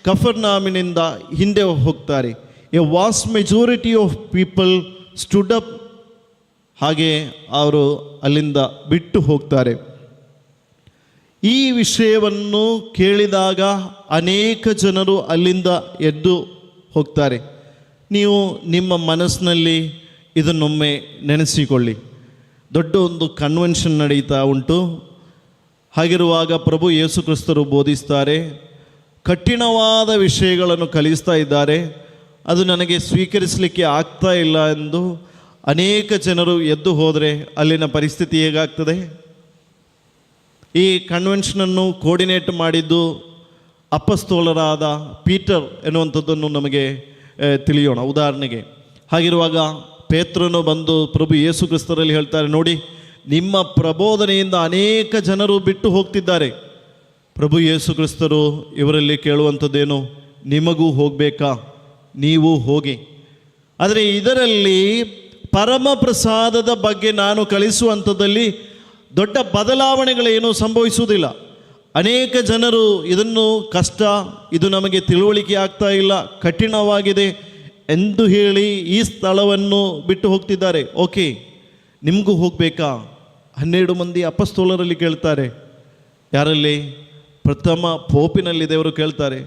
ಕಫರ್ನಾಮಿನಿಂದ ಹಿಂದೆ ಹೋಗ್ತಾರೆ. A vast majority of people stood up. ಹಾಗೆ ಅವರು ಅಲ್ಲಿಂದ ಬಿಟ್ಟು ಹೋಗ್ತಾರೆ. ಈ ವಿಷಯವನ್ನು ಕೇಳಿದಾಗ ಅನೇಕ ಜನರು ಅಲ್ಲಿಂದ ಎದ್ದು ಹೋಗ್ತಾರೆ. ನೀವು ನಿಮ್ಮ ಮನಸ್ಸಿನಲ್ಲಿ ಇದನ್ನೊಮ್ಮೆ ನೆನೆಸಿಕೊಳ್ಳಿ. ದೊಡ್ಡ ಒಂದು ಕನ್ವೆನ್ಷನ್ ನಡೀತಾ ಉಂಟು. ಹಾಗಿರುವಾಗ ಪ್ರಭು ಯೇಸು ಕ್ರಿಸ್ತರು ಬೋಧಿಸ್ತಾರೆ, ಕಠಿಣವಾದ ವಿಷಯಗಳನ್ನು ಕಲಿಸ್ತಾ ಇದ್ದಾರೆ. ಅದು ನನಗೆ ಸ್ವೀಕರಿಸಲಿಕ್ಕೆ ಆಗ್ತಾ ಇಲ್ಲ ಎಂದು ಅನೇಕ ಜನರು ಎದ್ದು ಹೋದರೆ ಅಲ್ಲಿನ ಪರಿಸ್ಥಿತಿ ಹೇಗಾಗ್ತದೆ? ಈ ಕನ್ವೆನ್ಷನನ್ನು ಕೋರ್ಡಿನೇಟ್ ಮಾಡಿದ್ದು ಅಪಸ್ತೋಲರಾದ ಪೀಟರ್ ಎನ್ನುವಂಥದ್ದನ್ನು ನಮಗೆ ತಿಳಿಯೋಣ. ಉದಾಹರಣೆಗೆ, ಹಾಗಿರುವಾಗ ಪೇತ್ರನು ಬಂದು ಪ್ರಭು ಯೇಸು ಕ್ರಿಸ್ತರಲ್ಲಿ ಹೇಳ್ತಾರೆ, ನೋಡಿ, ನಿಮ್ಮ ಪ್ರಬೋಧನೆಯಿಂದ ಅನೇಕ ಜನರು ಬಿಟ್ಟು ಹೋಗ್ತಿದ್ದಾರೆ. ಪ್ರಭು ಯೇಸು ಕ್ರಿಸ್ತರು ಇವರಲ್ಲಿ ಕೇಳುವಂಥದ್ದೇನು? ನಿಮಗೂ ಹೋಗಬೇಕಾ? ನೀವು ಹೋಗಿ. ಆದರೆ ಇದರಲ್ಲಿ ಪರಮ ಪ್ರಸಾದದ ಬಗ್ಗೆ ನಾನು ಕಲಿಸುವಂಥದ್ದಲ್ಲಿ ದೊಡ್ಡ ಬದಲಾವಣೆಗಳೇನು ಸಂಭವಿಸುವುದಿಲ್ಲ. ಅನೇಕ ಜನರು ಇದನ್ನು ಕಷ್ಟ, ಇದು ನಮಗೆ ತಿಳುವಳಿಕೆ ಆಗ್ತಾ ಇಲ್ಲ, ಕಠಿಣವಾಗಿದೆ ಎಂದು ಹೇಳಿ ಈ ಸ್ಥಳವನ್ನು ಬಿಟ್ಟು ಹೋಗ್ತಿದ್ದಾರೆ. ಓಕೆ, ನಿಮಗೂ ಹೋಗಬೇಕಾ? 12 ಮಂದಿ ಅಪಸ್ತೋಲರಲ್ಲಿ ಕೇಳ್ತಾರೆ. ಯಾರಲ್ಲಿ? ಪ್ರಥಮ ಪೋಪಿನಲ್ಲಿ ದೇವರು ಕೇಳ್ತಾರೆ,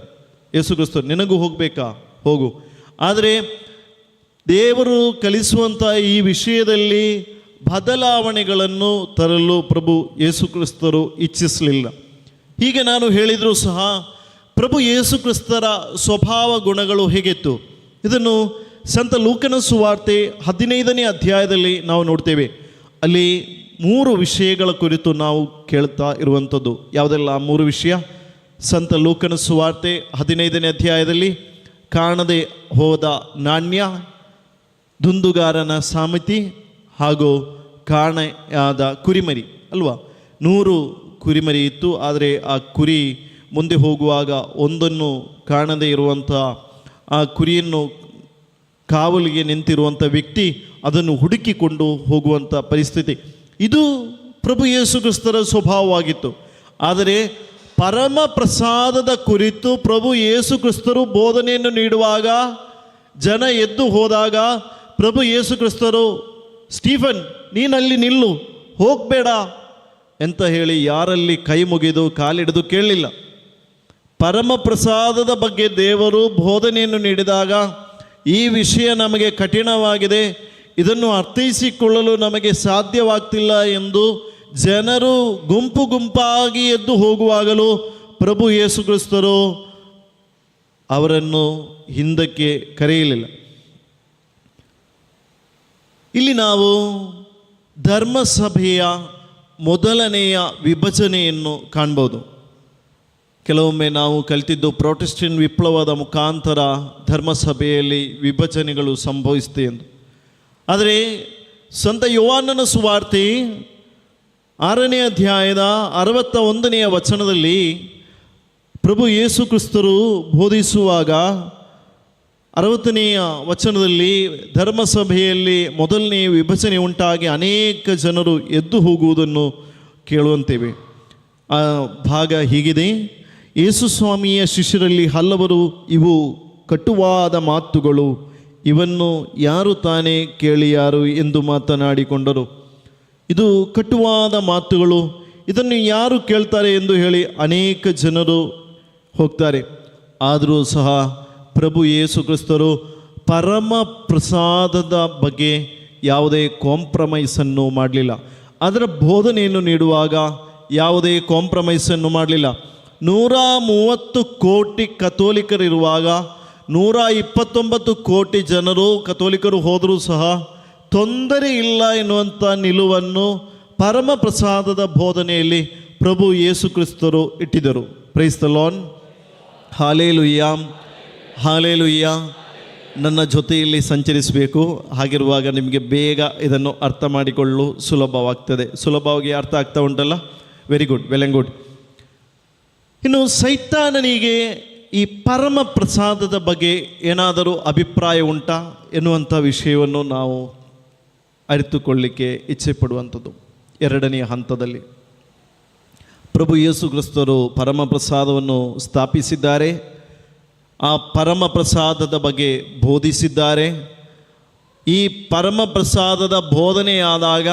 ಯೇಸು ಕ್ರಿಸ್ತ ನಿನಗೂ ಹೋಗಬೇಕಾ? ಹೋಗು. ಆದರೆ ದೇವರು ಕಲಿಸುವಂಥ ಈ ವಿಷಯದಲ್ಲಿ ಬದಲಾವಣೆಗಳನ್ನು ತರಲು ಪ್ರಭು ಯೇಸು ಕ್ರಿಸ್ತರು ಇಚ್ಛಿಸಲಿಲ್ಲ. ಹೀಗೆ ನಾನು ಹೇಳಿದರೂ ಸಹ ಪ್ರಭು ಯೇಸು ಕ್ರಿಸ್ತರ ಸ್ವಭಾವ ಗುಣಗಳು ಹೇಗಿತ್ತು? ಇದನ್ನು ಸಂತ ಲೂಕನ ಸುವಾರ್ತೆ 15ನೇ ಅಧ್ಯಾಯದಲ್ಲಿ ನಾವು ನೋಡ್ತೇವೆ. ಅಲ್ಲಿ 3 ವಿಷಯಗಳ ಕುರಿತು ನಾವು ಕೇಳ್ತಾ ಇರುವಂಥದ್ದು. ಯಾವುದೆಲ್ಲ 3 ವಿಷಯ? ಸಂತ ಲೂಕನ ಸುವಾರ್ತೆ 15ನೇ ಅಧ್ಯಾಯದಲ್ಲಿ ಕಾಣದೆ ಹೋದ ನಾಣ್ಯ, ದುಂದುಗಾರನ ಸಾಮಿತಿ ಹಾಗೂ ಕಾಣೆಯಾದ ಕುರಿಮರಿ ಅಲ್ವಾ? 100 ಕುರಿಮರಿ ಇತ್ತು. ಆದರೆ ಆ ಕುರಿ ಮುಂದೆ ಹೋಗುವಾಗ ಒಂದನ್ನು ಕಾಣದೇ ಇರುವಂಥ ಆ ಕುರಿಯನ್ನು ಕಾವಲಿಗೆ ನಿಂತಿರುವಂಥ ವ್ಯಕ್ತಿ ಅದನ್ನು ಹುಡುಕಿಕೊಂಡು ಹೋಗುವಂಥ ಪರಿಸ್ಥಿತಿ. ಇದು ಪ್ರಭು ಯೇಸು ಕ್ರಿಸ್ತರ ಸ್ವಭಾವವಾಗಿತ್ತು. ಆದರೆ ಪರಮ ಪ್ರಸಾದದ ಕುರಿತು ಪ್ರಭು ಯೇಸು ಕ್ರಿಸ್ತರು ಬೋಧನೆಯನ್ನು ನೀಡುವಾಗ ಜನ ಎದ್ದು ಹೋದಾಗ ಪ್ರಭು ಯೇಸು ಕ್ರಿಸ್ತರು, ಸ್ಟೀಫನ್ ನೀನಲ್ಲಿ ನಿಲ್ಲು, ಹೋಗಬೇಡ ಅಂತ ಹೇಳಿ ಯಾರಲ್ಲಿ ಕೈ ಮುಗಿದು ಕಾಲಿಡಿದು ಕೇಳಲಿಲ್ಲ. ಪರಮ ಪ್ರಸಾದದ ಬಗ್ಗೆ ದೇವರು ಬೋಧನೆಯನ್ನು ನೀಡಿದಾಗ ಈ ವಿಷಯ ನಮಗೆ ಕಠಿಣವಾಗಿದೆ, ಇದನ್ನು ಅರ್ಥೈಸಿಕೊಳ್ಳಲು ನಮಗೆ ಸಾಧ್ಯವಾಗ್ತಿಲ್ಲ ಎಂದು ಜನರು ಗುಂಪು ಗುಂಪಾಗಿ ಎದ್ದು ಹೋಗುವಾಗಲೂ ಪ್ರಭು ಯೇಸು ಕ್ರಿಸ್ತರು ಅವರನ್ನು ಹಿಂದಕ್ಕೆ ಕರೆಯಲಿಲ್ಲ. ಇಲ್ಲಿ ನಾವು ಧರ್ಮಸಭೆಯ ಮೊದಲನೆಯ ವಿಭಜನೆಯನ್ನು ಕಾಣ್ಬೋದು. ಕೆಲವೊಮ್ಮೆ ನಾವು ಕಲಿತಿದ್ದು ಪ್ರೊಟೆಸ್ಟೆಂಟ್ ವಿಪ್ಲವದ ಮುಖಾಂತರ ಧರ್ಮಸಭೆಯಲ್ಲಿ ವಿಭಜನೆಗಳು ಸಂಭವಿಸಿದೆ ಎಂದು. ಆದರೆ ಸಂತ ಯೋಹಾನನ ಸುವಾರ್ತೆ 6ನೇ ಅಧ್ಯಾಯದ 61ನೆಯ ವಚನದಲ್ಲಿ ಪ್ರಭು ಯೇಸು ಕ್ರಿಸ್ತರು ಬೋಧಿಸುವಾಗ 60ನೆಯ ವಚನದಲ್ಲಿ ಧರ್ಮಸಭೆಯಲ್ಲಿ ಮೊದಲನೇ ವಿಭಜನೆ ಉಂಟಾಗಿ ಅನೇಕ ಜನರು ಎದ್ದು ಹೋಗುವುದನ್ನು ಕೇಳುವಂತೇವೆ. ಆ ಭಾಗ ಹೀಗಿದೆ: ಯೇಸು ಸ್ವಾಮಿಯ ಶಿಷ್ಯರಲ್ಲಿ ಹಲವರು ಇವು ಕಟುವಾದ ಮಾತುಗಳು, ಇವನ್ನು ಯಾರು ತಾನೇ ಕೇಳಿಯಾರು ಎಂದು ಮಾತನಾಡಿಕೊಂಡರು. ಇದು ಕಟುವಾದ ಮಾತುಗಳು, ಇದನ್ನು ಯಾರು ಕೇಳ್ತಾರೆ ಎಂದು ಹೇಳಿ ಅನೇಕ ಜನರು ಹೋಗ್ತಾರೆ. ಆದರೂ ಸಹ ಪ್ರಭು ಯೇಸು ಕ್ರಿಸ್ತರು ಪರಮ ಪ್ರಸಾದದ ಬಗ್ಗೆ ಯಾವುದೇ ಕಾಂಪ್ರಮೈಸನ್ನು ಮಾಡಲಿಲ್ಲ. ಅದರ ಬೋಧನೆಯನ್ನು ನೀಡುವಾಗ ಯಾವುದೇ ಕಾಂಪ್ರಮೈಸನ್ನು ಮಾಡಲಿಲ್ಲ. 130 ಕೋಟಿ ಕಥೋಲಿಕರಿರುವಾಗ 129 ಕೋಟಿ ಜನರು ಕಥೋಲಿಕರು ಹೋದರೂ ಸಹ ತೊಂದರೆ ಇಲ್ಲ ಎನ್ನುವಂಥ ನಿಲುವನ್ನು ಪರಮ ಪ್ರಸಾದದ ಬೋಧನೆಯಲ್ಲಿ ಪ್ರಭು ಯೇಸು ಕ್ರಿಸ್ತರು ಇಟ್ಟಿದ್ದರು. Praise the Lord. Hallelujah, hallelujah. ನನ್ನ ಜೊತೆಯಲ್ಲಿ ಸಂಚರಿಸಬೇಕು. ಹಾಗಿರುವಾಗ ನಿಮಗೆ ಬೇಗ ಇದನ್ನು ಅರ್ಥ ಮಾಡಿಕೊಳ್ಳಲು ಸುಲಭವಾಗ್ತದೆ. ಸುಲಭವಾಗಿ ಅರ್ಥ ಆಗ್ತಾ ಉಂಟಲ್ಲ? Very good, well and good. ಇನ್ನು ಸೈತಾನನಿಗೆ ಈ ಪರಮ ಪ್ರಸಾದದ ಬಗ್ಗೆ ಏನಾದರೂ ಅಭಿಪ್ರಾಯ ಉಂಟಾ ಎನ್ನುವಂಥ ವಿಷಯವನ್ನು ನಾವು ಅರಿತುಕೊಳ್ಳಿಕ್ಕೆ ಇಚ್ಛೆ ಪಡುವಂಥದ್ದು. ಎರಡನೆಯ ಹಂತದಲ್ಲಿ ಪ್ರಭು ಯೇಸು ಕ್ರಿಸ್ತರು ಪರಮ ಪ್ರಸಾದವನ್ನು ಸ್ಥಾಪಿಸಿದ್ದಾರೆ. ಆ ಪರಮ ಪ್ರಸಾದದ ಬಗ್ಗೆ ಬೋಧಿಸಿದ್ದಾರೆ. ಈ ಪರಮ ಪ್ರಸಾದದ ಬೋಧನೆಯಾದಾಗ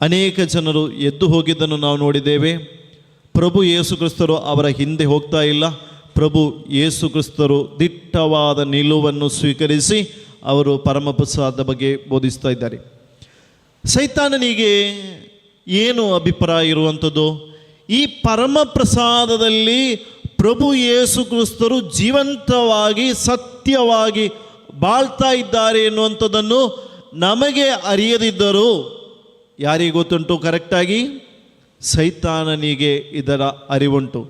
ಅನೇಕ ಜನರು ಎದ್ದು ಹೋಗಿದ್ದನ್ನು ನಾವು ನೋಡಿದ್ದೇವೆ. ಪ್ರಭು ಯೇಸು ಕ್ರಿಸ್ತರು ಅವರ ಹಿಂದೆ ಹೋಗ್ತಾ ಇಲ್ಲ. ಪ್ರಭು ಯೇಸು ಕ್ರಿಸ್ತರು ದಿಟ್ಟವಾದ ನಿಲುವನ್ನು ಸ್ವೀಕರಿಸಿ ಅವರು ಪರಮ ಪ್ರಸಾದದ ಬಗ್ಗೆ ಬೋಧಿಸ್ತಾ ಇದ್ದಾರೆ. ಸೈತಾನನಿಗೆ ಏನು ಅಭಿಪ್ರಾಯ ಇರುವಂಥದ್ದು? ಈ ಪರಮ ಪ್ರಸಾದದಲ್ಲಿ ಪ್ರಭು ಯೇಸು ಕ್ರಿಸ್ತರು ಜೀವಂತವಾಗಿ ಸತ್ಯವಾಗಿ ಬಾಳ್ತಾ ಇದ್ದಾರೆ ಎನ್ನುವಂಥದ್ದನ್ನು ನಮಗೆ ಅರಿಯದಿದ್ದರೂ ಯಾರಿಗೆ ಗೊತ್ತುಂಟು? ಕರೆಕ್ಟಾಗಿ ಸೈತಾನನಿಗೆ ಇದರ ಅರಿವುಂಟು.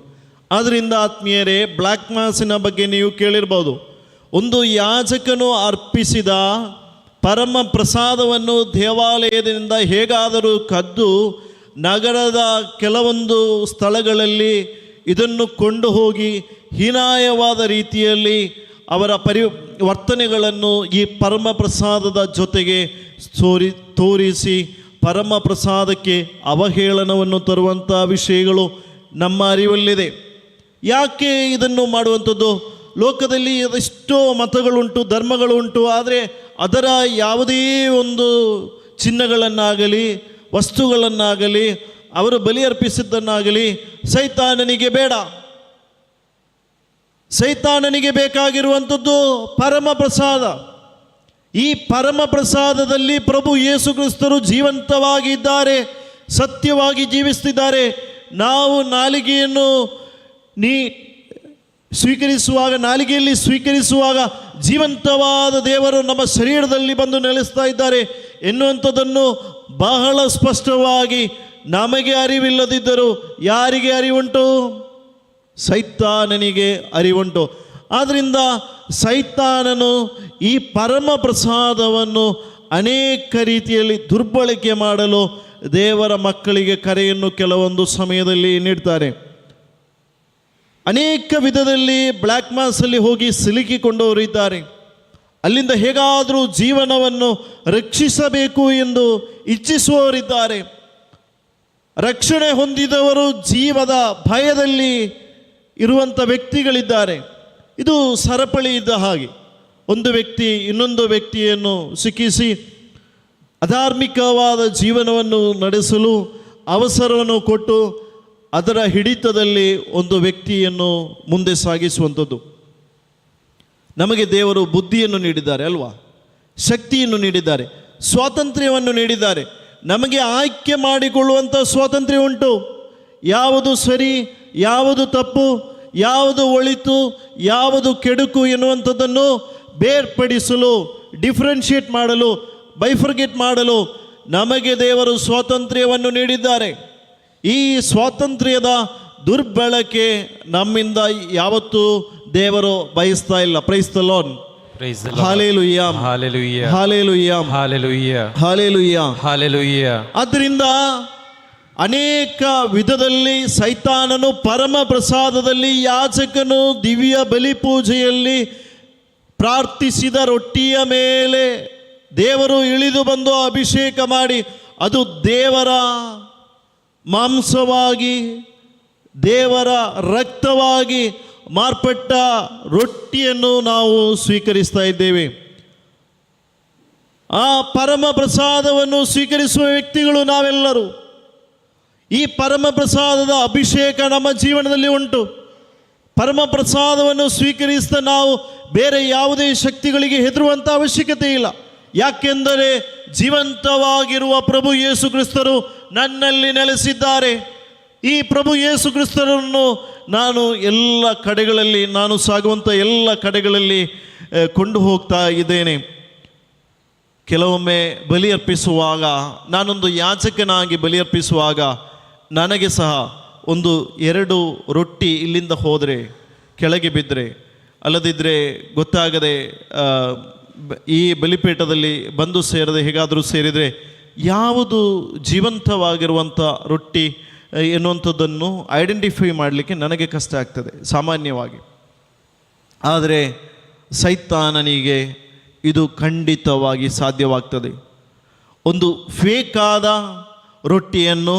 ಆದ್ದರಿಂದ ಆತ್ಮೀಯರೇ, ಬ್ಲ್ಯಾಕ್ ಮಾಸಿನ ಬಗ್ಗೆ ನೀವು ಕೇಳಿರ್ಬೋದು. ಒಂದು ಯಾಜಕನು ಅರ್ಪಿಸಿದ ಪರಮ ಪ್ರಸಾದವನ್ನು ದೇವಾಲಯದಿಂದ ಹೇಗಾದರೂ ಕದ್ದು ನಗರದ ಕೆಲವೊಂದು ಸ್ಥಳಗಳಲ್ಲಿ ಇದನ್ನು ಕೊಂಡು ಹೋಗಿ ಹೀನಾಯವಾದ ರೀತಿಯಲ್ಲಿ ಅವರ ವರ್ತನೆಗಳನ್ನು ಈ ಪರಮ ಪ್ರಸಾದದ ಜೊತೆಗೆ ತೋರಿಸಿ ಪರಮ ಪ್ರಸಾದಕ್ಕೆ ಅವಹೇಳನವನ್ನು ತರುವಂಥ ವಿಷಯಗಳು ನಮ್ಮ ಅರಿವಲ್ಲಿದೆ. ಯಾಕೆ ಇದನ್ನು ಮಾಡುವಂಥದ್ದು? ಲೋಕದಲ್ಲಿ ಅದೆಷ್ಟೋ ಮತಗಳುಂಟು, ಧರ್ಮಗಳುಂಟು. ಆದರೆ ಅದರ ಯಾವುದೇ ಒಂದು ಚಿನ್ನಗಳನ್ನಾಗಲಿ ವಸ್ತುಗಳನ್ನಾಗಲಿ ಅವರು ಬಲಿ ಅರ್ಪಿಸಿದ್ದನ್ನಾಗಲಿ ಸೈತಾನನಿಗೆ ಬೇಡ. ಸೈತಾನನಿಗೆ ಬೇಕಾಗಿರುವಂಥದ್ದು ಪರಮ ಪ್ರಸಾದ. ಈ ಪರಮ ಪ್ರಸಾದದಲ್ಲಿ ಪ್ರಭು ಯೇಸು ಕ್ರಿಸ್ತರು ಜೀವಂತವಾಗಿದ್ದಾರೆ, ಸತ್ಯವಾಗಿ ಜೀವಿಸ್ತಿದ್ದಾರೆ. ನಾವು ನಾಲಿಗೆಯನ್ನು ನಾಲಿಗೆಯಲ್ಲಿ ಸ್ವೀಕರಿಸುವಾಗ ಜೀವಂತವಾದ ದೇವರು ನಮ್ಮ ಶರೀರದಲ್ಲಿ ಬಂದು ನೆಲೆಸ್ತಾ ಇದ್ದಾರೆ ಎನ್ನುವಂಥದ್ದನ್ನು ಬಹಳ ಸ್ಪಷ್ಟವಾಗಿ ನಮಗೆ ಅರಿವಿಲ್ಲದಿದ್ದರೂ ಯಾರಿಗೆ ಅರಿವುಂಟು? ಸೈತಾನನಿಗೆ ಅರಿವುಂಟು. ಆದ್ದರಿಂದ ಸೈತಾನನು ಈ ಪರಮ ಪ್ರಸಾದವನ್ನು ಅನೇಕ ರೀತಿಯಲ್ಲಿ ದುರ್ಬಳಕೆ ಮಾಡಲು ದೇವರ ಮಕ್ಕಳಿಗೆ ಕರೆಯನ್ನು ಕೆಲವೊಂದು ಸಮಯದಲ್ಲಿ ನೀಡ್ತಾರೆ. ಅನೇಕ ವಿಧದಲ್ಲಿ ಬ್ಲ್ಯಾಕ್ ಮಾಸಲ್ಲಿ ಹೋಗಿ ಸಿಲುಕಿಕೊಂಡವರು ಇದ್ದಾರೆ. ಅಲ್ಲಿಂದ ಹೇಗಾದರೂ ಜೀವನವನ್ನು ರಕ್ಷಿಸಬೇಕು ಎಂದು ಇಚ್ಛಿಸುವವರಿದ್ದಾರೆ. ರಕ್ಷಣೆ ಹೊಂದಿದವರು ಜೀವದ ಭಯದಲ್ಲಿ ಇರುವಂಥ ವ್ಯಕ್ತಿಗಳಿದ್ದಾರೆ. ಇದು ಸರಪಳಿ ಇದ್ದ ಹಾಗೆ. ಒಂದು ವ್ಯಕ್ತಿ ಇನ್ನೊಂದು ವ್ಯಕ್ತಿಯನ್ನು ಸಿಕ್ಕಿಸಿ ಅಧಾರ್ಮಿಕವಾದ ಜೀವನವನ್ನು ನಡೆಸಲು ಅವಸರವನ್ನು ಕೊಟ್ಟು ಅದರ ಹಿಡಿತದಲ್ಲಿ ಒಂದು ವ್ಯಕ್ತಿಯನ್ನು ಮುಂದೆ ಸಾಗಿಸುವಂಥದ್ದು. ನಮಗೆ ದೇವರು ಬುದ್ಧಿಯನ್ನು ನೀಡಿದ್ದಾರೆ ಅಲ್ವಾ? ಶಕ್ತಿಯನ್ನು ನೀಡಿದ್ದಾರೆ, ಸ್ವಾತಂತ್ರ್ಯವನ್ನು ನೀಡಿದ್ದಾರೆ. ನಮಗೆ ಆಯ್ಕೆ ಮಾಡಿಕೊಳ್ಳುವಂಥ ಸ್ವಾತಂತ್ರ್ಯ ಉಂಟು. ಯಾವುದು ಸರಿ, ಯಾವುದು ತಪ್ಪು, ಯಾವುದು ಒಳಿತು, ಯಾವುದು ಕೆಡುಕು ಎನ್ನುವಂಥದ್ದನ್ನು ಬೇರ್ಪಡಿಸಲು, ಡಿಫ್ರೆನ್ಷಿಯೇಟ್ ಮಾಡಲು, ಬೈಫರ್ಗೆಟ್ ಮಾಡಲು ನಮಗೆ ದೇವರು ಸ್ವಾತಂತ್ರ್ಯವನ್ನು ನೀಡಿದ್ದಾರೆ. ಈ ಸ್ವಾತಂತ್ರ್ಯದ ದುರ್ಬಳಕೆ ನಮ್ಮಿಂದ ಯಾವತ್ತೂ ದೇವರು ಬಯಸ್ತಾ ಇಲ್ಲ. Price the lord. Hallelujah, hallelujah, hallelujah, hallelujah, hallelujah, hallelujah. ಆದ್ದರಿಂದ ಅನೇಕ ವಿಧದಲ್ಲಿ ಸೈತಾನನು ಪರಮ ಪ್ರಸಾದದಲ್ಲಿ ಯಾಜಕನು ದಿವ್ಯ ಬಲಿ ಪೂಜೆಯಲ್ಲಿ ಪ್ರಾರ್ಥಿಸಿದ ರೊಟ್ಟಿಯ ಮೇಲೆ ದೇವರು ಇಳಿದು ಬಂದು ಅಭಿಷೇಕ ಮಾಡಿ ಅದು ದೇವರ ಮಾಂಸವಾಗಿ ದೇವರ ರಕ್ತವಾಗಿ ಮಾರ್ಪಟ್ಟ ರೊಟ್ಟಿಯನ್ನು ನಾವು ಸ್ವೀಕರಿಸ್ತಾ ಇದ್ದೇವೆ. ಆ ಪರಮ ಪ್ರಸಾದವನ್ನು ಸ್ವೀಕರಿಸುವ ವ್ಯಕ್ತಿಗಳು ನಾವೆಲ್ಲರೂ. ಈ ಪರಮ ಪ್ರಸಾದದ ಅಭಿಷೇಕ ನಮ್ಮ ಜೀವನದಲ್ಲಿ ಉಂಟು. ಪರಮ ಪ್ರಸಾದವನ್ನು ಸ್ವೀಕರಿಸಿದ ನಾವು ಬೇರೆ ಯಾವುದೇ ಶಕ್ತಿಗಳಿಗೆ ಹೆದರುವಂಥ ಅವಶ್ಯಕತೆ ಇಲ್ಲ. ಯಾಕೆಂದರೆ ಜೀವಂತವಾಗಿರುವ ಪ್ರಭು ಯೇಸು ಕ್ರಿಸ್ತರು ನನ್ನಲ್ಲಿ ನೆಲೆಸಿದ್ದಾರೆ. ಈ ಪ್ರಭು ಯೇಸು ಕ್ರಿಸ್ತರನ್ನು ನಾನು ಎಲ್ಲ ಕಡೆಗಳಲ್ಲಿ, ನಾನು ಸಾಗುವಂಥ ಎಲ್ಲ ಕಡೆಗಳಲ್ಲಿ ಕೊಂಡು ಹೋಗ್ತಾ ಇದ್ದೇನೆ. ಕೆಲವೊಮ್ಮೆ ಬಲಿ ಅರ್ಪಿಸುವಾಗ, ನಾನೊಂದು ಯಾಜಕನಾಗಿ ಬಲಿ ಅರ್ಪಿಸುವಾಗ ನನಗೆ ಸಹ 1-2 ರೊಟ್ಟಿ ಇಲ್ಲಿಂದ ಹೋದರೆ, ಕೆಳಗೆ ಬಿದ್ದರೆ, ಅಲ್ಲದಿದ್ದರೆ ಗೊತ್ತಾಗದೆ ಈ ಬಲಿಪೀಠದಲ್ಲಿ ಬಂದು ಸೇರದೆ ಹೇಗಾದರೂ ಸೇರಿದರೆ ಯಾವುದು ಜೀವಂತವಾಗಿರುವಂಥ ರೊಟ್ಟಿ ಎನ್ನುವಂಥದ್ದನ್ನು ಐಡೆಂಟಿಫೈ ಮಾಡಲಿಕ್ಕೆ ನನಗೆ ಕಷ್ಟ ಆಗ್ತದೆ ಸಾಮಾನ್ಯವಾಗಿ. ಆದರೆ ಸೈತಾನನಿಗೆ ಇದು ಖಂಡಿತವಾಗಿ ಸಾಧ್ಯವಾಗ್ತದೆ. ಒಂದು ಫೇಕಾದ ರೊಟ್ಟಿಯನ್ನು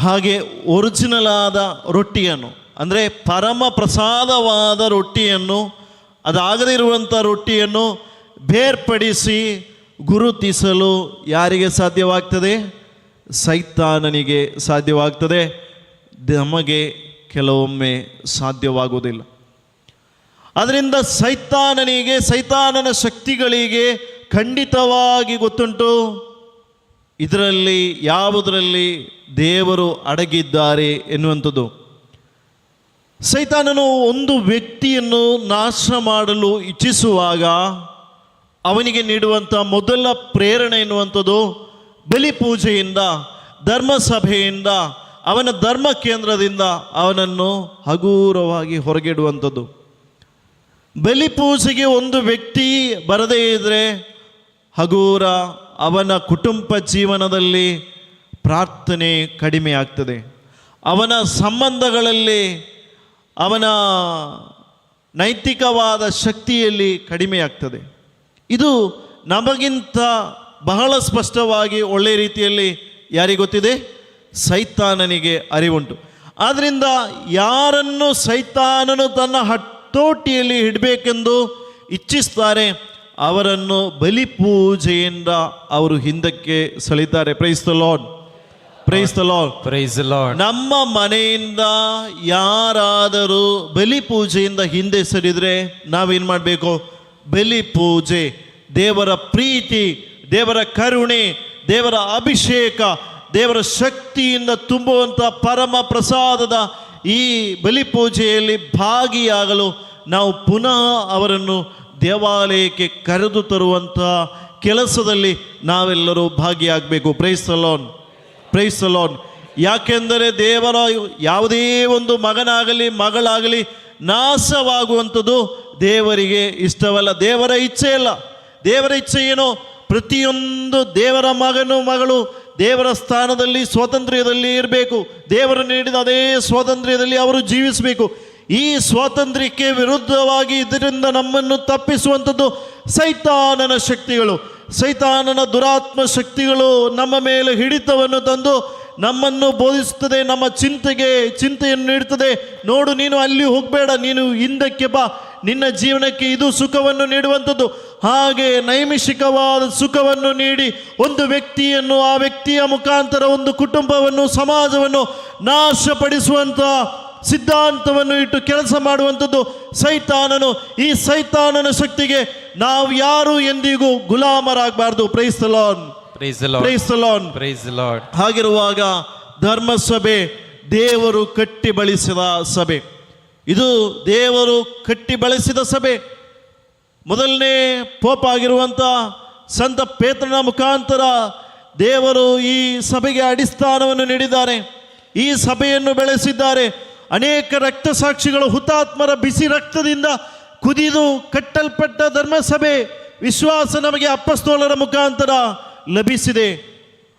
ಹಾಗೆ ಒರಿಜಿನಲ್ ಆದ ರೊಟ್ಟಿಯನ್ನು, ಅಂದರೆ ಪರಮ ಪ್ರಸಾದವಾದ ರೊಟ್ಟಿಯನ್ನು, ಅದಾಗದೇ ಇರುವಂಥ ರೊಟ್ಟಿಯನ್ನು ಬೇರ್ಪಡಿಸಿ ಗುರುತಿಸಲು ಯಾರಿಗೆ ಸಾಧ್ಯವಾಗ್ತದೆ? ಸೈತಾನನಿಗೆ ಸಾಧ್ಯವಾಗ್ತದೆ. ನಮಗೆ ಕೆಲವೊಮ್ಮೆ ಸಾಧ್ಯವಾಗುವುದಿಲ್ಲ. ಅದರಿಂದ ಸೈತಾನನ ಶಕ್ತಿಗಳಿಗೆ ಖಂಡಿತವಾಗಿ ಗೊತ್ತುಂಟು, ಇದರಲ್ಲಿ ಯಾವುದರಲ್ಲಿ ದೇವರು ಅಡಗಿದ್ದಾರೆ ಎನ್ನುವಂಥದ್ದು. ಸೈತಾನನು ಒಂದು ವ್ಯಕ್ತಿಯನ್ನು ನಾಶ ಮಾಡಲು ಇಚ್ಛಿಸುವಾಗ ಅವನಿಗೆ ನೀಡುವಂಥ ಮೊದಲ ಪ್ರೇರಣೆ ಎನ್ನುವಂಥದ್ದು ಬಲಿ ಪೂಜೆಯಿಂದ, ಧರ್ಮಸಭೆಯಿಂದ, ಅವನ ಧರ್ಮ ಕೇಂದ್ರದಿಂದ ಅವನನ್ನು ಹಗೂರವಾಗಿ ಹೊರಗಿಡುವಂಥದ್ದು. ಬಲಿ ಪೂಜೆಗೆ ಒಂದು ವ್ಯಕ್ತಿ ಬರದೇ ಇದ್ದರೆ ಹಗೂರ ಅವನ ಕುಟುಂಬ ಜೀವನದಲ್ಲಿ ಪ್ರಾರ್ಥನೆ ಕಡಿಮೆ ಆಗ್ತದೆ. ಅವನ ಸಂಬಂಧಗಳಲ್ಲಿ, ಅವನ ನೈತಿಕವಾದ ಶಕ್ತಿಯಲ್ಲಿ ಕಡಿಮೆ ಆಗ್ತದೆ. ಇದು ನಮಗಿಂತ ಬಹಳ ಸ್ಪಷ್ಟವಾಗಿ ಒಳ್ಳೆಯ ರೀತಿಯಲ್ಲಿ ಯಾರಿಗೆ ಗೊತ್ತಿದೆ? ಸೈತಾನನಿಗೆ ಅರಿವುಂಟು. ಆದ್ದರಿಂದ ಯಾರನ್ನು ಸೈತಾನನು ತನ್ನ ಹತೋಟಿಯಲ್ಲಿ ಇಡಬೇಕೆಂದು ಇಚ್ಛಿಸ್ತಾರೆ ಅವರನ್ನು ಬಲಿ ಪೂಜೆಯಿಂದ ಅವರು ಹಿಂದಕ್ಕೆ ಸೆಳೀತಾರೆ. Praise the Lord, praise the Lord, praise the Lord. ನಮ್ಮ ಮನೆಯಿಂದ ಯಾರಾದರೂ ಬಲಿ ಪೂಜೆಯಿಂದ ಹಿಂದೆ ಸರಿದರೆ ನಾವೇನು ಮಾಡಬೇಕು? ಬಲಿ ಪೂಜೆ, ದೇವರ ಪ್ರೀತಿ, ದೇವರ ಕರುಣೆ, ದೇವರ ಅಭಿಷೇಕ, ದೇವರ ಶಕ್ತಿಯಿಂದ ತುಂಬುವಂಥ ಪರಮ ಪ್ರಸಾದದ ಈ ಬಲಿ ಪೂಜೆಯಲ್ಲಿ ಭಾಗಿಯಾಗಲು ನಾವು ಪುನಃ ಅವರನ್ನು ದೇವಾಲಯಕ್ಕೆ ಕರೆದು ತರುವಂಥ ಕೆಲಸದಲ್ಲಿ ನಾವೆಲ್ಲರೂ ಭಾಗಿಯಾಗಬೇಕು. Praise the Lord, praise the Lord. ಯಾಕೆಂದರೆ ದೇವರ ಯಾವುದೇ ಒಂದು ಮಗನಾಗಲಿ ಮಗಳಾಗಲಿ ನಾಶವಾಗುವಂಥದ್ದು ದೇವರಿಗೆ ಇಷ್ಟವಲ್ಲ, ದೇವರ ಇಚ್ಛೆ ಅಲ್ಲ. ದೇವರ ಇಚ್ಛೆ ಏನು? ಪ್ರತಿಯೊಂದು ದೇವರ ಮಗನು ಮಗಳು ದೇವರ ಸ್ಥಾನದಲ್ಲಿ ಸ್ವಾತಂತ್ರ್ಯದಲ್ಲಿ ಇರಬೇಕು. ದೇವರು ನೀಡಿದ ಅದೇ ಸ್ವಾತಂತ್ರ್ಯದಲ್ಲಿ ಅವರು ಜೀವಿಸಬೇಕು. ಈ ಸ್ವಾತಂತ್ರ್ಯಕ್ಕೆ ವಿರುದ್ಧವಾಗಿ ಇದರಿಂದ ನಮ್ಮನ್ನು ತಪ್ಪಿಸುವಂಥದ್ದು ಸೈತಾನನ ಶಕ್ತಿಗಳು, ಸೈತಾನನ ದುರಾತ್ಮ ಶಕ್ತಿಗಳು ನಮ್ಮ ಮೇಲೆ ಹಿಡಿತವನ್ನು ತಂದು ನಮ್ಮನ್ನು ಬೋಧಿಸುತ್ತದೆ, ನಮ್ಮ ಚಿಂತೆಯನ್ನು ನೀಡುತ್ತದೆ. ನೋಡು, ನೀನು ಅಲ್ಲಿ ಹೋಗಬೇಡ, ನೀನು ಹಿಂದಕ್ಕೆ ಬಾ, ನಿನ್ನ ಜೀವನಕ್ಕೆ ಇದು ಸುಖವನ್ನು ನೀಡುವಂಥದ್ದು. ಹಾಗೆ ನೈಮಿಷಿಕವಾದ ಸುಖವನ್ನು ನೀಡಿ ಒಂದು ವ್ಯಕ್ತಿಯನ್ನು, ಆ ವ್ಯಕ್ತಿಯ ಮುಖಾಂತರ ಒಂದು ಕುಟುಂಬವನ್ನು, ಸಮಾಜವನ್ನು ನಾಶಪಡಿಸುವಂಥ ಸಿದ್ಧಾಂತವನ್ನು ಇಟ್ಟು ಕೆಲಸ ಮಾಡುವಂಥದ್ದು ಸೈತಾನನು. ಈ ಸೈತಾನನ ಶಕ್ತಿಗೆ ನಾವು ಯಾರು ಎಂದಿಗೂ ಗುಲಾಮರಾಗಬಾರ್ದು. Praise the Lord, praise the Lord, praise the Lord, praise the Lord. ಹಾಗಿರುವಾಗ ಧರ್ಮಸಭೆ ದೇವರು ಕಟ್ಟಿ ಬಳಸಿದ ಸಭೆ, ಇದು ದೇವರು ಕಟ್ಟಿ ಬಳಸಿದ ಸಭೆ. ಮೊದಲನೇ ಪೋಪ್ ಆಗಿರುವಂಥ ಸಂತ ಪೇತ್ರನ ಮುಖಾಂತರ ದೇವರು ಈ ಸಭೆಗೆ ಅಡಿಸ್ಥಾನವನ್ನು ನೀಡಿದ್ದಾರೆ, ಈ ಸಭೆಯನ್ನು ಬೆಳೆಸಿದ್ದಾರೆ. ಅನೇಕ ರಕ್ತ ಸಾಕ್ಷಿಗಳು, ಹುತಾತ್ಮರ ಬಿಸಿ ರಕ್ತದಿಂದ ಕುದಿದು ಕಟ್ಟಲ್ಪಟ್ಟ ಧರ್ಮಸಭೆ ವಿಶ್ವಾಸ ನಮಗೆ ಅಪೊಸ್ತಲರ ಮುಖಾಂತರ ಲಭಿಸಿದೆ.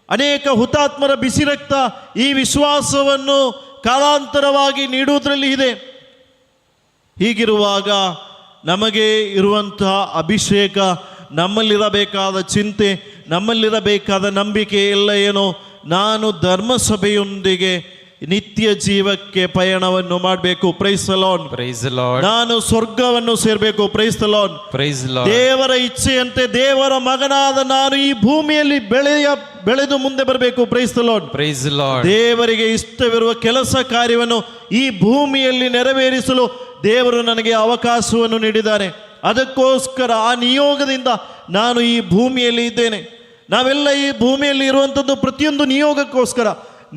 ಅನೇಕ ಹುತಾತ್ಮರ ಬಿಸಿ ರಕ್ತ ಈ ವಿಶ್ವಾಸವನ್ನು ಕಾಲಾಂತರವಾಗಿ ನೀಡುವುದರಲ್ಲಿ ಇದೆ. ಹೀಗಿರುವಾಗ ನಮಗೆ ಇರುವಂತಹ ಅಭಿಷೇಕ, ನಮ್ಮಲ್ಲಿರಬೇಕಾದ ಚಿಂತೆ, ನಮ್ಮಲ್ಲಿರಬೇಕಾದ ನಂಬಿಕೆ ಎಲ್ಲ ಏನೋ, ನಾನು ಧರ್ಮಸಭೆಯೊಂದಿಗೆ ನಿತ್ಯ ಜೀವಕ್ಕೆ ಪಯಣವನ್ನು ಮಾಡಬೇಕು. Price the Lord, praise the lord. ನಾನು ಸ್ವರ್ಗವನ್ನು ಸೇರಬೇಕು. Price the Lord, praise the lord. ದೇವರ ಇಚ್ಛೆಯಂತೆ ದೇವರ ಮಗನಾದ ನಾನು ಈ ಭೂಮಿಯಲ್ಲಿ ಬೆಳೆದು ಮುಂದೆ ಬರಬೇಕು. Price the Lord, praise the lord. ದೇವರಿಗೆ ಇಷ್ಟವಿರುವ ಕೆಲಸ ಕಾರ್ಯವನ್ನು ಈ ಭೂಮಿಯಲ್ಲಿ ನೆರವೇರಿಸಲು ದೇವರು ನನಗೆ ಅವಕಾಶವನ್ನು ನೀಡಿದ್ದಾರೆ. ಅದಕ್ಕೋಸ್ಕರ ಆ ನಿಯೋಗದಿಂದ ನಾನು ಈ ಭೂಮಿಯಲ್ಲಿ ಇದ್ದೇನೆ. ನಾವೆಲ್ಲ ಈ ಭೂಮಿಯಲ್ಲಿ ಇರುವಂಥದ್ದು ಪ್ರತಿಯೊಂದು ನಿಯೋಗಕ್ಕೋಸ್ಕರ.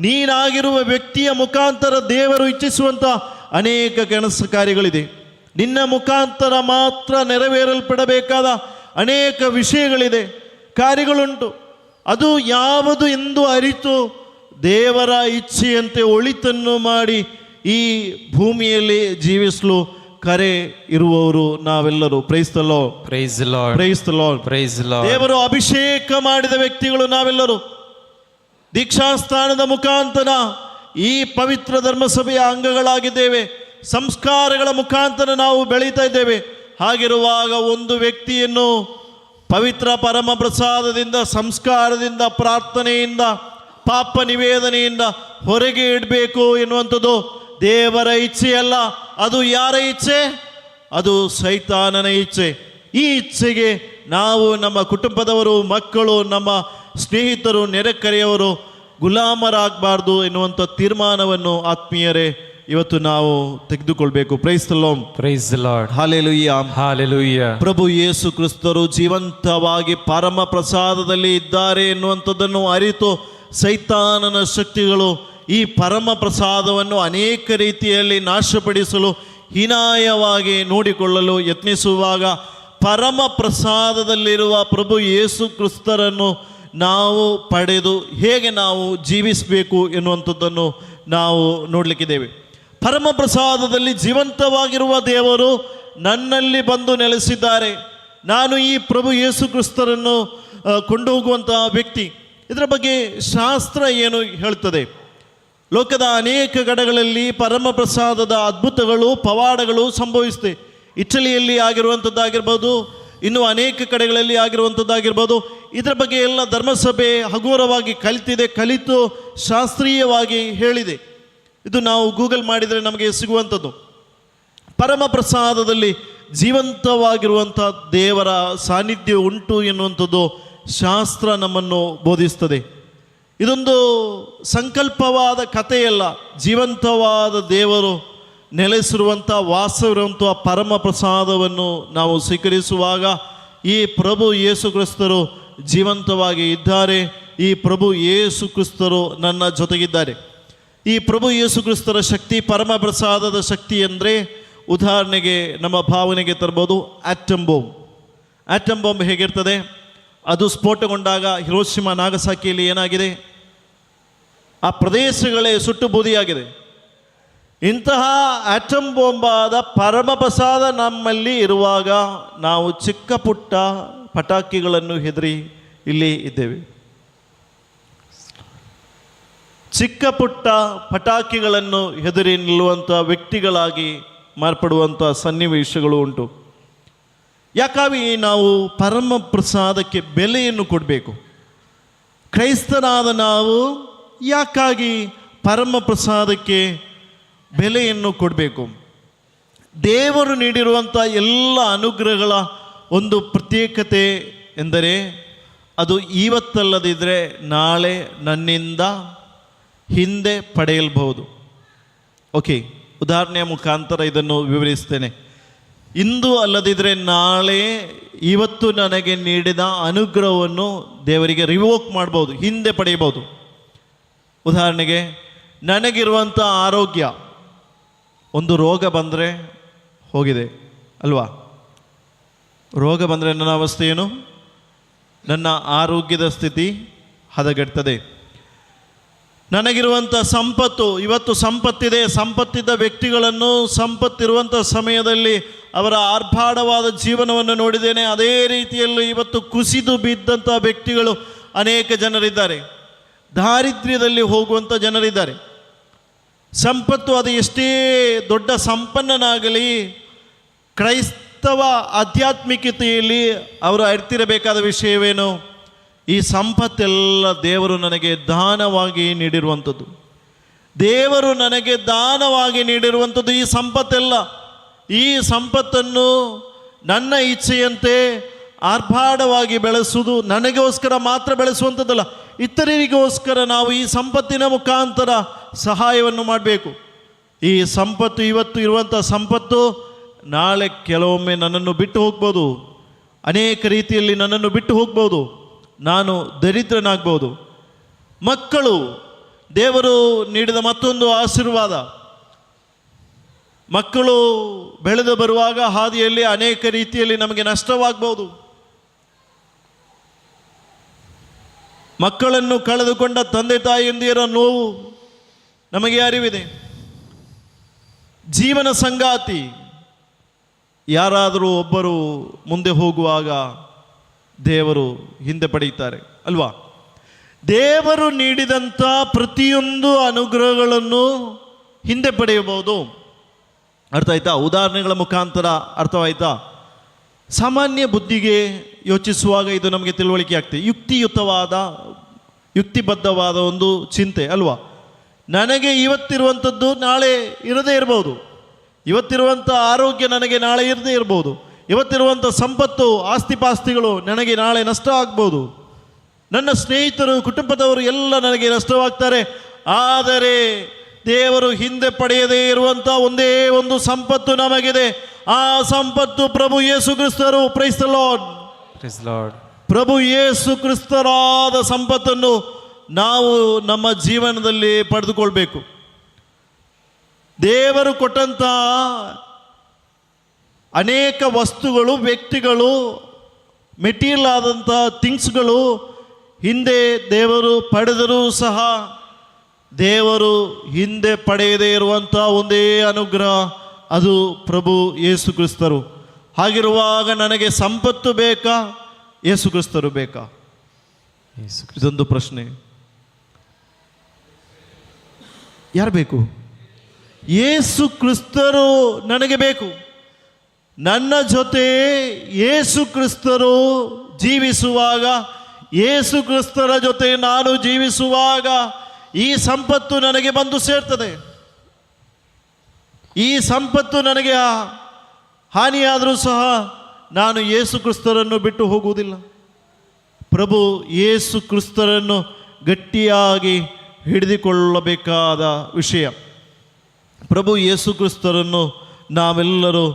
ನೀನಾಗಿರುವ ವ್ಯಕ್ತಿಯ ಮುಖಾಂತರ ದೇವರು ಇಚ್ಛಿಸುವಂಥ ಅನೇಕ ಕೆಲಸ ಕಾರ್ಯಗಳಿದೆ. ನಿನ್ನ ಮುಖಾಂತರ ಮಾತ್ರ ನೆರವೇರಲ್ಪಡಬೇಕಾದ ಅನೇಕ ವಿಷಯಗಳಿದೆ. ಕಾರ್ಯಗಳುಂಟು. ಅದು ಯಾವುದು ಎಂದು ಅರಿತು ದೇವರ ಇಚ್ಛೆಯಂತೆ ಒಳಿತನ್ನು ಮಾಡಿ ಈ ಭೂಮಿಯಲ್ಲಿ ಜೀವಿಸಲು ಕರೆ ಇರುವವರು ನಾವೆಲ್ಲರೂ. Praise the Lord, praise the Lord, praise the Lord, praise the lord. ದೇವರು ಅಭಿಷೇಕ ಮಾಡಿದ ವ್ಯಕ್ತಿಗಳು ನಾವೆಲ್ಲರೂ. ದೀಕ್ಷಾಸ್ಥಾನದ ಮುಖಾಂತರ ಈ ಪವಿತ್ರ ಧರ್ಮಸಭೆಯ ಅಂಗಗಳಾಗಿದ್ದೇವೆ. ಸಂಸ್ಕಾರಗಳ ಮುಖಾಂತರ ನಾವು ಬೆಳೀತಾ ಇದ್ದೇವೆ. ಹಾಗಿರುವಾಗ ಒಂದು ವ್ಯಕ್ತಿಯನ್ನು ಪವಿತ್ರ ಪರಮ ಪ್ರಸಾದದಿಂದ, ಸಂಸ್ಕಾರದಿಂದ, ಪ್ರಾರ್ಥನೆಯಿಂದ, ಪಾಪ ನಿವೇದನೆಯಿಂದ ಹೊರಗೆ ಇಡಬೇಕು ಎನ್ನುವಂಥದ್ದು ದೇವರ ಇಚ್ಛೆಯಲ್ಲ. ಅದು ಯಾರ ಇಚ್ಛೆ? ಅದು ಸೈತಾನನ ಇಚ್ಛೆ. ಈ ಇಚ್ಛೆಗೆ ನಾವು, ನಮ್ಮ ಕುಟುಂಬದವರು, ಮಕ್ಕಳು, ನಮ್ಮ ಸ್ನೇಹಿತರು, ನೆರೆಕರೆಯವರು ಗುಲಾಮರಾಗಬಾರ್ದು ಎನ್ನುವಂಥ ತೀರ್ಮಾನವನ್ನು ಆತ್ಮೀಯರೇ ಇವತ್ತು ನಾವು ತೆಗೆದುಕೊಳ್ಬೇಕು. Praise the Lord, praise the Lord, hallelujah, hallelujah. ಪ್ರಭು ಯೇಸು ಕ್ರಿಸ್ತರು ಜೀವಂತವಾಗಿ ಪರಮ ಪ್ರಸಾದದಲ್ಲಿ ಇದ್ದಾರೆ ಎನ್ನುವಂಥದ್ದನ್ನು ಅರಿತು ಸೈತಾನನ ಶಕ್ತಿಗಳು ಈ ಪರಮ ಪ್ರಸಾದವನ್ನು ಅನೇಕ ರೀತಿಯಲ್ಲಿ ನಾಶಪಡಿಸಲು ಹೀನಾಯವಾಗಿ ನೋಡಿಕೊಳ್ಳಲು ಯತ್ನಿಸುವಾಗ ಪರಮ ಪ್ರಸಾದದಲ್ಲಿರುವ ಪ್ರಭು ಯೇಸು ಕ್ರಿಸ್ತರನ್ನು ನಾವು ಪಡೆದು ಹೇಗೆ ನಾವು ಜೀವಿಸಬೇಕು ಎನ್ನುವಂಥದ್ದನ್ನು ನಾವು ನೋಡಲಿಕ್ಕಿದ್ದೇವೆ. ಪರಮ ಪ್ರಸಾದದಲ್ಲಿ ಜೀವಂತವಾಗಿರುವ ದೇವರು ನನ್ನಲ್ಲಿ ಬಂದು ನೆಲೆಸಿದ್ದಾರೆ. ನಾನು ಈ ಪ್ರಭು ಯೇಸು ಕ್ರಿಸ್ತರನ್ನು ಕೊಂಡು ಹೋಗುವಂತಹ ವ್ಯಕ್ತಿ. ಇದರ ಬಗ್ಗೆ ಶಾಸ್ತ್ರ ಏನು ಹೇಳ್ತದೆ? ಲೋಕದ ಅನೇಕ ಕಡೆಗಳಲ್ಲಿ ಪರಮ ಪ್ರಸಾದದ ಅದ್ಭುತಗಳು, ಪವಾಡಗಳು ಸಂಭವಿಸುತ್ತೆ. ಇಟಲಿಯಲ್ಲಿ ಆಗಿರುವಂಥದ್ದಾಗಿರ್ಬೋದು, ಇನ್ನು ಅನೇಕ ಕಡೆಗಳಲ್ಲಿ ಆಗಿರುವಂಥದ್ದಾಗಿರ್ಬೋದು. ಇದರ ಬಗ್ಗೆ ಎಲ್ಲ ಧರ್ಮಸಭೆ ಹಗುರವಾಗಿ ಕಲಿತು ಶಾಸ್ತ್ರೀಯವಾಗಿ ಹೇಳಿದೆ. ಇದು ನಾವು ಗೂಗಲ್ ಮಾಡಿದರೆ ನಮಗೆ ಸಿಗುವಂಥದ್ದು. ಪರಮ ಪ್ರಸಾದದಲ್ಲಿ ಜೀವಂತವಾಗಿರುವಂಥ ದೇವರ ಸಾನ್ನಿಧ್ಯ ಉಂಟು ಎನ್ನುವಂಥದ್ದು ಶಾಸ್ತ್ರ ನಮ್ಮನ್ನು ಬೋಧಿಸ್ತದೆ. ಇದೊಂದು ಸಂಕಲ್ಪವಾದ ಕಥೆಯಲ್ಲ. ಜೀವಂತವಾದ ದೇವರು ನೆಲೆಸಿರುವಂಥ, ವಾಸವಿರುವಂಥ ಪರಮ ಪ್ರಸಾದವನ್ನು ನಾವು ಸ್ವೀಕರಿಸುವಾಗ ಈ ಪ್ರಭು ಯೇಸು ಕ್ರಿಸ್ತರು ಜೀವಂತವಾಗಿ ಇದ್ದಾರೆ. ಈ ಪ್ರಭು ಯೇಸು ಕ್ರಿಸ್ತರು ನನ್ನ ಜೊತೆಗಿದ್ದಾರೆ. ಈ ಪ್ರಭು ಯೇಸು ಕ್ರಿಸ್ತರ ಶಕ್ತಿ, ಪರಮ ಪ್ರಸಾದದ ಶಕ್ತಿ ಅಂದರೆ, ಉದಾಹರಣೆಗೆ ನಮ್ಮ ಭಾವನೆಗೆ ತರ್ಬೋದು ಆಟಮ್ ಬಾಂಬ್. ಆಟಮ್ ಬಾಂಬ್ ಹೇಗಿರ್ತದೆ? ಅದು ಸ್ಫೋಟಗೊಂಡಾಗ ಹಿರೋಶಿಮಾ, ನಾಗಸಾಕಿಯಲ್ಲಿ ಏನಾಗಿದೆ? ಆ ಪ್ರದೇಶಗಳೇ ಸುಟ್ಟು ಬೂದಿಯಾಗಿದೆ. ಇಂತಹ ಆಟಮ್ ಬಾಂಬಾದ ಪರಮ ಪ್ರಸಾದ ನಮ್ಮಲ್ಲಿ ಇರುವಾಗ ನಾವು ಚಿಕ್ಕ ಪುಟ್ಟ ಪಟಾಕಿಗಳನ್ನು ಹೆದರಿ ಇಲ್ಲಿ ಇದ್ದೇವೆ. ಚಿಕ್ಕ ಪುಟ್ಟ ಪಟಾಕಿಗಳನ್ನು ಹೆದರಿ ನಿಲ್ಲುವಂಥ ವ್ಯಕ್ತಿಗಳಾಗಿ ಮಾರ್ಪಡುವಂಥ ಸನ್ನಿವೇಶಗಳು ಉಂಟು. ಯಾಕಾಗಿ ನಾವು ಪರಮ ಪ್ರಸಾದಕ್ಕೆ ಬೆಲೆಯನ್ನು ಕೊಡಬೇಕು? ಕ್ರೈಸ್ತನಾದ ನಾವು ಯಾಕಾಗಿ ಪರಮ ಪ್ರಸಾದಕ್ಕೆ ಬೆಲೆಯನ್ನು ಕೊಡಬೇಕು? ದೇವರು ನೀಡಿರುವಂಥ ಎಲ್ಲ ಅನುಗ್ರಹಗಳ ಒಂದು ಪ್ರತ್ಯೇಕತೆ ಎಂದರೆ ಅದು ಇವತ್ತಲ್ಲದಿದ್ದರೆ ನಾಳೆ ನನ್ನಿಂದ ಹಿಂದೆ ಪಡೆಯಲ್ಬಹುದು. ಓಕೆ, ಉದಾಹರಣೆಯ ಮುಖಾಂತರ ಇದನ್ನು ವಿವರಿಸ್ತೇನೆ. ಇಂದು ಅಲ್ಲದಿದ್ದರೆ ನಾಳೆ ಇವತ್ತು ನನಗೆ ನೀಡಿದ ಅನುಗ್ರಹವನ್ನು ದೇವರಿಗೆ ರಿವೋಕ್ ಮಾಡ್ಬೋದು, ಹಿಂದೆ ಪಡೆಯಬಹುದು. ಉದಾಹರಣೆಗೆ, ನನಗಿರುವಂಥ ಆರೋಗ್ಯ, ಒಂದು ರೋಗ ಬಂದರೆ ಹೋಗಿದೆ ಅಲ್ವಾ? ರೋಗ ಬಂದರೆ ನನ್ನ ಅವಸ್ಥೆ ಏನು? ನನ್ನ ಆರೋಗ್ಯದ ಸ್ಥಿತಿ ಹದಗೆಡ್ತದೆ. ನನಗಿರುವಂಥ ಸಂಪತ್ತು, ಇವತ್ತು ಸಂಪತ್ತಿದೆ, ಸಂಪತ್ತಿದ್ದ ವ್ಯಕ್ತಿಗಳನ್ನು ಸಂಪತ್ತಿರುವಂಥ ಸಮಯದಲ್ಲಿ ಅವರ ಆರ್ಭಾಟವಾದ ಜೀವನವನ್ನು ನೋಡಿದ್ದೇನೆ. ಅದೇ ರೀತಿಯಲ್ಲಿ ಇವತ್ತು ಕುಸಿದು ಬಿದ್ದಂಥ ವ್ಯಕ್ತಿಗಳು ಅನೇಕ ಜನರಿದ್ದಾರೆ. ದಾರಿದ್ರ್ಯದಲ್ಲಿ ಹೋಗುವಂಥ ಜನರಿದ್ದಾರೆ. ಸಂಪತ್ತು ಅದು ಎಷ್ಟೇ ದೊಡ್ಡ ಸಂಪನ್ನನಾಗಲಿ, ಕ್ರೈಸ್ತವ ಆಧ್ಯಾತ್ಮಿಕತೆಯಲ್ಲಿ ಅವರು ಅರಿತಿರಬೇಕಾದ ವಿಷಯವೇನು? ಈ ಸಂಪತ್ತೆಲ್ಲ ದೇವರು ನನಗೆ ದಾನವಾಗಿ ನೀಡಿರುವಂಥದ್ದು. ದೇವರು ನನಗೆ ದಾನವಾಗಿ ನೀಡಿರುವಂಥದ್ದು ಈ ಸಂಪತ್ತೆಲ್ಲ. ಈ ಸಂಪತ್ತನ್ನು ನನ್ನ ಇಚ್ಛೆಯಂತೆ ಆರ್ಭಾಟವಾಗಿ ಬೆಳೆಸುವುದು ನನಗೋಸ್ಕರ ಮಾತ್ರ ಬೆಳೆಸುವಂಥದ್ದಲ್ಲ, ಇತರರಿಗೋಸ್ಕರ ನಾವು ಈ ಸಂಪತ್ತಿನ ಮುಖಾಂತರ ಸಹಾಯವನ್ನು ಮಾಡಬೇಕು. ಈ ಸಂಪತ್ತು, ಇವತ್ತು ಇರುವಂಥ ಸಂಪತ್ತು ನಾಳೆ ಕೆಲವೊಮ್ಮೆ ನನ್ನನ್ನು ಬಿಟ್ಟು ಹೋಗ್ಬೋದು. ಅನೇಕ ರೀತಿಯಲ್ಲಿ ನನ್ನನ್ನು ಬಿಟ್ಟು ಹೋಗ್ಬೋದು. ನಾನು ದರಿದ್ರನಾಗ್ಬೋದು. ಮಕ್ಕಳು ದೇವರು ನೀಡಿದ ಮತ್ತೊಂದು ಆಶೀರ್ವಾದ. ಮಕ್ಕಳು ಬೆಳೆದು ಬರುವಾಗ ಹಾದಿಯಲ್ಲಿ ಅನೇಕ ರೀತಿಯಲ್ಲಿ ನಮಗೆ ನಷ್ಟವಾಗ್ಬೋದು. ಮಕ್ಕಳನ್ನು ಕಳೆದುಕೊಂಡ ತಂದೆ ತಾಯಿಯಂದಿರ ನೋವು ನಮಗೆ ಅರಿವಿದೆ. ಜೀವನ ಸಂಗಾತಿ ಯಾರಾದರೂ ಒಬ್ಬರು ಮುಂದೆ ಹೋಗುವಾಗ ದೇವರು ಹಿಂದೆ ಪಡೆಯುತ್ತಾರೆ ಅಲ್ವಾ? ದೇವರು ನೀಡಿದಂಥ ಪ್ರತಿಯೊಂದು ಅನುಗ್ರಹಗಳನ್ನು ಹಿಂದೆ ಪಡೆಯಬಹುದು. ಅರ್ಥ ಆಯ್ತಾ? ಉದಾಹರಣೆಗಳ ಮುಖಾಂತರ ಅರ್ಥವಾಯ್ತಾ? ಸಾಮಾನ್ಯ ಬುದ್ಧಿಗೆ ಯೋಚಿಸುವಾಗ ಇದು ನಮಗೆ ತಿಳುವಳಿಕೆ ಆಗ್ತದೆ. ಯುಕ್ತಿಬದ್ಧವಾದ ಒಂದು ಚಿಂತೆ ಅಲ್ವಾ? ನನಗೆ ಇವತ್ತಿರುವಂಥದ್ದು ನಾಳೆ ಇರದೇ ಇರ್ಬೋದು. ಇವತ್ತಿರುವಂಥ ಆರೋಗ್ಯ ನನಗೆ ನಾಳೆ ಇರದೇ ಇರ್ಬೋದು. ಇವತ್ತಿರುವಂಥ ಸಂಪತ್ತು ಆಸ್ತಿಪಾಸ್ತಿಗಳು ನನಗೆ ನಾಳೆ ನಷ್ಟ ಆಗ್ಬೋದು. ನನ್ನ ಸ್ನೇಹಿತರು ಕುಟುಂಬದವರು ಎಲ್ಲ ನನಗೆ ನಷ್ಟವಾಗ್ತಾರೆ. ಆದರೆ ದೇವರು ಹಿಂದೆ ಪಡೆಯದೇ ಇರುವಂಥ ಒಂದೇ ಒಂದು ಸಂಪತ್ತು ನಮಗಿದೆ. ಆ ಸಂಪತ್ತು ಪ್ರಭು ಯೇಸು ಕ್ರಿಸ್ತರು. Praise the Lord. Praise the Lord. ಪ್ರಭು ಯೇಸು ಕ್ರಿಸ್ತರಾದ ಸಂಪತ್ತನ್ನು ನಾವು ನಮ್ಮ ಜೀವನದಲ್ಲಿ ಪಡೆದುಕೊಳ್ಬೇಕು. ದೇವರು ಕೊಟ್ಟಂಥ ಅನೇಕ ವಸ್ತುಗಳು, ವ್ಯಕ್ತಿಗಳು, ಮೆಟೀರಿಯಲ್ ಆದಂಥ ಥಿಂಗ್ಸ್ಗಳು ಹಿಂದೆ ದೇವರು ಪಡೆದರೂ ಸಹ ದೇವರು ಹಿಂದೆ ಪಡೆಯದೇ ಇರುವಂಥ ಒಂದೇ ಅನುಗ್ರಹ, ಅದು ಪ್ರಭು ಯೇಸು ಕ್ರಿಸ್ತರು. ಹಾಗಿರುವಾಗ ನನಗೆ ಸಂಪತ್ತು ಬೇಕಾ, ಯೇಸು ಕ್ರಿಸ್ತರು ಬೇಕಾ? ಇದೊಂದು ಪ್ರಶ್ನೆ. ಯಾರು ಬೇಕು? ಯೇಸು ಕ್ರಿಸ್ತರು ನನಗೆ ಬೇಕು. ನನ್ನ ಜೊತೆ ಯೇಸು ಕ್ರಿಸ್ತರು ಜೀವಿಸುವಾಗ, ಯೇಸು ಕ್ರಿಸ್ತರ ಜೊತೆ ನಾನು ಜೀವಿಸುವಾಗ ಈ ಸಂಪತ್ತು ನನಗೆ ಬಂದು ಸೇರ್ತದೆ. ಈ ಸಂಪತ್ತು ನನಗೆ ಹಾನಿಯಾದರೂ ಸಹ ನಾನು ಯೇಸು ಕ್ರಿಸ್ತರನ್ನು ಬಿಟ್ಟು ಹೋಗುವುದಿಲ್ಲ. ಪ್ರಭು ಯೇಸು ಕ್ರಿಸ್ತರನ್ನು ಗಟ್ಟಿಯಾಗಿ ಹಿಡಿದುಕೊಳ್ಳಬೇಕಾದ ವಿಷಯ. ಪ್ರಭು ಯೇಸು ಕ್ರಿಸ್ತರನ್ನು ನಾವೆಲ್ಲರೂ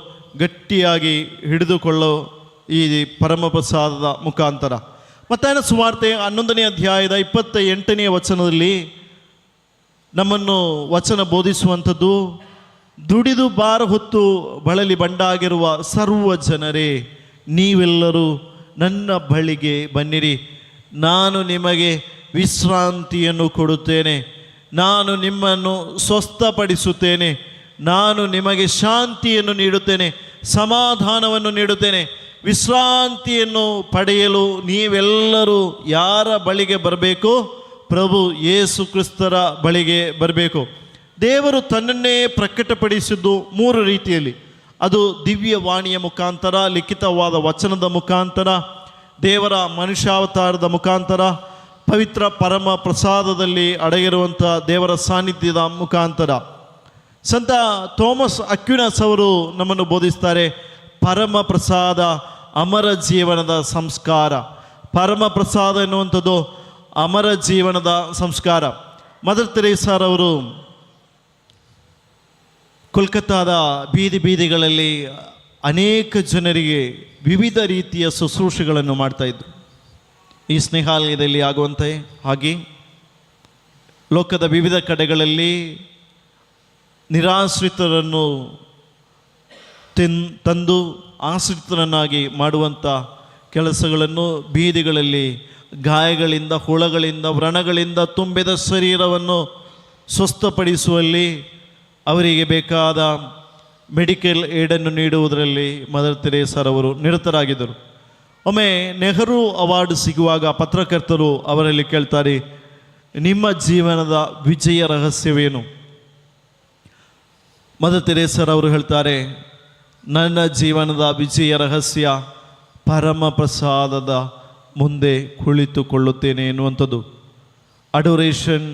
ಗಟ್ಟಿಯಾಗಿ ಹಿಡಿದುಕೊಳ್ಳೋ ಈ ಪರಮಪ್ರಸಾದದ ಮುಖಾಂತರ. ಮತ್ತಾಯನ ಸುವಾರ್ತೆ 11ನೇ ಅಧ್ಯಾಯದ 28ನೇ ವಚನದಲ್ಲಿ ನಮ್ಮನ್ನು ವಚನ ಬೋಧಿಸುವಂಥದ್ದು, ದುಡಿದು ಭಾರ ಹೊತ್ತು ಬಳಲಿ ಬಂಡಾಗಿರುವ ಸರ್ವ ಜನರೇ, ನೀವೆಲ್ಲರೂ ನನ್ನ ಬಳಿಗೆ ಬನ್ನಿರಿ, ನಾನು ನಿಮಗೆ ವಿಶ್ರಾಂತಿಯನ್ನು ಕೊಡುತ್ತೇನೆ, ನಾನು ನಿಮ್ಮನ್ನು ಸ್ವಸ್ಥಪಡಿಸುತ್ತೇನೆ, ನಾನು ನಿಮಗೆ ಶಾಂತಿಯನ್ನು ನೀಡುತ್ತೇನೆ, ಸಮಾಧಾನವನ್ನು ನೀಡುತ್ತೇನೆ. ವಿಶ್ರಾಂತಿಯನ್ನು ಪಡೆಯಲು ನೀವೆಲ್ಲರೂ ಯಾರ ಬಳಿಗೆ ಬರಬೇಕು? ಪ್ರಭು ಯೇಸು ಕ್ರಿಸ್ತರ ಬಳಿಗೆ ಬರಬೇಕು. ದೇವರು ತನ್ನನ್ನೇ ಪ್ರಕಟಪಡಿಸಿದ್ದು 3 ರೀತಿಯಲ್ಲಿ. ಅದು ದಿವ್ಯ ವಾಣಿಯ ಮುಖಾಂತರ, ಲಿಖಿತವಾದ ವಚನದ ಮುಖಾಂತರ, ದೇವರ ಮನುಷ್ಯಾವತಾರದ ಮುಖಾಂತರ, ಪವಿತ್ರ ಪರಮ ಪ್ರಸಾದದಲ್ಲಿ ಅಡಗಿರುವಂಥ ದೇವರ ಸಾನ್ನಿಧ್ಯದ ಮುಖಾಂತರ. ಸಂತ ಥೋಮಸ್ ಅಕ್ವಿನಸ್ ಅವರು ನಮ್ಮನ್ನು ಬೋಧಿಸ್ತಾರೆ, ಪರಮ ಪ್ರಸಾದ ಅಮರ ಜೀವನದ ಸಂಸ್ಕಾರ. ಪರಮ ಪ್ರಸಾದ ಎನ್ನುವಂಥದ್ದು ಅಮರ ಜೀವನದ ಸಂಸ್ಕಾರ. ಮದರ್ ತೆರೇಸಾರವರು ಕೋಲ್ಕತ್ತಾದ ಬೀದಿಗಳಲ್ಲಿ ಅನೇಕ ಜನರಿಗೆ ವಿವಿಧ ರೀತಿಯ ಶುಶ್ರೂಷೆಗಳನ್ನು ಮಾಡ್ತಾಯಿದ್ರು. ಈ ಸ್ನೇಹಾಲಯದಲ್ಲಿ ಆಗುವಂತೆ ಹಾಗೆ ಲೋಕದ ವಿವಿಧ ಕಡೆಗಳಲ್ಲಿ ನಿರಾಶ್ರಿತರನ್ನು ತಂದು ಆಶ್ರಿತರನ್ನಾಗಿ ಮಾಡುವಂಥ ಕೆಲಸಗಳನ್ನು, ಬೀದಿಗಳಲ್ಲಿ ಗಾಯಗಳಿಂದ, ಹುಳಗಳಿಂದ, ವ್ರಣಗಳಿಂದ ತುಂಬಿದ ಶರೀರವನ್ನು ಸ್ವಸ್ಥಪಡಿಸುವಲ್ಲಿ, ಅವರಿಗೆ ಬೇಕಾದ ಮೆಡಿಕಲ್ ಏಡನ್ನು ನೀಡುವುದರಲ್ಲಿ ಮದರ್ ತೆರೇಸಾರವರು ನಿರತರಾಗಿದ್ದರು. ಒಮ್ಮೆ ನೆಹರು ಅವಾರ್ಡ್ ಸಿಗುವಾಗ ಪತ್ರಕರ್ತರು ಅವರಲ್ಲಿ ಕೇಳ್ತಾರೆ, ನಿಮ್ಮ ಜೀವನದ ವಿಜಯ ರಹಸ್ಯವೇನು? ಮದರ್ ತೆರೇಸಾರವರು ಹೇಳ್ತಾರೆ, ನನ್ನ ಜೀವನದ ವಿಜಯ ರಹಸ್ಯ ಪರಮ ಪ್ರಸಾದದ ಮುಂದೆ ಕುಳಿತುಕೊಳ್ಳುತ್ತೇನೆ ಎನ್ನುವಂಥದ್ದು. ಅಡೋರೇಷನ್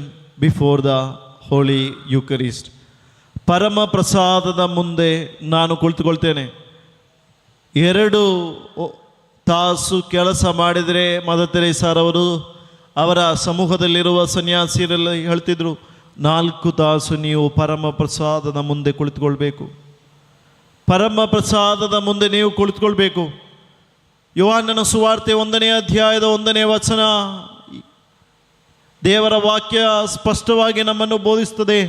ಬಿಫೋರ್ ದ ಹೋಲಿ ಯೂಕರಿಸ್ಟ್. ಪರಮ ಪ್ರಸಾದದ ಮುಂದೆ ನಾನು ಕುಳಿತುಕೊಳ್ತೇನೆ. 2 ತಾಸು ಕೆಲಸ ಮಾಡಿದರೆ ಮದರ್ ತೆರೇಸಾರವರು ಅವರ ಸಮೂಹದಲ್ಲಿರುವ ಸನ್ಯಾಸಿಯರೆಲ್ಲ ಹೇಳ್ತಿದ್ರು, 4 ತಾಸು ನೀವು ಪರಮ ಪ್ರಸಾದದ ಮುಂದೆ ಕುಳಿತುಕೊಳ್ಬೇಕು. ಪರಮ ಪ್ರಸಾದದ ಮುಂದೆ ನೀವು ಕುಳಿತುಕೊಳ್ಬೇಕು. ಯೋಹಾನನ ಸುವಾರ್ತೆ 1ನೇ ಅಧ್ಯಾಯದ 1ನೇ ವಚನ, ದೇವರ ವಾಕ್ಯ ಸ್ಪಷ್ಟವಾಗಿ ನಮ್ಮನ್ನು ಬೋಧಿಸ್ತದೆ.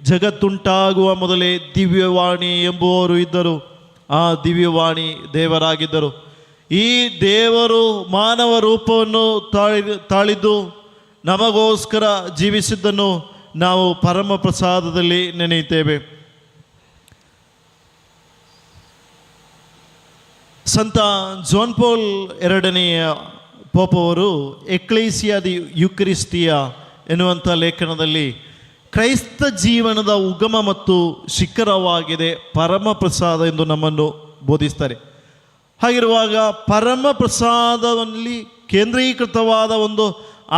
ಜಗತ್ತುಂಟಾಗುವ ಮೊದಲೇ ದಿವ್ಯವಾಣಿ ಎಂಬುವರು ಇದ್ದರು, ಆ ದಿವ್ಯವಾಣಿ ದೇವರಾಗಿದ್ದರು. ಈ ದೇವರು ಮಾನವ ರೂಪವನ್ನು ತಾಳಿದ್ದು ನಮಗೋಸ್ಕರ ಜೀವಿಸಿದ್ದನ್ನು ನಾವು ಪರಮ ಪ್ರಸಾದದಲ್ಲಿ ನೆನೆಯುತ್ತೇವೆ. ಸಂತ ಜಾನ್ ಪೌಲ್ ಎರಡನೆಯ ಪೋಪವರು ಎಕ್ಲೇಸಿಯಾ ದಿ ಯುಕ್ರಿಸ್ಟಿಯಾ ಎನ್ನುವಂಥ ಲೇಖನದಲ್ಲಿ ಕ್ರೈಸ್ತ ಜೀವನದ ಉಗಮ ಮತ್ತು ಶಿಖರವಾಗಿದೆ ಪರಮ ಪ್ರಸಾದ ಎಂದು ನಮ್ಮನ್ನು ಬೋಧಿಸ್ತಾರೆ. ಹಾಗಿರುವಾಗ ಪರಮ ಪ್ರಸಾದದಲ್ಲಿ ಕೇಂದ್ರೀಕೃತವಾದ ಒಂದು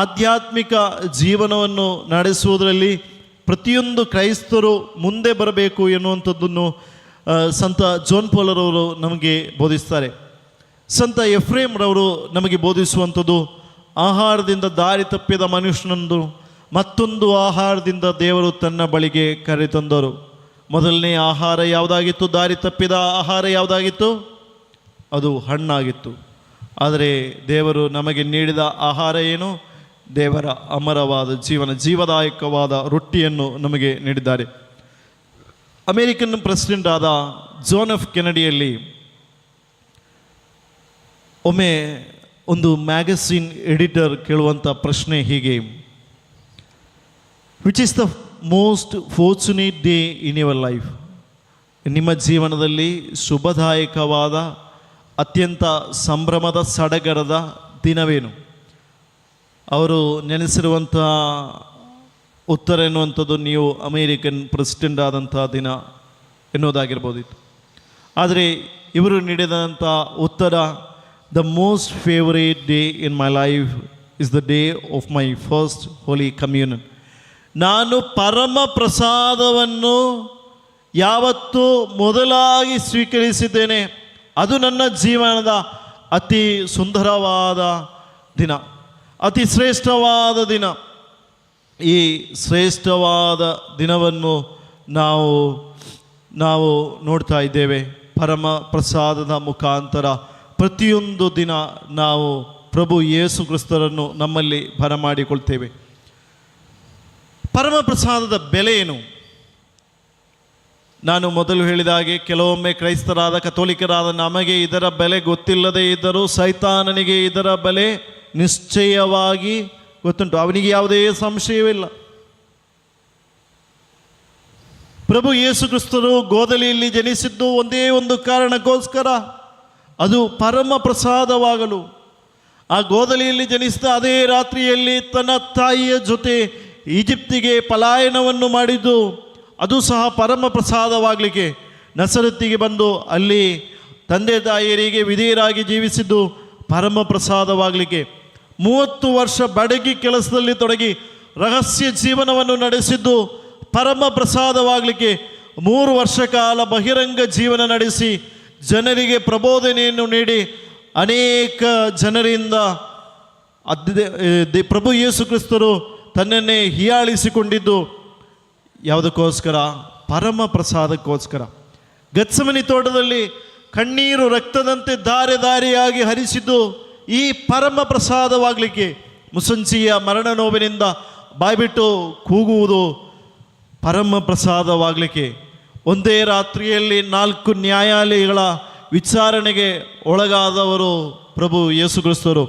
ಆಧ್ಯಾತ್ಮಿಕ ಜೀವನವನ್ನು ನಡೆಸುವುದರಲ್ಲಿ ಪ್ರತಿಯೊಂದು ಕ್ರೈಸ್ತರು ಮುಂದೆ ಬರಬೇಕು ಎನ್ನುವಂಥದ್ದನ್ನು ಸಂತ ಜಾನ್ ಪೌಲರವರು ನಮಗೆ ಬೋಧಿಸ್ತಾರೆ. ಸಂತ ಎಫ್ರೇಮ್ರವರು ನಮಗೆ ಬೋಧಿಸುವಂಥದ್ದು ಆಹಾರದಿಂದ ದಾರಿ ತಪ್ಪಿದ ಮನುಷ್ಯನೊಂದು ಮತ್ತೊಂದು ಆಹಾರದಿಂದ ದೇವರು ತನ್ನ ಬಳಿಗೆ ಕರೆತಂದರು. ಮೊದಲನೇ ಆಹಾರ ಯಾವುದಾಗಿತ್ತು? ದಾರಿ ತಪ್ಪಿದ ಆಹಾರ ಯಾವುದಾಗಿತ್ತು? ಅದು ಹಣ್ಣಾಗಿತ್ತು. ಆದರೆ ದೇವರು ನಮಗೆ ನೀಡಿದ ಆಹಾರ ಏನು? ದೇವರ ಅಮರವಾದ ಜೀವನ, ಜೀವದಾಯಕವಾದ ರೊಟ್ಟಿಯನ್ನು ನಮಗೆ ನೀಡಿದ್ದಾರೆ. ಅಮೇರಿಕನ್ ಪ್ರೆಸಿಡೆಂಟ್ ಆದ ಜಾನ್ ಎಫ್ ಕೆನಡಿಯಲ್ಲಿ ಒಮ್ಮೆ ಒಂದು ಮ್ಯಾಗಝಿನ್ ಎಡಿಟರ್ ಕೇಳುವಂಥ ಪ್ರಶ್ನೆ ಹೀಗೆ: which is the most fortunate day in your life? ನಿಮ್ಮ ಜೀವನದಲ್ಲಿ ಶುಭದಾಯಕವಾದ ಅತ್ಯಂತ ಸಂಭ್ರಮದ ಸಡಗರದ ದಿನವೇನು? ಅವರು ನೆನೆಸಿರುವಂಥ ಉತ್ತರ ಎನ್ನುವಂಥದ್ದು ನೀವು ಅಮೇರಿಕನ್ ಪ್ರೆಸಿಡೆಂಟ್ ಆದಂಥ ದಿನ ಎನ್ನುವುದಾಗಿರ್ಬೋದಿತ್ತು. ಆದರೆ ಇವರು ನೀಡಿದಂಥ ಉತ್ತರ, the most favourite day in my life is the day of my first holy communion. ನಾನು ಪರಮ ಪ್ರಸಾದವನ್ನು ಯಾವತ್ತೂ ಮೊದಲಾಗಿ ಸ್ವೀಕರಿಸಿದ್ದೇನೆ, ಅದು ನನ್ನ ಜೀವನದ ಅತಿ ಸುಂದರವಾದ ದಿನ, ಅತಿ ಶ್ರೇಷ್ಠವಾದ ದಿನ. ಈ ಶ್ರೇಷ್ಠವಾದ ದಿನವನ್ನು ನಾವು ನೋಡ್ತಾ ಇದ್ದೇವೆ. ಪರಮ ಪ್ರಸಾದದ ಮುಖಾಂತರ ಪ್ರತಿಯೊಂದು ದಿನ ನಾವು ಪ್ರಭು ಯೇಸು ಕ್ರಿಸ್ತರನ್ನು ನಮ್ಮಲ್ಲಿ ಬರಮಾಡಿಕೊಳ್ತೇವೆ. ಪರಮ ಪ್ರಸಾದದ ಬೆಲೆ ಏನು? ನಾನು ಮೊದಲು ಹೇಳಿದ ಹಾಗೆ ಕೆಲವೊಮ್ಮೆ ಕ್ರೈಸ್ತರಾದ ಕಥೋಲಿಕರಾದ ನಮಗೆ ಇದರ ಬೆಲೆ ಗೊತ್ತಿಲ್ಲದೇ ಇದ್ದರೂ ಸೈತಾನನಿಗೆ ಇದರ ಬೆಲೆ ನಿಶ್ಚಯವಾಗಿ ಗೊತ್ತುಂಟು. ಅವನಿಗೆ ಯಾವುದೇ ಸಂಶಯವಿಲ್ಲ. ಪ್ರಭು ಯೇಸು ಕ್ರಿಸ್ತರು ಗೋದಲಿಯಲ್ಲಿ ಜನಿಸಿದ್ದು ಒಂದೇ ಒಂದು ಕಾರಣಕ್ಕೋಸ್ಕರ, ಅದು ಪರಮ ಪ್ರಸಾದವಾಗಲು. ಆ ಗೋದಲಿಯಲ್ಲಿ ಜನಿಸಿದ ಅದೇ ರಾತ್ರಿಯಲ್ಲಿ ತನ್ನ ತಾಯಿಯ ಜೊತೆ ಈಜಿಪ್ತಿಗೆ ಪಲಾಯನವನ್ನು ಮಾಡಿದ್ದು, ಅದು ಸಹ ಪರಮ ಪ್ರಸಾದವಾಗಲಿಕ್ಕೆ. ನಸರತ್ತಿಗೆ ಬಂದು ಅಲ್ಲಿ ತಂದೆ ತಾಯಿಯರಿಗೆ ವಿಧೇಯರಾಗಿ ಜೀವಿಸಿದ್ದು ಪರಮ ಪ್ರಸಾದವಾಗಲಿಕ್ಕೆ. 30 ವರ್ಷ ಬಡಗಿ ಕೆಲಸದಲ್ಲಿ ತೊಡಗಿ ರಹಸ್ಯ ಜೀವನವನ್ನು ನಡೆಸಿದ್ದು ಪರಮ ಪ್ರಸಾದವಾಗಲಿಕ್ಕೆ. 3 ವರ್ಷ ಕಾಲ ಬಹಿರಂಗ ಜೀವನ ನಡೆಸಿ ಜನರಿಗೆ ಪ್ರಬೋಧನೆಯನ್ನು ನೀಡಿ ಅನೇಕ ಜನರಿಂದ ಪ್ರಭು ಯೇಸು ಕ್ರಿಸ್ತರು ತನ್ನನ್ನೇ ಹೀಯಾಳಿಸಿಕೊಂಡಿದ್ದು ಯಾವುದಕ್ಕೋಸ್ಕರ? ಪರಮ ಪ್ರಸಾದಕ್ಕೋಸ್ಕರ. ಗತ್ಸಮನಿ ತೋಟದಲ್ಲಿ ಕಣ್ಣೀರು ರಕ್ತದಂತೆ ಧಾರೆ ಧಾರೆಯಾಗಿ ಹರಿಸಿದ್ದು ಈ ಪರಮ ಪ್ರಸಾದವಾಗಲಿಕ್ಕೆ. ಮುಸಂಚಿಯ ಮರಣ ನೋವಿನಿಂದ ಬಾಯ್ಬಿಟ್ಟು ಕೂಗುವುದು ಪರಮ ಪ್ರಸಾದವಾಗಲಿಕ್ಕೆ. ಒಂದೇ ರಾತ್ರಿಯಲ್ಲಿ 4 ನ್ಯಾಯಾಲಯಗಳ ವಿಚಾರಣೆಗೆ ಒಳಗಾದವರು ಪ್ರಭು ಯೇಸು ಕ್ರಿಸ್ತರು.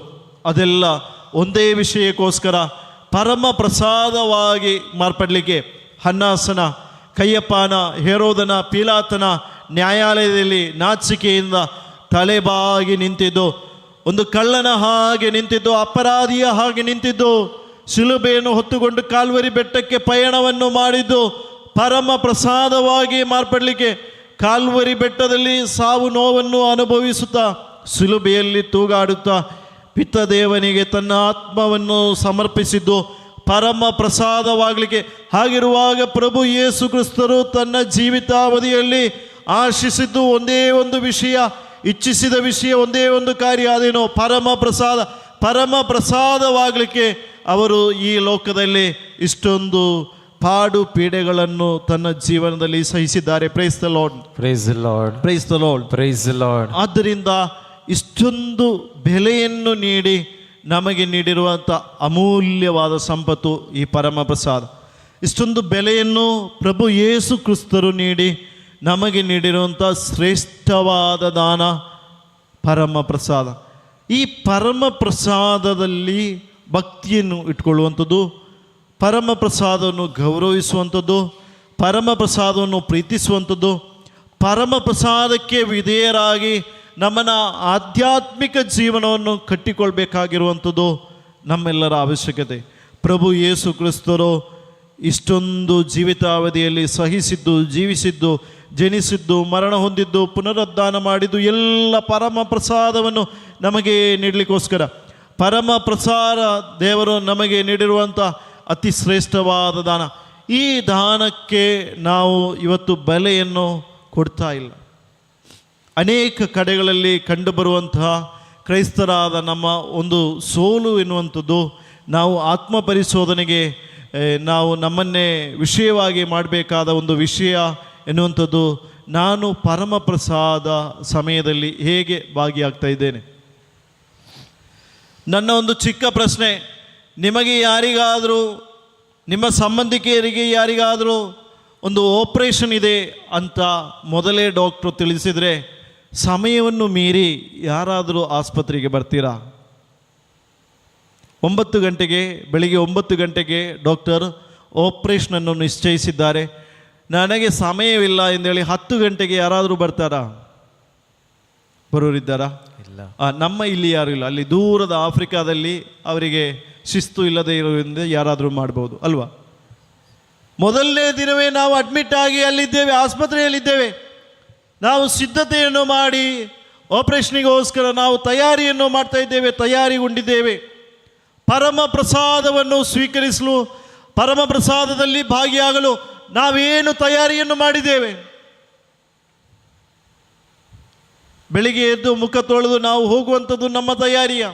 ಅದೆಲ್ಲ ಒಂದೇ ವಿಷಯಕ್ಕೋಸ್ಕರ ಪರಮ ಪ್ರಸಾದವಾಗಿ ಮಾರ್ಪಡಲಿಕ್ಕೆ. ಹನ್ನಾಸನ, ಕಯ್ಯಪ್ಪನ, ಹೇರೋದನ, ಪೀಲಾತನ ನ್ಯಾಯಾಲಯದಲ್ಲಿ ನಾಚಿಕೆಯಿಂದ ತಲೆಬಾಗಿ ನಿಂತಿದ್ದು, ಒಂದು ಕಳ್ಳನ ಹಾಗೆ ನಿಂತಿದ್ದು, ಅಪರಾಧಿಯ ಹಾಗೆ ನಿಂತಿದ್ದು, ಶಿಲುಬೆಯನ್ನು ಹೊತ್ತುಕೊಂಡು ಕಾಲ್ವರಿ ಬೆಟ್ಟಕ್ಕೆ ಪಯಣವನ್ನು ಮಾಡಿದ್ದು ಪರಮ ಪ್ರಸಾದವಾಗಿ ಮಾರ್ಪಡಲಿಕ್ಕೆ. ಕಾಲ್ವರಿ ಬೆಟ್ಟದಲ್ಲಿ ಸಾವು ನೋವನ್ನು ಅನುಭವಿಸುತ್ತಾ ಶಿಲುಬೆಯಲ್ಲಿ ತೂಗಾಡುತ್ತಾ ಪಿತದೇವನಿಗೆ ತನ್ನ ಆತ್ಮವನ್ನು ಸಮರ್ಪಿಸಿದ್ದು ಪರಮ ಪ್ರಸಾದವಾಗಲಿಕ್ಕೆ. ಹಾಗಿರುವಾಗ ಪ್ರಭು ಯೇಸು ಕ್ರಿಸ್ತರು ತನ್ನ ಜೀವಿತಾವಧಿಯಲ್ಲಿ ಆಶಿಸಿದ್ದು ಒಂದೇ ಒಂದು ವಿಷಯ, ಇಚ್ಛಿಸಿದ ವಿಷಯ ಒಂದೇ ಒಂದು ಕಾರ್ಯ, ಅದೇನೋ ಪರಮ ಪ್ರಸಾದ. ಪರಮ ಪ್ರಸಾದವಾಗಲಿಕ್ಕೆ ಅವರು ಈ ಲೋಕದಲ್ಲಿ ಇಷ್ಟೊಂದು ಪಾಡು ಪೀಡೆಗಳನ್ನು ತನ್ನ ಜೀವನದಲ್ಲಿ ಸಹಿಸಿದ್ದಾರೆ. Praise the Lord, praise the Lord, praise the Lord, praise the Lord. ಆದ್ದರಿಂದ ಇಷ್ಟೊಂದು ಬೆಲೆಯನ್ನು ನೀಡಿ ನಮಗೆ ನೀಡಿರುವಂಥ ಅಮೂಲ್ಯವಾದ ಸಂಪತ್ತು ಈ ಪರಮ ಪ್ರಸಾದ. ಇಷ್ಟೊಂದು ಬೆಲೆಯನ್ನು ಪ್ರಭು ಯೇಸು ಕ್ರಿಸ್ತರು ನೀಡಿ ನಮಗೆ ನೀಡಿರುವಂಥ ಶ್ರೇಷ್ಠವಾದ ದಾನ ಪರಮ ಪ್ರಸಾದ. ಈ ಪರಮ ಪ್ರಸಾದದಲ್ಲಿ ಭಕ್ತಿಯನ್ನು ಇಟ್ಕೊಳ್ಳುವಂಥದ್ದು, ಪರಮ ಪ್ರಸಾದವನ್ನು ಗೌರವಿಸುವಂಥದ್ದು, ಪರಮ ಪ್ರಸಾದವನ್ನು ಪ್ರೀತಿಸುವಂಥದ್ದು, ಪರಮ ಪ್ರಸಾದಕ್ಕೆ ವಿಧೇಯರಾಗಿ ನಮ್ಮನ್ನು ಆಧ್ಯಾತ್ಮಿಕ ಜೀವನವನ್ನು ಕಟ್ಟಿಕೊಳ್ಬೇಕಾಗಿರುವಂಥದ್ದು ನಮ್ಮೆಲ್ಲರ ಅವಶ್ಯಕತೆ. ಪ್ರಭು ಯೇಸು ಕ್ರಿಸ್ತರು ಇಷ್ಟೊಂದು ಜೀವಿತಾವಧಿಯಲ್ಲಿ ಸಹಿಸಿದ್ದು, ಜೀವಿಸಿದ್ದು, ಜನಿಸಿದ್ದು, ಮರಣ ಹೊಂದಿದ್ದು, ಪುನರುದ್ಧಾನ ಮಾಡಿದ್ದು ಎಲ್ಲ ಪರಮ ಪ್ರಸಾದವನ್ನು ನಮಗೆ ನೀಡಲಿಕ್ಕೋಸ್ಕರ. ಪರಮ ಪ್ರಸಾದ ದೇವರು ನಮಗೆ ನೀಡಿರುವಂಥ ಅತಿ ಶ್ರೇಷ್ಠವಾದ ದಾನ. ಈ ದಾನಕ್ಕೆ ನಾವು ಇವತ್ತು ಬೆಲೆಯನ್ನು ಕೊಡ್ತಾ ಇಲ್ಲ. ಅನೇಕ ಕಡೆಗಳಲ್ಲಿ ಕಂಡುಬರುವಂತಹ ಕ್ರೈಸ್ತರಾದ ನಮ್ಮ ಒಂದು ಸೋಲು ಎನ್ನುವಂಥದ್ದು, ನಾವು ಆತ್ಮ ಪರಿಶೋಧನೆಗೆ ನಾವು ನಮ್ಮನ್ನೇ ವಿಷಯವಾಗಿ ಮಾಡಬೇಕಾದ ಒಂದು ವಿಷಯ ಎನ್ನುವಂಥದ್ದು, ನಾನು ಪರಮ ಪ್ರಸಾದ ಸಮಯದಲ್ಲಿ ಹೇಗೆ ಭಾಗಿಯಾಗ್ತಾ ಇದ್ದೇನೆ. ನನ್ನ ಒಂದು ಚಿಕ್ಕ ಪ್ರಶ್ನೆ, ನಿಮಗೆ ಯಾರಿಗಾದರೂ, ನಿಮ್ಮ ಸಂಬಂಧಿಕರಿಗೆ ಯಾರಿಗಾದರೂ ಒಂದು ಆಪರೇಷನ್ ಇದೆ ಅಂತ ಮೊದಲೇ ಡಾಕ್ಟ್ರು ತಿಳಿಸಿದರೆ ಸಮಯವನ್ನು ಮೀರಿ ಯಾರಾದರೂ ಆಸ್ಪತ್ರೆಗೆ ಬರ್ತೀರಾ? 9 ಗಂಟೆಗೆ, ಬೆಳಿಗ್ಗೆ 9 ಗಂಟೆಗೆ ಡಾಕ್ಟರ್ ಆಪರೇಷನನ್ನು ನಿಶ್ಚಯಿಸಿದ್ದಾರೆ, ನನಗೆ ಸಮಯವಿಲ್ಲ ಎಂದೇಳಿ 10 ಗಂಟೆಗೆ ಯಾರಾದರೂ ಬರ್ತಾರಾ? ಬರೋರಿದ್ದಾರಾ? ಇಲ್ಲ. ನಮ್ಮ ಇಲ್ಲಿ ಯಾರೂ ಇಲ್ಲ. ಅಲ್ಲಿ ದೂರದ ಆಫ್ರಿಕಾದಲ್ಲಿ ಅವರಿಗೆ ಶಿಸ್ತು ಇಲ್ಲದೆ ಇರೋದ್ರಿಂದ ಯಾರಾದರೂ ಮಾಡ್ಬೋದು ಅಲ್ವಾ? ಮೊದಲನೇ ದಿನವೇ ನಾವು ಅಡ್ಮಿಟ್ ಆಗಿ ಅಲ್ಲಿದ್ದೇವೆ, ಆಸ್ಪತ್ರೆಯಲ್ಲಿದ್ದೇವೆ. ನಾವು ಸಿದ್ಧತೆಯನ್ನು ಮಾಡಿ ಆಪರೇಷನಿಗೋಸ್ಕರ ನಾವು ತಯಾರಿಯನ್ನು ಮಾಡ್ತಾ ಇದ್ದೇವೆ, ತಯಾರಿಗೊಂಡಿದ್ದೇವೆ. ಪರಮ ಪ್ರಸಾದವನ್ನು ಸ್ವೀಕರಿಸಲು, ಪರಮ ಪ್ರಸಾದದಲ್ಲಿ ಭಾಗಿಯಾಗಲು ನಾವೇನು ತಯಾರಿಯನ್ನು ಮಾಡಿದ್ದೇವೆ? ಬೆಳಿಗ್ಗೆ ಎದ್ದು ಮುಖ ತೊಳೆದು ನಾವು ಹೋಗುವಂಥದ್ದು ನಮ್ಮ ತಯಾರಿಯ.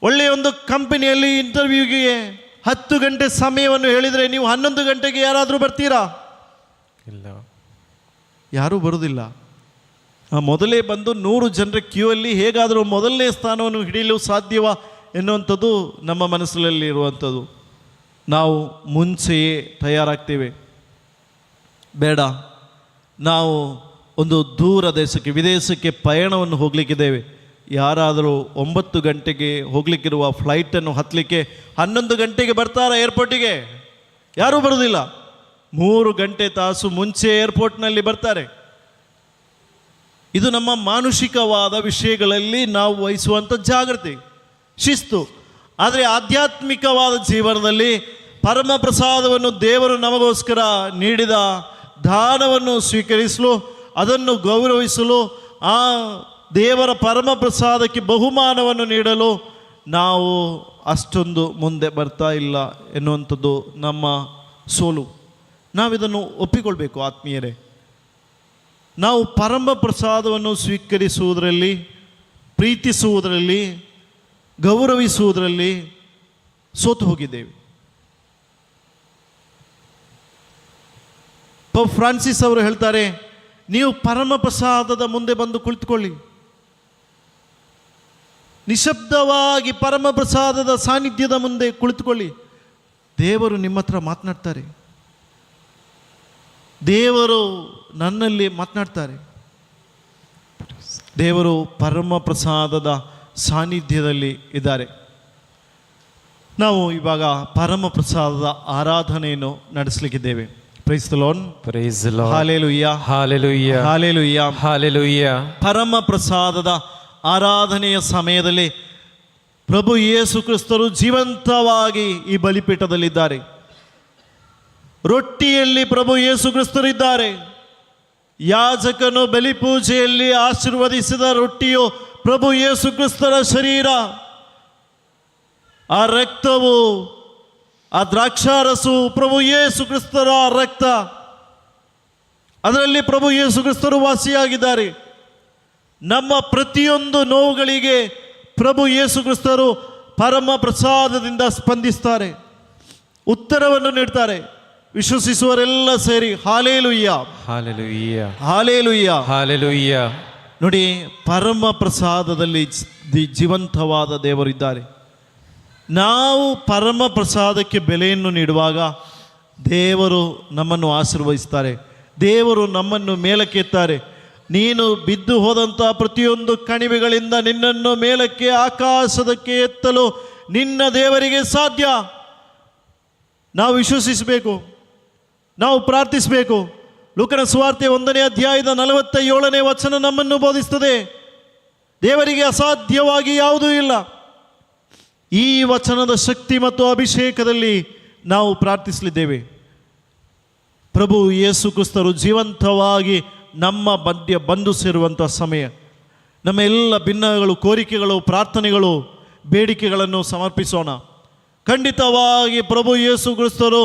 ಒಳ್ಳೆಯ ಒಂದು ಕಂಪನಿಯಲ್ಲಿ ಇಂಟರ್ವ್ಯೂಗೆ 10 ಗಂಟೆ ಸಮಯವನ್ನು ಹೇಳಿದರೆ ನೀವು 11 ಗಂಟೆಗೆ ಯಾರಾದರೂ ಬರ್ತೀರಾ? ಇಲ್ಲ, ಯಾರೂ ಬರೋದಿಲ್ಲ. ಮೊದಲೇ ಬಂದು 100 ಜನರ ಕ್ಯೂ ಅಲ್ಲಿ ಹೇಗಾದರೂ ಮೊದಲನೇ ಸ್ಥಾನವನ್ನು ಹಿಡಿಯಲು ಸಾಧ್ಯವ ಎನ್ನುವಂಥದ್ದು ನಮ್ಮ ಮನಸ್ಸಿನಲ್ಲಿ ಇರುವಂಥದ್ದು. ನಾವು ಮುಂಚೆಯೇ ತಯಾರಾಗ್ತೇವೆ. ಬೇಡ, ನಾವು ಒಂದು ದೂರ ದೇಶಕ್ಕೆ, ವಿದೇಶಕ್ಕೆ ಪಯಣವನ್ನು ಹೋಗಲಿಕ್ಕಿದ್ದೇವೆ. ಯಾರಾದರೂ 9 ಗಂಟೆಗೆ ಹೋಗಲಿಕ್ಕಿರುವ ಫ್ಲೈಟನ್ನು ಹತ್ತಲಿಕ್ಕೆ 11 ಗಂಟೆಗೆ ಬರ್ತಾರಾ ಏರ್ಪೋರ್ಟಿಗೆ? ಯಾರೂ ಬರೋದಿಲ್ಲ. 3 ಗಂಟೆ ತಾಸು ಮುಂಚೆ ಏರ್ಪೋರ್ಟ್ನಲ್ಲಿ ಬರ್ತಾರೆ. ಇದು ನಮ್ಮ ಮಾನುಷಿಕವಾದ ವಿಷಯಗಳಲ್ಲಿ ನಾವು ವಹಿಸುವಂಥ ಜಾಗೃತಿ, ಶಿಸ್ತು. ಆದರೆ ಆಧ್ಯಾತ್ಮಿಕವಾದ ಜೀವನದಲ್ಲಿ ಪರಮ ಪ್ರಸಾದವನ್ನು ದೇವರು ನಮಗೋಸ್ಕರ ನೀಡಿದ ದಾನವನ್ನು ಸ್ವೀಕರಿಸಲು, ಅದನ್ನು ಗೌರವಿಸಲು, ಆ ದೇವರ ಪರಮ ಪ್ರಸಾದಕ್ಕೆ ಬಹುಮಾನವನ್ನು ನೀಡಲು ನಾವು ಅಷ್ಟೊಂದು ಮುಂದೆ ಬರ್ತಾ ಇಲ್ಲ ಎನ್ನುವಂಥದ್ದು ನಮ್ಮ ಸೋಲು. ನಾವಿದನ್ನು ಒಪ್ಪಿಕೊಳ್ಬೇಕು ಆತ್ಮೀಯರೇ. ನಾವು ಪರಮ ಪ್ರಸಾದವನ್ನು ಸ್ವೀಕರಿಸುವುದರಲ್ಲಿ, ಪ್ರೀತಿಸುವುದರಲ್ಲಿ, ಗೌರವಿಸುವುದರಲ್ಲಿ ಸೋತು ಹೋಗಿದ್ದೇವೆ. ಪೋಪ್ ಫ್ರಾನ್ಸಿಸ್ ಅವರು ಹೇಳ್ತಾರೆ, ನೀವು ಪರಮ ಪ್ರಸಾದದ ಮುಂದೆ ಬಂದು ಕುಳಿತುಕೊಳ್ಳಿ, ನಿಶಬ್ದವಾಗಿ ಪರಮ ಪ್ರಸಾದದ ಸಾನ್ನಿಧ್ಯದ ಮುಂದೆ ಕುಳಿತುಕೊಳ್ಳಿ. ದೇವರು ನಿಮ್ಮ ಹತ್ರ ಮಾತನಾಡ್ತಾರೆ, ದೇವರು ನನ್ನಲ್ಲಿ ಮಾತನಾಡ್ತಾರೆ. ದೇವರು ಪರಮ ಪ್ರಸಾದದ ಸಾನ್ನಿಧ್ಯದಲ್ಲಿ ಇದ್ದಾರೆ. ನಾವು ಇವಾಗ ಪರಮ ಪ್ರಸಾದದ ಆರಾಧನೆಯನ್ನು ನಡೆಸಲಿಕ್ಕಿದ್ದೇವೆ. Praise the Lord. Praise the Lord. Hallelujah, hallelujah, hallelujah, hallelujah. ಪರಮ ಪ್ರಸಾದದ ಆರಾಧನೆಯ ಸಮಯದಲ್ಲಿ ಪ್ರಭು ಯೇಸು ಕ್ರಿಸ್ತರು ಜೀವಂತವಾಗಿ ಈ ಬಲಿಪೀಠದಲ್ಲಿದ್ದಾರೆ. ರೊಟ್ಟಿಯಲ್ಲಿ ಪ್ರಭು ಯೇಸು ಕ್ರಿಸ್ತರಿದ್ದಾರೆ. ಯಾಜಕನು ಬಲಿಪೂಜೆಯಲ್ಲಿ ಆಶೀರ್ವದಿಸಿದ ರೊಟ್ಟಿಯು ಪ್ರಭು ಯೇಸು ಕ್ರಿಸ್ತರ ಶರೀರ. ಆ ರಕ್ತವು, ಆ ದ್ರಾಕ್ಷಾರಸು ಪ್ರಭು ಯೇಸು ಕ್ರಿಸ್ತರ ರಕ್ತ. ಅದರಲ್ಲಿ ಪ್ರಭು ಯೇಸು ಕ್ರಿಸ್ತರು ವಾಸಿಯಾಗಿದ್ದಾರೆ. ನಮ್ಮ ಪ್ರತಿಯೊಂದು ನೋವುಗಳಿಗೆ ಪ್ರಭು ಯೇಸು ಕ್ರಿಸ್ತರು ಪರಮ ಪ್ರಸಾದದಿಂದ ಸ್ಪಂದಿಸ್ತಾರೆ, ಉತ್ತರವನ್ನು ನೀಡ್ತಾರೆ. ವಿಶ್ವಸಿಸುವರೆಲ್ಲ ಸೇರಿ ಹಾಲೇಲುಯ್ಯ, ಹಲ್ಲೆಲೂಯಾ, ಹಾಲೇಲುಯ್ಯ, ಹಲ್ಲೆಲೂಯಾ. ನೋಡಿ, ಪರಮ ಪ್ರಸಾದದಲ್ಲಿ ಜೀವಂತವಾದ ದೇವರಿದ್ದಾರೆ. ನಾವು ಪರಮ ಪ್ರಸಾದಕ್ಕೆ ಬೆಲೆಯನ್ನು ನೀಡುವಾಗ ದೇವರು ನಮ್ಮನ್ನು ಆಶೀರ್ವದಿಸ್ತಾರೆ, ದೇವರು ನಮ್ಮನ್ನು ಮೇಲಕ್ಕೆತ್ತಾರೆ. ನೀನು ಬಿದ್ದು ಹೋದಂಥ ಪ್ರತಿಯೊಂದು ಕಣಿವೆಗಳಿಂದ ನಿನ್ನನ್ನು ಮೇಲಕ್ಕೆ ಆಕಾಶದಕ್ಕೆ ಎತ್ತಲು ನಿನ್ನ ದೇವರಿಗೆ ಸಾಧ್ಯ. ನಾವು ವಿಶ್ವಸಿಸಬೇಕು, ನಾವು ಪ್ರಾರ್ಥಿಸಬೇಕು. ಲೂಕನ ಸುವಾರ್ತೆ 1ನೇ ಅಧ್ಯಾಯದ 47ನೇ ವಚನ ನಮ್ಮನ್ನು ಬೋಧಿಸುತ್ತದೆ, ದೇವರಿಗೆ ಅಸಾಧ್ಯವಾಗಿ ಯಾವುದೂ ಇಲ್ಲ. ಈ ವಚನದ ಶಕ್ತಿ ಮತ್ತು ಅಭಿಷೇಕದಲ್ಲಿ ನಾವು ಪ್ರಾರ್ಥಿಸಲಿದ್ದೇವೆ. ಪ್ರಭು ಯೇಸು ಕ್ರಿಸ್ತರು ಜೀವಂತವಾಗಿ ನಮ್ಮ ಮಧ್ಯ ಬಂದು ಸೇರುವಂಥ ಸಮಯ. ನಮ್ಮ ಎಲ್ಲ ಭಿನ್ನಗಳು, ಕೋರಿಕೆಗಳು, ಪ್ರಾರ್ಥನೆಗಳು, ಬೇಡಿಕೆಗಳನ್ನು ಸಮರ್ಪಿಸೋಣ. ಖಂಡಿತವಾಗಿ ಪ್ರಭು ಯೇಸು ಕ್ರಿಸ್ತರು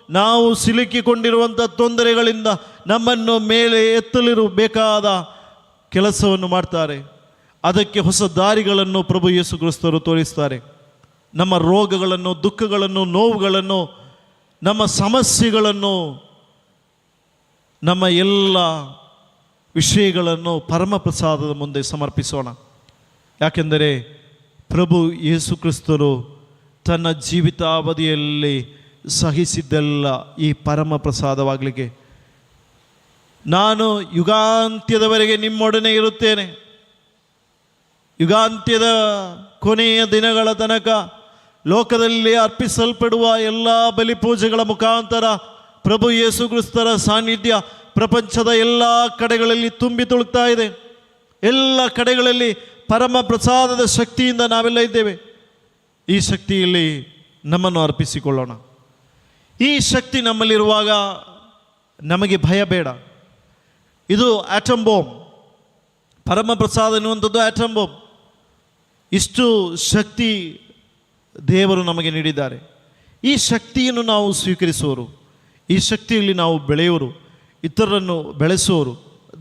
ನಾವು ಸಿಲುಕಿಕೊಂಡಿರುವಂಥ ತೊಂದರೆಗಳಿಂದ ನಮ್ಮನ್ನು ಮೇಲೆ ಎತ್ತಲಿರಬೇಕಾದ ಕೆಲಸವನ್ನು ಮಾಡ್ತಾರೆ. ಅದಕ್ಕೆ ಹೊಸ ದಾರಿಗಳನ್ನು ಪ್ರಭು ಯೇಸು ಕ್ರಿಸ್ತರು ತೋರಿಸ್ತಾರೆ. ನಮ್ಮ ರೋಗಗಳನ್ನು, ದುಃಖಗಳನ್ನು, ನೋವುಗಳನ್ನು, ನಮ್ಮ ಸಮಸ್ಯೆಗಳನ್ನು, ನಮ್ಮ ಎಲ್ಲ ವಿಷಯಗಳನ್ನು ಪರಮ ಪ್ರಸಾದದ ಮುಂದೆ ಸಮರ್ಪಿಸೋಣ. ಯಾಕೆಂದರೆ ಪ್ರಭು ಯೇಸು ಕ್ರಿಸ್ತರು ತನ್ನ ಜೀವಿತಾವಧಿಯಲ್ಲಿ ಸಹಿಸಿದ್ದೆಲ್ಲ ಈ ಪರಮ ಪ್ರಸಾದವಾಗಲಿಕ್ಕೆ. ನಾನು ಯುಗಾಂತ್ಯದವರೆಗೆ ನಿಮ್ಮೊಡನೆ ಇರುತ್ತೇನೆ. ಯುಗಾಂತ್ಯದ ಕೊನೆಯ ದಿನಗಳ ತನಕ ಲೋಕದಲ್ಲಿ ಅರ್ಪಿಸಲ್ಪಡುವ ಎಲ್ಲ ಬಲಿಪೂಜೆಗಳ ಮುಖಾಂತರ ಪ್ರಭು ಯೇಸು ಕ್ರಿಸ್ತರ ಸಾನ್ನಿಧ್ಯ ಪ್ರಪಂಚದ ಎಲ್ಲ ಕಡೆಗಳಲ್ಲಿ ತುಂಬಿ ತುಳುಕ್ತಾ ಇದೆ. ಎಲ್ಲ ಕಡೆಗಳಲ್ಲಿ ಪರಮ ಪ್ರಸಾದದ ಶಕ್ತಿಯಿಂದ ನಾವೆಲ್ಲ ಇದ್ದೇವೆ. ಈ ಶಕ್ತಿಯಲ್ಲಿ ನಮ್ಮನ್ನು ಅರ್ಪಿಸಿಕೊಳ್ಳೋಣ. ಈ ಶಕ್ತಿ ನಮ್ಮಲ್ಲಿರುವಾಗ ನಮಗೆ ಭಯ ಬೇಡ. ಇದು ಆಟಮ್ ಬಾಂಬ್. ಪರಮ ಪ್ರಸಾದ ಎನ್ನುವಂಥದ್ದು ಆಟಮ್ ಬಾಂಬ್. ಇಷ್ಟು ಶಕ್ತಿ ದೇವರು ನಮಗೆ ನೀಡಿದ್ದಾರೆ. ಈ ಶಕ್ತಿಯನ್ನು ನಾವು ಸ್ವೀಕರಿಸುವರು, ಈ ಶಕ್ತಿಯಲ್ಲಿ ನಾವು ಬೆಳೆಯುವರು, ಇತರರನ್ನು ಬೆಳೆಸುವವರು,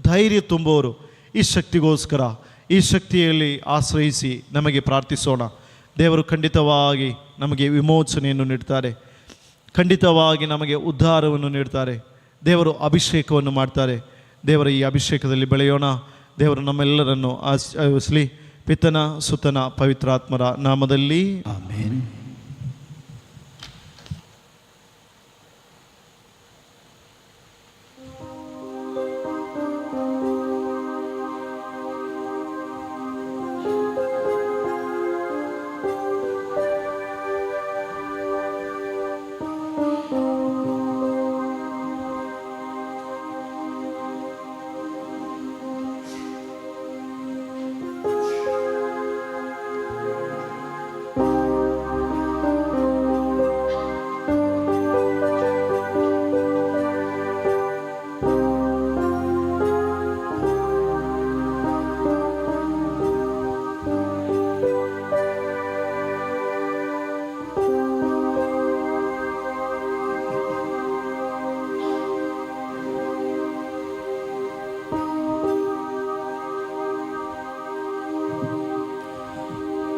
ಧೈರ್ಯ ತುಂಬುವವರು. ಈ ಶಕ್ತಿಗೋಸ್ಕರ ಈ ಶಕ್ತಿಯಲ್ಲಿ ಆಶ್ರಯಿಸಿ ನಮಗೆ ಪ್ರಾರ್ಥಿಸೋಣ. ದೇವರು ಖಂಡಿತವಾಗಿ ನಮಗೆ ವಿಮೋಚನೆಯನ್ನು ನೀಡ್ತಾರೆ, ಖಂಡಿತವಾಗಿ ನಮಗೆ ಉದ್ಧಾರವನ್ನು ನೀಡ್ತಾರೆ. ದೇವರು ಅಭಿಷೇಕವನ್ನು ಮಾಡ್ತಾರೆ. ದೇವರ ಈ ಅಭಿಷೇಕದಲ್ಲಿ ಬೆಳೆಯೋಣ. ದೇವರು ನಮ್ಮೆಲ್ಲರನ್ನು ಆಶೀರ್ವದಿಸಲಿ. ಪಿತನ, ಸುತನ, ಪವಿತ್ರಾತ್ಮರ ನಾಮದಲ್ಲಿ ಆಮೇನ್.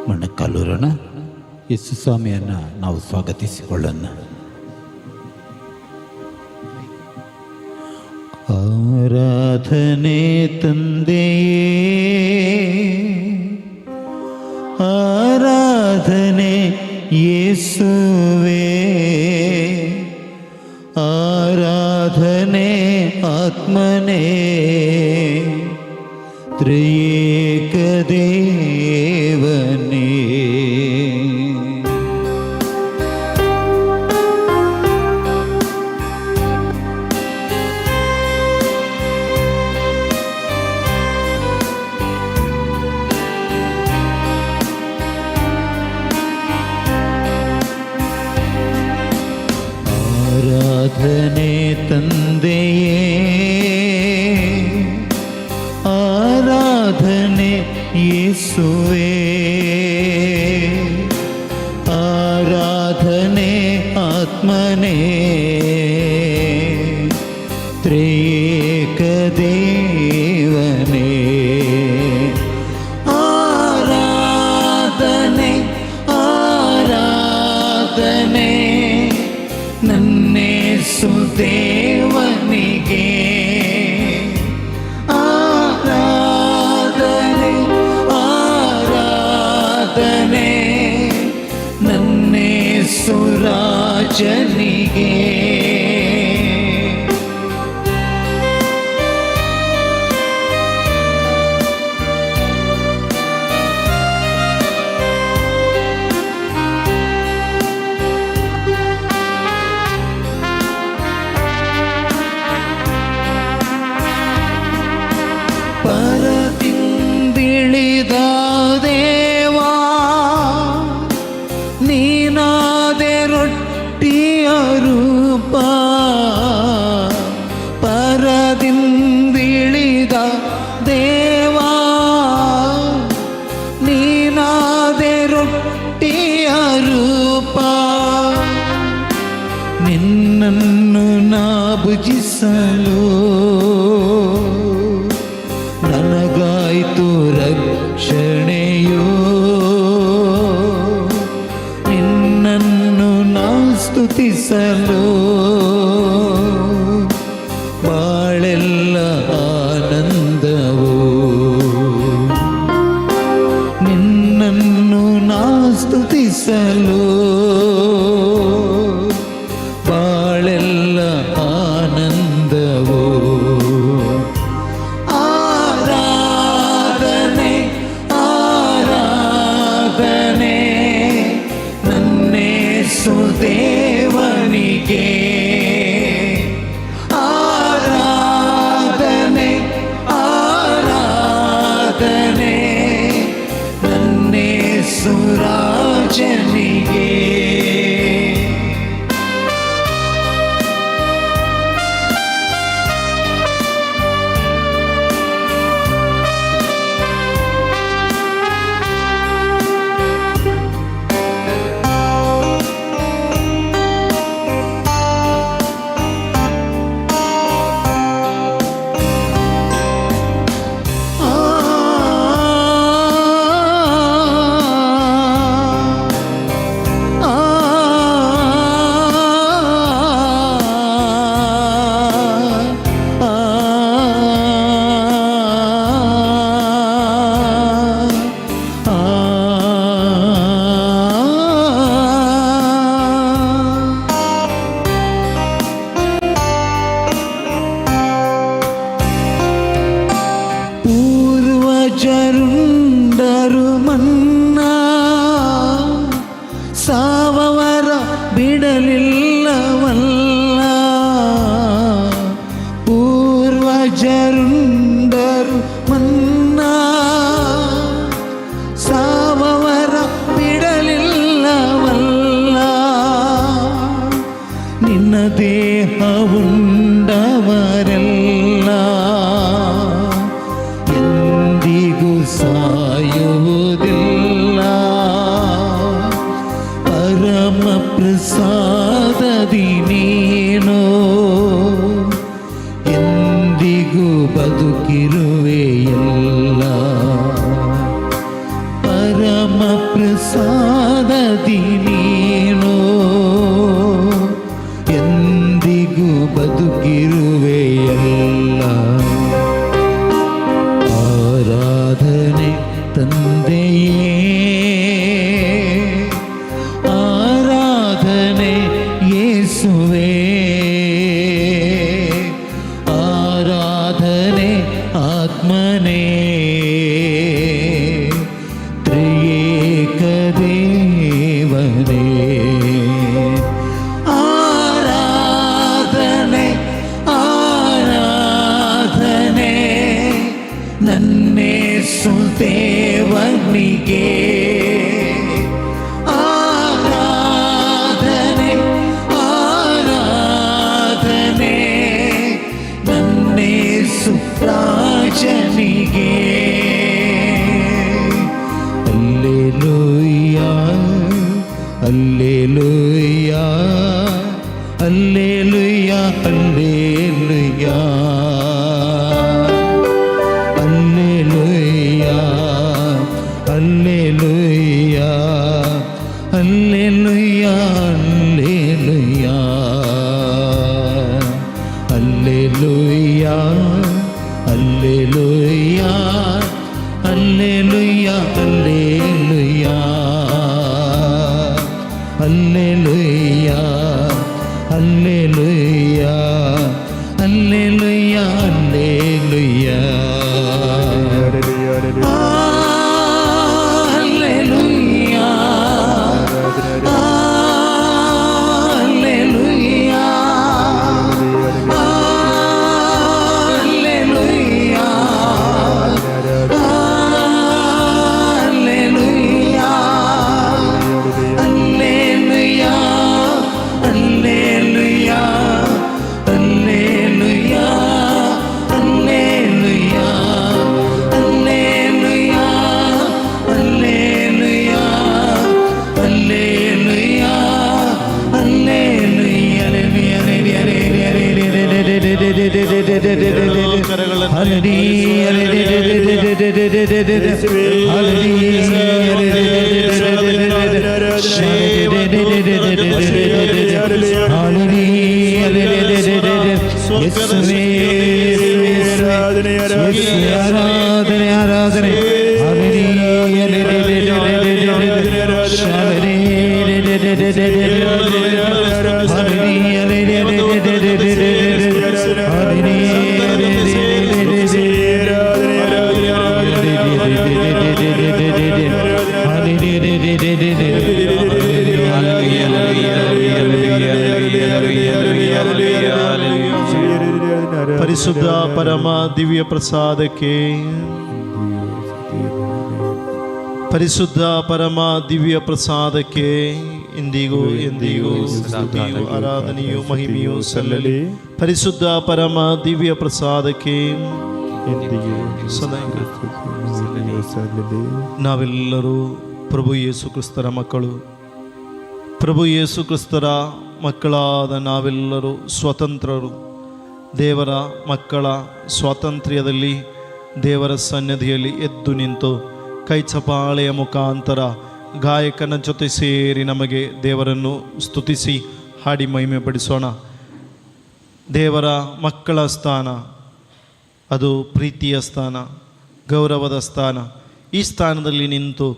ಮೊಣಕಾಲೂರೋಣ. ಯೇಸು ಸ್ವಾಮಿಯನ್ನು ನಾವು ಸ್ವಾಗತಿಸಿಕೊಳ್ಳೋಣ. ಆರಾಧನೆ ತಂದೆಯೇ, ಆರಾಧನೆ ಯೇಸುವೇ, ಆರಾಧನೆ ಆತ್ಮನೇ, ತ್ರಿಯೇಕ ದೇವನೇ. ಆರಾಧನೆ ತಂದೆಯೇ, ಆರಾಧನೆ ಯೇಸುವೇ, ಆರಾಧನೆ ಆತ್ಮನೇ, ತ್ರಿಯೇಕ ದೇವನೇ. ಆರಾಧನೆ ಆರಾಧನೆ ನನ್ನೇಸು ದೇವನಿಗೆ, ಆರಾಧನೆ ಆರಾಧನೆ ನನ್ನೇಸು ರಾಜನಿಗೆ. ರೊಟ್ಟಿಯ ರೂಪ, ನಿನ್ನನ್ನು ನಾ ಭುಜಿಸಲು ನನಗಾಯ್ತು ರಕ್ಷಣೆಯೋ, ನಿನ್ನನ್ನು ನಾ ಸ್ತುತಿಸಲು ಬಾಳೆಲ್ಲ ಆನಂದವು, ನಿನ್ನನ್ನು ನಾ ಸ್ತುತಿಸಲು ಬಾಳೆಲ್ಲ ಆನಂದವು. ಆರಾಧನೆ ಆರಾಧನೆ ನನ್ನೇಸು ದೇವನಿಗೆ, ಆರಾಧನೆ ಆರಾಧನೆ ನನ್ನೇಸು ರಾಜನಿಗೆ. ಪೂರ್ವಜರುಂಡರು ಮನ್ನಾ, ಸಾವವರ ಬಿಡಲಿಲ್ಲವಲ್ಲ. ಪೂರ್ವಜರುಂಡರು ಮನ್ನಾ, ಸಾವವರ ಬಿಡಲಿಲ್ಲವಲ್ಲ. ನಿನ್ನ ದೇಹವುಂಡವರೆಲ್ಲ ಎಂದಿಗೂ ಸಾಯುವುದಿಲ್ಲ. ಪರಮ ಪ್ರಸಾದದಿ ನೀನು ಎಂದಿಗೂ ಬದುಕಿರುವೆಯಲ್ಲ. ಪರಮ ಪ್ರಸಾದದಿ ನೀನು ಎಂದಿಗೂ ಬದುಕಿರುವೆಯಲ್ಲ. ಆರಾಧನೆ ತಂದೆಯೇ, ಆರಾಧನೆ ಯೇಸುವೇ, ಆರಾಧನೆ ಆತ್ಮನೇ, ತ್ರಿಯೇಕ ದೇವನೇ. ಆರಾಧನೆ ಆರಾಧನೆ ನನ್ನೇಸು ದೇವನಿಗೆ, ಆರಾಧನೆ ಆರಾಧನೆ ನನ್ನೇಸು ರಾಜನಿಗೆ. Alleluia alleluia alleluia alleluia alleluia alleluia alleluia alleluia alleluia alleluia alleluia alleluia alleluia alleluia alleluia alleluia ಪರಿಶುದ್ಧ ಪರಮ ದಿವ್ಯ ಪ್ರಸಾದಕ್ಕೆ ಪರಿಶುದ್ಧ ಪರಮ ದಿವ್ಯ ಪ್ರಸಾದಕ್ಕೆ ಇಂದಿಗೂ ಎಂದಿಗೂ ಸ್ತುತಿಯು ಆರಾಧನೆಯು ಮಹಿಮೆಯು ಸಲ್ಲಲಿ. ಪರಿಶುದ್ಧ ಪರಮ ದಿವ್ಯ ಪ್ರಸಾದಕ್ಕೆ ನಾವೆಲ್ಲರೂ ಪ್ರಭು ಯೇಸು ಕ್ರಿಸ್ತರ ಮಕ್ಕಳು. ಪ್ರಭು ಯೇಸು ಕ್ರಿಸ್ತರ ಮಕ್ಕಳಾದ ನಾವೆಲ್ಲರೂ ಸ್ವತಂತ್ರರು. ದೇವರ ಮಕ್ಕಳ ಸ್ವಾತಂತ್ರ್ಯದಲ್ಲಿ ದೇವರ ಸನ್ನಿಧಿಯಲ್ಲಿ ಎದ್ದು ನಿಂತು ಕೈ ಚಪಾಳೆಯ ಮುಖಾಂತರ ಗಾಯಕನ ಜೊತೆ ಸೇರಿ ನಮಗೆ ದೇವರನ್ನು ಸ್ತುತಿಸಿ ಹಾಡಿ ಮಹಿಮೆ ಪಡಿಸೋಣ. ದೇವರ ಮಕ್ಕಳ ಸ್ಥಾನ ಅದು ಪ್ರೀತಿಯ ಸ್ಥಾನ, ಗೌರವದ ಸ್ಥಾನ. ಈ ಸ್ಥಾನದಲ್ಲಿ ನಿಂತು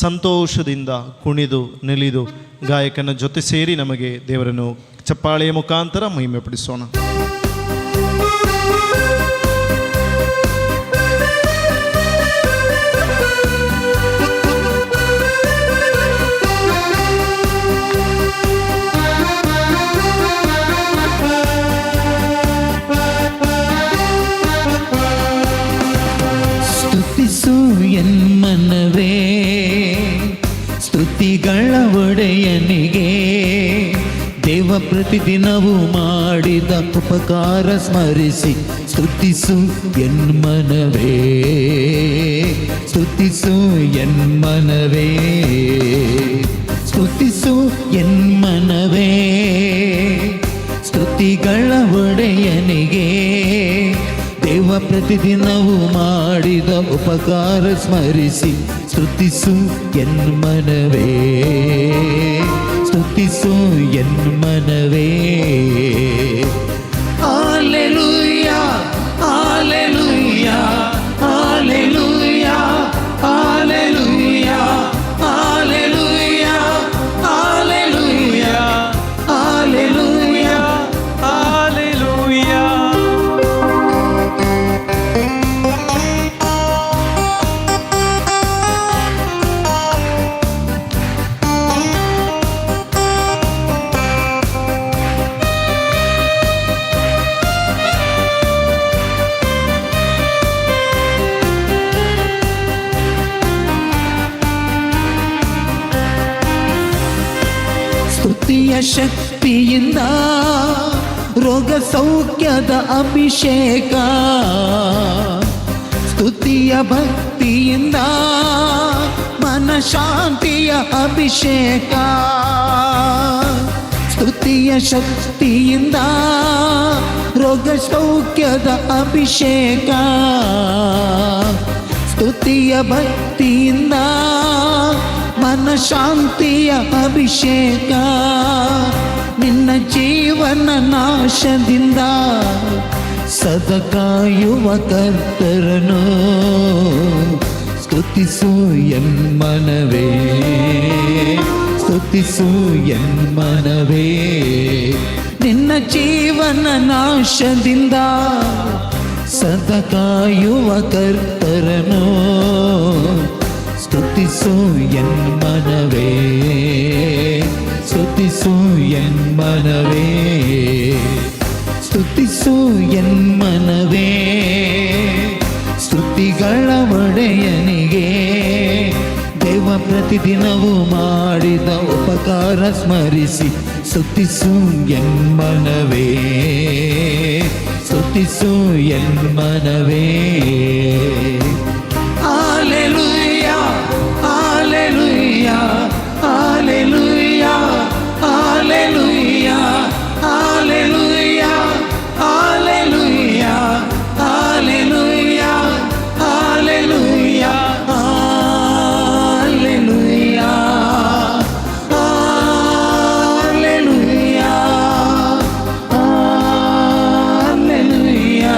ಸಂತೋಷದಿಂದ ಕುಣಿದು ನೆಲಿದು ಗಾಯಕನ ಜೊತೆ ಸೇರಿ ನಮಗೆ ದೇವರನ್ನು ಚಪ್ಪಾಳೆಯ ಮುಖಾಂತರ ಮಹಿಮೆ ಪಡಿಸೋಣ. ಎನ್ಮನವೇ ಸ್ತುತಿಗಳ ಒಡೆಯನಿಗೆ ದೇವ ಪ್ರತಿದಿನವೂ ಮಾಡಿದ ಉಪಕಾರ ಸ್ಮರಿಸಿ ಸ್ತುತಿಸು ಎನ್ಮನವೇ, ಸ್ತುತಿಸು ಎನ್ಮನವೇ, ಸ್ತುತಿಸು ಎನ್ಮನವೇ ಸ್ತುತಿಗಳ ಒಡೆಯನಿಗೆ ದೇವ ಪ್ರತಿದಿನವೂ ಮಾಡಿದ ಉಪಕಾರ ಸ್ಮರಿಸಿ ಸ್ತುತಿಸು ಎನ್ಮನವೇ, ಸ್ತುತಿಸು ಎನ್ಮನವೇ. Hallelujah hallelujah hallelujah hallelujah hallelujah hallelujah hallelujah hallelujah. ಸ್ತುತಿಯ ಶಕ್ತಿಯಿಂದ ರೋಗ ಸೌಖ್ಯದ ಅಭಿಷೇಕ, ಸ್ತುತಿಯ ಭಕ್ತಿಯಿಂದ ಮನಶಾಂತಿಯ ಅಭಿಷೇಕ, ಸ್ತುತಿಯ ಶಕ್ತಿಯಿಂದ ರೋಗ ಸೌಖ್ಯದ ಅಭಿಷೇಕ, ಸ್ತುತಿಯ ಭಕ್ತಿಯಿಂದ ಮನಶಾಂತಿಯ ಅಭಿಷೇಕ. ನಿನ್ನ ಜೀವನ ನಾಶದಿಂದ ಸದಾ ಕಾಯುವ ಕರ್ತರನು ಸ್ತುತಿಸು ಎನ್ಮನವೇ, ಸ್ತುತಿಸು ಎನ್ಮನವೇ. ನಿನ್ನ ಜೀವನ ನಾಶದಿಂದ ಸದಾ ಕಾಯುವ ಕರ್ತರನು ಸ್ತುತಿಸು ಎನ್ಮನವೇ, ಸ್ತುತಿಸು ಎನ್ಮನವೇ, ಸ್ತುತಿಸು ಎನ್ಮನವೇ. ಸ್ತುತಿಗಳ ಒಡೆಯನಿಗೆ ದೇವ ಪ್ರತಿದಿನವೂ ಮಾಡಿದ ಉಪಕಾರ ಸ್ಮರಿಸಿ ಸ್ತುತಿಸು ಎನ್ಮನವೇ, ಸ್ತುತಿಸು ಎನ್ಮನವೇ. Hallelujah hallelujah hallelujah hallelujah hallelujah hallelujah hallelujah hallelujah hallelujah hallelujah hallelujah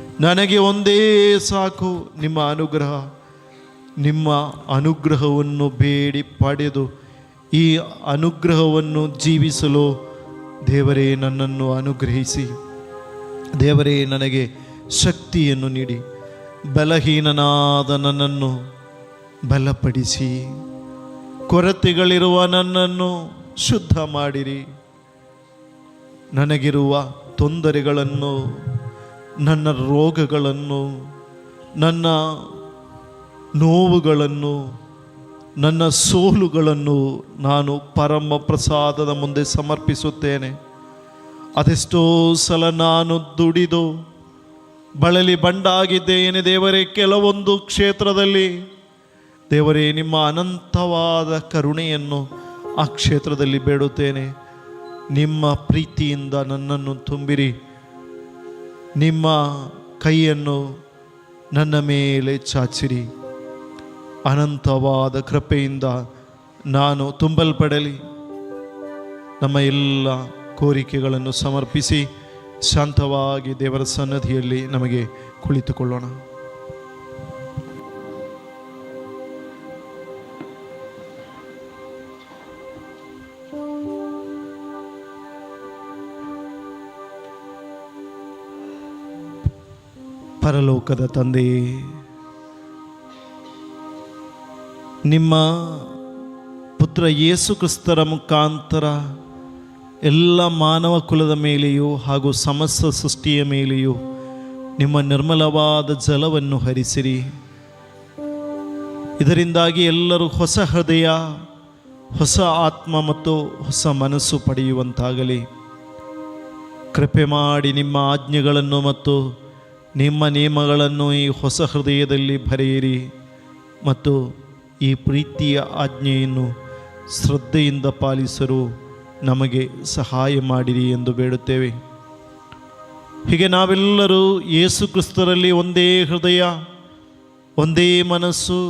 ನನಗೆ ಒಂದೇ ಸಾಕು, ನಿಮ್ಮ ಅನುಗ್ರಹ. ನಿಮ್ಮ ಅನುಗ್ರಹವನ್ನು ಬೇಡಿ ಪಡೆದು ಈ ಅನುಗ್ರಹವನ್ನು ಜೀವಿಸಲು ದೇವರೇ ನನ್ನನ್ನು ಅನುಗ್ರಹಿಸಿ. ದೇವರೇ ನನಗೆ ಶಕ್ತಿಯನ್ನು ನೀಡಿ, ಬಲಹೀನನಾದ ನನ್ನನ್ನು ಬಲಪಡಿಸಿ, ಕೊರತೆಗಳಿರುವ ನನ್ನನ್ನು ಶುದ್ಧ ಮಾಡಿರಿ. ನನಗಿರುವ ತೊಂದರೆಗಳನ್ನು, ನನ್ನ ರೋಗಗಳನ್ನು, ನನ್ನ ನೋವುಗಳನ್ನು, ನನ್ನ ಸೋಲುಗಳನ್ನು ನಾನು ಪರಮ ಪ್ರಸಾದದ ಮುಂದೆ ಸಮರ್ಪಿಸುತ್ತೇನೆ. ಅದೆಷ್ಟೋ ಸಲ ನಾನು ದುಡಿದು ಬಳಲಿ ಬಂಡಾಗಿದ್ದೇನೆ ದೇವರೇ. ಕೆಲವೊಂದು ಕ್ಷೇತ್ರದಲ್ಲಿ ದೇವರೇ ನಿಮ್ಮ ಅನಂತವಾದ ಕರುಣೆಯನ್ನು ಆ ಕ್ಷೇತ್ರದಲ್ಲಿ ಬೇಡುತ್ತೇನೆ. ನಿಮ್ಮ ಪ್ರೀತಿಯಿಂದ ನನ್ನನ್ನು ತುಂಬಿರಿ. ನಿಮ್ಮ ಕೈಯನ್ನು ನನ್ನ ಮೇಲೆ ಚಾಚಿರಿ. ಅನಂತವಾದ ಕೃಪೆಯಿಂದ ನಾನು ತುಂಬಲ್ಪಡಲಿ. ನಮ್ಮ ಎಲ್ಲ ಕೋರಿಕೆಗಳನ್ನು ಸಮರ್ಪಿಸಿ ಶಾಂತವಾಗಿ ದೇವರ ಸನ್ನಿಧಿಯಲ್ಲಿ ನಮಗೆ ಕುಳಿತುಕೊಳ್ಳೋಣ. ಪರಲೋಕದ ತಂದೆಯೇ, ನಿಮ್ಮ ಪುತ್ರ ಯೇಸು ಕ್ರಿಸ್ತರ ಮುಖಾಂತರ ಎಲ್ಲ ಮಾನವ ಕುಲದ ಮೇಲೆಯೂ ಹಾಗೂ ಸಮಸ್ತ ಸೃಷ್ಟಿಯ ಮೇಲೆಯೂ ನಿಮ್ಮ ನಿರ್ಮಲವಾದ ಜಲವನ್ನು ಹರಿಸಿರಿ. ಇದರಿಂದಾಗಿ ಎಲ್ಲರೂ ಹೊಸ ಹೃದಯ, ಹೊಸ ಆತ್ಮ ಮತ್ತು ಹೊಸ ಮನಸ್ಸು ಪಡೆಯುವಂತಾಗಲಿ. ಕೃಪೆ ಮಾಡಿ ನಿಮ್ಮ ಆಜ್ಞೆಗಳನ್ನು ಮತ್ತು ನಿಮ್ಮ ನಿಯಮಗಳನ್ನು ಈ ಹೊಸ ಹೃದಯದಲ್ಲಿ ಬರೆಯಿರಿ ಮತ್ತು ಈ ಪ್ರೀತಿಯ ಆಜ್ಞೆಯನ್ನು ಶ್ರದ್ಧೆಯಿಂದ ಪಾಲಿಸಲು ನಮಗೆ ಸಹಾಯ ಮಾಡಿರಿ ಎಂದು ಬೇಡುತ್ತೇವೆ. ಹೀಗೆ ನಾವೆಲ್ಲರೂ ಯೇಸು ಕ್ರಿಸ್ತರಲ್ಲಿ ಒಂದೇ ಹೃದಯ, ಒಂದೇ ಮನಸ್ಸು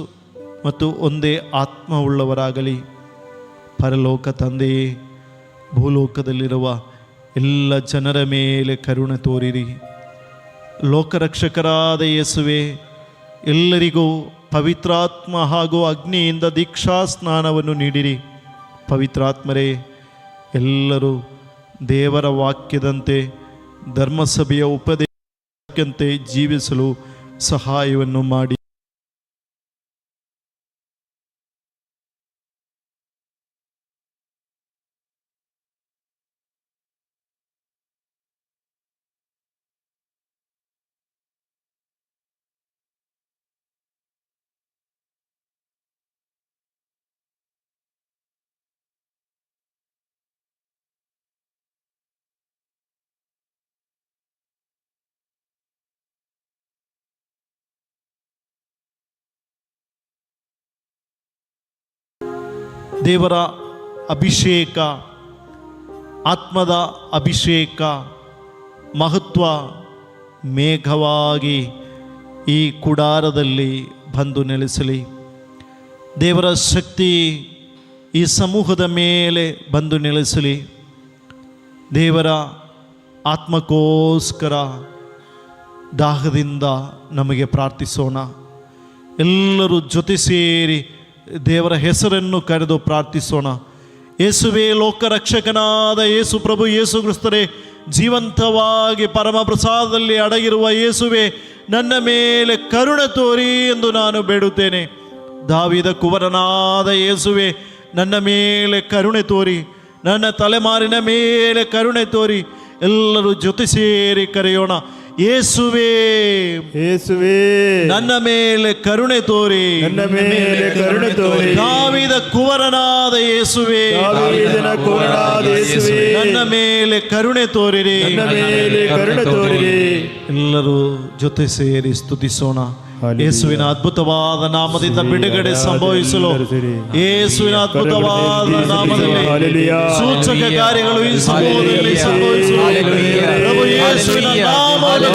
ಮತ್ತು ಒಂದೇ ಆತ್ಮವುಳ್ಳವರಾಗಲಿ. ಪರಲೋಕ ತಂದೆಯೇ, ಭೂಲೋಕದಲ್ಲಿರುವ ಎಲ್ಲ ಜನರ ಮೇಲೆ ಕರುಣೆ ತೋರಿರಿ. ಲೋಕರಕ್ಷಕರಾದ ಯೇಸುವೆ, ಎಲ್ಲರಿಗೂ ಪವಿತ್ರಾತ್ಮ ಹಾಗೂ ಅಗ್ನಿಯಿಂದ ದೀಕ್ಷಾ ಸ್ನಾನವನ್ನು ನೀಡಿರಿ. ಪವಿತ್ರಾತ್ಮರೇ, ಎಲ್ಲರೂ ದೇವರ ವಾಕ್ಯದಂತೆ ಧರ್ಮಸಭೆಯ ಉಪದೇಶದಂತೆ ಜೀವಿಸಲು ಸಹಾಯವನ್ನು ಮಾಡಿ. ದೇವರ ಅಭಿಷೇಕ, ಆತ್ಮದ ಅಭಿಷೇಕ, ಮಹತ್ವ ಮೇಘವಾಗಿ ಈ ಗುಡಾರದಲ್ಲಿ ಬಂದು ನೆಲೆಸಲಿ. ದೇವರ ಶಕ್ತಿ ಈ ಸಮೂಹದ ಮೇಲೆ ಬಂದು ನೆಲೆಸಲಿ. ದೇವರ ಆತ್ಮಕ್ಕೋಸ್ಕರ ದಾಹದಿಂದ ನಮಗೆ ಪ್ರಾರ್ಥಿಸೋಣ. ಎಲ್ಲರೂ ಜೊತೆ ಸೇರಿ ದೇವರ ಹೆಸರನ್ನು ಕರೆದು ಪ್ರಾರ್ಥಿಸೋಣ. ಯೇಸುವೇ, ಲೋಕರಕ್ಷಕನಾದ ಯೇಸು ಪ್ರಭು ಯೇಸು ಕ್ರಿಸ್ತರೇ, ಜೀವಂತವಾಗಿ ಪರಮ ಪ್ರಸಾದದಲ್ಲಿ ಅಡಗಿರುವ ಯೇಸುವೇ, ನನ್ನ ಮೇಲೆ ಕರುಣೆ ತೋರಿ ಎಂದು ನಾನು ಬೇಡುತ್ತೇನೆ. ದಾವೀದ ಕುವರನಾದ ಯೇಸುವೇ, ನನ್ನ ಮೇಲೆ ಕರುಣೆ ತೋರಿ, ನನ್ನ ತಲೆಮಾರಿನ ಮೇಲೆ ಕರುಣೆ ತೋರಿ. ಎಲ್ಲರೂ ಜೊತೆ ಸೇರಿ ಕರೆಯೋಣ. ಯೇಸುವೇ, ಯೇಸುವೇ, ನನ್ನ ಮೇಲೆ ಕರುಣೆ ತೋರಿ, ನನ್ನ ಮೇಲೆ ಕರುಣೆ ತೋರಿ. ದಾವೀದ ಕುವರನಾದ ಯೇಸುವೇ, ದಾವೀದನ ಕುವರನಾದ ಯೇಸುವೇ, ನನ್ನ ಮೇಲೆ ಕರುಣೆ ತೋರಿರಿ, ನನ್ನ ಮೇಲೆ ಕರುಣೆ ತೋರಿರಿ. ಎಲ್ಲರೂ ಜೊತೆ ಸೇರಿ ಸ್ತುತಿಸೋಣ. ಯೇಸುವಿನ ಅದ್ಭುತವಾದ ನಾಮದಿಂದ ಬಿಡುಗಡೆ ಸಂಭವಿಸಲು, ಯೇಸುವಿನ ಅದ್ಭುತವಾದ ನಾಮದಲ್ಲಿ ಸೂಚಕ ಕಾರ್ಯಗಳು ಈ ಸಮೂಹದಲ್ಲಿ ಸಂಭವಿಸಲು, ಪ್ರಭು ಯೇಸುವಿನ ನಾಮವನ್ನು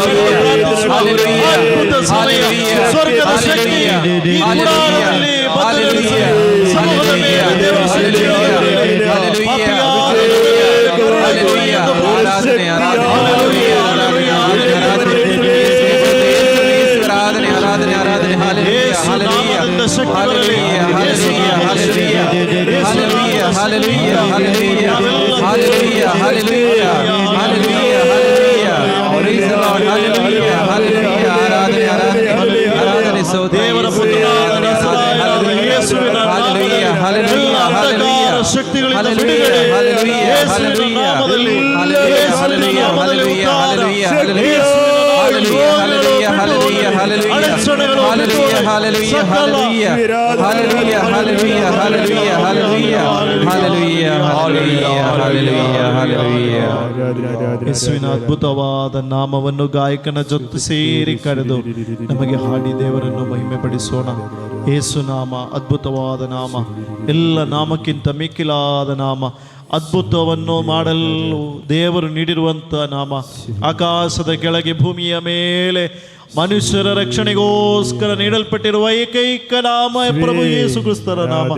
ಅದ್ಭುತ ಸಮಯ, ಸ್ವರ್ಗದ ಶಕ್ತಿ ಈ ಗುಡಾರದಲ್ಲಿ ಬಂದು ನೆಲೆಸಲಿ. ಸಮೂಹದ ಮೇಲೆ ದೇವರ ಶಕ್ತಿ ಶಕ್ತಿ ಬರಲಿ. ದೇವರ ಪುತ್ರನಾದ ಯೇಸುವಿನ ಅಂಧಕಾರ ಶಕ್ತಿಗಳಿಂದ ಬಿಡುಗಡೆ. ಯೇಸುವಿನ ನಾಮದಲ್ಲಿ, ಯೇಸುವಿನ ನಾಮದಲ್ಲಿ ಉದ್ಧಾರ. ಅಡಚಣೆಗಳು ಯೇಸುವಿನ ಅದ್ಭುತವಾದ ನಾಮವನ್ನು ಗಾಯಕನ ಜೊತೆ ಸೇರಿ ಕರೆದು ನಮಗೆ ಹಾಡಿ ದೇವರನ್ನು ಮಹಿಮೆ ಪಡಿಸೋಣ. ಯೇಸು ನಾಮ ಅದ್ಭುತವಾದ ನಾಮ, ಎಲ್ಲ ನಾಮಕ್ಕಿಂತ ಮಿಕ್ಕಿಲಾದ ನಾಮ. ಅದ್ಭುತವನ್ನು ಮಾಡಲು ದೇವರು ನೀಡಿರುವಂಥ ನಾಮ. ಆಕಾಶದ ಕೆಳಗೆ ಭೂಮಿಯ ಮೇಲೆ ಮನುಷ್ಯರ ರಕ್ಷಣೆಗೋಸ್ಕರ ನೀಡಲ್ಪಟ್ಟಿರುವ ಏಕೈಕ ನಾಮ ಪ್ರಭು ಯೇಸು ಕ್ರಿಸ್ತರ ನಾಮ.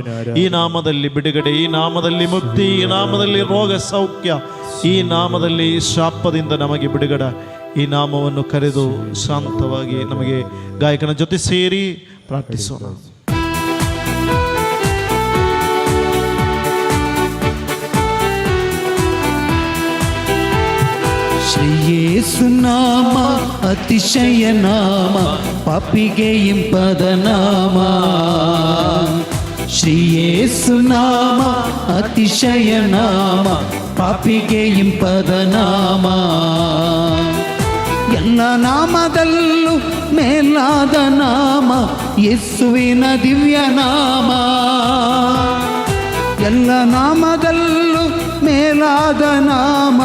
ಈ ನಾಮದಲ್ಲಿ ಬಿಡುಗಡೆ, ಈ ನಾಮದಲ್ಲಿ ಮುಕ್ತಿ, ಈ ನಾಮದಲ್ಲಿ ರೋಗ ಸೌಖ್ಯ, ಈ ನಾಮದಲ್ಲಿ ಶಾಪದಿಂದ ನಮಗೆ ಬಿಡುಗಡೆ. ಈ ನಾಮವನ್ನು ಕರೆದು ಶಾಂತವಾಗಿ ನಮಗೆ ಗಾಯಕನ ಜೊತೆ ಸೇರಿ ಪ್ರಾರ್ಥಿಸೋಣ. ಶ್ರೀ ಯೇಸು ನಾಮ ಅತಿಶಯ ನಾಮ, ಪಾಪಿಗೆ ಇಂಪದ ನಾಮ. ಶ್ರೀ ಯೇಸು ನಾಮ ಅತಿಶಯ ನಾಮ, ಪಾಪಿಗೆ ಇಂಪದ ನಾಮ. ಎಲ್ಲ ನಾಮದಲ್ಲೂ ಮೇಲಾದ ನಾಮ ಯೇಸುವಿನ ದಿವ್ಯ ನಾಮ. ಎಲ್ಲ ನಾಮದಲ್ಲೂ ಮೇಲಾದ ನಾಮ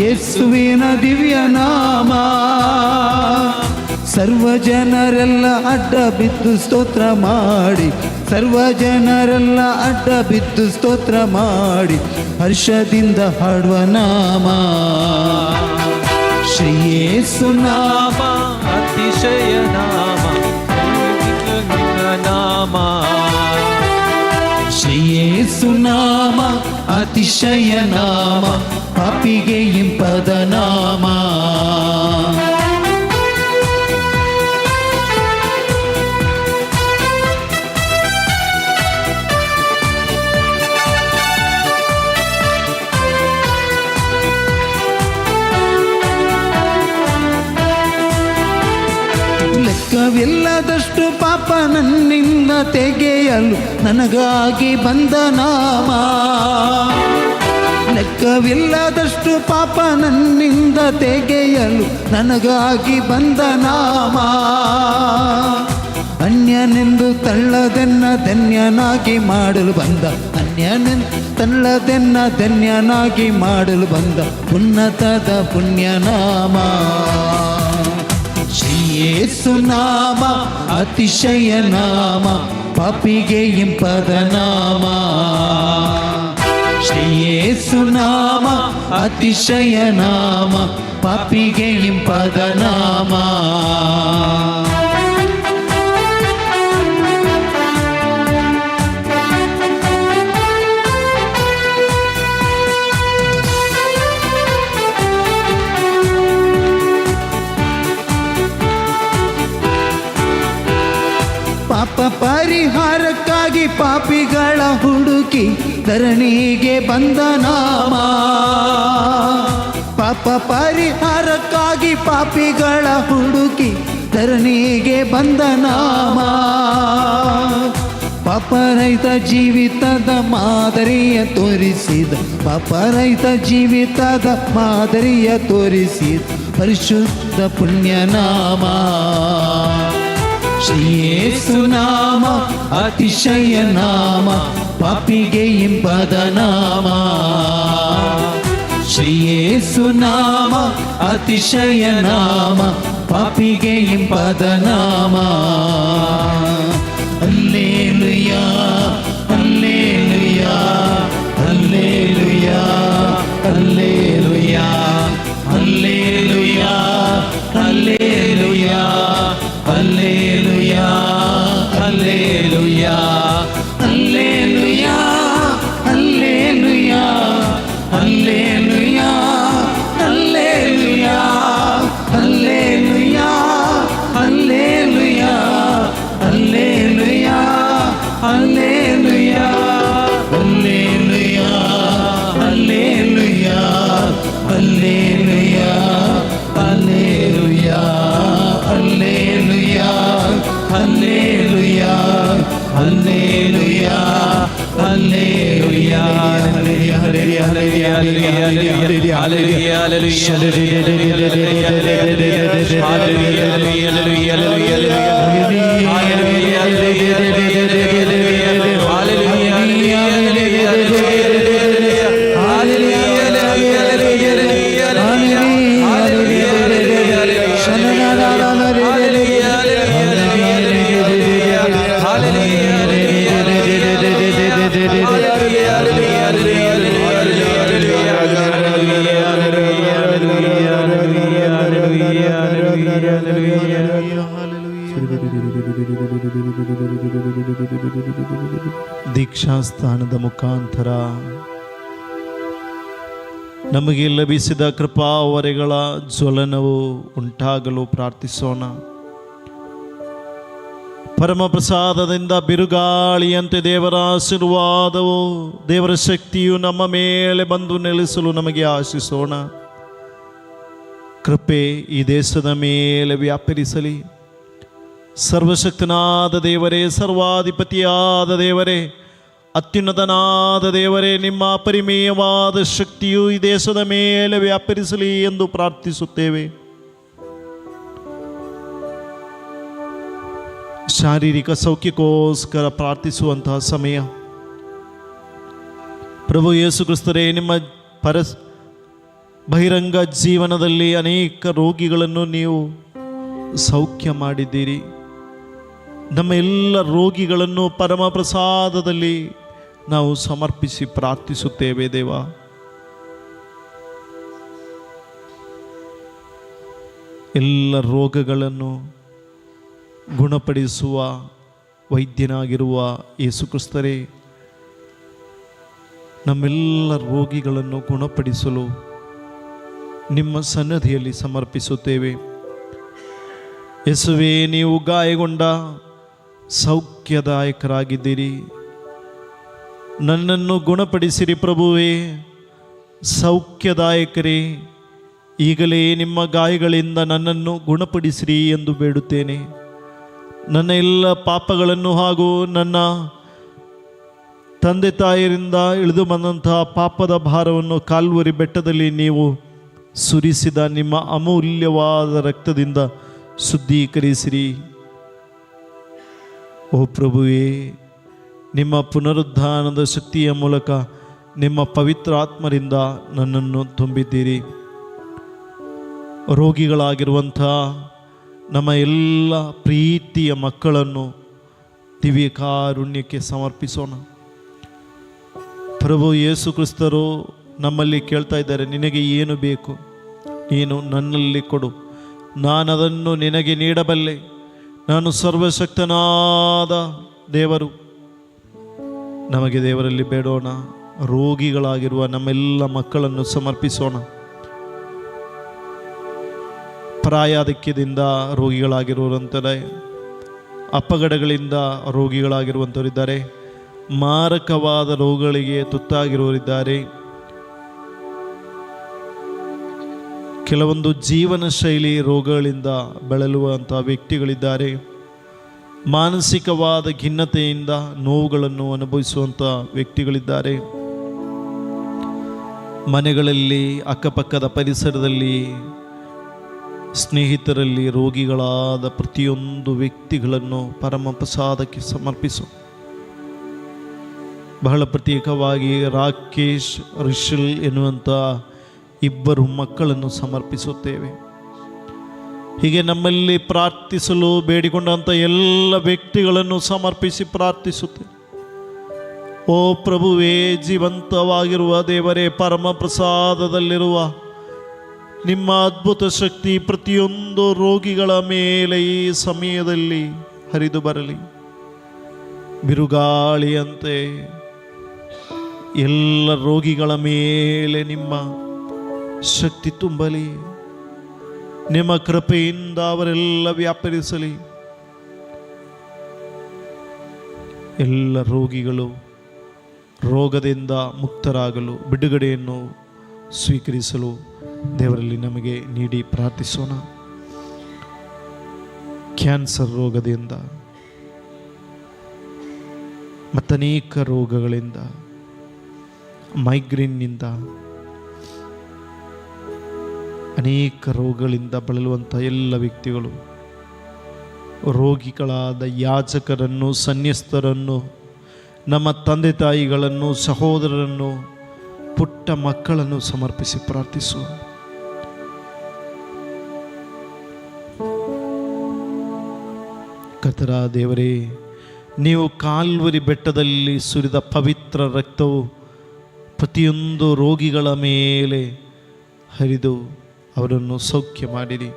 ಯೇಸುವಿನ ದಿವ್ಯ ನಾಮ. ಸರ್ವ ಜನರೆಲ್ಲ ಅಡ್ಡ ಬಿದ್ದು ಸ್ತೋತ್ರ ಮಾಡಿ, ಸರ್ವ ಜನರೆಲ್ಲ ಅಡ್ಡ ಬಿದ್ದು ಸ್ತೋತ್ರ ಮಾಡಿ ಹರ್ಷದಿಂದ ಹಾಡುವ ನಾಮ. ಶ್ರೀ ಯೇಸು ನಾಮ ಅತಿಶಯ ನಾಮ, ನಾಮ. ಶ್ರೀ ಯೇಸು ನಾಮ ಅತಿಶಯ ನಾಮ, ಪಾಪಿಗೆ ಇಂಪದ ನಾಮ. ಲೆಕ್ಕವಿಲ್ಲದಷ್ಟು ಪಾಪ ನನ್ನಿಂದ ತೆಗೆಯಲು ನನಗಾಗಿ ಬಂದ ನಾಮ. ಲೆಕ್ಕವಿಲ್ಲದಷ್ಟು ಪಾಪ ನನ್ನಿಂದ ತೆಗೆಯಲು ನನಗಾಗಿ ಬಂದ ನಾಮ. ಅನ್ಯನೆಂದು ತಳ್ಳದೆನ್ನ ಧನ್ಯನಾಗಿ ಮಾಡಲು ಬಂದ, ಅನ್ಯನೆಂದು ತಳ್ಳದೆನ್ನ ಧನ್ಯನಾಗಿ ಮಾಡಲು ಬಂದ ಉನ್ನತದ ಪುಣ್ಯನಾಮ. ಶ್ರೀ ಯೇಸು ನಾಮ ಅತಿಶಯ ನಾಮ, ಪಾಪಿಗೆ ಇಂಪದ ನಾಮ. ಶ್ರೀ ಯೇಸು ನಾಮ ಅತಿಶಯ ನಾಮ, ಪಾಪಿಗೆ ಇಂಪದ ನಾಮ. ಪಾಪ ಪರಿಹಾರಕ್ಕಾಗಿ ಪಾಪಿಗಳ ಹುಡುಕಿ ಧರಣಿಗೆ ಬಂದ ನಾಮ. ಪಾಪ ಪರಿಹಾರಕ್ಕಾಗಿ ಪಾಪಿಗಳ ಹುಡುಕಿ ಧರಣಿಗೆ ಬಂದ ನಾಮ. ಪಾಪರಹಿತ ಜೀವಿತದ ಮಾದರಿಯ ತೋರಿಸಿದ, ಪಾಪರಹಿತ ಜೀವಿತದ ಮಾದರಿಯ ತೋರಿಸಿದ ಪರಿಶುದ್ಧ ಪುಣ್ಯನಾಮ. ಶ್ರೀ ಯೇಸು ನಾಮ ಅತಿಶಯ ನಾಮ, ಪಾಪಿಗೆ ಇಂಪದ ನಾಮ. ಶ್ರೀ ಯೇಸು ನಾಮ ಅತಿಶಯ ನಾಮ, ಪಾಪಿಗೆ ಇಂಪದ ನಾಮ. Hallelujah hallelujah hallelujah hallelujah hallelujah hallelujah hallelujah hallelujah hallelujah hallelujah hallelujah hallelujah hallelujah hallelujah hallelujah ದೀಕ್ಷಾಸ್ಥಾನದ ಮುಖಾಂತರ ನಮಗೆ ಲಭಿಸಿದ ಕೃಪಾವರೆಗಳ ಜ್ವಲನವು ಉಂಟಾಗಲು ಪ್ರಾರ್ಥಿಸೋಣ. ಪರಮ ಪ್ರಸಾದದಿಂದ ಬಿರುಗಾಳಿಯಂತೆ ದೇವರ ಆಶೀರ್ವಾದವು, ದೇವರ ಶಕ್ತಿಯು ನಮ್ಮ ಮೇಲೆ ಬಂದು ನೆಲೆಸಲು ನಮಗೆ ಆಶಿಸೋಣ. ಕೃಪೆ ಈ ದೇಶದ ಮೇಲೆ ವ್ಯಾಪರಿಸಲಿ. ಸರ್ವಶಕ್ತನಾದ ದೇವರೇ, ಸರ್ವಾಧಿಪತಿಯಾದ ದೇವರೇ, ಅತ್ಯುನ್ನತನಾದ ದೇವರೇ, ನಿಮ್ಮ ಅಪರಿಮೇಯವಾದ ಶಕ್ತಿಯು ಈ ದೇಶದ ಮೇಲೆ ವ್ಯಾಪರಿಸಲಿ ಎಂದು ಪ್ರಾರ್ಥಿಸುತ್ತೇವೆ. ಶಾರೀರಿಕ ಸೌಖ್ಯಕ್ಕೋಸ್ಕರ ಪ್ರಾರ್ಥಿಸುವಂತಹ ಸಮಯ. ಪ್ರಭು ಯೇಸು ಕ್ರಿಸ್ತರೇ, ನಿಮ್ಮ ಬಹಿರಂಗ ಜೀವನದಲ್ಲಿ ಅನೇಕ ರೋಗಿಗಳನ್ನು ನೀವು ಸೌಖ್ಯ ಮಾಡಿದ್ದೀರಿ. ನಮ್ಮ ಎಲ್ಲ ರೋಗಿಗಳನ್ನು ಪರಮ ಪ್ರಸಾದದಲ್ಲಿ ನಾವು ಸಮರ್ಪಿಸಿ ಪ್ರಾರ್ಥಿಸುತ್ತೇವೆ ದೇವ. ಎಲ್ಲ ರೋಗಗಳನ್ನು ಗುಣಪಡಿಸುವ ವೈದ್ಯನಾಗಿರುವ ಯೇಸು ಕ್ರಿಸ್ತರೇ, ನಮ್ಮೆಲ್ಲ ರೋಗಿಗಳನ್ನು ಗುಣಪಡಿಸಲು ನಿಮ್ಮ ಸನ್ನಿಧಿಯಲ್ಲಿ ಸಮರ್ಪಿಸುತ್ತೇವೆ. ಯೇಸುವೇ, ನೀವು ಗಾಯಗೊಂಡ ಸೌಖ್ಯದಾಯಕರಾಗಿದ್ದೀರಿ. ನನ್ನನ್ನು ಗುಣಪಡಿಸಿರಿ ಪ್ರಭುವೇ, ಸೌಖ್ಯದಾಯಕರೇ. ಈಗಲೇ ನಿಮ್ಮ ಗಾಯಗಳಿಂದ ನನ್ನನ್ನು ಗುಣಪಡಿಸಿರಿ ಎಂದು ಬೇಡುತ್ತೇನೆ. ನನ್ನ ಎಲ್ಲ ಪಾಪಗಳನ್ನು ಹಾಗೂ ನನ್ನ ತಂದೆ ತಾಯರಿಂದ ಇಳಿದು ಬಂದಂತಹ ಪಾಪದ ಭಾರವನ್ನು ಕಾಲ್ವರಿ ಬೆಟ್ಟದಲ್ಲಿ ನೀವು ಸುರಿಸಿದ ನಿಮ್ಮ ಅಮೂಲ್ಯವಾದ ರಕ್ತದಿಂದ ಶುದ್ಧೀಕರಿಸಿರಿ. ಓ ಪ್ರಭುವೇ, ನಿಮ್ಮ ಪುನರುದ್ಧಾನದ ಶಕ್ತಿಯ ಮೂಲಕ ನಿಮ್ಮ ಪವಿತ್ರ ಆತ್ಮರಿಂದ ನನ್ನನ್ನು ತುಂಬಿದ್ದೀರಿ. ರೋಗಿಗಳಾಗಿರುವಂಥ ನಮ್ಮ ಎಲ್ಲ ಪ್ರೀತಿಯ ಮಕ್ಕಳನ್ನು ದಿವ್ಯ ಕಾರುಣ್ಯಕ್ಕೆ ಸಮರ್ಪಿಸೋಣ. ಪ್ರಭು ಯೇಸು ಕ್ರಿಸ್ತರು ನಮ್ಮಲ್ಲಿ ಕೇಳ್ತಾ ಇದ್ದಾರೆ, ನಿನಗೆ ಏನು ಬೇಕು ನೀನು ನನ್ನಲ್ಲಿ ಕೊಡು, ನಾನು ಅದನ್ನು ನಿನಗೆ ನೀಡಬಲ್ಲೆ. ನಾನು ಸರ್ವಶಕ್ತನಾದ ದೇವರು. ನಮಗೆ ದೇವರಲ್ಲಿ ಬೇಡೋಣ. ರೋಗಿಗಳಾಗಿರುವ ನಮ್ಮೆಲ್ಲ ಮಕ್ಕಳನ್ನು ಸಮರ್ಪಿಸೋಣ. ಪ್ರಾಯಾಧಿಕ್ಯದಿಂದ ರೋಗಿಗಳಾಗಿರುವಂಥದ್ದಾರೆ, ಅಪಘಾತಗಳಿಂದ ರೋಗಿಗಳಾಗಿರುವಂಥವರಿದ್ದಾರೆ, ಮಾರಕವಾದ ರೋಗಗಳಿಗೆ ತುತ್ತಾಗಿರುವವರಿದ್ದಾರೆ, ಕೆಲವೊಂದು ಜೀವನ ಶೈಲಿ ರೋಗಗಳಿಂದ ಬಳಲುವಂಥ ವ್ಯಕ್ತಿಗಳಿದ್ದಾರೆ, ಮಾನಸಿಕವಾದ ಖಿನ್ನತೆಯಿಂದ ನೋವುಗಳನ್ನು ಅನುಭವಿಸುವಂಥ ವ್ಯಕ್ತಿಗಳಿದ್ದಾರೆ, ಮನೆಗಳಲ್ಲಿ ಅಕ್ಕಪಕ್ಕದ ಪರಿಸರದಲ್ಲಿ ಸ್ನೇಹಿತರಲ್ಲಿ ರೋಗಿಗಳಾದ ಪ್ರತಿಯೊಂದು ವ್ಯಕ್ತಿಗಳನ್ನು ಪರಮ ಪ್ರಸಾದಕ್ಕೆ ಸಮರ್ಪಿಸು. ಬಹಳ ಪ್ರತ್ಯೇಕವಾಗಿ ರಾಕೇಶ್, ರಿಷಲ್ ಎನ್ನುವಂಥ ಇಬ್ಬರು ಮಕ್ಕಳನ್ನು ಸಮರ್ಪಿಸುತ್ತೇವೆ. ಹೀಗೆ ನಮ್ಮಲ್ಲಿ ಪ್ರಾರ್ಥಿಸಲು ಬೇಡಿಕೊಂಡಂಥ ಎಲ್ಲ ವ್ಯಕ್ತಿಗಳನ್ನು ಸಮರ್ಪಿಸಿ ಪ್ರಾರ್ಥಿಸುತ್ತೇವೆ. ಓ ಪ್ರಭುವೇ, ಜೀವಂತವಾಗಿರುವ ದೇವರೇ, ಪರಮ ಪ್ರಸಾದದಲ್ಲಿರುವ ನಿಮ್ಮ ಅದ್ಭುತ ಶಕ್ತಿ ಪ್ರತಿಯೊಂದು ರೋಗಿಗಳ ಮೇಲೆ ಈ ಸಮಯದಲ್ಲಿ ಹರಿದು ಬರಲಿ. ಬಿರುಗಾಳಿಯಂತೆ ಎಲ್ಲ ರೋಗಿಗಳ ಮೇಲೆ ನಿಮ್ಮ ಶಕ್ತಿ ತುಂಬಲಿ. ನಿಮ್ಮ ಕೃಪೆಯಿಂದ ಅವರೆಲ್ಲ ವ್ಯಾಪರಿಸಲಿ. ಎಲ್ಲ ರೋಗಿಗಳು ರೋಗದಿಂದ ಮುಕ್ತರಾಗಲು, ಬಿಡುಗಡೆಯನ್ನು ಸ್ವೀಕರಿಸಲು ದೇವರಲ್ಲಿ ನಮಗೆ ನೀಡಿ ಪ್ರಾರ್ಥಿಸೋಣ. ಕ್ಯಾನ್ಸರ್ ರೋಗದಿಂದ ಮತ್ತನೇಕ ರೋಗಗಳಿಂದ ಮೈಗ್ರೇನ್ನಿಂದ ಅನೇಕ ರೋಗಗಳಿಂದ ಬಳಲುವಂಥ ಎಲ್ಲ ವ್ಯಕ್ತಿಗಳು, ರೋಗಿಗಳಾದ ಯಾಜಕರನ್ನು, ಸನ್ಯಸ್ತರನ್ನು, ನಮ್ಮ ತಂದೆ ತಾಯಿಗಳನ್ನು, ಸಹೋದರರನ್ನು, ಪುಟ್ಟ ಮಕ್ಕಳನ್ನು ಸಮರ್ಪಿಸಿ ಪ್ರಾರ್ಥಿಸು. ಕರ್ತನ ದೇವರೇ, ನೀವು ಕಾಲ್ವರಿ ಬೆಟ್ಟದಲ್ಲಿ ಸುರಿದ ಪವಿತ್ರ ರಕ್ತವು ಪ್ರತಿಯೊಂದು ರೋಗಿಗಳ ಮೇಲೆ ಹರಿದು ಅವರನ್ನು ಸೌಖ್ಯ ಮಾಡಿರಿ.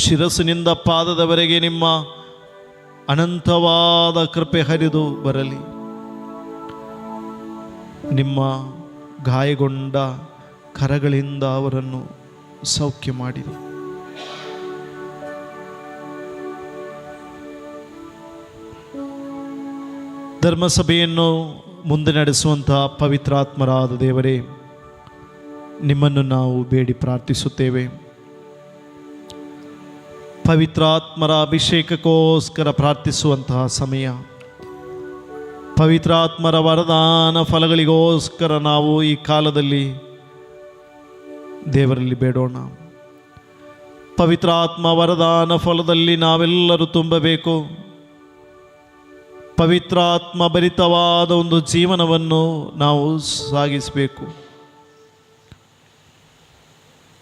ಶಿರಸ್ಸಿನಿಂದ ಪಾದದವರೆಗೆ ನಿಮ್ಮ ಅನಂತವಾದ ಕೃಪೆ ಹರಿದು ಬರಲಿ. ನಿಮ್ಮ ಗಾಯಗೊಂಡ ಕರಗಳಿಂದ ಅವರನ್ನು ಸೌಖ್ಯ ಮಾಡಿರಿ. ಧರ್ಮಸಭೆಯನ್ನು ಮುಂದೆ ನಡೆಸುವಂತಹ ಪವಿತ್ರಾತ್ಮರಾದ ದೇವರೇ, ನಿಮ್ಮನ್ನು ನಾವು ಬೇಡಿ ಪ್ರಾರ್ಥಿಸುತ್ತೇವೆ. ಪವಿತ್ರಾತ್ಮರ ಅಭಿಷೇಕಕ್ಕೋಸ್ಕರ ಪ್ರಾರ್ಥಿಸುವಂತಹ ಸಮಯ, ಪವಿತ್ರಾತ್ಮರ ವರದಾನ ಫಲಗಳಿಗೋಸ್ಕರ ನಾವು ಈ ಕಾಲದಲ್ಲಿ ದೇವರಲ್ಲಿ ಬೇಡೋಣ. ಪವಿತ್ರಾತ್ಮ ವರದಾನ ಫಲದಲ್ಲಿ ನಾವೆಲ್ಲರೂ ತುಂಬಬೇಕು. ಪವಿತ್ರಾತ್ಮ ಭರಿತವಾದ ಒಂದು ಜೀವನವನ್ನು ನಾವು ಸಾಗಿಸಬೇಕು.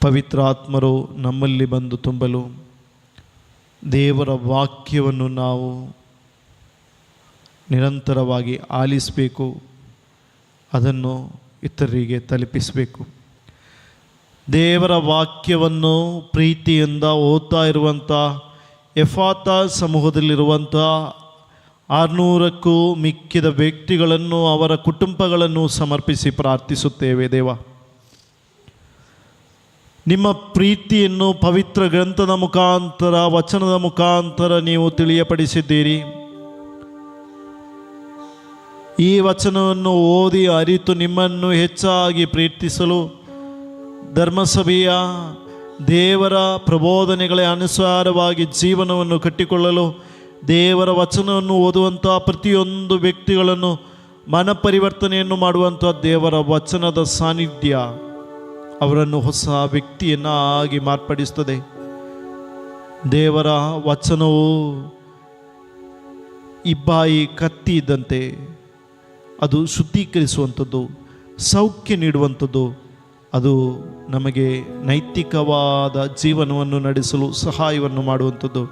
ಪವಿತ್ರಾತ್ಮರು ನಮ್ಮಲ್ಲಿ ಬಂದು ತುಂಬಲು ದೇವರ ವಾಕ್ಯವನ್ನು ನಾವು ನಿರಂತರವಾಗಿ ಆಲಿಸಬೇಕು, ಅದನ್ನು ಇತರರಿಗೆ ತಲುಪಿಸಬೇಕು. ದೇವರ ವಾಕ್ಯವನ್ನು ಪ್ರೀತಿಯಿಂದ ಓದ್ತಾ ಇರುವಂಥ ಎಫಾತ ಸಮೂಹದಲ್ಲಿರುವಂಥ 600ಕ್ಕೂ ಮಿಕ್ಕಿದ ವ್ಯಕ್ತಿಗಳನ್ನು, ಅವರ ಕುಟುಂಬಗಳನ್ನು ಸಮರ್ಪಿಸಿ ಪ್ರಾರ್ಥಿಸುತ್ತೇವೆ. ದೇವ, ನಿಮ್ಮ ಪ್ರೀತಿಯನ್ನು ಪವಿತ್ರ ಗ್ರಂಥದ ಮುಖಾಂತರ, ವಚನದ ಮುಖಾಂತರ ನೀವು ತಿಳಿಯಪಡಿಸಿದ್ದೀರಿ. ಈ ವಚನವನ್ನು ಓದಿ ಅರಿತು ನಿಮ್ಮನ್ನು ಹೆಚ್ಚಾಗಿ ಪ್ರೀತಿಸಲು, ಧರ್ಮಸಭೆಯ ದೇವರ ಪ್ರಬೋಧನೆಗಳ ಅನುಸಾರವಾಗಿ ಜೀವನವನ್ನು ಕಟ್ಟಿಕೊಳ್ಳಲು, ದೇವರ ವಚನವನ್ನು ಓದುವಂಥ ಪ್ರತಿಯೊಂದು ವ್ಯಕ್ತಿಗಳನ್ನು ಮನಪರಿವರ್ತನೆಯನ್ನು ಮಾಡುವಂಥ ದೇವರ ವಚನದ ಸಾನ್ನಿಧ್ಯ ಅವರನ್ನು ಹೊಸ ವ್ಯಕ್ತಿಯನ್ನಾಗಿ ಮಾರ್ಪಡಿಸುತ್ತದೆ. ದೇವರ ವಚನವು ಇಬ್ಬಾಯಿ ಕತ್ತಿ ಇದ್ದಂತೆ, ಅದು ಶುದ್ಧೀಕರಿಸುವಂಥದ್ದು, ಸೌಖ್ಯ ನೀಡುವಂಥದ್ದು, ಅದು ನಮಗೆ ನೈತಿಕವಾದ ಜೀವನವನ್ನು ನಡೆಸಲು ಸಹಾಯವನ್ನು ಮಾಡುವಂಥದ್ದು.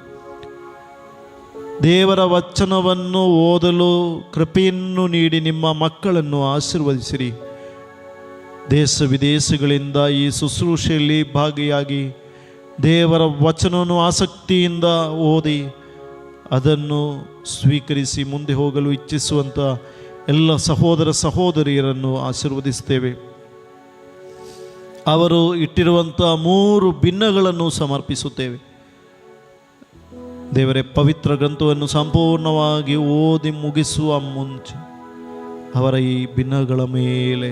ದೇವರ ವಚನವನ್ನು ಓದಲು ಕೃಪೆಯನ್ನು ನೀಡಿ ನಿಮ್ಮ ಮಕ್ಕಳನ್ನು ಆಶೀರ್ವದಿಸಿರಿ. ದೇಶ ವಿದೇಶಗಳಿಂದ ಈ ಶುಶ್ರೂಷೆಯಲ್ಲಿ ಭಾಗಿಯಾಗಿ ದೇವರ ವಚನವನ್ನು ಆಸಕ್ತಿಯಿಂದ ಓದಿ ಅದನ್ನು ಸ್ವೀಕರಿಸಿ ಮುಂದೆ ಹೋಗಲು ಇಚ್ಛಿಸುವಂಥ ಎಲ್ಲ ಸಹೋದರ ಸಹೋದರಿಯರನ್ನು ಆಶೀರ್ವದಿಸ್ತೇವೆ. ಅವರು ಇಟ್ಟಿರುವಂಥ 3 ಭಿನ್ನಗಳನ್ನು ಸಮರ್ಪಿಸುತ್ತೇವೆ. ದೇವರೇ, ಪವಿತ್ರ ಗ್ರಂಥವನ್ನು ಸಂಪೂರ್ಣವಾಗಿ ಓದಿ ಮುಗಿಸುವ ಮುಂಚೆ ಅವರ ಈ ಭಿನ್ನಗಳ ಮೇಲೆ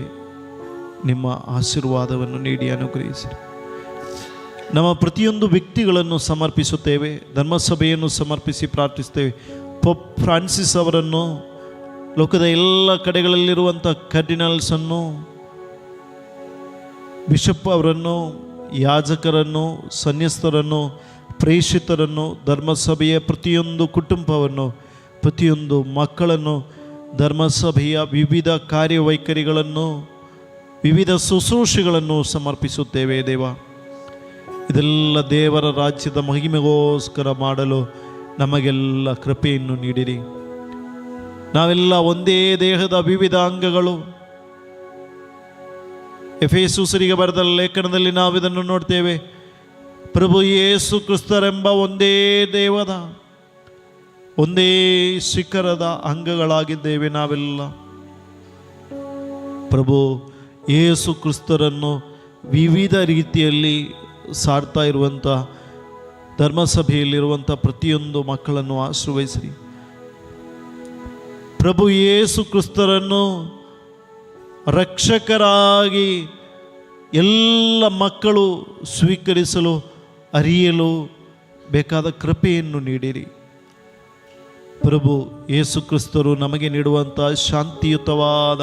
ನಿಮ್ಮ ಆಶೀರ್ವಾದವನ್ನು ನೀಡಿ ಅನುಗ್ರಹಿಸಿ. ನಮ್ಮ ಪ್ರತಿಯೊಂದು ವ್ಯಕ್ತಿಗಳನ್ನು ಸಮರ್ಪಿಸುತ್ತೇವೆ. ಧರ್ಮಸಭೆಯನ್ನು ಸಮರ್ಪಿಸಿ ಪ್ರಾರ್ಥಿಸುತ್ತೇವೆ. ಪೋಪ್ ಫ್ರಾನ್ಸಿಸ್ ಅವರನ್ನು, ಲೋಕದ ಎಲ್ಲ ಕಡೆಗಳಲ್ಲಿರುವಂಥ ಕಾರ್ಡಿನಲ್ಸನ್ನು, ಬಿಷಪ್ ಅವರನ್ನು, ಯಾಜಕರನ್ನು, ಸನ್ಯಸ್ತರನ್ನು, ಪ್ರೇಷಿತರನ್ನು, ಧರ್ಮಸಭೆಯ ಪ್ರತಿಯೊಂದು ಕುಟುಂಬವನ್ನು, ಪ್ರತಿಯೊಂದು ಮಕ್ಕಳನ್ನು, ಧರ್ಮಸಭೆಯ ವಿವಿಧ ಕಾರ್ಯವೈಖರಿಗಳನ್ನು, ವಿವಿಧ ಶುಶ್ರೂಷೆಗಳನ್ನು ಸಮರ್ಪಿಸುತ್ತೇವೆ. ದೇವ, ಇದೆಲ್ಲ ದೇವರ ರಾಜ್ಯದ ಮಹಿಮೆಗೋಸ್ಕರ ಮಾಡಲು ನಮಗೆಲ್ಲ ಕೃಪೆಯನ್ನು ನೀಡಿರಿ. ನಾವೆಲ್ಲ ಒಂದೇ ದೇಹದ ವಿವಿಧ ಅಂಗಗಳು. ಎಫೆಸೂಸರಿಗೆ ಬರೆದ ಲೇಖನದಲ್ಲಿ ನಾವಿದನ್ನು ನೋಡ್ತೇವೆ. ಪ್ರಭು ಯೇಸು ಕ್ರಿಸ್ತರೆಂಬ ಒಂದೇ ದೇವದ ಒಂದೇ ಶಿಖರದ ಅಂಗಗಳಾಗಿದ್ದೇವೆ ನಾವೆಲ್ಲ. ಪ್ರಭು ಯೇಸು ಕ್ರಿಸ್ತರನ್ನು ವಿವಿಧ ರೀತಿಯಲ್ಲಿ ಸಾರ್ತಾ ಇರುವಂಥ ಧರ್ಮಸಭೆಯಲ್ಲಿರುವಂಥ ಪ್ರತಿಯೊಂದು ಮಕ್ಕಳನ್ನು ಆಶೀರ್ವದಿಸಿರಿ. ಪ್ರಭು ಯೇಸು ಕ್ರಿಸ್ತರನ್ನು ರಕ್ಷಕರಾಗಿ ಎಲ್ಲ ಮಕ್ಕಳು ಸ್ವೀಕರಿಸಲು, ಅರಿಯಲು ಬೇಕಾದ ಕೃಪೆಯನ್ನು ನೀಡಿರಿ. ಪ್ರಭು ಯೇಸು ಕ್ರಿಸ್ತರು ನಮಗೆ ನೀಡುವಂಥ ಶಾಂತಿಯುತವಾದ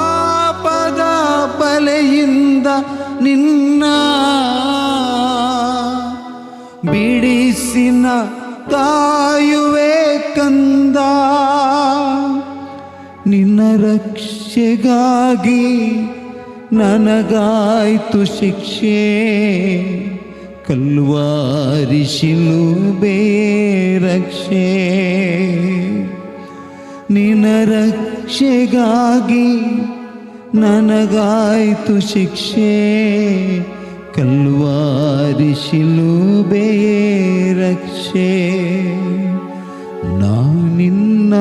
ಕರದಿಂದ ನಿನ್ನ ಬಿಡಿಸಿನ ಕಾಯುವೆ ಕಂದ. ನಿನ್ನ ರಕ್ಷೆಗಾಗಿ ನನಗಾಯ್ತು ಶಿಕ್ಷೆ, ಕಲ್ವಾರಿ ಶಿಲುಬೆ ರಕ್ಷೆ. ನಿನ್ನ ರಕ್ಷೆಗಾಗಿ ನನಗಾಯ್ತು ಶಿಕ್ಷೆ, ಕಲ್ವಾರಿ ಶಿಲುಬೆ ರಕ್ಷೆ. ನಾನಿನ್ನ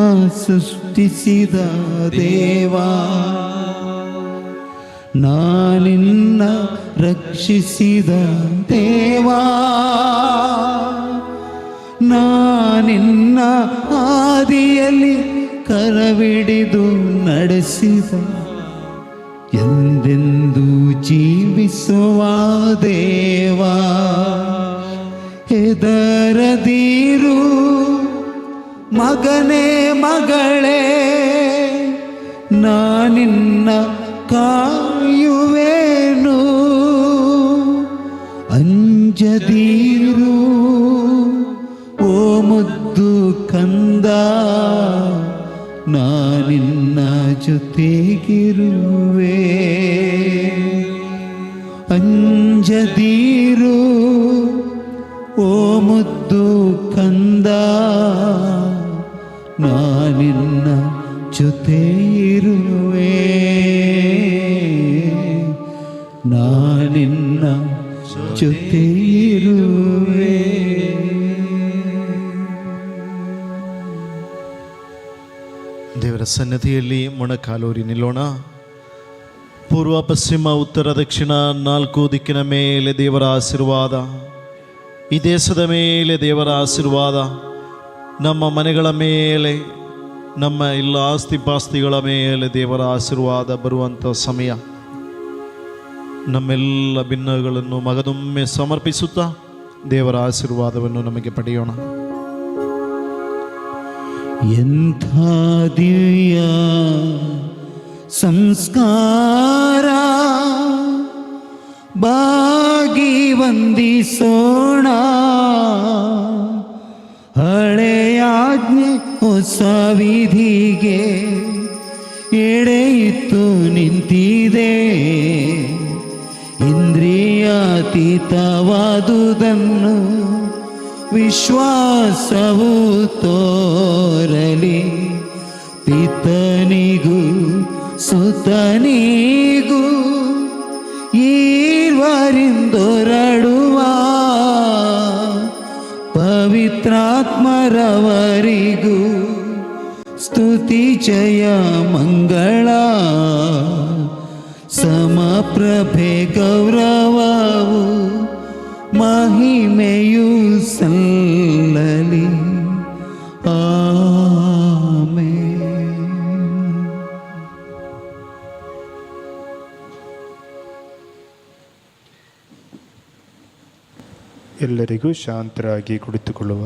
ಸೃಷ್ಟಿಸಿದ ದೇವಾ, ನಾನಿನ್ನ ರಕ್ಷಿಸಿದ ದೇವಾ, ನಾನಿನ್ನ ಹಾದಿಯಲ್ಲಿ ಕರವಿಡಿದು ನಡೆಸಿದ ಎಂದೆಂದು ಜೀವಿಸುವ ದೇವಾ. ಹೆದರದಿರು ಮಗನೇ ಮಗಳೇ, ನಾನಿನ್ನ ಕಾಯುವೆನು. ಅಂಜದಿರು ಓ ಮುದ್ದು ಕಂದ, ನಾನಿನ್ನ ಜೊತೆಗಿರುವೆ. ಅಂಜದಿರು ಓ ಮುದ್ದು ಕಂದ, ನಾನಿನ್ನ ಜೊತೆ ಇರುವೆ. ನಾನಿನ್ನ ಜೊತೆ ಇರುವೆ. ದೇವರ ಸನ್ನಿಧಿಯಲ್ಲಿ ಮೊಣಕಾಲೂರಿ ನಿಲ್ಲೋಣ. ಪೂರ್ವ ಪಶ್ಚಿಮ ಉತ್ತರ ದಕ್ಷಿಣ 4 ದಿಕ್ಕಿನ ಮೇಲೆ ದೇವರ ಆಶೀರ್ವಾದ, ಈ ದೇಶದ ಮೇಲೆ ದೇವರ ಆಶೀರ್ವಾದ, ನಮ್ಮ ಮನೆಗಳ ಮೇಲೆ, ನಮ್ಮ ಎಲ್ಲ ಆಸ್ತಿಪಾಸ್ತಿಗಳ ಮೇಲೆ ದೇವರ ಆಶೀರ್ವಾದ ಬರುವಂಥ ಸಮಯ. ನಮ್ಮೆಲ್ಲ ಭಿನ್ನಗಳನ್ನು ಮಗದೊಮ್ಮೆ ಸಮರ್ಪಿಸುತ್ತಾ ದೇವರ ಆಶೀರ್ವಾದವನ್ನು ನಮಗೆ ಪಡೆಯೋಣ. ಎಂಥ ದಿವ್ಯ ಸಂಸ್ಕಾರ, ಬಾಗಿ ವಂದಿಸೋಣ. ಹಳೆಯಾಜ್ಞೆ ಹೊಸ ವಿಧಿಗೆ ಎಡೆಯಿತ್ತು ನಿಂತಿದೆ. ಇಂದ್ರಿಯಾತೀತವಾದುದನ್ನು ವಿಶ್ವಾಸವು ತೋರಲಿ. ಪಿತನಿಗೂ ಸುತನಿಗೂ ಈರ್ವರಿಂದೊರಡುವ ಪವಿತ್ರಾತ್ಮರವರಿಗೂ ಸ್ತುತಿ ಜಯ ಮಂಗಳ. ಸಮಪ್ರಭೆ ಗೌರವವು ಮಹಿಮೆಯು ಸಲ್ಲಲಿ. ಆಮೆನ್. ಎಲ್ಲರಿಗೂ ಶಾಂತರಾಗಿ ಕುಳಿತುಕೊಳ್ಳುವ.